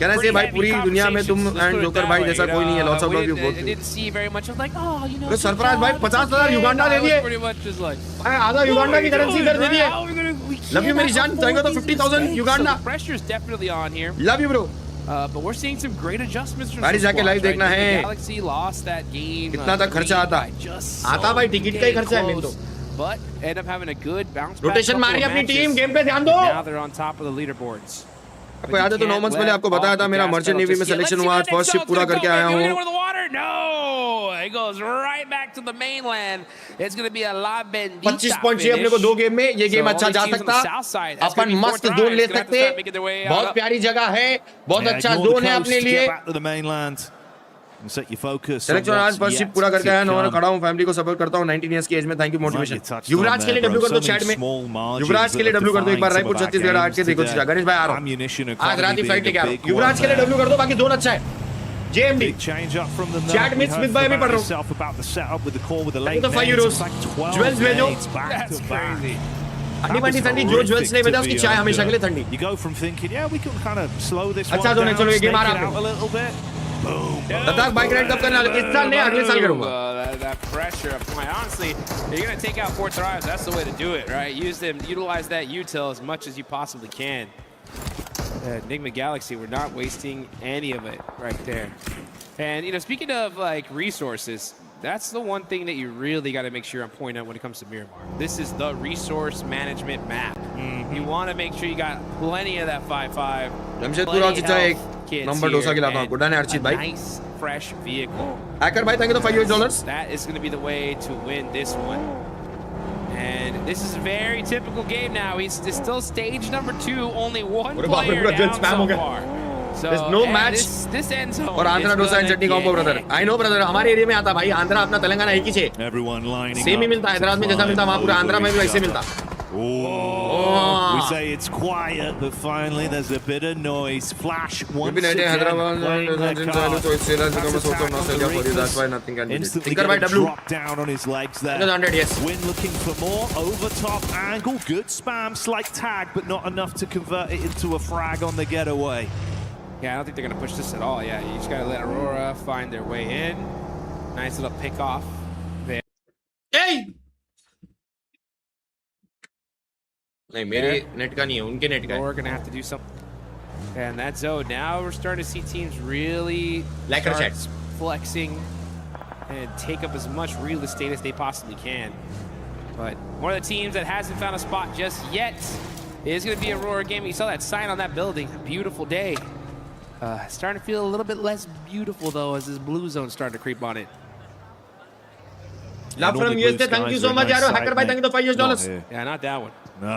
कहना चाहिए भाई पूरी दुनिया में तुम एंड जोकर भाई जैसा कोई नहीं है। Lots of love you both. तो सरफराज भाई 50,000 युगांडा दे दिए। भाई आधा युगांडा की करेंसी इधर दे दिए। लव यू मेरी जान, चाहेंगे तो 50,000 Uganda.
Pressure is definitely on here.
Love you bro.
But we're seeing some great adjustments from
बारिश जाके लाइव देखना है।
Galaxy lost that game.
कितना तक खर्चा आता? आता भाई टिकट का ही खर्चा है मेन तो।
But end up having a good bounce back.
Rotation मारी अपनी टीम, गेम पे ध्यान दो।
Now they're on top of the leaderboards.
आपको याद है तो 9 मंथ्स पहले आपको बताया था मेरा मर्चेंट नेवी में सिलेक्शन हुआ। आज फर्स्ट शिप पूरा करके आया हूँ।
No! It goes right back to the mainland. It's going to be a La Bendita
25 point चाहिए अपने को 2 गेम में. ये गेम अच्छा जा सकता. अपन मस्त जोन ले सकते. बहुत प्यारी जगह है. बहुत अच्छा जोन है अपने लिए.
Set your focus.
Selection आज फर्स्ट शिप पूरा करके आया. और खड़ा हूं, फैमिली को सपोर्ट करता हूं 19 इयर्स की एज में. Thank you motivation. युवराज के लिए डब्ल्यू कर दो चैट में. युवराज के लिए डब्ल्यू कर दो एक बार. रायपुर छत्तीसगढ़ आके देखो. गणेश भाई आ रहा हूं. आज रात की फ्लाइट लेके आ रहा हूं. युवराज के लिए डब्ल्यू कर दो. बाकी जोन अच्छा है. JMD. Chat में स्मिथ भाई भी पढ़ रहा हूं. तो 5 यूरोस. ज्वेल्स भेजो.
That's crazy.
ठंडी बंडी ठंडी जो ज्वेल्स नहीं भेजा उसकी चाय हमेशा के लिए ठंडी.
You go from thinking, yeah, we can kind of slow this
अच्छा जोन है. चलो ये गेम आ रहा
a little bit.
Ladakh bike ride कब करना है? इस साल नहीं, अगले साल करूंगा.
That pressure up point. Honestly, if you're going to take out 4 drives, that's the way to do it, right? Utilize that util as much as you possibly can. Enigma Galaxy, we're not wasting any of it right there. And, you know, speaking of, like, resources, that's the one thing that you really got to make sure I'm pointing out when it comes to Miramar. This is the resource management map. You want to make sure you got plenty of that 5-5.
Jamshedpur और चिचा एक number dosa खिलाता हूं. Good night Archit भाई.
Nice fresh vehicle.
Hacker भाई thank you for $5.
That is going to be the way to win this one. And this is a very typical game now. It's still stage number 2. Only one player down so far. So,
there's no match.
This end zone.
और Andhra dosa and chutney combo brother. I know brother. हमारे area में आता भाई. आंध्रा अपना तेलंगाना एक ही छे. Same ही मिलता है. हैदराबाद में जैसा मिलता वहां पूरा आंध्रा में भी वैसे मिलता.
We say it's quiet, but finally there's a bit of noise. Flash once again.
That's why nothing can be.
Instantly drop down on his legs there.
100, yes.
Win looking for more over top angle. Good spam, slight tag, but not enough to convert it into a frag on the getaway.
Yeah, I don't think they're going to push this at all. Yeah, you just got to let Aurora find their way in. Nice little pick off there.
Hey! नहीं मेरे net का नहीं है, उनके net का है.
We're going to have to do something. And that zone, now we're starting to see teams really start flexing and take up as much real estate as they possibly can. But one of the teams that hasn't found a spot just yet is going to be Aurora Gaming. You saw that sign on that building. Beautiful day. Starting to feel a little bit less beautiful, though, as this blue zone starting to creep on it.
Love from USA, thank you so much, Yaro. Hacker bhai, thank you for $5.
Yeah, not that one. No.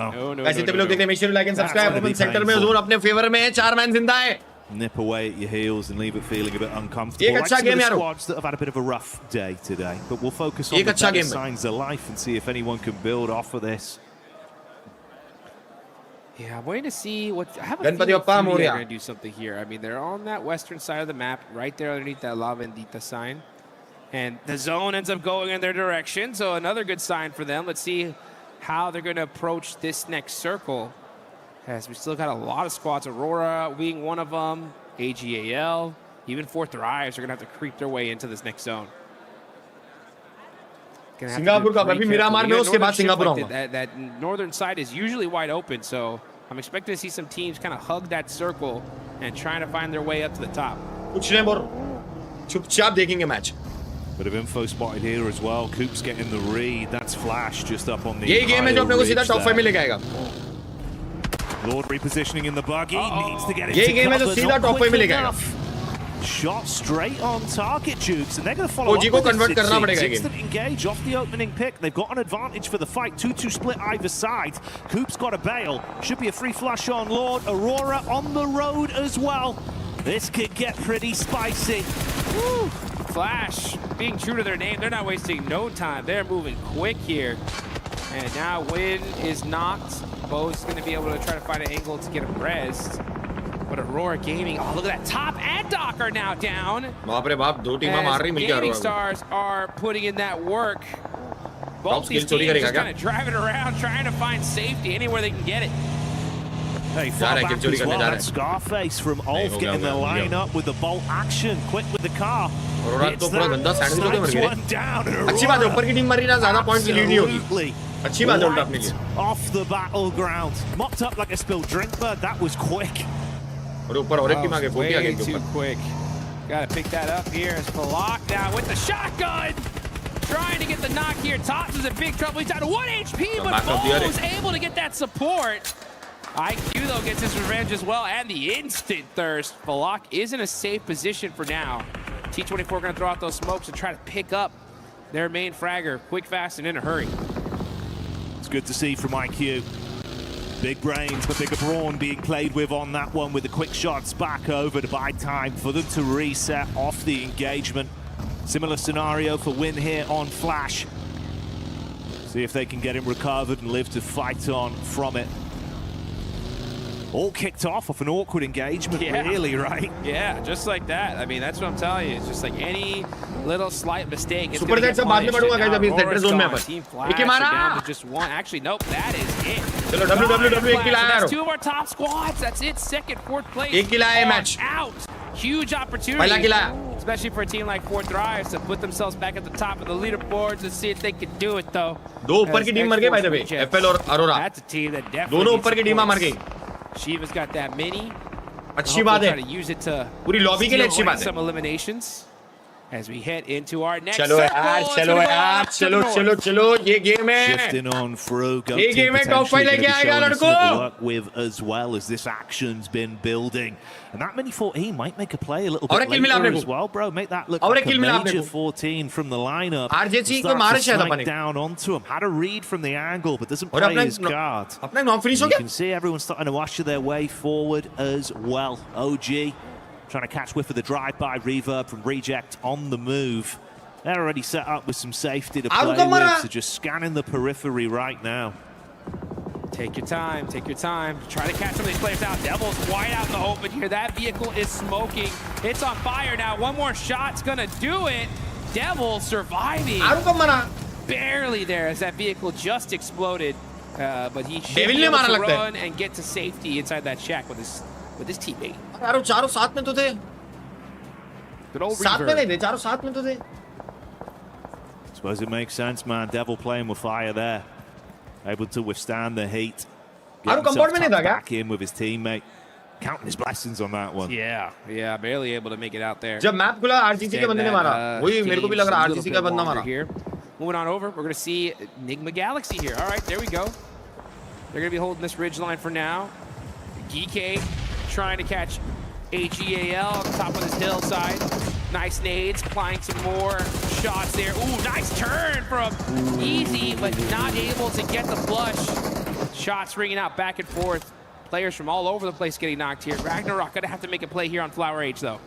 ऐसे तभी लोग देखते हैं. Make sure you like and subscribe. Open sector में zone अपने favour में है. 4 man जिंदा है.
Nip away at your heels and leave it feeling a bit uncomfortable. Like some of the squads that have had a bit of a rough day today, but we'll focus on the better signs of life and see if anyone can build off of this.
Yeah, I'm waiting to see what. I have a feeling they're going to do something here. I mean, they're on that western side of the map, right there underneath that La Bendita sign. And the zone ends up going in their direction, so another good sign for them. Let's see how they're going to approach this next circle. As we still got a lot of squads. Aurora being one of them, AGAL, even 4th Thrives are going to have to creep their way into this next zone.
Singapore का अभी मिरामार में उसके बाद Singapore आऊंगा.
That northern side is usually wide open, so I'm expecting to see some teams kind of hug that circle and trying to find their way up to the top.
कुछ नहीं बोल. चुपचाप देखेंगे match.
Bit of info spotted here as well. Coop's getting the read. That's Flash just up on the.
ये game है जो अपने को सीधा टॉप 5 में लेके आएगा.
Lord repositioning in the buggy. Needs to get it.
ये गेम है जो सीधा टॉप 5 में लेके आएगा.
Shot straight on target, Jukes, and they're going to follow up with this. Instant engage off the opening pick. They've got an advantage for the fight. 2-2 split either side. Coop's got a bail. Should be a free flush on Lord. Aurora on the road as well. This could get pretty spicy.
Woo. Flash, being true to their name, they're not wasting no time. They're moving quick here. And now Win is knocked. Bo's going to be able to try to find an angle to get him rezzed. But Aurora Gaming, oh, look at that. Top and Doc are now down. Gaming Stars are putting in that work. Both these teams just kind of driving around, trying to find safety anywhere they can get it.
Hey, far back as well. That Scarface from Ulf getting the line up with the bolt action. Quick with the car. It's that one down.
अच्छी बात है ऊपर की team मरी ना ज़्यादा point की lead नहीं होगी. अच्छी बात है उल्टा अपने लिए.
Off the battleground, mopped up like a spilled drink, but that was quick.
और ऊपर और एक टीम आगे 40 आगे
too quick. Got to pick that up here as Falak now with the shotgun. Trying to get the knock here. Tops is in big trouble. He's down to 1 HP, but Bo is able to get that support. IQ, though, gets his revenge as well, and the instant thirst. Falak is in a safe position for now. T24 going to throw out those smokes and try to pick up their main fragger quick, fast, and in a hurry.
It's good to see from IQ. Big brains, but bigger brawn being played with on that one with the quick shots back over to buy time for them to reset off the engagement. Similar scenario for Win here on Flash. See if they can get him recovered and live to fight on from it. All kicked off an awkward engagement, really, right?
Yeah, just like that. I mean, that's what I'm telling you. It's just like any little slight mistake. It's
Super Jet se baad mein padunga guys, abhi center zone mein
Team Flash down to just one. Actually, nope, that is it.
Chalo, WWW 1 kill aaya
That's two of our top squads. That's it. Second, fourth place.
1 kill aaya match.
Out. Huge opportunity.
Pehla kill aaya.
Especially for a team like Fourth Rise to put themselves back at the top of the leaderboards and see if they can do it, though.
दो ऊपर की team मर गई by the way, FL और Aurora.
That's a team that definitely.
दोनों ऊपर की टीमां मर गई.
Shiva's got that mini.
अच्छी बात है.
Try to use it to
पूरी lobby के लिए अच्छी बात है.
Some eliminations as we head into our next
चलो यार, चलो ये गेम है.
Shifting on through.
ये गेम है टॉप 5 लेके आएगा लड़को.
Work with as well as this action's been building. And that mini 14 might make a play a little bit later as well, bro. Make that look like a major 14 from the lineup.
RJC को मारे शायद अपन
down onto him. Had a read from the angle, but doesn't play his guard.
अपना knock finish हो
You
गया.
can see everyone starting to usher their way forward as well. OG trying to catch whiff of the drive-by reverb from Reject on the move. They're already set up with some safety to play with, so just scanning the periphery right now.
Take your time, Try to catch some of these players out. Devil's wide out in the open here. That vehicle is smoking. It's on fire now. One more shot's gonna do it. Devil surviving. Barely there as that vehicle just exploded. But he should be able to run and get to safety inside that shack with his teammate.
चारों साथ में तो थे.
Good old
साथ में नहीं थे, चारों साथ में तो थे.
Suppose it makes sense, man. Devil playing with fire there. Able to withstand the heat. Getting himself back in with his teammate. Counting his blessings on that one.
Yeah, barely able to make it out there.
जब map खुला RGC के बंदे ने मारा. वही मेरे को भी लग रहा RGC का बंदा मारा.
Moving on over, we're going to see Enigma Galaxy here. All right, there we go. They're going to be holding this ridge line for now. GK trying to catch HEAL on top of this hillside. Nice nades, applying some more shots there. Ooh, nice turn from Easy, but not able to get the flush. Shots ringing out back and forth. Players from all over the place getting knocked here. Ragnarok gonna have to make a play here on Flower Age, though.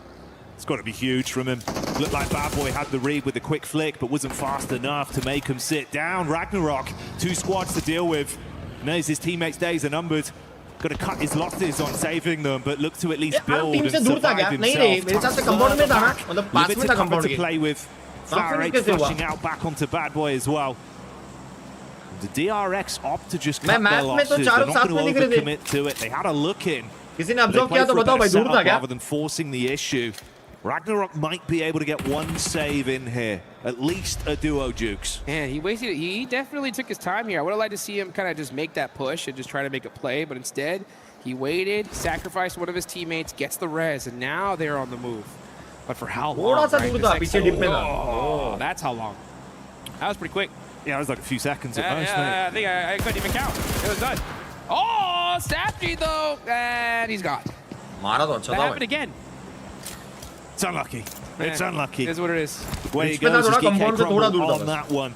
It's got to be huge from him. Looked like Bad Boy had the read with a quick flick, but wasn't fast enough to make him sit down. Ragnarok, 2 squads to deal with. Knows his teammates' days are numbered. Got to cut his losses on saving them, but look to at least build and survive himself. Limited cover to play with. Flower Age flushing out back onto Bad Boy as well. The DRX opt to just cut their losses. They're not going to overcommit to it. They had a look in. Rather than forcing the issue. Ragnarok might be able to get one save in here. At least a duo Jukes.
Man, he definitely took his time here. I would have liked to see him kind of just make that push and just try to make a play, but instead he waited, sacrificed one of his teammates, gets the res, and now they're on the move. But for how long? Oh, that's how long. That was pretty quick.
Yeah, it was like a few seconds at most,
mate. I think I couldn't even count. It was done. Oh, Sapji though, and he's gone. That happened again.
It's unlucky. It's unlucky.
It is what it is.
Way he goes, on that one.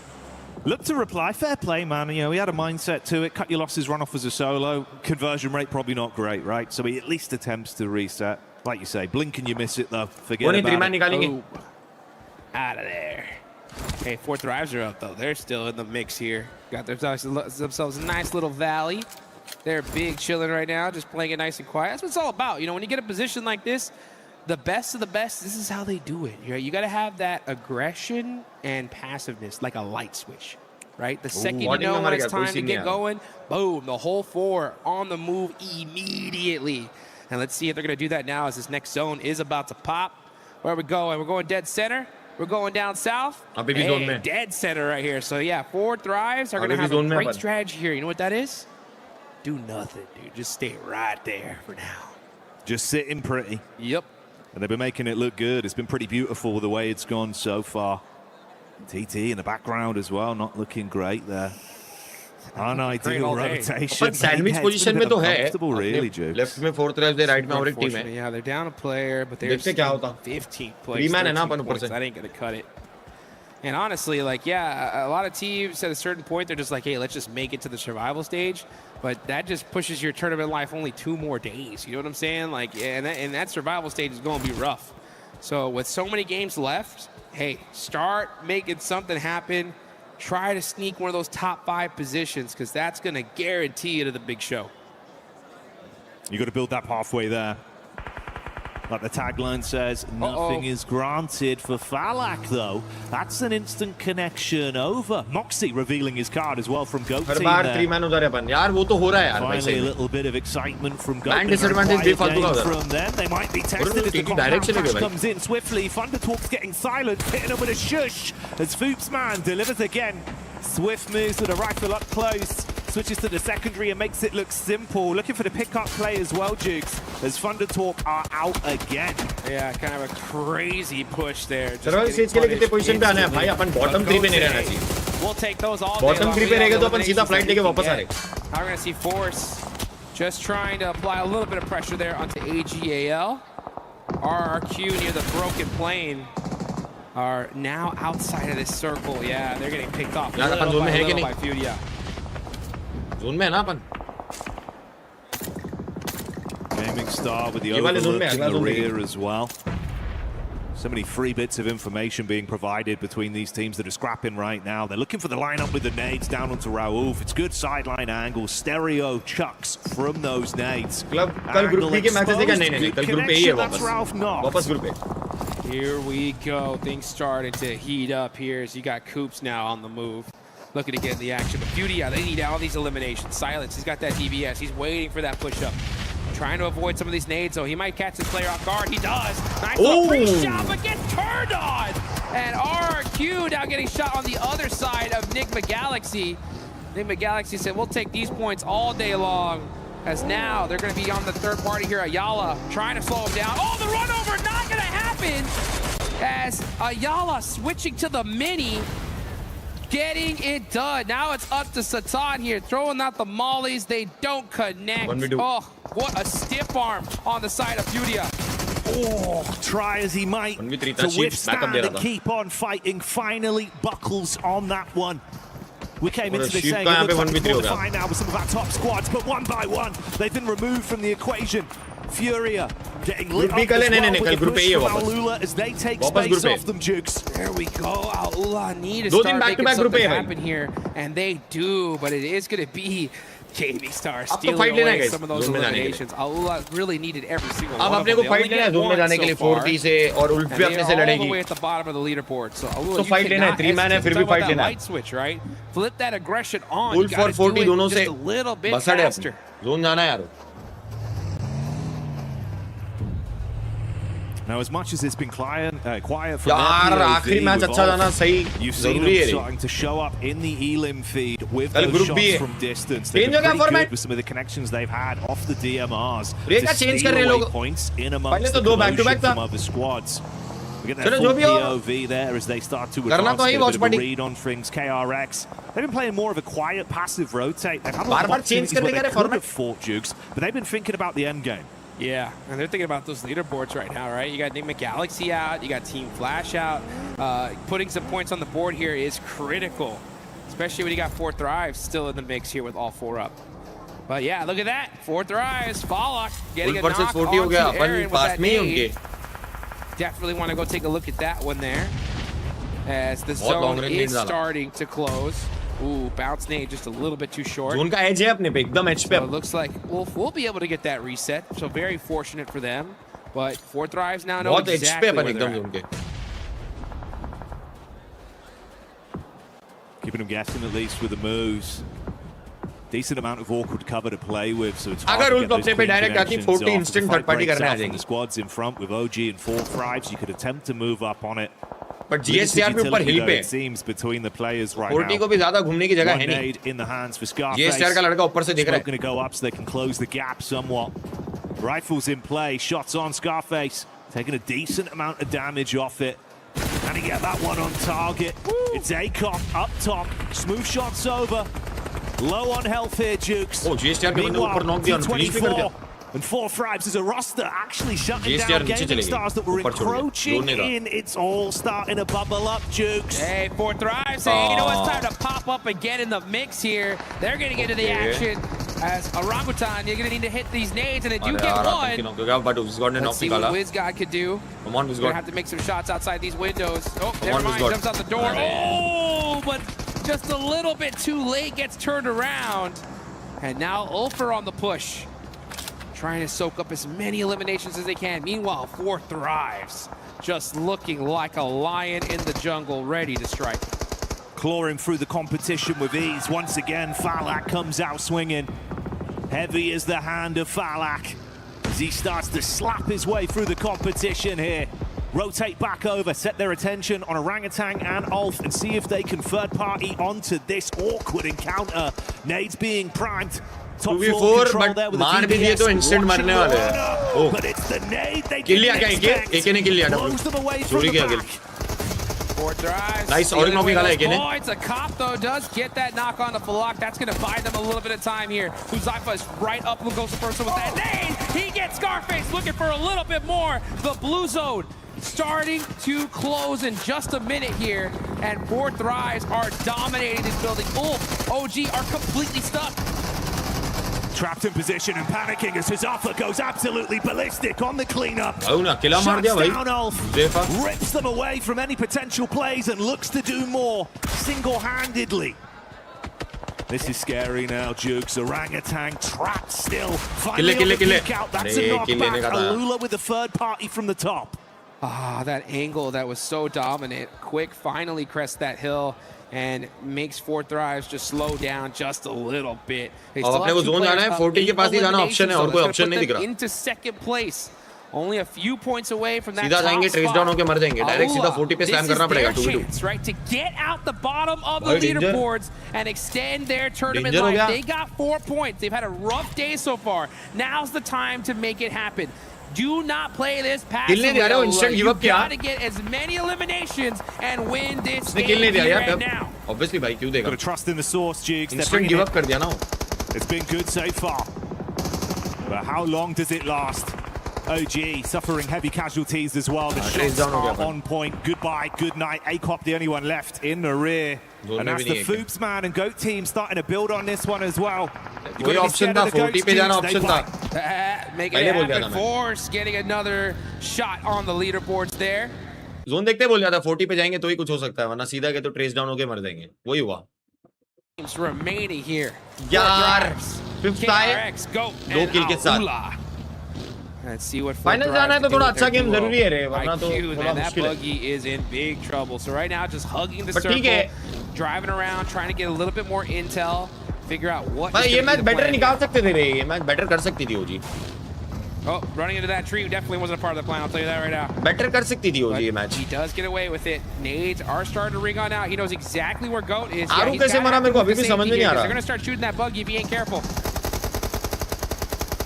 Look to reply. Fair play, man. You know, he had a mindset to it. Cut your losses, run off as a solo. Conversion rate probably not great, right? So he at least attempts to reset. Like you say, blink and you miss it, though. Forget about it.
Oh. Out of there. Hey, Fourth Drives are up, though. They're still in the mix here. Got themselves a nice little valley. They're big chilling right now, just playing it nice and quiet. That's what it's all about. You know, when you get a position like this, the best of the best, this is how they do it. You got to have that aggression and passiveness, like a light switch, right? The second you know when it's time to get going, boom, the whole 4 on the move immediately. And let's see if they're going to do that now as this next zone is about to pop. Where are we going? We're going dead center. We're going down south. Hey, dead center right here. So, yeah, Fourth Drives are going to have a great strategy here. You know what that is? Do nothing, dude. Just stay right there for now.
Just sitting pretty.
Yep.
And they've been making it look good. It's been pretty beautiful the way it's gone so far. TT in the background as well, not looking great there. Unideal rotation.
But sandwich position में तो है.
Really, Jukes.
Left में 4th drive दे, right में और एक team है.
Yeah, they're down a player, but they're 15th place.
3-man है ना अपन ऊपर
points.
से.
That ain't gonna cut it. And honestly, like, yeah, a lot of teams at a certain point, they're just like, hey, let's just make it to the survival stage. But that just pushes your tournament life only 2 more days. You know what I'm saying? Like, and that survival stage is going to be rough. So with so many games left, hey, start making something happen. Try to sneak one of those top 5 positions, because that's going to guarantee you to the big show.
You got to build that pathway there. Like the tagline says, nothing is granted for Falak, though. That's an instant connection over. Moxie revealing his card as well from Goat Team there.
3-man हो जा रहे अपन. यार वो तो हो रहा है यार.
Finally a little bit of excitement from Goat.
Man disadvantage भी फालतू का हो
from them. They might be tested as the compound crash comes in swiftly. Thunder Talk's getting silent, hitting them with a shush as Foopsman delivers again. Swift moves with a rifle up close. Switches to the secondary and makes it look simple. Looking for the pickup play as well, Jukes, as Thunder Talk are out again.
Yeah, kind of a crazy push there.
Survival stage के लिए कितने position पे आना है भाई? अपन bottom 3 पे नहीं रहना चाहिए.
We'll take those all day.
Bottom 3 पे रहेगा तो अपन सीधा flight लेके वापस आ रहे.
Now we're going to see Force just trying to apply a little bit of pressure there onto AGAL. RRQ near the broken plane are now outside of this circle. Yeah, they're getting picked off little by Furia.
Zone में है ना अपन.
Gaming Star with the overlook in the rear as well. So many free bits of information being provided between these teams that are scrapping right now. They're looking for the lineup with the nades down onto Raouf. It's good sideline angles, stereo chucks from those nades.
कल group B के matches देखा नहीं कल group A ही है वापस group A.
Here we go. Things starting to heat up here as you got Coops now on the move. Looking to get in the action. But Beauty, yeah, they need all these eliminations. Silence, he's got that DBS. He's waiting for that push-up. Trying to avoid some of these nades, so he might catch this player off guard. He does. Nice little pre-shot, but gets turned on. And RRQ now getting shot on the other side of Nigma Galaxy. Nigma Galaxy said, we'll take these points all day long. As now, they're going to be on the third party here. Ayala trying to slow him down. Oh, the run over, not going to happen. As Ayala switching to the mini. Getting it done. Now it's up to Satan here, throwing out the mollies. They don't connect. Oh, what a stiff arm on the side of Furia.
Oh, try as he might to withstand and keep on fighting. Finally buckles on that one. We came into this saying it looks like it's more fine now with some of our top squads, but one by one, they've been removed from the equation. Furia getting lit up as well with the push from Alula as they take space off them, Jukes.
There we go. Alula need to start making something happen here, and they do, but it is going to be Gaming Star stealing away some of those eliminations. Alula really needed every single one of them. They only get one so far, and they are all the way at the bottom of the leaderboard. So Alula, you cannot hesitate about that light switch, right? Flip that aggression on. You got to do it just a little bit faster.
Zone जाना है यार.
Now, as much as it's been quiet from
यार आखिरी match अच्छा जाना सही जरूरी है.
Starting to show up in the elim feed with those shots from distance. They've been pretty good with some of the connections they've had off the DMRs to steal away points in amongst the collusion from other squads. We get that full POV there as they start to advance, get a bit of a read on things. KRX, they've been playing more of a quiet, passive rotate. They've had a lot of opportunities where they could have fought Jukes, but they've been thinking about the end game.
Yeah, and they're thinking about those leaderboards right now, right? You got Nigma Galaxy out, you got Team Flash out. Putting some points on the board here is critical, especially when you got 4 Thrives still in the mix here with all 4 up. But yeah, look at that. 4 Thrives, Fallock getting a knock onto Aaron with that nade. Definitely want to go take a look at that one there, as the zone is starting to close. Ooh, bounce nade just a little bit too short.
Zone का edge है अपने पे एकदम edge पे.
So it looks like we'll be able to get that reset. So very fortunate for them. But 4 Thrives now know exactly where they're at.
Keeping them guessing at least with the moves. Decent amount of awkward cover to play with, so it's hard to get those clean connections off.
Instant third party करने आ
जाएंगे. The squads in front with OG and 4 Thrives, you could attempt to move up on it.
But GSTR पे ऊपर हिल पे.
It seems between the players right
40 को भी ज़्यादा घूमने की जगह है नहीं.
Nade in the hands for Scarface.
GSTR का लड़का ऊपर से दिख रहा है.
Going to go up so they can close the gap somewhat. Rifles in play, shots on Scarface, taking a decent amount of damage off it. And he get that one on target. Woo. It's ACOP up top, smooth shots over. Low on health here, Jukes.
Oh, GSTR के बंदे ऊपर knock दिया, finish भी कर दिया.
And 4 Fribes as a roster actually shutting down gaming stars that were encroaching in. It's all starting to bubble up, Jukes.
Hey, 4 Thrives. Hey, you know it's time to pop up and get in the mix here. They're going to get into the action. As Orangutan, you're going to need to hit these nades, and they do get one. Let's see what WizGod could do.
Come on, WizGod.
We're going to have to make some shots outside these windows. Oh, never mind. Jumps out the door. Oh, but just a little bit too late. Gets turned around. And now Ulfer on the push. Trying to soak up as many eliminations as they can. Meanwhile, 4 Thrives. Just looking like a lion in the jungle, ready to strike.
Clawing through the competition with ease. Once again, Falak comes out swinging. Heavy is the hand of Falak as he starts to slap his way through the competition here. Rotate back over, set their attention on Orangutan and Ulf and see if they can third party onto this awkward encounter. Nades being primed.
2v4 but मार भी दिए तो instant मरने वाले हैं. Oh. किल लिया क्या एक ने किल लिया चोरी किया किल.
4 Thrives.
Nice Origno भी निकाला एक ने.
It's a cop though, does get that knock on the Falak. That's going to buy them a little bit of time here. Huzaifa is right up and goes first with that nade. He gets Scarface looking for a little bit more. The blue zone starting to close in just a minute here, and 4 Thrives are dominating this building. Ulf, OG are completely stuck.
Trapped in position and panicking as Huzaifa goes absolutely ballistic on the cleanup.
Shuts
down Ulf, rips them away from any potential plays and looks to do more single-handedly. This is scary now, Jukes. Orangutan trapped still. Finally on the kick out. That's a knockback. Alula with the third party from the top.
Ah, that angle that was so dominant. Quick finally crests that hill and makes 4 Thrives just slow down just a little bit. They still have 2 players
40 के पास ही जाना option है और कोई option नहीं दिख रहा.
Into second place. Only a few points away from that
सीधा जाएंगे ट्रेस डाउन होके मर जाएंगे. डायरेक्ट सीधा 40 पे स्लैम करना पड़ेगा 2v2.
Right, to get out the bottom of the leaderboards and extend their tournament life. They got 4 points. They've had a rough day so far. Now's the time to make it happen. Do not play this passively. You gotta get as many eliminations and win this game right now.
Obviously, भाई क्यों देगा?
Gotta trust in the source, Jigs.
Instant give up कर दिया ना.
It's been good so far, but how long does it last? OG suffering heavy casualties as well. The shots are on point. Goodbye, good night. ACOP the only one left in the rear. And that's the Foobs man and GOAT team starting to build on this one as well.
कोई option था 40 पे जाना option था.
Make it happen. Force getting another shot on the leaderboards there.
Zone देखते बोल रहा था 40 पे जाएंगे तो ही कुछ हो सकता है वरना सीधा के तो ट्रेस डाउन होके मर जाएंगे. वही हुआ.
Remaining here.
यार 55 2 किल के साथ.
Let's see what
फाइनल जाना है तो थोड़ा अच्छा गेम जरूरी है रे वरना तो थोड़ा
that
मुश्किल है.
buggy is in big trouble. So right now just hugging the circle, driving around, trying to get a little bit more intel, figure out what.
भाई ये मैच बेटर निकाल सकते थे रे. ये मैच बेटर कर सकती थी ओजी.
Oh, running into that tree definitely wasn't a part of the plan. I'll tell you that right now.
Better कर सकती थी ओजी ये match.
He does get away with it. Nades are starting to ring on out. He knows exactly where GOAT is.
आरू कैसे मरा मेरे को अभी भी समझ में नहीं आ रहा.
They're going to start shooting that buggy if he ain't careful.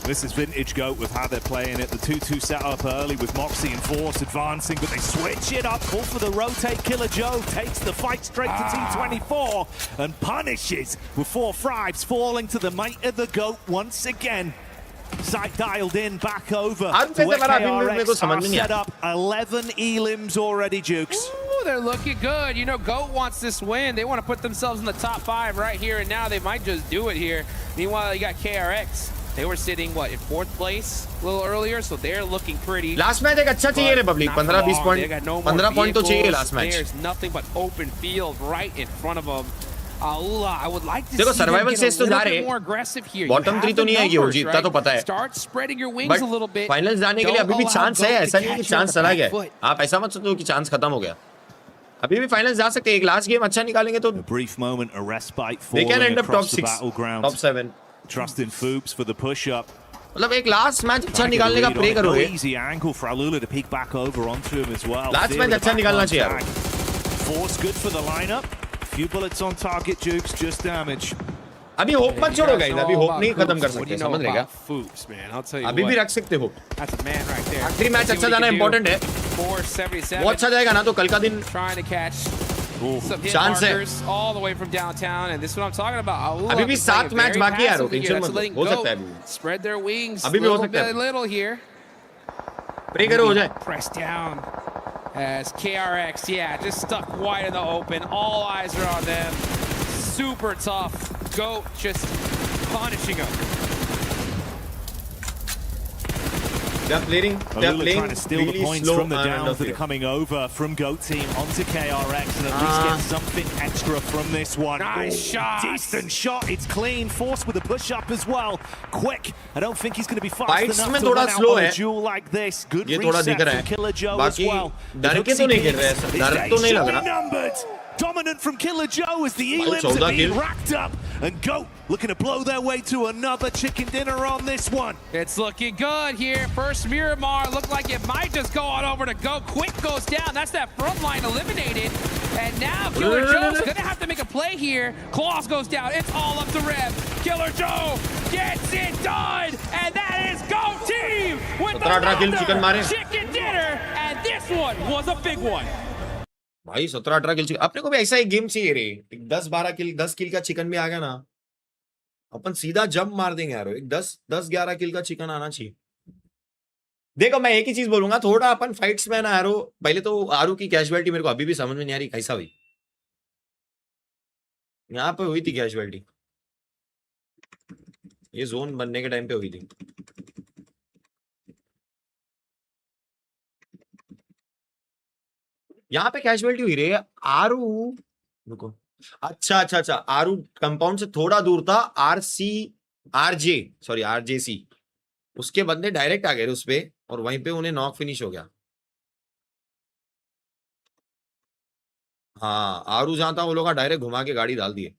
This is vintage GOAT with how they're playing it. The 2-2 setup early with Moxie and Force advancing, but they switch it up. Call for the rotate. Killer Joe takes the fight straight to T24 and punishes with 4 Fribes falling to the might of the GOAT once again. Sight dialed in, back over. KRX are set up 11 elims already, Jukes.
Ooh, they're looking good. You know, GOAT wants this win. They want to put themselves in the top 5 right here and now. They might just do it here. Meanwhile, you got KRX. They were sitting, what, in 4th place a little earlier, so they're looking pretty.
Last match एक अच्छा चाहिए रे public 15-20 point 15 point तो चाहिए last match.
There's nothing but open field right in front of them. Aula, I would like to
देखो
see
survival
them
stage
get
तो
a
जा
little
रहे
bit more aggressive here.
Bottom 3 तो नहीं आएगी वो जीतता तो पता है.
Start spreading your wings a little bit.
Final जाने के लिए अभी भी चांस है. ऐसा नहीं कि चांस चला गया. आप ऐसा मत सोचो कि चांस खत्म हो गया. अभी भी फाइनल जा सकते हैं. एक लास्ट गेम अच्छा निकालेंगे तो
brief moment, a respite for
they can end up top 6, top 7.
Trusting Foobs for the push up.
मतलब एक लास्ट मैच अच्छा निकालने का प्रे करोगे.
Easy angle for Alula to peek back over onto him as well.
Last match अच्छा निकालना चाहिए यार.
Force good for the lineup. Few bullets on target, Jukes, just damage.
अभी होप मत छोड़ो गाइस. अभी होप नहीं खत्म कर सकते. समझ रहे क्या?
Foobs, man. I'll tell you
अभी भी रख सकते हो.
That's a man right there.
आखिरी मैच अच्छा जाना इंपॉर्टेंट है.
477.
वो अच्छा जाएगा ना तो कल का दिन
trying to catch Some hit
Chance है।
markers all the way from downtown, and this is what I'm talking about.
अभी भी 7 मैच बाकी है यार, टेंशन मत लो, हो सकता है अभी।
Spread their wings
अभी भी हो
little
सकता है।
by little here.
प्रे करो हो जाए।
Press down as KRX, yeah, just stuck wide in the open. All eyes are on them. Super tough. GOAT just punishing them.
They're playing
trying to steal
really
the points
slow
from the
and
downs that are coming over from GOAT team onto KRX and at least get something extra from this one.
Nice shot.
Decent shot. It's clean. Forced with a push-up as well. Quick. I don't think he's going to be fast
Fights
enough
में
to
थोड़ा
run out
slow
on
है।
a duel like this. Good
ये थोड़ा दिख
reset
रहा
from
है।
Killer Joe as
बाकी
well.
डर के तो नहीं गिर रहे हैं, डर तो नहीं लग रहा।
Numbered. Dominant from Killer Joe as the elims are
14
being
kill.
racked up. And GOAT looking to blow their way to another chicken dinner on this one.
It's looking good here. First Miramar looked like it might just go on over to GOAT. Quick goes down. That's that front line eliminated. And now Killer Joe's going to have to make a play here. Claus goes down. It's all up to Rev. Killer Joe gets it done. And that is GOAT team with the chicken dinner. And this one was a big one.
भाई 17-18 किल अपने को भी ऐसा एक game चाहिए रे। 10-12 किल 10 किल का chicken भी आ गया ना, अपन सीधा जंप मार देंगे यार। एक 10-11 किल का चिकन आना चाहिए। देखो मैं एक ही चीज बोलूंगा, थोड़ा अपन फाइट्स में ना आरो, पहले तो आरू की कैजुअलिटी मेरे को अभी भी समझ में नहीं आ रही कैसा हुई। यहाँ पे हुई थी कैजुअलिटी, ये जोन बनने के टाइम पे हुई थी। यहाँ पे कैजुअलिटी हुई रे। आरू रुको, अच्छा अच्छा अच्छा, आरू कंपाउंड से थोड़ा दूर था। आरजेसी उसके बंदे डायरेक्ट आ गए उस पे और वहीं पे उन्हें नॉक फिनिश हो गया। हाँ आरू जहां था वो लोग डायरेक्ट घुमा के गाड़ी डाल दिए।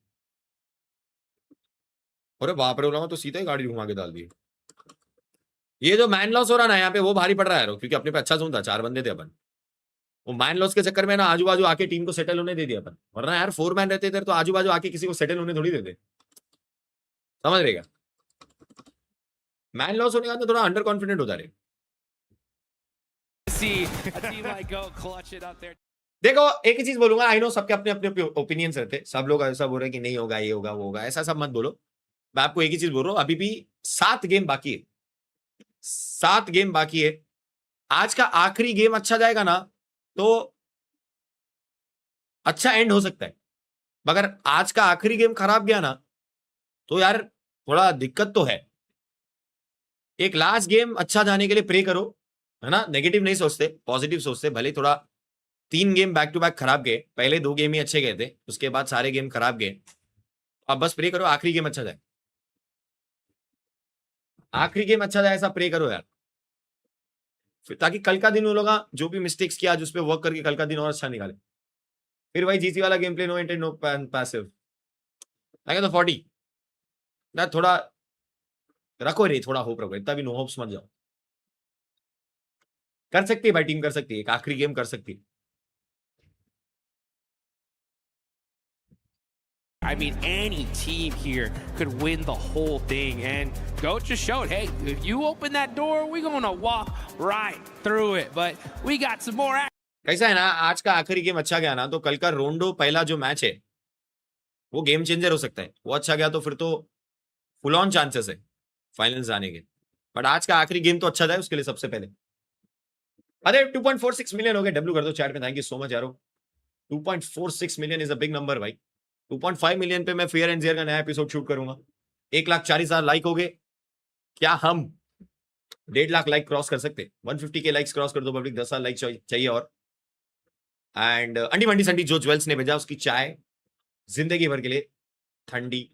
अरे बाप रे, वो लोग तो सीधा ही गाड़ी घुमा के डाल दिए। ये जो मैन लॉस हो रहा ना यहाँ पे वो भारी पड़ रहा है, क्योंकि अपने पे अच्छा जोन था, 4 बंदे थे अपन। वो मैन लॉस के चक्कर में ना आजू बाजू आके टीम को सेटल होने दे दिया अपन, वरना यार 4 मैन रहते थे तो आजू बाजू आके किसी को सेटल होने थोड़ी देते। समझ रहेगा, मैन लॉस होने का तो थोड़ा अंडर कॉन्फिडेंट होता रहे। देखो एक ही चीज बोलूंगा, आई नो सबके अपने अपने ओपिनियंस रहते, सब लोग ऐसा बोल रहे हैं कि नहीं होगा, ये होगा, वो होगा, ऐसा सब मत बोलो। मैं आपको एक ही चीज बोल रहा हूँ, अभी भी 7 गेम बाकी है, 7 गेम बाकी है। आज का आखिरी गेम अच्छा जाएगा ना तो अच्छा एंड हो सकता है, मगर आज का आखिरी गेम खराब गया ना तो यार थोड़ा दिक्कत तो है। एक लास्ट गेम अच्छा जाने के लिए प्रे करो, है ना। नेगेटिव नहीं सोचते, पॉजिटिव सोचते। भले थोड़ा 3 गेम बैक टू बैक खराब गए, पहले 2 गेम ही अच्छे गए थे, उसके बाद सारे गेम खराब गए। अब बस प्रे करो आखिरी गेम अच्छा जाए, आखिरी गेम अच्छा जाए, ऐसा प्रे करो यार, ताकि कल का दिन वो लोग जो भी मिस्टेक्स किया आज उस पर वर्क करके कल का दिन और अच्छा निकाले। फिर वही जीसी वाला game play, no intent no passive. तो 40 ना, थोड़ा रखो रे, थोड़ा होप रखो, इतना भी नो होप्स मत जाओ। कर सकती है भाई टीम, कर सकती है, एक आखिरी गेम कर सकती है।
I mean, any team here could win the whole thing, and GOAT just showed, hey, if you open that door, we're gonna walk right through it, but we got some more action.
कैसा है ना, आज का आखिरी game अच्छा गया ना तो कल का रोंडो पहला जो मैच है वो गेम चेंजर हो सकता है। वो अच्छा गया तो फिर तो फुल ऑन चांसेस है फाइनल्स आने के, बट आज का आखिरी गेम तो अच्छा जाए उसके लिए सबसे पहले। अरे 2.46 मिलियन हो गए, डब्ल्यू कर दो चैट में, थैंक यू सो मच यारो। 2.46 million is a big number भाई। 2.5 मिलियन पे मैं फेयर एंड जेयर का नया एपिसोड शूट करूंगा। 1,40,000 लाइक हो गए, क्या हम 1.5 लाख लाइक क्रॉस कर सकते? 150 के लाइक्स क्रॉस कर दो पब्लिक, 10 साल लाइक चाहिए और। एंड अंडी मंडी संडी जो ज्वेल्स ने भेजा, उसकी चाय जिंदगी भर के लिए ठंडी,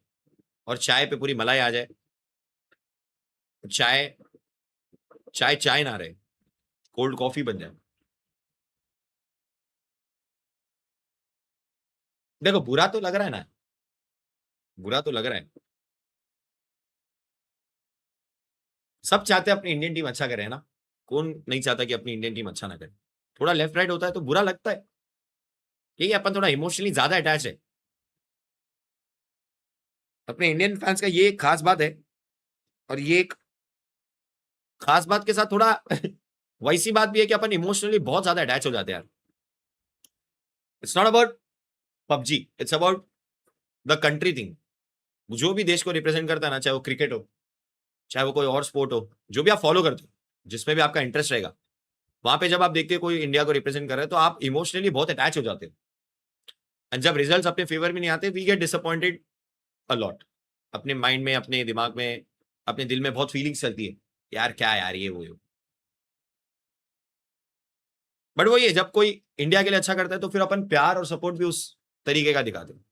और चाय पे पूरी मलाई आ जाए। चाय चाय चाय ना रहे, कोल्ड कॉफी बन जाए। देखो बुरा तो लग रहा है ना, बुरा तो लग रहा है। सब चाहते हैं अपनी इंडियन टीम अच्छा करे, है ना। कौन नहीं चाहता कि अपनी इंडियन टीम अच्छा ना करे। थोड़ा लेफ्ट राइट होता है तो बुरा लगता है, क्योंकि अपन थोड़ा इमोशनली ज्यादा अटैच है। अपने इंडियन फैंस का ये एक खास बात है, और ये एक खास बात के साथ थोड़ा वैसी बात भी है कि अपन इमोशनली बहुत ज्यादा अटैच हो जाते हैं यार। It's not about PUBG. It's about the country thing. जो भी देश को रिप्रेजेंट करता है ना, चाहे वो क्रिकेट हो, चाहे वो कोई और स्पोर्ट हो, जो भी आप फॉलो करते हो, जिसमें भी आपका इंटरेस्ट रहेगा, वहां पे जब आप देखते हो कोई इंडिया को रिप्रेजेंट कर रहा है तो आप इमोशनली बहुत अटैच हो जाते हो. एंड जब रिजल्ट्स अपने फेवर में नहीं आते, we get disappointed a lot. अपने माइंड में, अपने दिमाग में, अपने दिल में बहुत फीलिंग्स चलती है, यार क्या यार ये वो. बट वो ये जब कोई इंडिया के लिए अच्छा करता है तो फिर अपन प्यार और सपोर्ट भी उस तरीके का दिखाते हैं.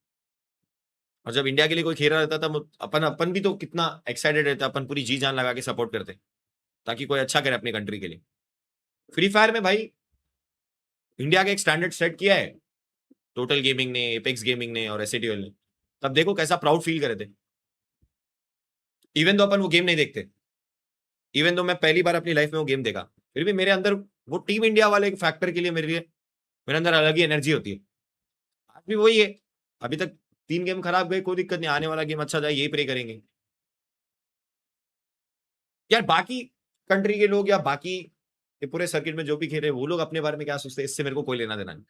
और जब इंडिया के लिए कोई खेल रहा रहता था, अपन भी तो कितना एक्साइटेड रहता है, अपन पूरी जी जान लगा के सपोर्ट करते हैं ताकि कोई अच्छा करे अपनी कंट्री के लिए. फ्री फायर में भाई इंडिया का एक स्टैंडर्ड सेट किया है टोटल गेमिंग ने, एपेक्स गेमिंग ने और एसएटीएल ने. तब देखो कैसा प्राउड फील करे थे. इवन तो अपन वो गेम नहीं देखते, इवन तो मैं पहली बार अपनी लाइफ में वो गेम देखा, फिर भी मेरे अंदर वो टीम इंडिया वाले फैक्टर के लिए मेरे अंदर अलग ही एनर्जी होती है. आज भी वही है. अभी तक 3 गेम खराब गए, कोई दिक्कत नहीं, आने वाला गेम अच्छा जाए, यही प्रे करेंगे. यार बाकी कंट्री के लोग या बाकी पूरे सर्किट में जो भी खेल रहे हैं वो लोग अपने बारे में क्या सोचते हैं, इससे मेरे को कोई लेना देना नहीं.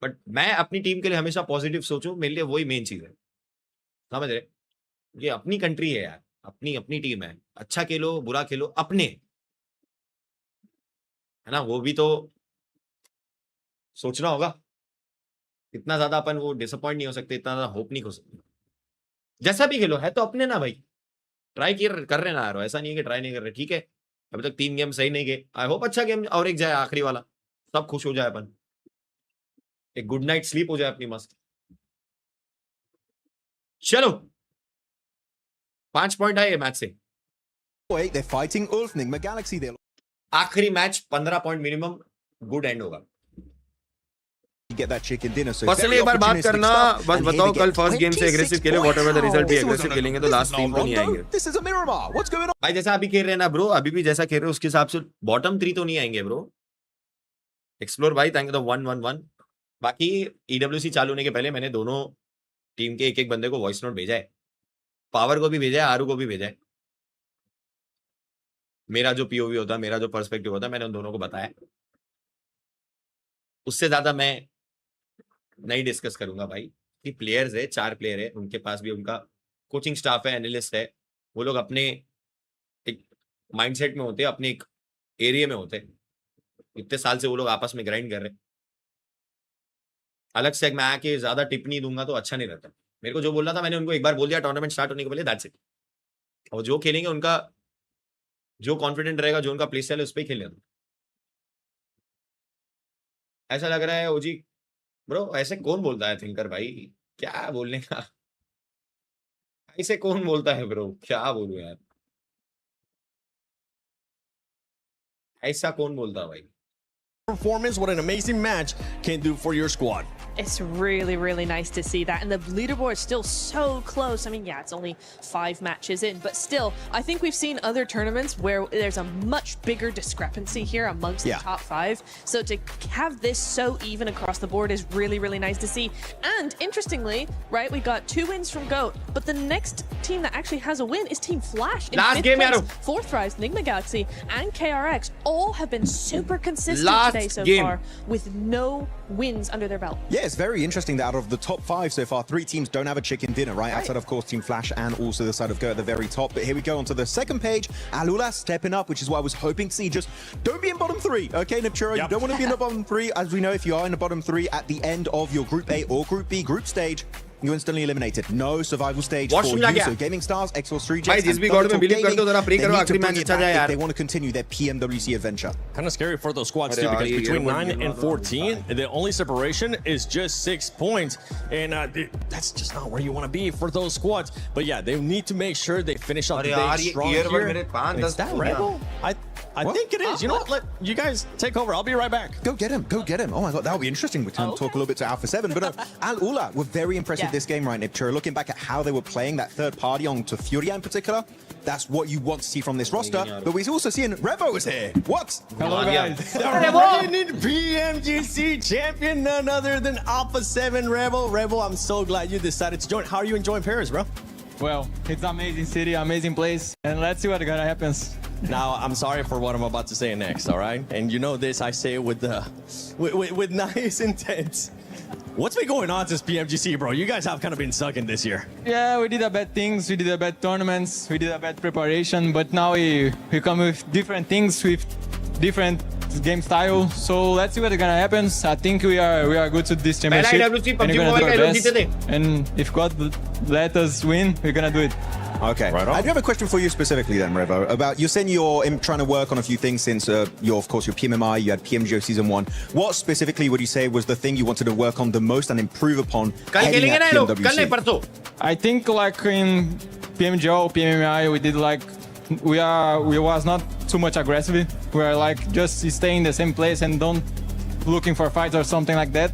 बट मैं अपनी टीम के लिए हमेशा पॉजिटिव सोचूं, मेरे लिए वही मेन चीज है. समझ रहे? ये अपनी कंट्री है यार, अपनी टीम है. अच्छा खेलो बुरा खेलो, अपने है ना, वो भी तो सोचना होगा. इतना ज्यादा अपन वो डिसअपॉइंट नहीं हो सकते, इतना ज्यादा होप नहीं हो सकते. जैसा भी खेलो है तो अपने ना भाई. ट्राई कर रहे ना यार, ऐसा नहीं है कि ट्राई नहीं कर रहे. ठीक है, अभी तक 3 गेम सही नहीं गए, आई होप अच्छा गेम और एक जाए आखिरी वाला, सब खुश हो जाए अपन, एक गुड नाइट स्लीप हो जाए अपनी मस्त. चलो 5 पॉइंट आए मैच से. आखिरी match 15 point minimum, good and होगा. बस एक बार बात करना, बस बताओ कल फर्स्ट गेम से एग्रेसिव खेले, व्हाटएवर द रिजल्ट भी एग्रेसिव खेलेंगे तो लास्ट 3 तो नहीं आएंगे भाई. जैसा अभी खेल रहे हैं ना ब्रो, अभी भी जैसा खेल रहे हो उसके हिसाब से बॉटम 3 तो नहीं आएंगे ब्रो. एक्सप्लोर भाई, थैंक यू द 111. बाकी EWC चालू होने के पहले मैंने दोनों टीम के एक बंदे को वॉइस नोट भेजा है. पावर को भी भेजा है, आरू को भी भेजा है. मेरा जो POV होता है, मेरा जो पर्सपेक्टिव होता है, मैंने उन दोनों को बताया. उससे ज्यादा मैं नहीं डिस्कस करूंगा भाई. कि प्लेयर्स है, 4 प्लेयर है, उनके पास भी उनका कोचिंग स्टाफ है, एनालिस्ट है. वो लोग अपने एक माइंडसेट में होते हैं, अपने एक एरिया में होते हैं. इतने साल से वो लोग आपस में ग्राइंड कर रहे हैं. अलग से मैं आके ज्यादा टिप्पणी दूंगा तो अच्छा नहीं रहता. मेरे को जो बोलना था मैंने उनको एक बार बोल दिया टूर्नामेंट स्टार्ट होने के पहले, दैट्स इट. और जो खेलेंगे उनका जो कॉन्फिडेंट रहेगा, जो उनका प्ले स्टाइल है उस पर खेलेंगे. ऐसा लग रहा है ओजी ब्रो, ऐसे कौन बोलता है थिंकर भाई, क्या बोलने का, ऐसे कौन बोलता है ब्रो, क्या बोलूं यार, ऐसा कौन बोलता है भाई.
Performance, what an amazing match can do for your squad.
It's really, really nice to see that. And the leaderboard is still so close. I mean, yeah, it's only 5 matches in, but still, I think we've seen other tournaments where there's a much bigger discrepancy here amongst the top 5. So to have this so even across the board is really, really nice to see. And interestingly, right, we got 2 wins from GOAT, but the next team that actually has a win is Team Flash. In
Last game,
place, 4th Rise, Enigma Galaxy, and KRX all have been super consistent today so far with no wins under their belt.
Yeah, it's very interesting that out of the top 5 so far, 3 teams don't have a chicken dinner, right? Outside, of course, Team Flash and also the side of GOAT at the very top. But here we go onto the second page. Alula stepping up, which is what I was hoping to see. Just don't be in bottom 3, okay, Nipchura? You don't want to be in the bottom 3. As we know, if you are in the bottom 3 at the end of your Group A or Group B group stage, you're instantly eliminated. No survival stage for you. So Gaming Stars, X-Force 3 Jets, and Double Top Gaming, they need to bring it back if they want to continue their PMWC adventure.
Kind of scary for those squads too, because between 9 and 14, the only separation is just 6 points, and that's just not where you want to be for those squads. But yeah, they need to make sure they finish off the day strong here. Is that Rebel? I think it is. You know what? Let you guys take over. I'll be right back.
Go get him. Go get him. Oh my God, that'll be interesting. We can talk a little bit to Alpha 7, but Al Ula were very impressive this game, right, Nipchura? Looking back at how they were playing that third party on to Furia in particular, that's what you want to see from this roster. But we're also seeing Revo is here. What?
Hello, guys. The reigning PMGC champion, none other than Alpha 7 Rebel. Rebel, I'm so glad you decided to join. How are you enjoying Paris, bro?
Well, it's an amazing city, amazing place, and let's see what happens.
Now, I'm sorry for what I'm about to say next, all right? And you know this, I say it with nice intent. What's been going on since PMGC, bro? You guys have kind of been sucking this year.
Yeah, we did a bad things, we did a bad tournaments, we did a bad preparation, but now we come with different things, with different game style. So let's see what's gonna happen. I think we are good to this championship, and we're gonna do our best. And if God let us win, we're gonna do it.
Okay. Right on. I do have a question for you specifically then, Revo, about you're saying you're trying to work on a few things since you're, of course, your PMMI, you had PMGO Season 1. What specifically would you say was the thing you wanted to work on the most and improve upon heading at PMWC?
I think like in PMGO, PMMI, we did like, we was not too much aggressive. We are like just staying in the same place and don't looking for fights or something like that.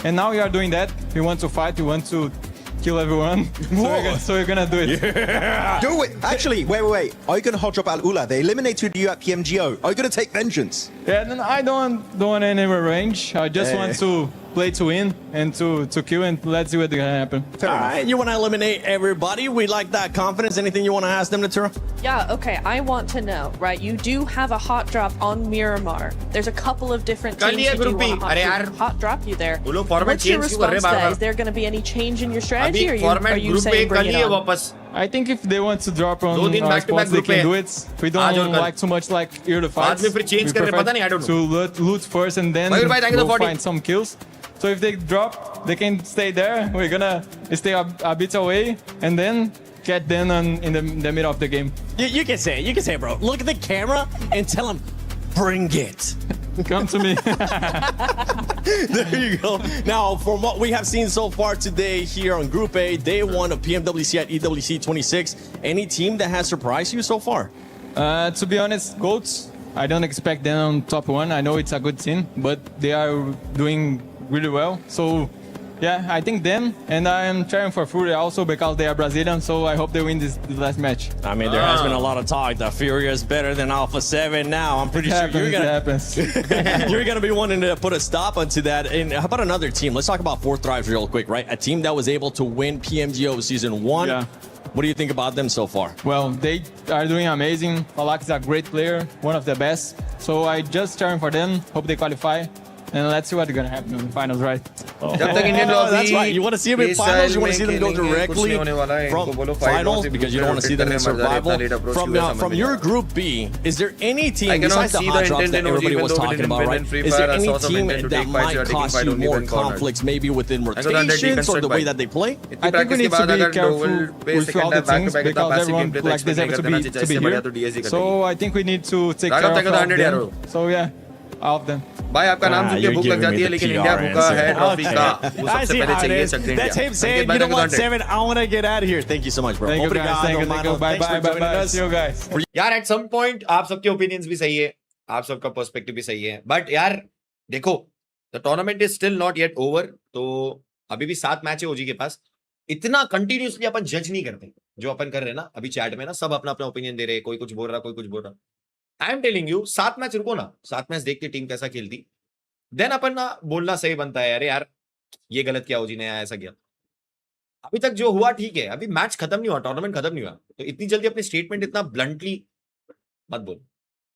And now we are doing that. We want to fight, we want to kill everyone. So we're gonna do it.
Yeah. Do it! Actually, wait. Are you gonna hot drop Al Ula? They eliminated you at PMGO. Are you gonna take vengeance?
Yeah, then I don't want any revenge. I just want to play to win and to kill, and let's see what's gonna happen.
All right, you want to eliminate everybody. We like that confidence. Anything you want to ask them, Natura?
Yeah, okay, I want to know, right? You do have a hot drop on Miramar. There's a couple of different teams who do want to hot drop you there. What's your response to that? Is there going to be any change in your strategy, or are you saying bring it on?
I think if they want to drop on our spots, they can do it. We don't like too much like here to fight. We prefer to loot first and then go find some kills. So if they drop, they can stay there. We're gonna stay a bit away and then get them in the middle of the game.
You can say it, bro. Look at the camera and tell them, bring it.
Come to me.
There you go. Now, from what we have seen so far today here on Group A, day 1 of PMWC at EWC 26, any team that has surprised you so far?
To be honest, GOATs, I don't expect them on top 1. I know it's a good team, but they are doing really well. So yeah, I think them, and I am cheering for Fury also because they are Brazilian, so I hope they win this last match.
I mean, there has been a lot of talk that Fury is better than Alpha 7 now. I'm pretty sure you're gonna be wanting to put a stop onto that. And how about another team? Let's talk about Fourth Thrives real quick, right? A team that was able to win PMGO Season 1. Yeah. What do you think about them so far?
Well, they are doing amazing. Falak is a great player, one of the best. So I just cheering for them, hope they qualify. And let's see what's gonna happen in the finals, right?
That's right. You want to see them in finals? You want to see them go directly from finals because you don't want to see them in survival. From your Group B, is there any team besides the hot drops that everybody was talking about, right? Is there any team that might cause you more conflicts, maybe within rotations or the way that they play?
I think we need to be careful with all the things because everyone like deserves to be here. So I think we need to take care of them. So yeah, all of them.
भाई आपका नाम सुन के भूख लग जाती है लेकिन India भूखा है ट्रॉफी का वो सबसे पहले चाहिए चक्र India.
That's him saying, you know what, 7, I want to get out of here. Thank you so much, bro.
Thank you guys. Thank you. Bye. See you guys.
यार at some point आप सबके opinions भी सही है, आप सबका perspective भी सही है, but यार देखो the tournament is still not yet over. तो अभी भी 7 मैच है ओजी के पास. इतना कंटिन्यूसली अपन जज नहीं करते जो अपन कर रहे हैं ना अभी चैट में ना. सब अपना अपना ओपिनियन दे रहे, कोई कुछ बोल रहा, कोई कुछ बोल रहा. I am telling you 7 match रुको ना, 7 मैच देखते टीम कैसा खेलती, देन अपन ना बोलना सही बनता है. अरे यार ये गलत किया ओजी ने, ऐसा किया. अभी तक जो हुआ ठीक है, अभी मैच खत्म नहीं हुआ, टूर्नामेंट खत्म नहीं हुआ, तो इतनी जल्दी अपने स्टेटमेंट इतना ब्लंटली मत बोल.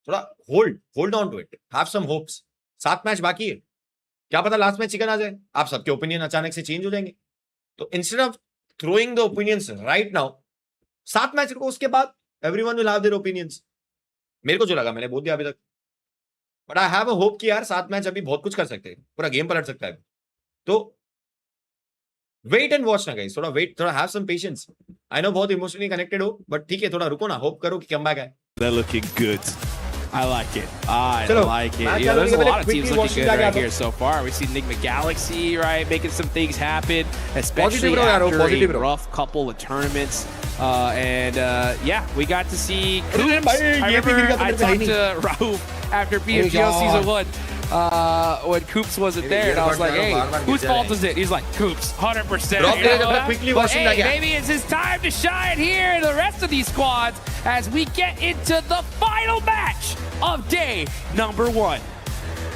थोड़ा hold on to it, have some hopes. 7 match बाकी है, क्या पता लास्ट में चिकन आ जाए, आप सबके ओपिनियन अचानक से चेंज हो जाएंगे. तो instead of throwing the opinions right now, 7 match रुको, उसके बाद everyone will have their opinions. मेरे को जो लगा मैंने बोल दिया अभी तक, but I have a hope कि यार 7 मैच अभी बहुत कुछ कर सकते हैं, पूरा गेम पलट सकता है. तो वेट एंड वॉच ना गाइस, थोड़ा वेट, थोड़ा have some patience. I know बहुत इमोशनली कनेक्टेड हो, बट ठीक है, थोड़ा रुको ना, होप करो कि कमबैक है.
They're looking good.
I like it. I like it. Yeah, there's a lot of teams looking good right here so far. We see Enigma Galaxy, right, making some things happen, especially after a rough couple of tournaments. Yeah, we got to see Coops. I remember I talked to Raouf after PMGO Season 1 when Coops wasn't there, and I was like, hey, whose fault is it? He's like, Coops, 100%. But hey, maybe it's his time to shine here in the rest of these squads as we get into the final match of day number 1.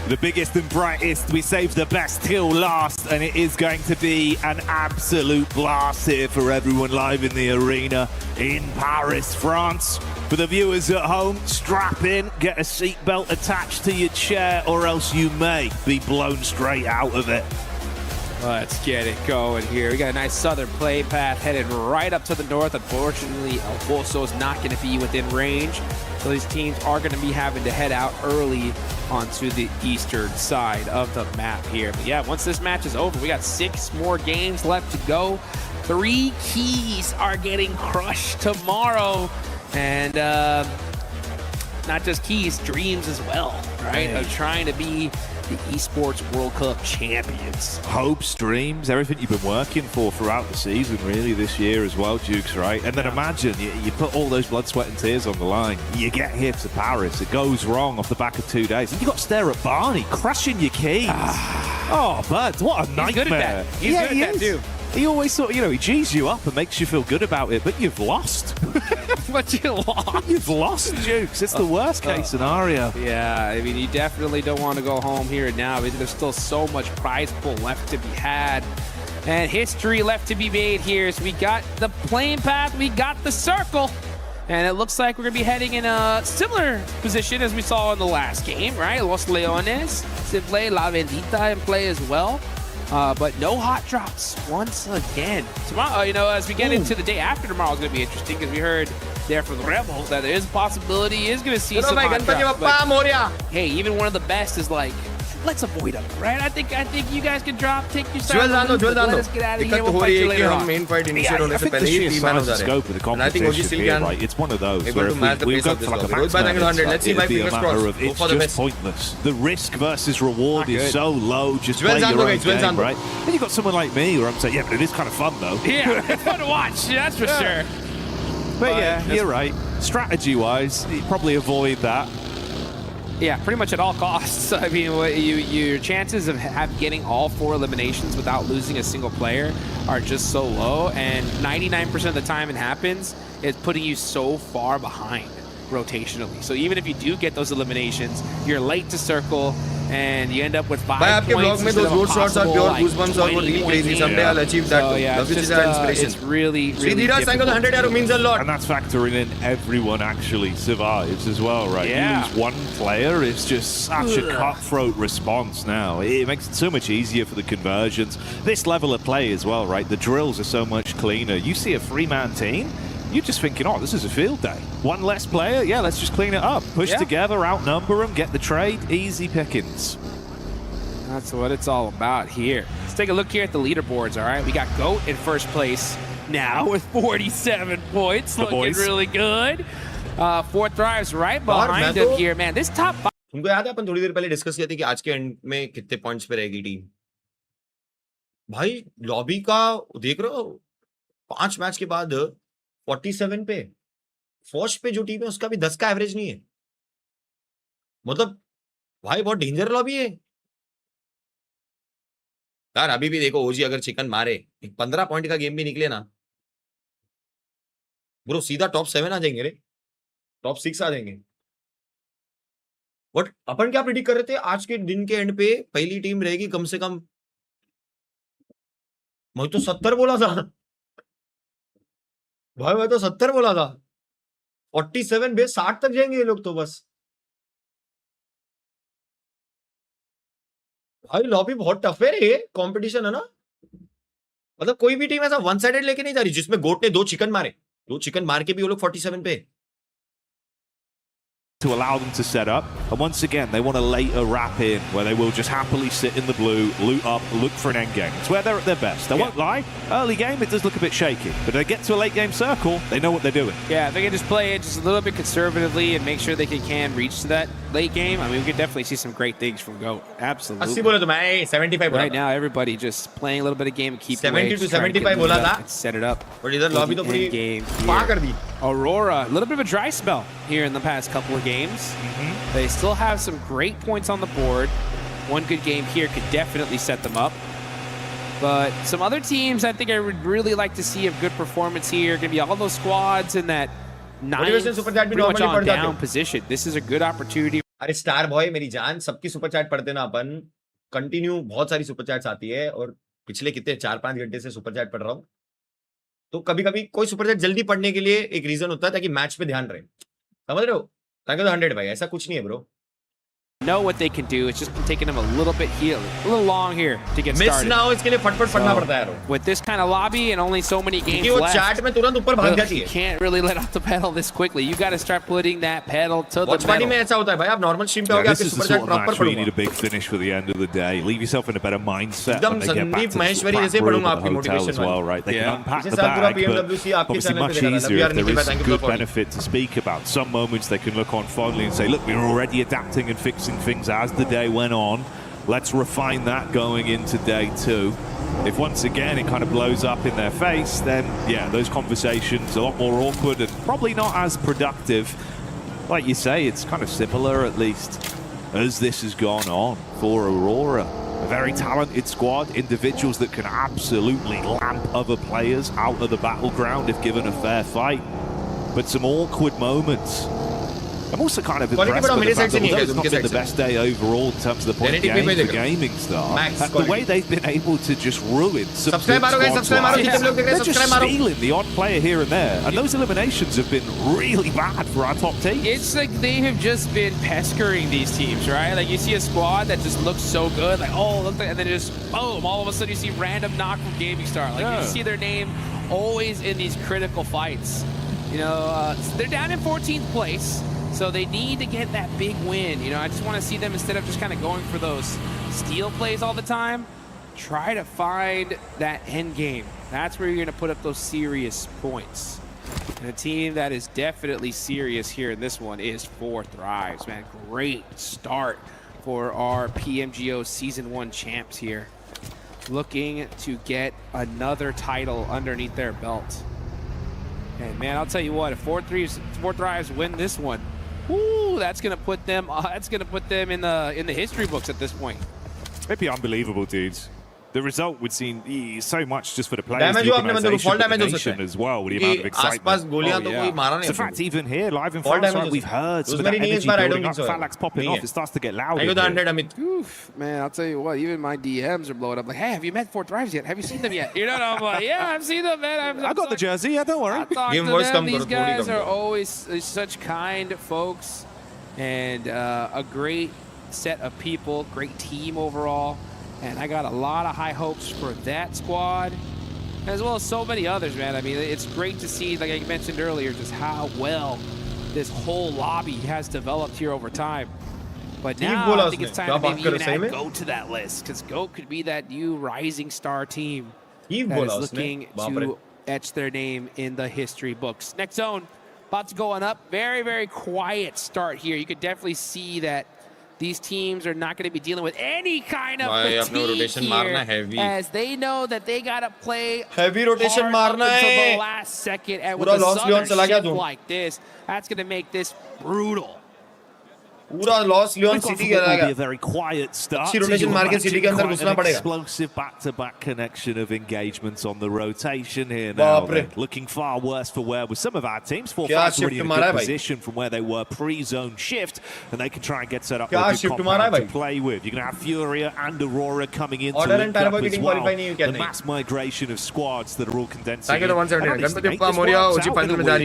The biggest and brightest, we saved the best till last, and it is going to be an absolute blast here for everyone live in the arena in Paris, France. For the viewers at home, strap in, get a seatbelt attached to your chair, or else you may be blown straight out of it.
Let's get it going here. We got a nice southern play path headed right up to the north. Unfortunately, El Pozo is not going to be within range. So these teams are going to be having to head out early onto the eastern side of the map here. But yeah, once this match is over, we got 6 more games left to go. 3 keys are getting crushed tomorrow. And not just keys, dreams as well, right? Of trying to be the Esports World Cup champions.
Hopes, dreams, everything you've been working for throughout the season, really, this year as well, Dukes, right? And then imagine, you put all those blood, sweat and tears on the line. You get here to Paris, it goes wrong off the back of 2 days. And you got to stare at Barney, crushing your keys. Oh, bud, what a nightmare.
He's good at that. He's good at that, too.
He always sort of, he G's you up and makes you feel good about it, but you've lost.
But you lost.
You've lost, Dukes. It's the worst case scenario.
Yeah, I mean, you definitely don't want to go home here and now. There's still so much prize pool left to be had and history left to be made here. So we got the plane path, we got the circle, and it looks like we're going to be heading in a similar position as we saw in the last game, right? Los Leones in play, La Bendita in play as well. But no hot drops once again. Tomorrow, as we get into the day after tomorrow is going to be interesting because we heard there from the Rebel that there is a possibility he is going to see some hot drops. But, hey, even one of the best is like, let's avoid them, right? I think you guys can drop, take your side. Let us get out of here. We'll fight you later on.
I think the sheer size and scope of the competition here, right? It's one of those where if we've got for like a max match, it'd be a matter of it's just pointless. The risk versus reward is so low, just play your own game, right? And you've got someone like me where I'm saying, yeah, but it is kind of fun though.
Yeah, it's fun to watch, that's for sure.
But yeah, you're right. Strategy-wise, you probably avoid that.
Yeah, pretty much at all costs. I mean, your chances of getting all 4 eliminations without losing a single player are just so low, and 99% of the time it happens, it's putting you so far behind rotationally. So even if you do get those eliminations, you're late to circle, and you end up with 5 points instead of a possible, like, 20
crazy. Someday I'll achieve that.
So, yeah, it's really, really difficult.
And that's factoring in everyone actually survives as well, right?
Yeah.
You lose one player, it's just such a cutthroat response now. It makes it so much easier for the conversions. This level of play as well, right? The drills are so much cleaner. You see a 3-man team, you're just thinking, oh, this is a field day. One less player, yeah, let's just clean it up. Push together, outnumber them, get the trade, easy pickings.
That's what it's all about here. Let's take a look here at the leaderboards, all right? We got GOAT in first place now with 47 points. Looking really good. 4 Thrives right behind him here, man. This top 5.
तुमको याद है अपन थोड़ी देर पहले discuss किया था कि आज के एंड में कितने पॉइंट्स पे रहेगी टीम? भाई लॉबी का देख रहे हो 5 मैच के बाद 47 पे, फर्स्ट पे जो टीम है उसका भी 10 का एवरेज नहीं है. मतलब भाई बहुत डेंजर लॉबी है यार. अभी भी देखो ओजी अगर चिकन मारे, एक 15 पॉइंट का गेम भी निकले ना ब्रो, सीधा टॉप 7 आ जाएंगे रे, टॉप 6 आ जाएंगे. बट अपन क्या प्रेडिक्ट कर रहे थे आज के दिन के एंड पे पहली टीम रहेगी कम से कम, मैं तो 70 बोला था भाई, मैं तो 70 बोला था. 47 बेस 60 तक जाएंगे ये लोग तो बस. भाई लॉबी बहुत टफ है रे, कंपटीशन है ना. मतलब कोई भी टीम ऐसा वन साइडेड लेके नहीं जा रही जिसमें गोट ने 2 चिकन मारे, 2 चिकन मार के भी वो लोग 47 पे.
To allow them to set up, and once again they want a later wrap in where they will just happily sit in the blue, loot up, look for an end game. It's where they're at their best. They won't lie, early game it does look a bit shaky, but they get to a late game circle, they know what they're doing.
Yeah, they can just play it just a little bit conservatively and make sure they can reach to that late game. I mean, we can definitely see some great things from GOAT. Absolutely.
80 बोला तो मैं 75 बोला.
Right now everybody just playing a little bit of game and keep
70 to 75 बोला था.
Set it up.
और इधर lobby तो पूरी पा कर दी.
Aurora, a little bit of a dry spell here in the past couple of games. They still have some great points on the board. One good game here could definitely set them up. But some other teams I think I would really like to see a good performance here. Going to be all those squads in that 9th, pretty much on down position. This is a good opportunity.
अरे star boy मेरी जान, सबकी super chat पढ़ते ना अपन, continue बहुत सारी super chats आती है और पिछले कितने 4-5 घंटे से सुपर चैट पढ़ रहा हूँ. तो कभी कभी कोई सुपर चैट जल्दी पढ़ने के लिए एक रीजन होता है ताकि मैच पे ध्यान रहे. समझ रहे हो? 100 भाई, ऐसा कुछ नहीं है bro.
know what they can do. It's just been taking them a little long here to get
Miss
started.
now इसके लिए फटफट पढ़ना पड़ता है यार.
With this kind of lobby and only so many games
वो
left,
chat में तुरंत ऊपर भाग जाती
you
है.
can't really let off the pedal this quickly. You got to start putting that pedal to the
WATCHPARTY
metal.
में ऐसा होता है भाई. आप normal stream पे होगे
This
आपके
is the
super
sort
chat
of
proper
match where you
पढ़ूंगा.
need a big finish for the end of the day. Leave yourself in a better mindset
एकदम
when they get back
Sandeep
to the
Maheshwari जैसे
room
पढ़ूंगा
at the
आपकी
hotel
motivation
as well, right? They can unpack
इसे
the
साथ पूरा
bag, but
PMWC आपके
obviously
channel पे
much
देखा था.
easier if there is
Thank you
good
for calling.
benefit to speak about. Some moments they can look on fondly and say, look, we were already adapting and fixing things as the day went on. Let's refine that going into day 2. If once again it kind of blows up in their face, then yeah, those conversations a lot more awkward and probably not as productive. Like you say, it's kind of similar at least as this has gone on for Aurora. A very talented squad, individuals that can absolutely lamp other players out of the battleground if given a fair fight. But some awkward moments. I'm also kind of impressed by the fact that although it's not been the best day overall in terms of the point game for gaming stars, the way they've been able to just ruin some good squads' lives. They're just stealing the odd player here and there, and those eliminations have been really bad for our top teams.
It's like they have just been pestering these teams, right? Like you see a squad that just looks so good, like oh, look, and then just boom, all of a sudden you see random knock from Gaming Star. Like you see their name always in these critical fights. You know, they're down in 14th place. So they need to get that big win. You know, I just want to see them, instead of just kind of going for those steal plays all the time, try to find that end game. That's where you're going to put up those serious points. And a team that is definitely serious here in this one is 4 Thrives, man. Great start for our PMGO Season 1 champs here. Looking to get another title underneath their belt. And man, I'll tell you what, if 4 Thrives win this one, ooh, that's gonna put them. In the history books at this point.
It'd be unbelievable, dudes. The result would seem so much just for the players,
damage
the organisation, the nation as well, with the amount of excitement.
In
fact, even here, live in France, right, we've heard some of that energy building up, Falax popping off. It starts to get loud.
Oof, man, I'll tell you what, even my DMs are blowing up. Like, hey, have you met 4 Thrives yet? Have you seen them yet? You know, and I'm like, yeah, I've seen them, man.
I got the jersey, yeah, don't worry.
These guys are always such kind folks, and a great set of people, great team overall. And I got a lot of high hopes for that squad, as well as so many others, man. I mean, it's great to see, like I mentioned earlier, just how well this whole lobby has developed here over time. But now I think it's time to maybe even add GOAT to that list, because GOAT could be that new rising star team that is looking to etch their name in the history books. Next zone, about to go on up. Very, very quiet start here. You could definitely see that these teams are not going to be dealing with any kind of fatigue here, as they know that they got to play
heavy rotation
hard up until the last second. And with a southern shift like this, that's going to make this brutal.
पूरा loss Leone city के
will be a very quiet start.
Rotation मार के city के अंदर घुसना पड़ेगा.
Explosive back-to-back connection of engagements on the rotation here now. Looking far worse for wear with some of our teams. 4 Thrives already in a good position from where they were pre-zone shift, and they can try and get set up with a good compound to play with. You're going to have Furia and Aurora coming in to link up as well. The mass migration of squads that are all condensing in.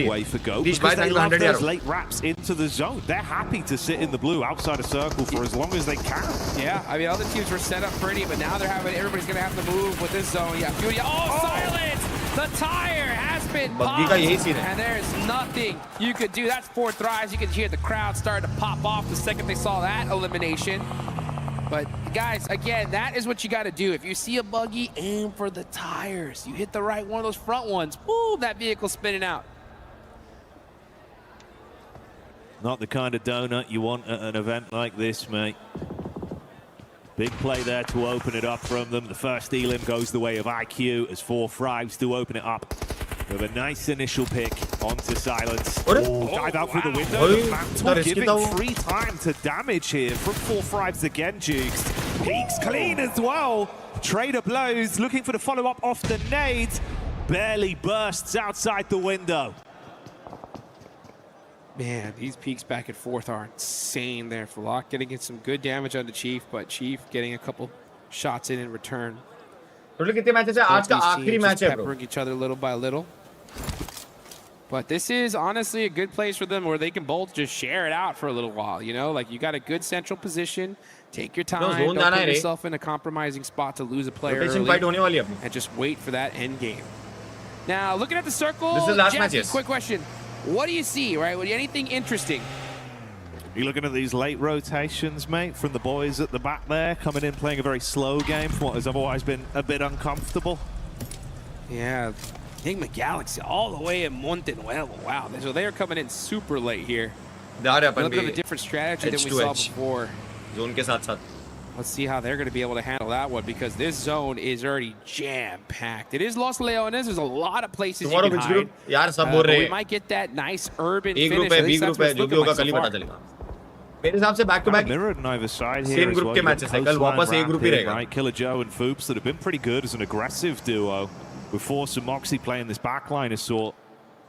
Way for GOAT, because they love those late wraps into the zone. They're happy to sit in the blue outside a circle for as long as they can.
Yeah, I mean, other teams were set up pretty, but now everybody's going to have to move with this zone. Yeah, Fury. Oh, silence! The tire has been popped, and there's nothing you could do. That's 4 Thrives. You can hear the crowd starting to pop off the second they saw that elimination. But guys, again, that is what you got to do. If you see a buggy, aim for the tires. You hit the right one of those front ones. Boom, that vehicle's spinning out.
Not the kind of donut you want at an event like this, mate. Big play there to open it up from them. The first elim goes the way of IQ as 4 Thrives to open it up with a nice initial pick onto Silence. Dive out through the window. The Mantle giving free time to damage here from 4 Thrives again, Jukes. Peaks clean as well. Trader blows, looking for the follow-up off the nade. Barely bursts outside the window.
Man, these peaks back and forth are insane there. Flock getting some good damage on the Chief, but Chief getting a couple shots in return.
कितने matches है? आज का आखिरी match है, bro.
Peppering each other little by little. But this is honestly a good place for them where they can both just share it out for a little while. You know, like you got a good central position. Take your time. Don't put yourself in a compromising spot to lose a player early, and just wait for that end game. Now, looking at the circle,
this is last
Jackie,
matches.
Quick question. What do you see, right? Anything interesting?
You're looking at these late rotations, mate, from the boys at the back there, coming in, playing a very slow game from what has otherwise been a bit uncomfortable.
Yeah, Enigma Galaxy all the way in Montenuevo. Wow, so they are coming in super late here. A little bit of a different strategy than we saw before.
Zone ke saath saath.
Let's see how they're going to be able to handle that one, because this zone is already jam-packed. It is Los Leones. There's a lot of places you can hide. But we might get that nice urban finish.
A group hai, B group hai, jo bhi hoga kal hi pata chalega. मेरे हिसाब से back to back
mirrored on either side here
same group के matches है. कल वापस A group ही रहेगा.
Right, Killer Joe and Foops that have been pretty good as an aggressive duo. With Force and Moxie playing this backline of sort.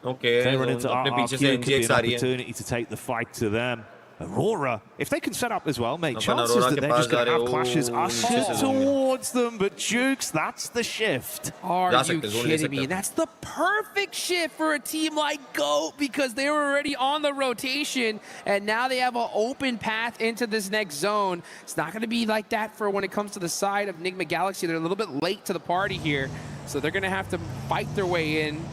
Okay.
They run into RQ, could be an opportunity to take the fight to them. Aurora, if they can set up as well, mate, chances that they're just going to have clashes ushered towards them, but Jukes, that's the shift.
Are you kidding me? That's the perfect shift for a team like GOAT, because they were already on the rotation, and now they have an open path into this next zone. It's not going to be like that for when it comes to the side of Enigma Galaxy. They're a little bit late to the party here, so they're going to have to fight their way in.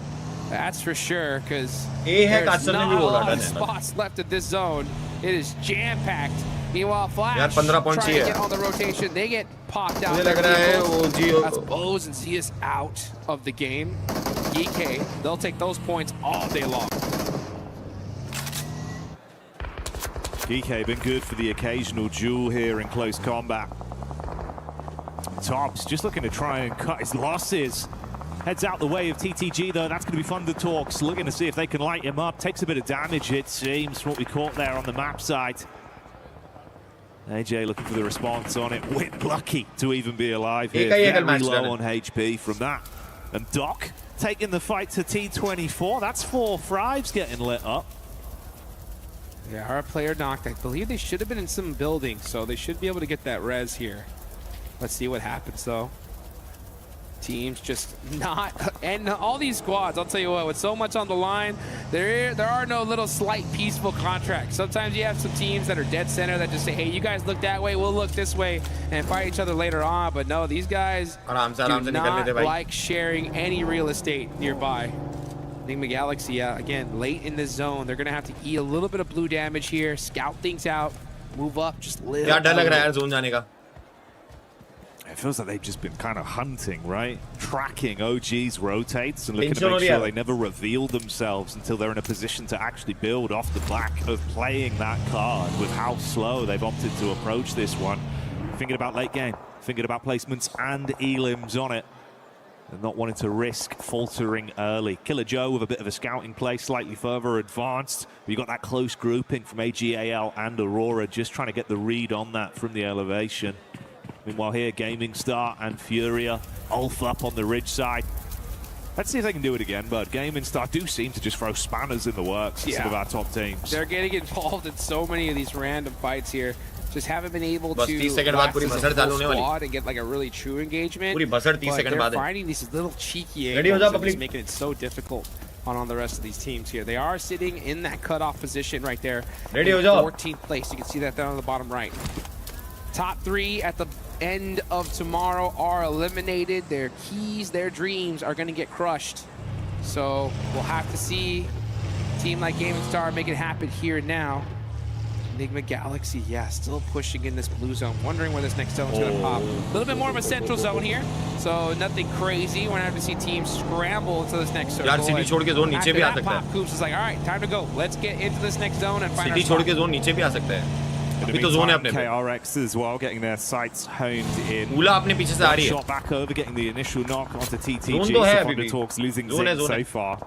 That's for sure, because there's not a lot of spots left at this zone. It is jam-packed. Meanwhile, Flash trying to get on the rotation. They get popped out. That's Bows and Zeus out of the game. EK, they'll take those points all day long.
EK been good for the occasional duel here in close combat. Tops just looking to try and cut his losses. Heads out the way of TTG, though. That's going to be fun to talk. Looking to see if they can light him up. Takes a bit of damage, it seems, from what we caught there on the map side. AJ looking for the response on it. Wind lucky to even be alive here. Very low on HP from that. And Doc taking the fight to T24. That's 4 Thrives getting lit up.
Yeah, our player knocked. I believe they should have been in some building, so they should be able to get that res here. Let's see what happens, though. Teams just not, and all these squads, I'll tell you what, with so much on the line, there are no little slight peaceful contracts. Sometimes you have some teams that are dead center that just say, hey, you guys look that way, we'll look this way, and fight each other later on. But no, these guys do not like sharing any real estate nearby. Enigma Galaxy, again, late in this zone, they're going to have to eat a little bit of blue damage here, scout things out, move up just a little.
It feels like they've just been kind of hunting, right? Tracking OG's rotates and looking to make sure they never reveal themselves until they're in a position to actually build off the back of playing that card with how slow they've opted to approach this one. Thinking about late game, thinking about placements and elims on it. And not wanting to risk faltering early. Killer Joe with a bit of a scouting play, slightly further advanced. You got that close grouping from AGAL and Aurora, just trying to get the read on that from the elevation. Meanwhile here, Gaming Star and Furia, Ulf up on the ridge side. Let's see if they can do it again, but Gaming Star do seem to just throw spanners in the works in some of our top teams.
They're getting involved in so many of these random fights here. Just haven't been able to last as a full squad and get like a really true engagement. But they're finding these little cheeky angles and just making it so difficult on the rest of these teams here. They are sitting in that cutoff position right there. 14th place. You can see that down on the bottom right. Top 3 at the end of tomorrow are eliminated. Their keys, their dreams are going to get crushed. So we'll have to see a team like Gaming Star make it happen here and now. Enigma Galaxy, yeah, still pushing in this blue zone. Wondering where this next zone is going to pop. A little bit more of a central zone here, so nothing crazy. We're going to have to see teams scramble into this next circle.
City छोड़ के zone नीचे भी आ सकता है.
Coops is like, all right, time to go. Let's get into this next zone and find our
spot. City छोड़ के zone नीचे भी आ सकता है.
अभी तो zone है अपने पे. KRX as well, getting their sights honed in.
Ula अपने पीछे से आ रही है.
Shot back over, getting the initial knock onto TTG. Zone Talks losing Zig so far.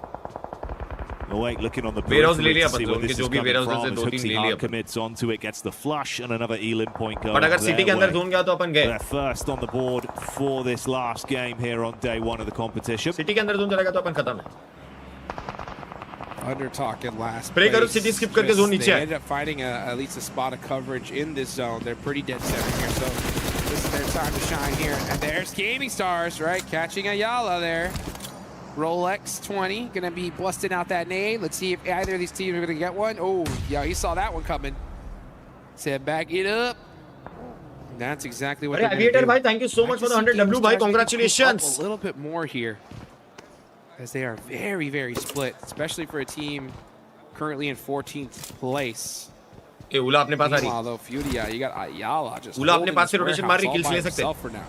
Awake looking on the
Warehouse ले लिया
see
upon
where this is coming from. Hooksy Hard commits onto it, gets the flush and another elim point going.
But अगर City के अंदर zone गया तो अपन गए.
They're first on the board for this last game here on day 1 of the competition.
City के अंदर zone चलेगा तो अपन खत्म है.
Under talking last
Spray करो, City skip करके zone नीचे.
They ended up finding at least a spot of coverage in this zone. They're pretty dead center here, so this is their time to shine here. And there's Gaming Stars, right? Catching Ayala there. Rolex 20 gonna be busting out that nade. Let's see if either of these teams are gonna get one. Oh, yeah, he saw that one coming. Said back it up. That's exactly what they're gonna do.
Bhai, thank you so much for the 100W, bhai. Congratulations.
A little bit more here, as they are very, very split, especially for a team currently in 14th place.
Hey, Ula apne paas aa rahi.
Meanwhile, though, Furia, you got Ayala just
Ula apne paas se rotation maar rahi, kills le sakte.
For now.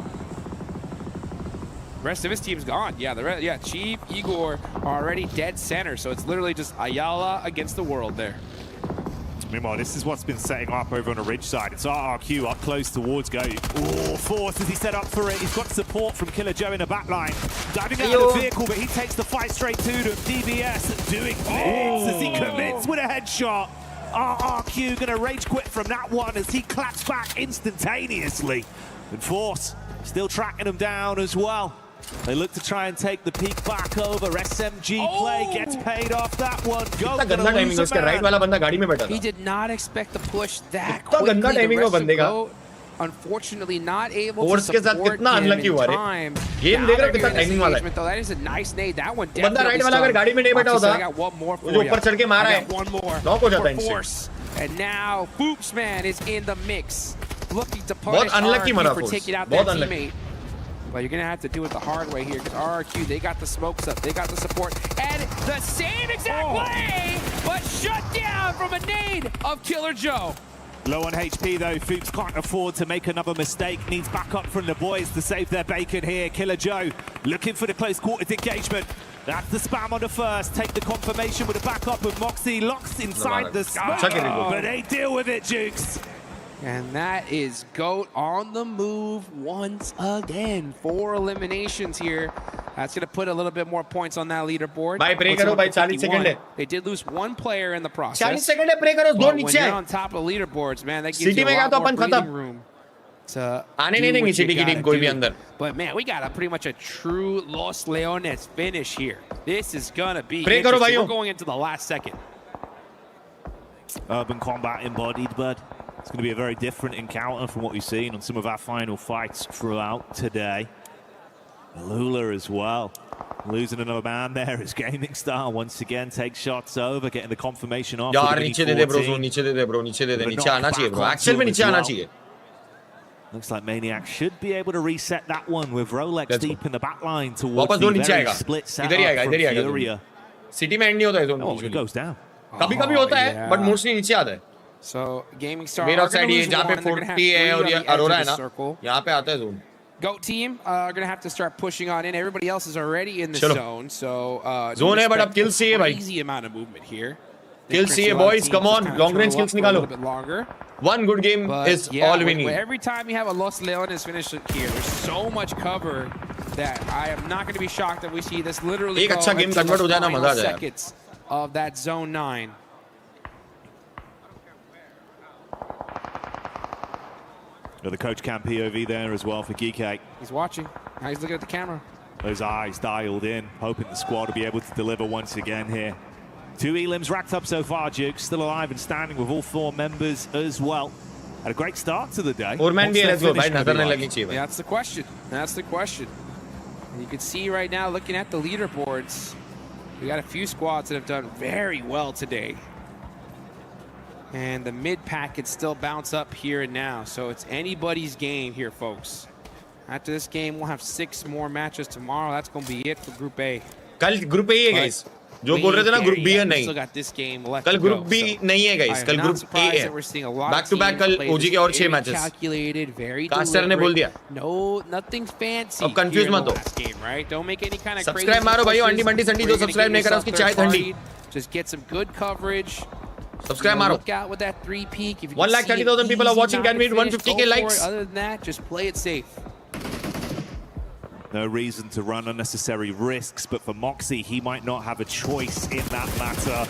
Rest of his team's gone. Yeah, Chief, Igor are already dead center, so it's literally just Ayala against the world there.
Meanwhile, this is what's been setting up over on the ridge side. It's RRQ up close towards Go. Oh, Force as he set up for it. He's got support from Killer Joe in the back line. Diving out of the vehicle, but he takes the fight straight to them. DBS doing blitz as he commits with a headshot. RRQ gonna rage quit from that one as he claps back instantaneously. And Force still tracking him down as well. They look to try and take the peak back over. SMG play gets paid off that one. Go gonna lose a man.
He did not expect the push that quickly. The rest of Goat, unfortunately, not able to support him in time. That is a nice nade. That one definitely stung. I got one more for you. I got one more for Force. And now Boops Man is in the mix, looking to punish RRQ for taking out that teammate. But you're going to have to do it the hard way here because RRQ, they got the smokes up, they got the support, and the same exact play, but shut down from a nade of Killer Joe.
Low on HP though, Fuchs can't afford to make another mistake, needs backup from the boys to save their bacon here. Killer Joe looking for the close quarters engagement. That's the spam on the first, take the confirmation with a backup of Moxie, locks inside the smoke, but they deal with it, Jukes.
And that is Goat on the move once again. 4 eliminations here. That's going to put a little bit more points on that leaderboard.
Bhai, pray karo, bhai, 40 seconds.
They did lose 1 player in the process.
40 seconds, pray karo,
but when you're on top of the leaderboards, man, that gives you a lot more breathing room to do what you gotta do. But man, we got a pretty much a true Los Leones finish here. This is going to be interesting. We're going into the last second.
Urban combat embodied, bud. It's going to be a very different encounter from what we've seen on some of our final fights throughout today. Lula as well. Losing another man there as Gaming Star once again takes shots over, getting the confirmation off.
Yaar, niche de de bro, niche de de bro, niche de de. Niche aana chahiye bro. Axel mein niche aana chahiye.
Looks like Maniac should be able to reset that one with Rolex deep in the back line towards the very split setup from Furia.
City mein end nahi hota hai zone.
Oh, it goes down.
Kabhi-kabhi hota hai, but mostly niche aata hai.
So Gaming Star
are going to lose one. They're going to have 3 on the edge of the circle. Goat
team are going to have to start pushing on in. Everybody else is already in the zone, so
zone hai, but ab kills chahiye bhai.
Easy amount of movement here.
Kills chahiye boys, come on, long range kills nikalo.
A little bit longer.
One good game is all we need.
Every time you have a Los Leones finish here, there's so much cover that I am not going to be shocked that we see this literally go
game convert ho jaye na, maza aa jaye.
Seconds of that zone 9.
Got the coach cam POV there as well for Geekcake.
He's watching. Now he's looking at the camera.
Those eyes dialed in, hoping the squad will be able to deliver once again here. 2 elims racked up so far, Duke. Still alive and standing with all 4 members as well. Had a great start to the day.
That's the question. That's the question. And you can see right now, looking at the leaderboards, we got a few squads that have done very well today. And the mid-pack can still bounce up here and now. So it's anybody's game here, folks. After this game, we'll have 6 more matches tomorrow. That's going to be it for Group A.
Kal Group A hai, guys. जो बोल रहे थे ना Group B है नहीं. कल Group B नहीं है, guys. कल Group A है. Back to back कल OG के और 6 matches. Caster ने बोल दिया.
No, nothing fancy.
अब confuse मत हो.
Right? Don't make any kind of
subscribe मारो भाइयों. अंडी मंडी संडी जो subscribe नहीं करा उसकी चाय ठंडी.
Just get some good coverage.
Subscribe maro.
Look out with that 3 peak.
130,000 people are watching. Can we hit 150k likes?
Other than that, just play it safe.
No reason to run unnecessary risks, but for Moxie, he might not have a choice in that matter.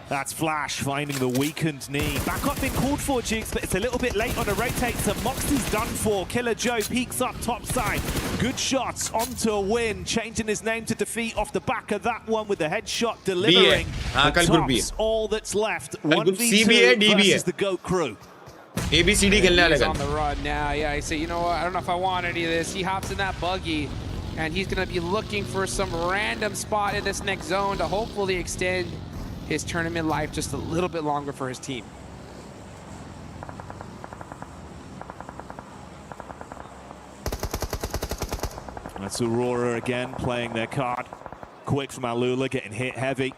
That's Flash finding the weakened knee. Back up being called for, Jukes, but it's a little bit late on the rotate, so Moxie's done for. Killer Joe peeks up top side. Good shots onto a win, changing his name to defeat off the back of that one with the headshot delivering. The top's all that's left. 1v2 versus the GOAT crew.
ABCD खेलने वाले
on the run now. Yeah, he said, you know what? I don't know if I want any of this. He hops in that buggy. And he's going to be looking for some random spot in this next zone to hopefully extend his tournament life just a little bit longer for his team.
That's Aurora again playing their card. Quick from Alula, getting hit heavy.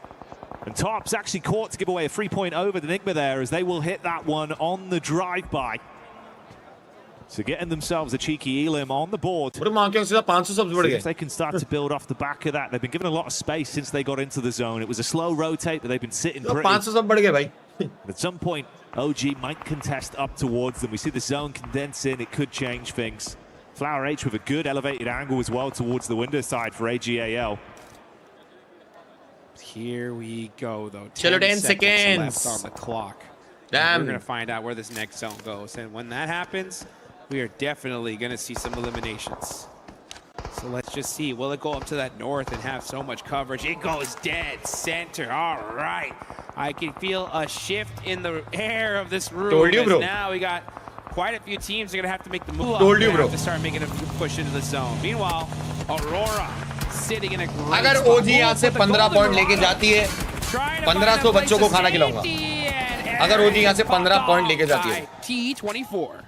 And Top's actually caught to give away a 3-point over the Enigma there, as they will hit that one on the drive-by. So getting themselves a cheeky Elim on the board. If they can start to build off the back of that. They've been given a lot of space since they got into the zone. It was a slow rotate, but they've been sitting pretty. At some point, OG might contest up towards them. We see the zone condense in. It could change things. Flower H with a good elevated angle as well towards the window side for AGAL.
Here we go, though.
10 seconds
left on the clock.
Damn.
We're going to find out where this next zone goes. And when that happens, we are definitely going to see some eliminations. So let's just see. Will it go up to that north and have so much coverage? It goes dead center. All right. I can feel a shift in the air of this room.
Told you, bro.
Now we got quite a few teams are going to have to make the move.
Told you, bro.
To start making a push into the zone. Meanwhile, Aurora sitting in a great
अगर
spot.
OG यहाँ से 15 point लेके जाती है 1500 बच्चों को खाना खिलाऊंगा अगर OG यहाँ से 15 पॉइंट लेके जाती है
T24.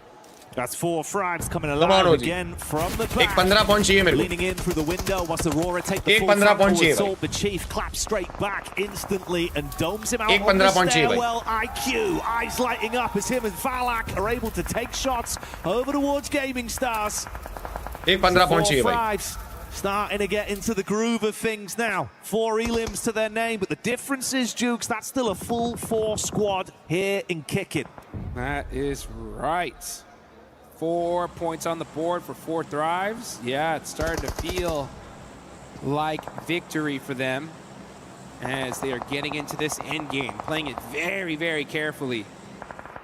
That's 4 frags coming alive again from the back.
एक 15 पॉइंट चाहिए मेरे को
Leaning in through the window, wants Aurora take the
एक
full
15 पॉइंट चाहिए
assault. The Chief claps straight back instantly and domes him out
एक
on the
15 point चाहिए भाई
stairwell. IQ, eyes lighting up as him and Valak are able to take shots over towards Gaming Stars.
एक 15 point चाहिए भाई
Starting to get into the groove of things now. 4 elims to their name, but the difference is, Jukes, that's still a full 4 squad here in kicking.
That is right. 4 points on the board for 4 thrives. Yeah, it's starting to feel like victory for them as they are getting into this end game, playing it very, very carefully.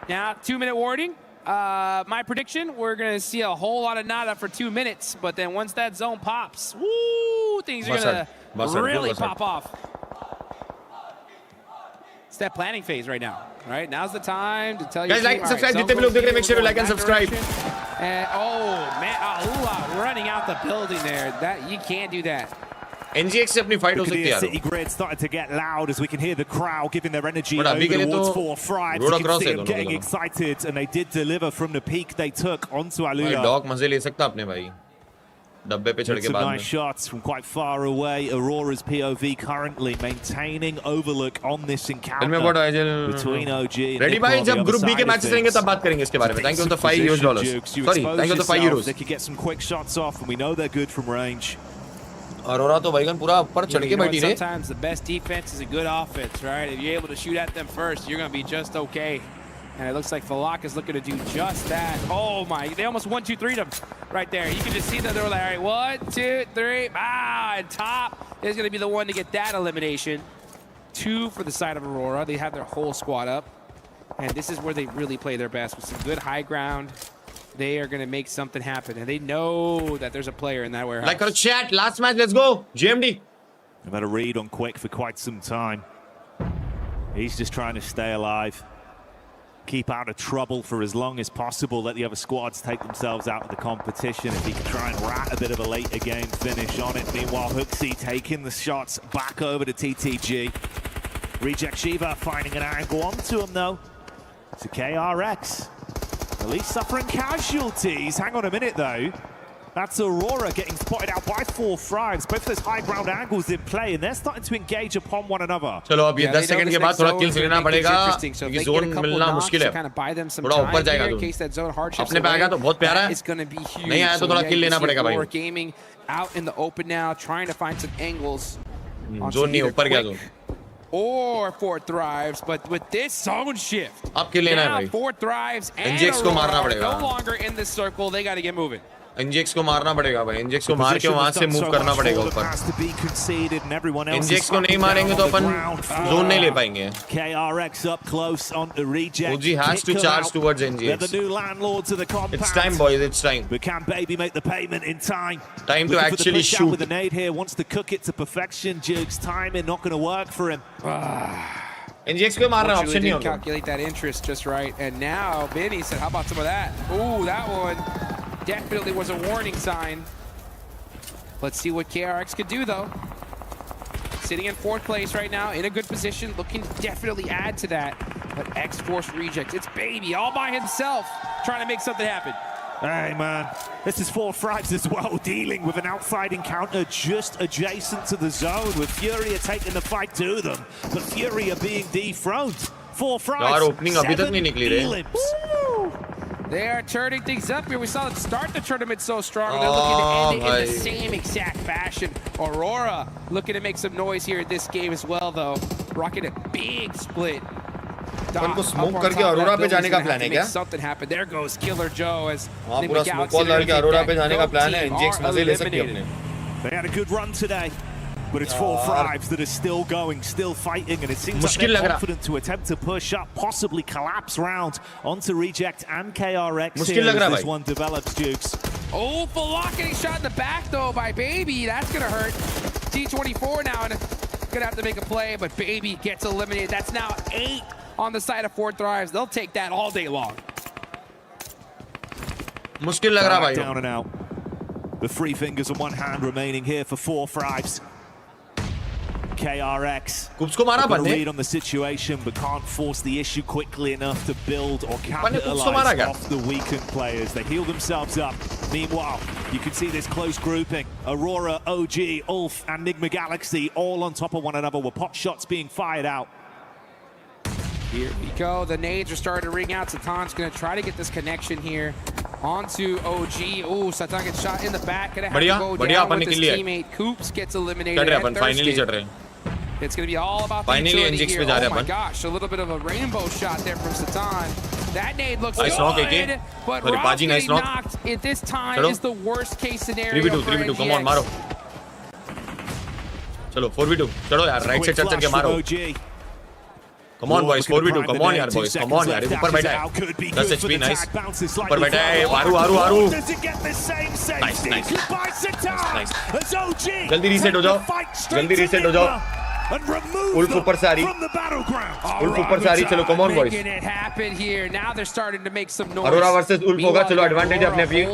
Now, 2-minute warning. My prediction, we're going to see a whole lot of nada for 2 minutes, but then once that zone pops, woo, things are going to really pop off. It's that planning phase right now. All right, now's the time to tell you.
Guys, like and subscribe. जितने भी लोग देख रहे हैं, make sure to like and subscribe.
And oh man, Ahula running out the building there. That you can't do that.
NGX से अपनी fight हो सकती है.
City grid started to get loud as we can hear the crowd giving their energy over towards 4 Frives. You can see them getting excited, and they did deliver from the peak they took onto Alula.
Dog मजे ले सकता अपने भाई. डब्बे पे चढ़ के बाद में.
Nice shots from quite far away. Aurora's POV currently maintaining overlook on this encounter between OG and
Ready भाई जब ग्रुप बी के मैचेस रहेंगे तब बात करेंगे इसके बारे में. Thank you for the $5. Sorry, thank you for the €5.
They could get some quick shots off, and we know they're good from range.
Aurora तो भाईगन पूरा ऊपर चढ़ के बैठी रहे.
Sometimes the best defense is a good offense, right? If you're able to shoot at them first, you're going to be just okay. And it looks like Falak is looking to do just that. Oh my, they almost 1-2-3'd him right there. You can just see that they were like, all right, 1, 2, 3, and top is going to be the one to get that elimination. 2 for the side of Aurora. They have their whole squad up. And this is where they really play their best with some good high ground. They are going to make something happen. And they know that there's a player in that warehouse.
Like our chat, last match, let's go. GMD.
They've had a read on Quick for quite some time. He's just trying to stay alive. Keep out of trouble for as long as possible. Let the other squads take themselves out of the competition. If he can try and rat a bit of a later game finish on it. Meanwhile, Hooksy taking the shots back over to TTG. Reject Shiva finding an angle onto him, though. To KRX. At least suffering casualties. Hang on a minute, though. That's Aurora getting spotted out by 4 Frives. Both of those high ground angles in play, and they're starting to engage upon one another.
चलो अब ये 10 second के बाद थोड़ा kills लेना पड़ेगा क्योंकि zone मिलना मुश्किल है. थोड़ा ऊपर जाएगा जोन. अपने पे आएगा तो बहुत प्यारा है. नहीं आया तो थोड़ा किल लेना पड़ेगा भाई.
Gaming out in the open now, trying to find some angles.
Zone नहीं ऊपर गया zone.
Or 4 thrives, but with this zone shift,
अब किल लेना है भाई.
4 thrives and
NGX को मारना पड़ेगा.
No longer in this circle, they got to get moving.
NGX को मारना पड़ेगा भाई. NGX को मार के वहां से मूव करना पड़ेगा ऊपर. NGX को नहीं मारेंगे तो अपन जोन नहीं ले पाएंगे.
KRX up close on the reject.
OG has to charge towards NGX.
They're the new landlords of the compound.
It's time, boys. It's time.
But can Baby make the payment in time?
Time to actually shoot.
With a nade here, wants to cook it to perfection. Jukes timing not going to work for him.
NGX को मारना option नहीं होगा.
Calculate that interest just right, and now Benny said, "How about some of that?" Ooh, that one definitely was a warning sign. Let's see what KRX could do, though. Sitting in 4th place right now, in a good position, looking to definitely add to that. But X-Force rejects. It's Baby all by himself, trying to make something happen.
Hey, man, this is 4Fribes as well, dealing with an outside encounter just adjacent to the zone, with Fury taking the fight to them. But Fury are being dethroned. 4Fribes, 7 elims.
They are turning things up here. We saw them start the tournament so strong. They're looking to end it in the same exact fashion. Aurora looking to make some noise here in this game as well, though. Rocking a big split.
उनको smoke करके अरोरा पे जाने का plan है क्या?
Something happened. There goes Killer Joe as
हाँ पूरा smoke call करके अरोरा पे जाने का प्लान है. NGX मजे ले सकते हैं अपने.
They had a good run today, but it's 4Fribes that are still going, still fighting, and it seems like they're confident to attempt to push up, possibly collapse round onto Reject and KRX here as this one develops, Dukes.
Oh, Fallock getting shot in the back though by Baby. That's gonna hurt. T24 now and gonna have to make a play, but Baby gets eliminated. That's now 8 on the side of 4Fribes. They'll take that all day long.
मुश्किल लग रहा भाई.
Down and out. The 3 fingers and 1 hand remaining here for 4Fribes. KRX got a read on the situation, but can't force the issue quickly enough to build or capitalize off the weakened players. They heal themselves up. Meanwhile, you can see this close grouping. Aurora, OG, Ulf, and Enigma Galaxy all on top of one another with pot shots being fired out.
Here we go. The nades are starting to ring out. Satan's going to try to get this connection here onto OG. Oh, Satan gets shot in the back. Gonna have to go down with his teammate. Coops gets eliminated. It's going to be all about the utility here. Oh my gosh, a little bit of a rainbow shot there from Satan. That nade looks good, but Rob getting knocked at this time is the worst case scenario for NGX.
Come on, maro. Chalo, 4v2. Chalo yaar, right side chal ke maro. Come on boys, 4v2. Come on yaar boys. Come on yaar. ऊपर बैठा है. 10 HP, nice. ऊपर बैठा है. आरू. Nice. जल्दी reset हो जाओ. Ulf ऊपर से आ रही. Ulf ऊपर से आ रही. चलो, come on boys.
Now they're starting to make some noise.
Aurora versus Ulf होगा. चलो, advantage अपने अपनी.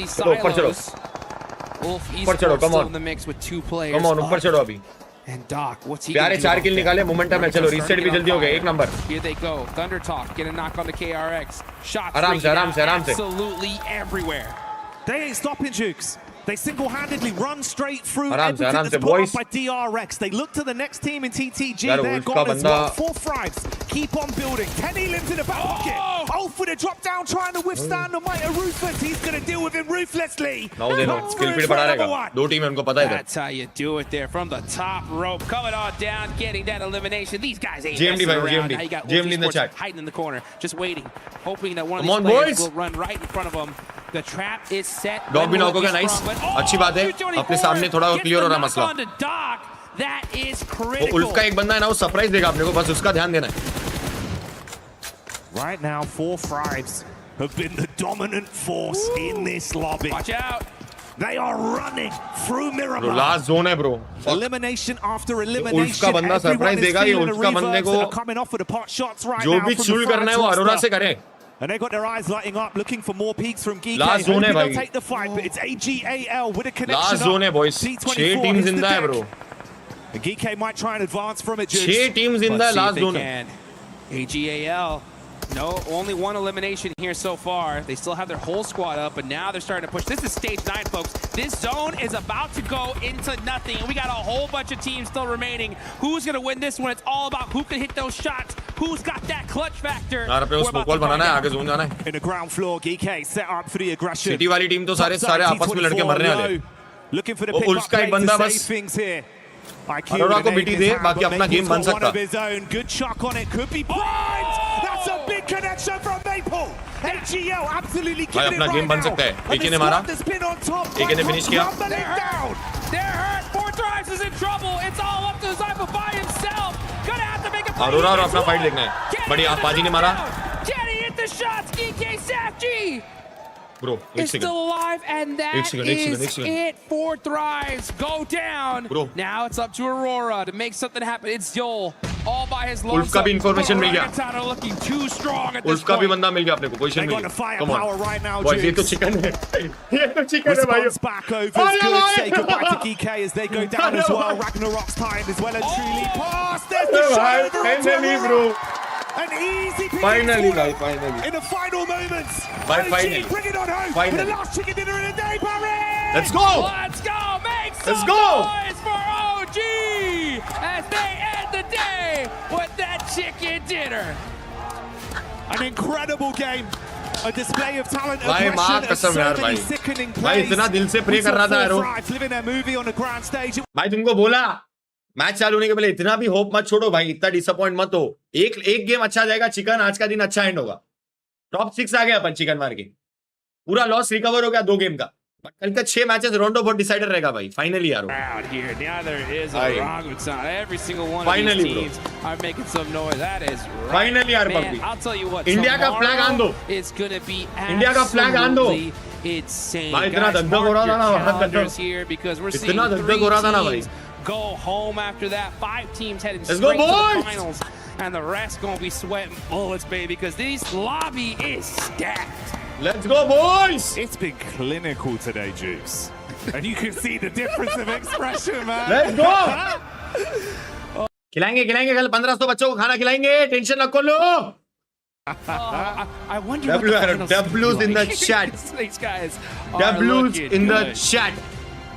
चलो, ऊपर चलो. ऊपर चलो, come on. Come on, ऊपर चलो अभी.
And Doc, what's he
प्यारे 4 किल निकाले. मोमेंटम है. चलो, reset भी जल्दी हो गया. 1 number.
Here they go. Thunder Talk get a knock on the KRX. Shots
आराम से.
Absolutely everywhere.
They ain't stopping, Jukes. They single-handedly run straight through
everything
that's put up by DRX. They look to the next team in TTG. They're gone as well. 4Fribes keep on building. 10 elims in the back pocket. Ulf with a drop down, trying to withstand the might of Ruthless. He's going to deal with him ruthlessly.
Now they know. Skill feed बढ़ा रहेगा. 2 team है उनको पता है.
That's how you do it there from the top rope, coming on down, getting that elimination. These guys ain't
GMD
messing around. Now you got
GMD in the chat.
hiding in the corner, just waiting, hoping that one of these players will run right in front of them. The trap is set.
Dog भी knock हो गया. Nice. अच्छी बात है. अपने सामने थोड़ा clear हो रहा मसला. वो उल्फ का एक बंदा है ना, वो सरप्राइज देगा आपने को, बस उसका ध्यान देना है.
Right now, 4Fribes have been the dominant force in this lobby.
Watch out.
They are running through Miramar.
Last zone है bro.
Elimination after elimination.
उल्फ का बंदा सरप्राइज देगा. ये उल्फ का बंदे को जो भी चूल करना है वो अरोरा से करे.
And they got their eyes lighting up, looking for more peaks from Geek.
Last zone है भाई.
Take the fight, but it's AGAL with a connection.
Last zone है boys. 6 teams in there, bro.
And Geek might try and advance from it.
6 teams in the last zone.
AGAL. No, only 1 elimination here so far. They still have their whole squad up, but now they're starting to push. This is stage 9, folks. This zone is about to go into nothing, and we got a whole bunch of teams still remaining. Who's going to win this one? It's all about who can hit those shots. Who's got that clutch factor?
यार अपने को ball बनाना है, आगे zone जाना है.
In the ground floor, Geek set up for the aggression.
City वाली team तो सारे आपस में लड़के मरने वाले.
Looking for the pick up play to save things here.
Arora को बीटी दे, बाकी अपना गेम बन सकता.
Good chuck on it, could be primed. That's a big connection from Maple. AGL absolutely
भाई अपना गेम बन सकता है. AK ने मारा. AK ने फिनिश किया.
They're hurt. 4Fribes is in trouble. It's all up to Zypher by himself. Gonna have to make a play.
Arora और अपना फाइट देखना है. बढ़िया, बाजी ने मारा.
Kenny hit the shots. EK Safety.
Bro,
is still alive, and that is it. 4Fribes go down.
Bro.
Now it's up to Aurora to make something happen. It's Joel.
all by his lonesome.
उल्फ का भी information मिल गया.
Orangutan looking too strong at this
उल्फ का भी
point.
बंदा मिल गया अपने को. पोजीशन मिल गया. Come on.
Right now,
Boys, ये तो चिकन है. ये तो चिकन है भाई.
Back over is good. Say goodbye to GK as they go down as well. Ragnarok's timed as well and truly passed. There's the shot.
Finally, bro.
An easy pick.
Finally, guys. Finally.
In the final moments.
Finally.
Bring it on home.
Finally.
For the last chicken dinner in a day, Barry.
Let's go.
Let's go. Make some noise for OG as they end the day with that chicken dinner.
An incredible game. A display of talent,
भाई माँ कसम यार भाई. भाई इतना दिल से pray कर रहा था यारो.
living their movie on a grand stage.
भाई तुमको बोला मैच चालू होने के पहले इतना भी होप मत छोड़ो भाई. इतना डिसअपॉइंट मत हो. एक गेम अच्छा जाएगा. चिकन आज का दिन अच्छा एंड होगा. टॉप 6 आ गया अपन चिकन मार के. पूरा लॉस रिकवर हो गया 2 गेम का. कल का 6 मैचेस रोंडो बहुत डिसाइडर रहेगा भाई. फाइनली यार. फाइनली फाइनली यार पब्लिक. इंडिया का फ्लैग आन दो. इंडिया का फ्लैग आन दो. भाई इतना धंधा हो रहा था ना. इतना धंधा हो रहा था ना भाई.
Go home after that. 5 teams heading
Let's
straight
go,
to
boys!
the finals, and the rest gonna be sweating bullets, baby, because this lobby is stacked.
Let's go, boys!
It's been clinical today, Juice, and you can see the difference of expression, man.
Let's go! खिलाएंगे कल 1500 बच्चों को खाना खिलाएंगे. Tension रखो लो.
I wonder what the finals
W's in the chat.
These guys
W's in the chat.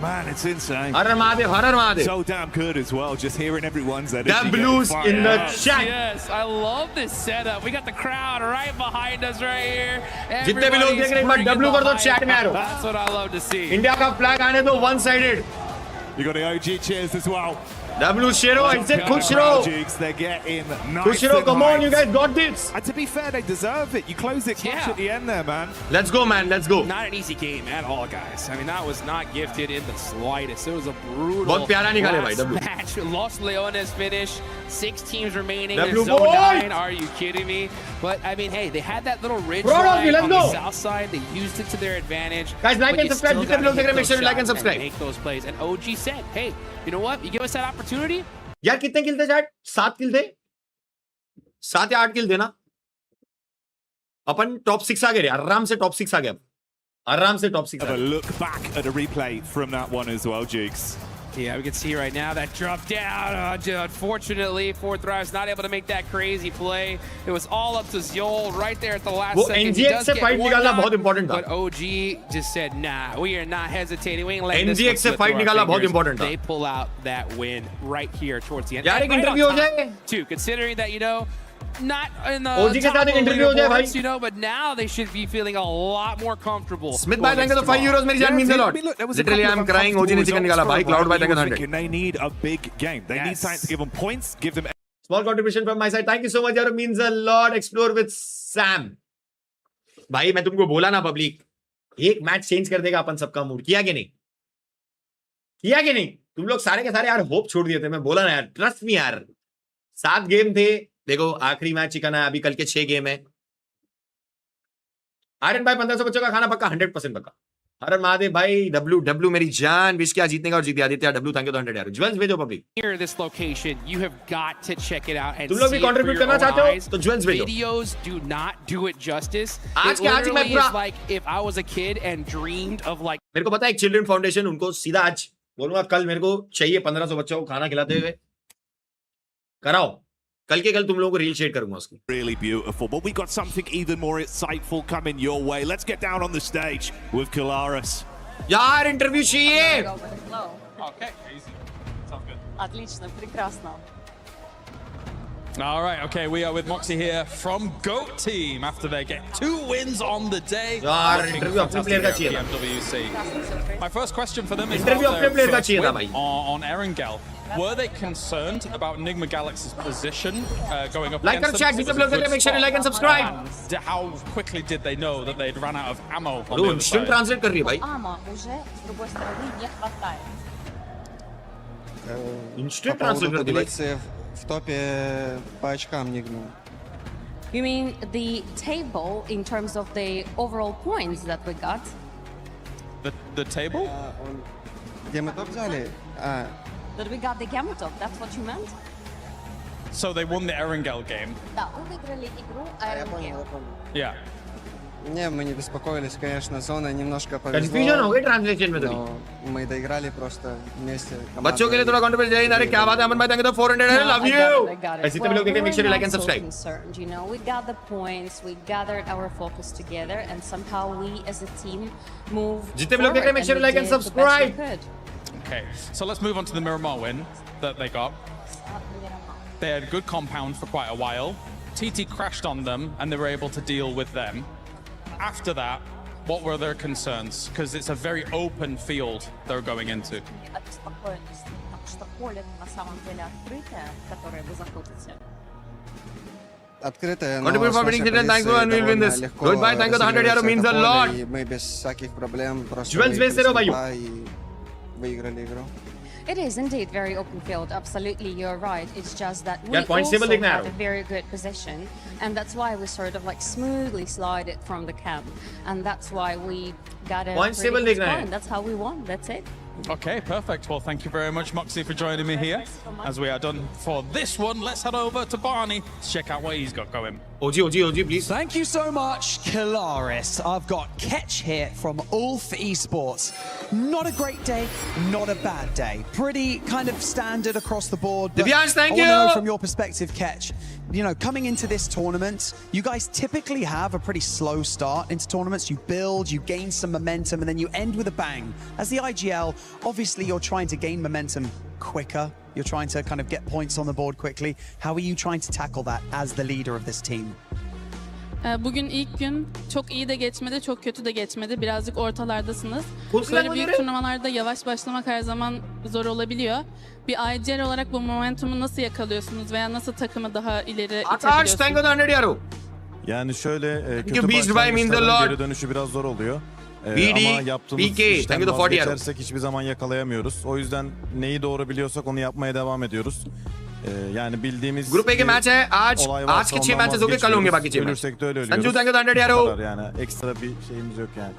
Man, it's insane.
Harar Mahadev.
So damn good as well. Just hearing everyone's energy.
W's in the chat.
Yes, I love this setup. We got the crowd right behind us right here.
जितने भी लोग देख रहे हैं एक बार W कर दो chat में यारो.
That's what I love to see.
India का फ्लैग आने दो one sided.
You got the OG cheers as well.
W शेरो ऐसे खुश रहो.
They're getting nice.
खुश रहो. Come on, you guys got this.
And to be fair, they deserve it. You close it clutch at the end there, man.
Let's go, man. Let's go.
Not an easy game at all, guys. I mean, that was not gifted in the slightest. It was a brutal
बहुत प्यारा निकाले भाई W.
match. Los Leones finish. 6 teams remaining.
W
There's zone
boys!
9. Are you kidding me? But I mean, hey, they had that little ridge
Bro,
line
let's
on
go.
the south side. They used it to their advantage.
Guys, like
but
and
you
subscribe.
still
जितने भी लोग
gotta
देख रहे हैं, make
hit
sure you
those
like and
shots
subscribe.
Make those plays. And OG said, hey, you know what? You give us that opportunity.
यार कितने किल थे chat? 7 किल थे. 7 या 8 किल थे ना. अपन टॉप 6 आ गए. आराम से टॉप 6 आ गए. आराम से top 6.
Have a look back at a replay from that one as well, Jukes.
Yeah, we can see right now that drop down. Unfortunately, Fourth Thrive's not able to make that crazy play. It was all up to Zol right there at the last
वो
second.
NGX से fight निकालना बहुत important था.
But OG just said, nah, we are not hesitating. We ain't letting this
NGX से fight निकालना बहुत important था.
They pull out that win right here towards the end.
यार एक इंटरव्यू हो जाए.
Too, considering that, you know, not in the
OG के साथ एक इंटरव्यू हो जाए भाई.
you know, but now they should be feeling a lot more comfortable.
Smith भाई देंगे तो 5 euros मेरी जान means a lot. Literally I'm crying. OG ने चिकन निकाला भाई. Cloud भाई देंगे 100.
They need a big game. They need something to give them points, give them
small contribution from my side. Thank you so much यार. Means a lot. Explore with Sam. भाई मैं तुमको बोला ना पब्लिक. एक match change कर देगा अपन सबका मूड. किया कि नहीं? किया कि नहीं? तुम लोग सारे के सारे यार होप छोड़ दिए थे. मैं बोला ना यार. ट्रस्ट मी यार. 7 गेम थे. देखो आखिरी मैच चिकन है. अभी कल के 6 गेम है. आर्यन भाई 1500 बच्चों का खाना पक्का. 100% पक्का. हर महादेव भाई. W मेरी जान. विश किया जीतने का और जीत दिया. आदित्य W थैंक यू 100 यार. ज्वेल्स भेजो public.
Near this location, you have got to check it out and
तुम लोग भी
see it for
contribute
your
करना
own
चाहते हो
eyes.
तो ज्वेल्स भेजो.
Videos do not do it justice.
आज
It
के आज ही मैं
literally
पूरा
is like if I was a kid and dreamed of like.
मेरे को पता है एक चिल्ड्रन फाउंडेशन उनको सीधा आज बोलूंगा कल मेरे को चाहिए 1500 बच्चों को खाना खिलाते हुए कराओ. कल के कल तुम लोगों को रील शेयर करूंगा उसकी.
Really beautiful, but we got something even more insightful coming your way. Let's get down on the stage with Kalaris.
यार इंटरव्यू चाहिए.
Okay, easy. Sounds good.
Отлично, прекрасно.
All right, okay, we are with Moxie here from GOAT Team after they get 2 wins on the day.
यार interview अपने player का चाहिए था.
PMWC. My first question for them is
interview अपने player का चाहिए था भाई.
on Erangel. Were they concerned about Enigma Galaxy's position going up
like
against
chat,
them?
make sure you like and subscribe.
How quickly did they know that they'd run out of ammo on the
Bro,
other
instant
side?
translate कर रही है भाई.
Ама уже с другой стороны не хватает.
Instant translate कर रही है.
В топе по очкам Enigma.
You mean the table in terms of the overall points that we got?
The table?
Где мы топ взяли?
That we got the gamma top, that's what you meant?
So they won the Erangel game. Yeah.
Не, мы не беспокоились, конечно, зона немножко
Confusion हो गई translation में थोड़ी.
Мы доиграли просто вместе.
बच्चों के लिए थोड़ा contribution चाहिए. अरे क्या बात है अमन भाई, thank you for 400. I love you. ऐसे तभी लोग देखें, make sure you like and subscribe.
You know, we got the points, we gathered our focus together, and somehow we as a team moved.
जितने भी लोग देख रहे हैं, make sure you like and subscribe.
Okay, so let's move on to the Miramar win that they got. They had good compound for quite a while. TT crashed on them, and they were able to deal with them. After that, what were their concerns? Because it's a very open field they're going into.
Открытая, но
Contribute for winning children, thank you and we'll win this. Goodbye, thank you, the 100 euro means a lot.
Мы без всяких проблем просто
Jewels base zero, भाइयों.
выиграли игру.
It is indeed very open field. Absolutely, you're right. It's just that we
Yeah, points table
also
दिखना है
had a very good position, and that's why we sort of like smoothly slide it from the camp, and that's why we got a
Points
pretty
table
good
दिखना
score,
है.
and that's how we won. That's it.
Okay, perfect. Well, thank you very much, Moxie, for joining me here. As we are done for this one, let's head over to Barney to check out what he's got going.
OG, please.
Thank you so much, Kalaris. I've got Ketch here from Ulf Esports. Not a great day, not a bad day. Pretty kind of standard across the board.
Divyansh, thank
you.
you.
From your perspective, Ketch, you know, coming into this tournament, you guys typically have a pretty slow start into tournaments. You build, you gain some momentum, and then you end with a bang. As the IGL, obviously you're trying to gain momentum quicker. You're trying to kind of get points on the board quickly. How are you trying to tackle that as the leader of this team?
Bugün ilk gün çok iyi de geçmedi, çok kötü de geçmedi. Birazcık ortalardasınız.
Pulslar
Böyle
mı
büyük
göre?
turnuvalarda yavaş başlamak her zaman zor olabiliyor. Bir IGL olarak bu momentumu nasıl yakalıyorsunuz veya nasıl takımı daha ileri
Atash, thank you the 100 euro.
Yani şöyle kötü
Beast by means the
başlangıçların
Lord.
geri dönüşü biraz zor oluyor.
BD,
Ama yaptığımız
PK, thank you
işten
the 40 euro.
vazgeçersek hiçbir zaman yakalayamıyoruz. O yüzden neyi doğru biliyorsak onu yapmaya devam ediyoruz. Yani bildiğimiz
group A के match है आज
olay
आज
varsa
के 6
ondan
matches हो गए, कल होंगे बाकी 6 match.
Ölürsek de öyle ölüyoruz.
Sanju thank you the 100 euro.
Bu kadar yani ekstra bir şeyimiz yok yani.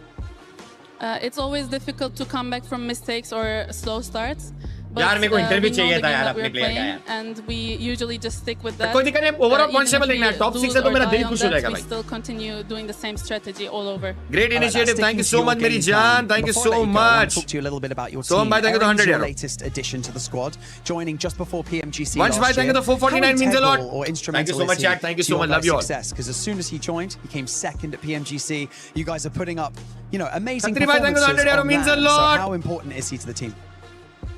It's always difficult to come back from mistakes or slow starts.
यार मेरे को interview चाहिए था यार
that
अपने
we're
प्लेयर का
playing,
यार.
and we usually just stick with that.
कोई दिक्कत नहीं, overall point
Even
table
if
देखना है.
we
टॉप 6
lose
से तो
or
मेरा
die
दिल
on
खुश हो
that,
जाएगा
we
भाई.
still continue doing the same strategy all over.
Great initiative, thank you so much मेरी जान, thank you so much.
Talk to you a little bit about your
So
team.
bhai, thank you the 100
Erin's your
euro.
latest addition to the squad, joining just before PMGC
Vansh
last
bhai, thank you
year.
the 449 means a lot.
How integral or instrumental
Thank you so much,
is he
chat. Thank you
to
so
your
much. Love
guys'
you all.
success? Because as soon as he joined, he came second at PMGC. You guys are putting up, you know, amazing
Khatri bhai, thank you the 100
performances
euro
on
means a
land.
lot.
So how important is he to the team?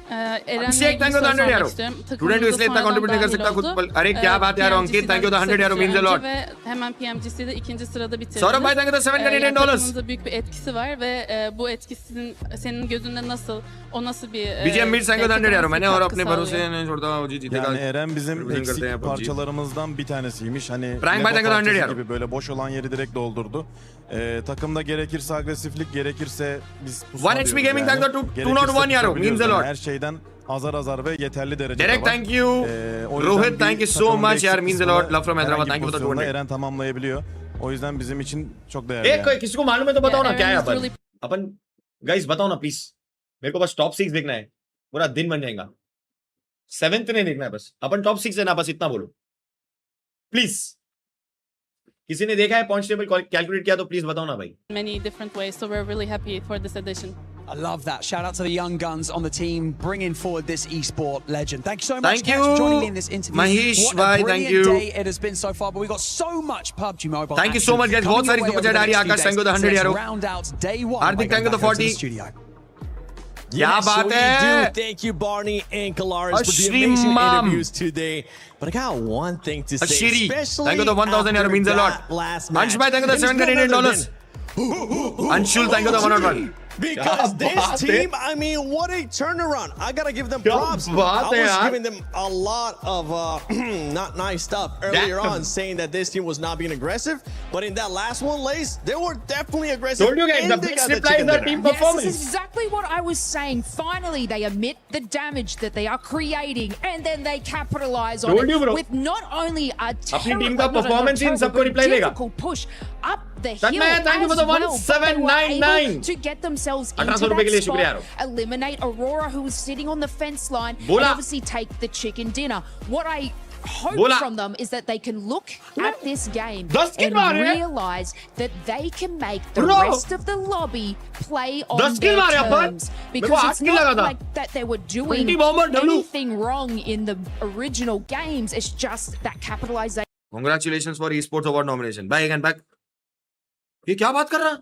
Eren'le
Abhishek, thank you the 100 euro. Student to इसलिए इतना contribute नहीं कर सकता खुद पर. अरे क्या बात है यार अंकित, thank you the 100 euro means a lot.
Ve hemen PMGC'de ikinci sırada bitirdi.
Saurabh bhai, thank you the $7
takımımızda büyük bir etkisi var ve bu etkisinin senin gözünde nasıl, o nasıl bir
BGMI thank you the 100 euro. मैंने और
katkı
अपने भरोसे
sağlıyor?
नहीं छोड़ता हूँ जी जीतेगा.
Yani Eren bizim
Represent करते हैं
eksik
PUBG.
parçalarımızdan bir tanesiymiş. Hani
Frank Bey,
Lego
thank you the 100
parçası
euro.
gibi böyle boş olan yeri direkt doldurdu. Takımda gerekirse agresiflik, gerekirse biz pusma
One HP
diyoruz
Gaming
yani.
thank you the
Gerekirse
201 euro means a
pusabiliyoruz
lot.
yani. Her şeyden azar azar ve yeterli derecede
Derek
var.
thank you.
O yüzden
Rohit
bir
thank you so
takımın
much
eksik
यार means a
kısmını
lot. Love from Hyderabad,
herhangi
thank you for the
pozisyonda
200.
Eren tamamlayabiliyor. O yüzden bizim için çok değerli.
एक कोई किसी को मालूम है तो बताओ ना क्या है
Eren is
upon.
really
upon guys बताओ ना प्लीज. मेरे को बस टॉप 6 देखना है. पूरा दिन बन जाएगा. 7th नहीं देखना है बस. अपन टॉप 6 है ना, बस इतना बोलो. प्लीज. किसी ने देखा है पॉइंट टेबल कैलकुलेट किया तो प्लीज बताओ ना भाई.
Many different ways, so we're really happy for this addition.
I love that. Shout out to the young guns on the team bringing forward this esport legend. Thank you so much,
Thank
Ketch,
you.
for joining me in this interview.
Mahesh
what
bhai,
a
thank
brilliant
you.
day it has been so far, but we've got so much PUBG Mobile.
Thank you so much, guys. बहुत सारी super chat आ रही है. आकाश, thank you the 100 euro.
Round out day 1.
Hardik, thank you the 40. क्या
Yes,
बात
we
है?
do. Thank you, Barney and Kalaris, for the
Ashri
amazing
Mam.
interviews today. But I got one thing to say,
Ashiri,
especially
thank you the 1,000 euro
after
means a lot.
that last match.
Ansh bhai, thank you the
It's none
$7
other
dollars. Anshul, thank you the 101.
Because this team, I mean, what a turnaround. I gotta give them props. I was giving them a lot of not nice stuff earlier on, saying that this team was not being aggressive. But in that last one, Lace, they were definitely aggressive.
Told you guys,
and
the
they
best
got
reply is
chicken
the
dinner.
team
Yes,
performance.
this is exactly what I was saying. Finally, they admit the damage that they are creating, and then they capitalize on
Told you,
it
bro.
with not only a
अपनी team का
not a
performance in
terrible,
सबको
but
reply देगा.
difficult push up the
Tanmay,
hill
thank you for
as
the
well, but they were
1799.
able to get themselves
1800
into
रुपए के लिए
that
शुक्रिया
spot, eliminate Aurora, who was sitting on the fence line,
बोला.
and obviously take the chicken dinner. What I hope from them is that they can look at this game and realize that they can make the rest of the lobby play on their terms. Because it's not like that they were doing anything wrong in the original games. It's just that capitalization.
Congratulations for esports award nomination. Back and back. ये क्या बात कर रहा है?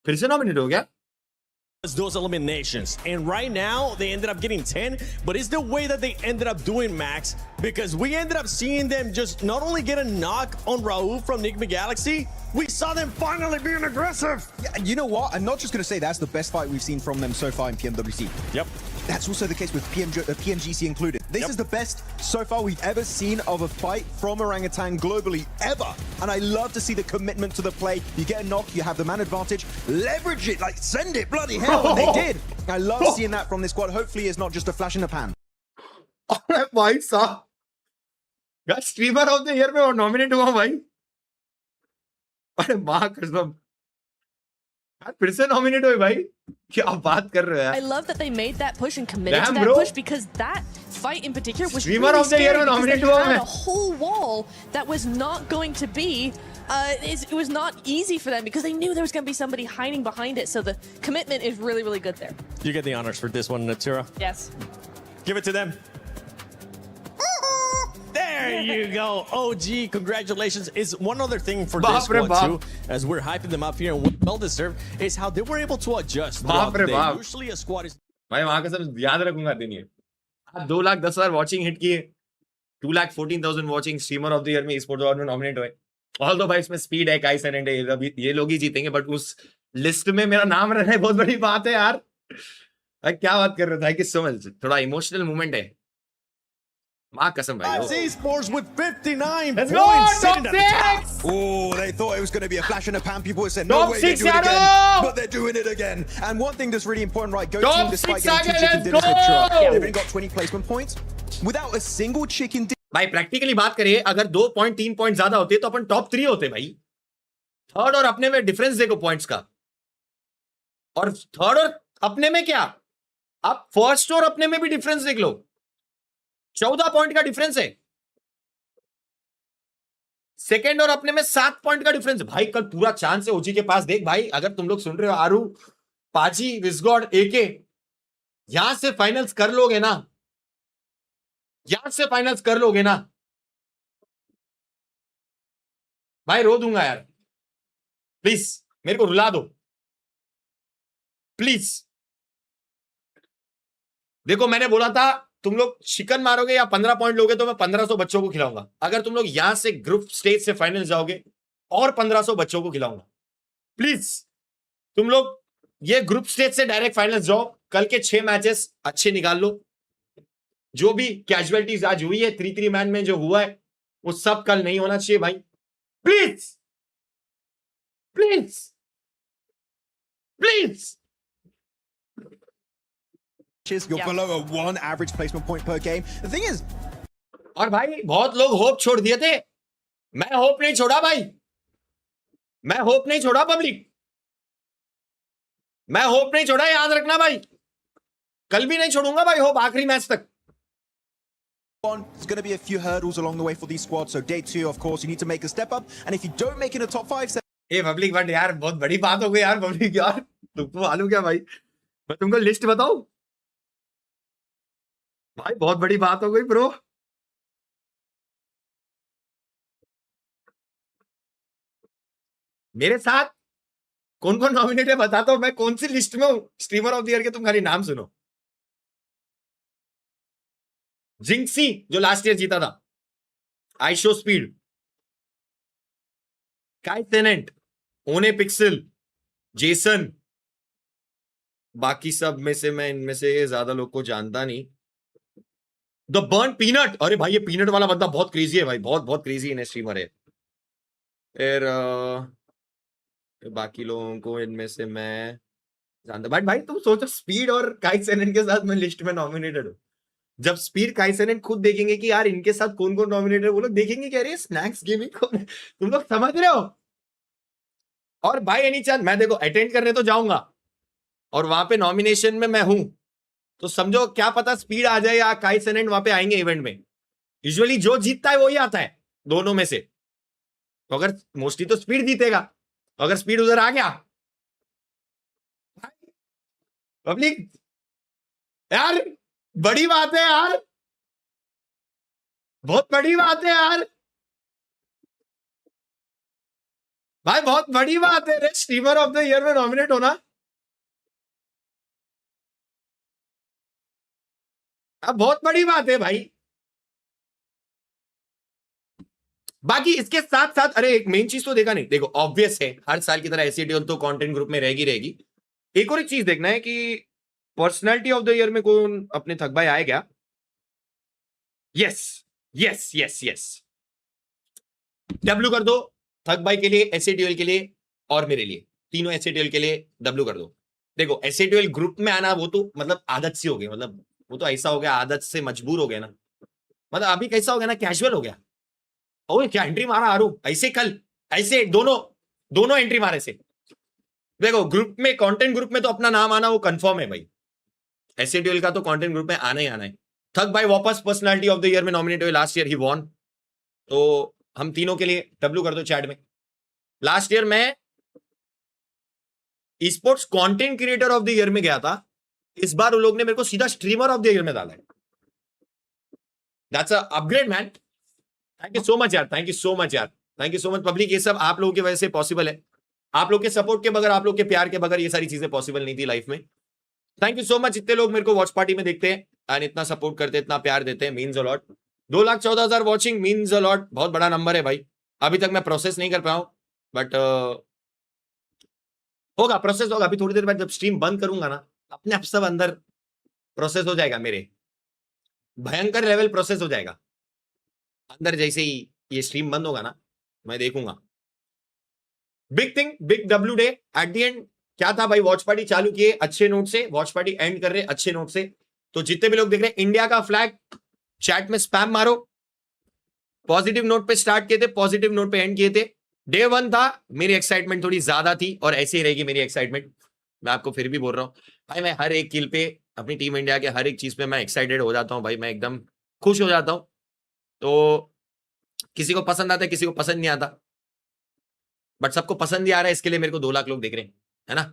फिर से nominate हो गया?
Those eliminations, and right now they ended up getting 10, but it's the way that they ended up doing, Max, because we ended up seeing them just not only get a knock on Raul from NspkTalks, we saw them finally being aggressive.
Yeah, you know what? I'm not just going to say that's the best fight we've seen from them so far in PMWC.
Yep.
That's also the case with PMGC included. This is the best so far we've ever seen of a fight from Orangutan globally, ever. And I love to see the commitment to the play. You get a knock, you have the man advantage, leverage it, like send it, bloody hell, and they did. I love seeing that from this squad. Hopefully it's not just a flash in the pan.
Alright, bhai saab. Guys, streamer of the year में nominate हुआ भाई. अरे माँ कसम. यार फिर से nominate हुए भाई. क्या बात कर रहे हो यार?
I love that they made that push and committed to that push, because that fight in particular was
streamer
really
of the year
scary,
में
because
nominate
they
हुआ
had
मैं.
a whole wall that was not going to be it was not easy for them, because they knew there was going to be somebody hiding behind it. So the commitment is really, really good there.
You get the honors for this one, Natura.
Yes.
Give it to them. There you go. OG, congratulations. Is one other thing for this squad too, as we're hyping them up here, and what well deserved is how they were able to adjust throughout the day. Usually a squad is...
भाई वहाँ का सब याद रखूंगा दिन ये. आप 2,10,000 watching hit किए, 2,14,000 watching streamer of the year में esports अवार्ड में नॉमिनेट हुए. ऑल्दो भाई इसमें स्पीड है, काइस एंड है, ये लोग ही जीतेंगे, बट उस लिस्ट में मेरा नाम रहना बहुत बड़ी बात है यार. भाई क्या बात कर रहे हो? Thank you so much. थोड़ा इमोशनल मोमेंट है. माँ कसम भाई.
Esports with 59
Let's
points.
Go, top 6!
Oh, they thought it was going to be a flash in the pan. People said, no way, they do it again. But they're doing it again. And one thing that's really important, right? Go team, despite getting 2 chicken dinners with they've only got 20 placement points. Without a single chicken dinner.
भाई practically बात करिए, अगर 2.3 point ज्यादा होते तो अपन top 3 होते भाई. Third और अपने में डिफरेंस देखो पॉइंट्स का. और थर्ड और अपने में क्या, आप फर्स्ट और अपने में भी डिफरेंस देख लो. 14 पॉइंट का डिफरेंस है. सेकंड और अपने में 7 पॉइंट का डिफरेंस. भाई कल पूरा चांस है ओजी के पास. देख भाई, अगर तुम लोग सुन रहे हो, आरू, पाजी, विस्गॉड, एके, यहां से फाइनल्स कर लोगे ना, भाई रो दूंगा यार. प्लीज मेरे को रुला दो प्लीज. देखो मैंने बोला था तुम लोग चिकन मारोगे या 15 पॉइंट लोगे तो मैं 1500 बच्चों को खिलाऊंगा. अगर तुम लोग यहां से ग्रुप स्टेज से फाइनल जाओगे और 1500 बच्चों को खिलाऊंगा. प्लीज तुम लोग ये ग्रुप स्टेज से डायरेक्ट फाइनल जाओ. कल के 6 मैचेस अच्छे निकाल लो. जो भी कैजुअलिटीज आज हुई है 3-3 मैन में जो हुआ है वो सब कल नहीं होना चाहिए भाई. Please please please.
You're below a 1 average placement point per game. The thing is,
और भाई बहुत लोग होप छोड़ दिए थे. मैं होप नहीं छोड़ा भाई. मैं होप नहीं छोड़ा पब्लिक. मैं होप नहीं छोड़ा, याद रखना भाई. कल भी नहीं छोड़ूंगा भाई होप आखिरी मैच तक.
There's going to be a few hurdles along the way for these squads. So day 2, of course, you need to make a step up. And if you don't make it in the top 5,
a public but यार बहुत बड़ी बात हो गई यार public यार. तुमको मालूम क्या भाई, मैं तुमको लिस्ट बताऊं भाई, बहुत बड़ी बात हो गई ब्रो. मेरे साथ कौन कौन नॉमिनेट है बताता हूं मैं कौन सी लिस्ट में हूं स्ट्रीमर ऑफ द ईयर के. तुम खाली नाम सुनो. जिंक्सी जो लास्ट ईयर जीता था, आईशो स्पीड, काई टेनेंट, ओने पिक्सल, जेसन. बाकी सब में से मैं इनमें से ज्यादा लोग को जानता नहीं. द बर्न पीनट, अरे भाई ये पीनट वाला बंदा बहुत क्रेजी है भाई, बहुत बहुत क्रेजी इन स्ट्रीमर है. फिर बाकी लोगों को इनमें से मैं जानता. बट भाई तुम सोचो स्पीड और काई सेनेंट के साथ मैं लिस्ट में नॉमिनेटेड हूं. जब स्पीड काई सेनेंट खुद देखेंगे कि यार इनके साथ कौन कौन नॉमिनेटेड है, वो लोग देखेंगे कि अरे स्नैक्स गेमिंग कौन है. तुम लोग समझ रहे हो. और भाई एनी चांस मैं देखो अटेंड करने तो जाऊंगा और वहां पे नॉमिनेशन में मैं हूं तो समझो क्या पता स्पीड आ जाए या काई सेनेंट वहां पे आएंगे इवेंट में. यूजुअली जो जीतता है वही आता है दोनों में से। तो अगर मोस्टली तो स्पीड जीतेगा, अगर स्पीड उधर आ गया पब्लिक, यार बड़ी बात है यार, बहुत बड़ी बात है यार भाई, बहुत बड़ी बात है रे, स्ट्रीमर ऑफ द ईयर में नॉमिनेट होना। अब बहुत बड़ी बात है भाई। बाकी इसके साथ साथ अरे एक मेन चीज तो देखा नहीं, देखो ऑब्वियस है हर साल की तरह एससीडीएल तो कंटेंट ग्रुप में रहेगी। एक और एक चीज देखना है कि पर्सनालिटी ऑफ द ईयर में कौन अपने थक भाई आए क्या? Yes yes yes yes, W कर दो थक भाई के लिए, एससीडीएल के लिए और मेरे लिए, तीनों एससीडीएल के लिए डब्ल्यू कर दो। देखो एससीडीएल ग्रुप में आना वो तो मतलब आदत सी हो गई, मतलब वो तो ऐसा हो गया, आदत से मजबूर हो गया ना, मतलब अभी कैसा हो गया ना, कैजुअल हो गया। ओए क्या एंट्री मारा आरू, ऐसे कल ऐसे दोनों एंट्री मारे से। देखो ग्रुप में, कंटेंट ग्रुप में तो अपना नाम आना वो कंफर्म है भाई, एससीडीएल का तो कंटेंट ग्रुप में आना ही आना है। थक भाई वापस पर्सनालिटी ऑफ द ईयर में नॉमिनेट हुए, लास्ट ईयर ही वॉन, तो हम तीनों के लिए डब्ल्यू कर दो चैट में। लास्ट ईयर मैं sports content creator of the year में गया था, इस बार उन लोग ने मेरे को सीधा स्ट्रीमर ऑफ द ईयर में डाला है। That's a upgrade man, thank you so much यार, थैंक यू सो मच यार, thank you so much public. ये सब आप लोगों की वजह से पॉसिबल है, आप लोग के सपोर्ट के बगैर, आप लोग के प्यार के बगैर ये सारी चीजें पॉसिबल नहीं थी लाइफ में। थैंक यू सो मच, इतने लोग मेरे को वॉच पार्टी में देखते हैं एंड इतना सपोर्ट करते हैं, इतना प्यार देते हैं, means a lot. 2,14,000 watching means a lot, बहुत बड़ा नंबर है भाई। अभी तक मैं प्रोसेस नहीं कर पाया हूं, बट होगा, प्रोसेस होगा। अभी थोड़ी देर बाद जब स्ट्रीम बंद करूंगा ना, अपने आप सब अंदर प्रोसेस हो जाएगा, मेरे भयंकर लेवल प्रोसेस हो जाएगा अंदर। जैसे ही ये स्ट्रीम बंद होगा ना, मैं देखूंगा। Big thing, big W day at the end क्या था भाई? वॉच पार्टी चालू किए अच्छे नोट से, वॉच पार्टी एंड कर रहे अच्छे नोट से। तो जितने भी लोग देख रहे हैं, इंडिया का फ्लैग चैट में स्पैम मारो। पॉजिटिव नोट पे स्टार्ट किए थे, पॉजिटिव नोट पे एंड किए थे। डे 1 था, मेरी एक्साइटमेंट थोड़ी ज्यादा थी और ऐसे ही रहेगी मेरी एक्साइटमेंट। मैं आपको फिर भी बोल रहा हूं भाई, मैं हर एक किल पे, अपनी टीम इंडिया के हर एक चीज पे मैं एक्साइटेड हो जाता हूं भाई, मैं एकदम खुश हो जाता हूं। तो किसी को पसंद आता है, किसी को पसंद नहीं आता, बट सबको पसंद ही आ रहा है, इसके लिए मेरे को 2 लाख लोग देख रहे हैं, है ना।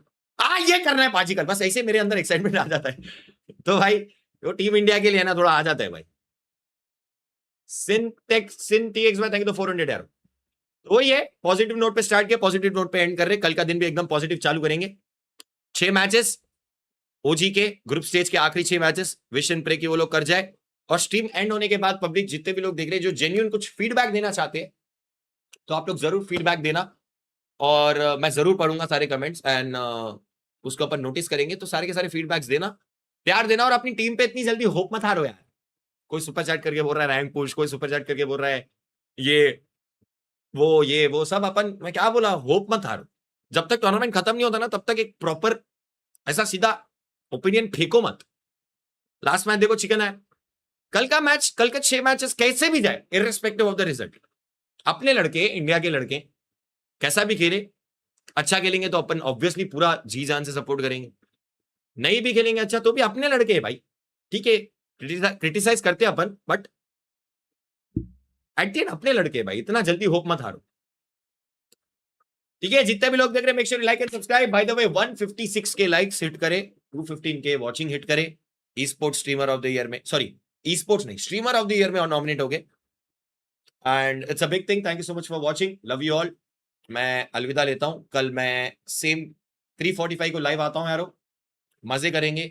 ये करना है पाजी कल, बस ऐसे मेरे अंदर एक्साइटमेंट आ जाता है। तो भाई वो टीम इंडिया के लिए ना थोड़ा आ जाता है भाई। सिंटेक्स में थैंक यू 400 यार। तो वही है, पॉजिटिव नोट पे स्टार्ट किया, पॉजिटिव नोट पे एंड कर रहे। कल का दिन भी एकदम पॉजिटिव चालू करेंगे। 6 मैचेस ओजी के ग्रुप स्टेज के आखिरी 6 मैचेस, विश एंड प्रे की वो लोग कर जाए। और स्ट्रीम एंड होने के बाद पब्लिक जितने भी लोग देख रहे हैं जो जेन्युइन कुछ फीडबैक देना चाहते हैं, तो आप लोग जरूर फीडबैक देना और मैं जरूर पढ़ूंगा सारे कमेंट्स एंड उसके ऊपर नोटिस करेंगे। तो सारे के सारे फीडबैक्स देना, प्यार देना और अपनी टीम पे इतनी जल्दी होप मत हारो यार। कोई सुपर चैट करके बोल रहा है रैंक पुश, कोई सुपर चैट करके बोल रहा है ये वो सब अपन, मैं क्या बोला, होप मत हारो। जब तक टूर्नामेंट खत्म नहीं होता ना, तब तक एक प्रॉपर ऐसा सीधा ओपिनियन फेंको मत। लास्ट मैच देखो चिकन है, कल का मैच, कल के 6 मैचेस कैसे भी जाए, इररिस्पेक्टिव ऑफ द रिजल्ट, अपने लड़के, इंडिया के लड़के कैसा भी खेले, अच्छा खेलेंगे तो अपन ऑब्वियसली पूरा जी जान से सपोर्ट करेंगे। नहीं भी खेलेंगे अच्छा तो भी अपने लड़के हैं भाई, ठीक है। क्रिटिसाइज करते हैं अपन, बट एट द एंड अपने लड़के भाई, इतना जल्दी होप मत हारो, ठीक है। जितने भी लोग देख रहे हैं, make sure like and subscribe. Bye the वे 156 के लाइक्स हिट करे, 215 के वॉचिंग हिट करे। E sports streamer of the year में, सॉरी ई स्पोर्ट्स नहीं, स्ट्रीमर ऑफ द ईयर में नॉमिनेट हो गए and it's a big thing. Thank you so much for watching, love you all. मैं अलविदा लेता हूं, कल मैं सेम 3:45 को लाइव आता हूं यारो, मजे करेंगे।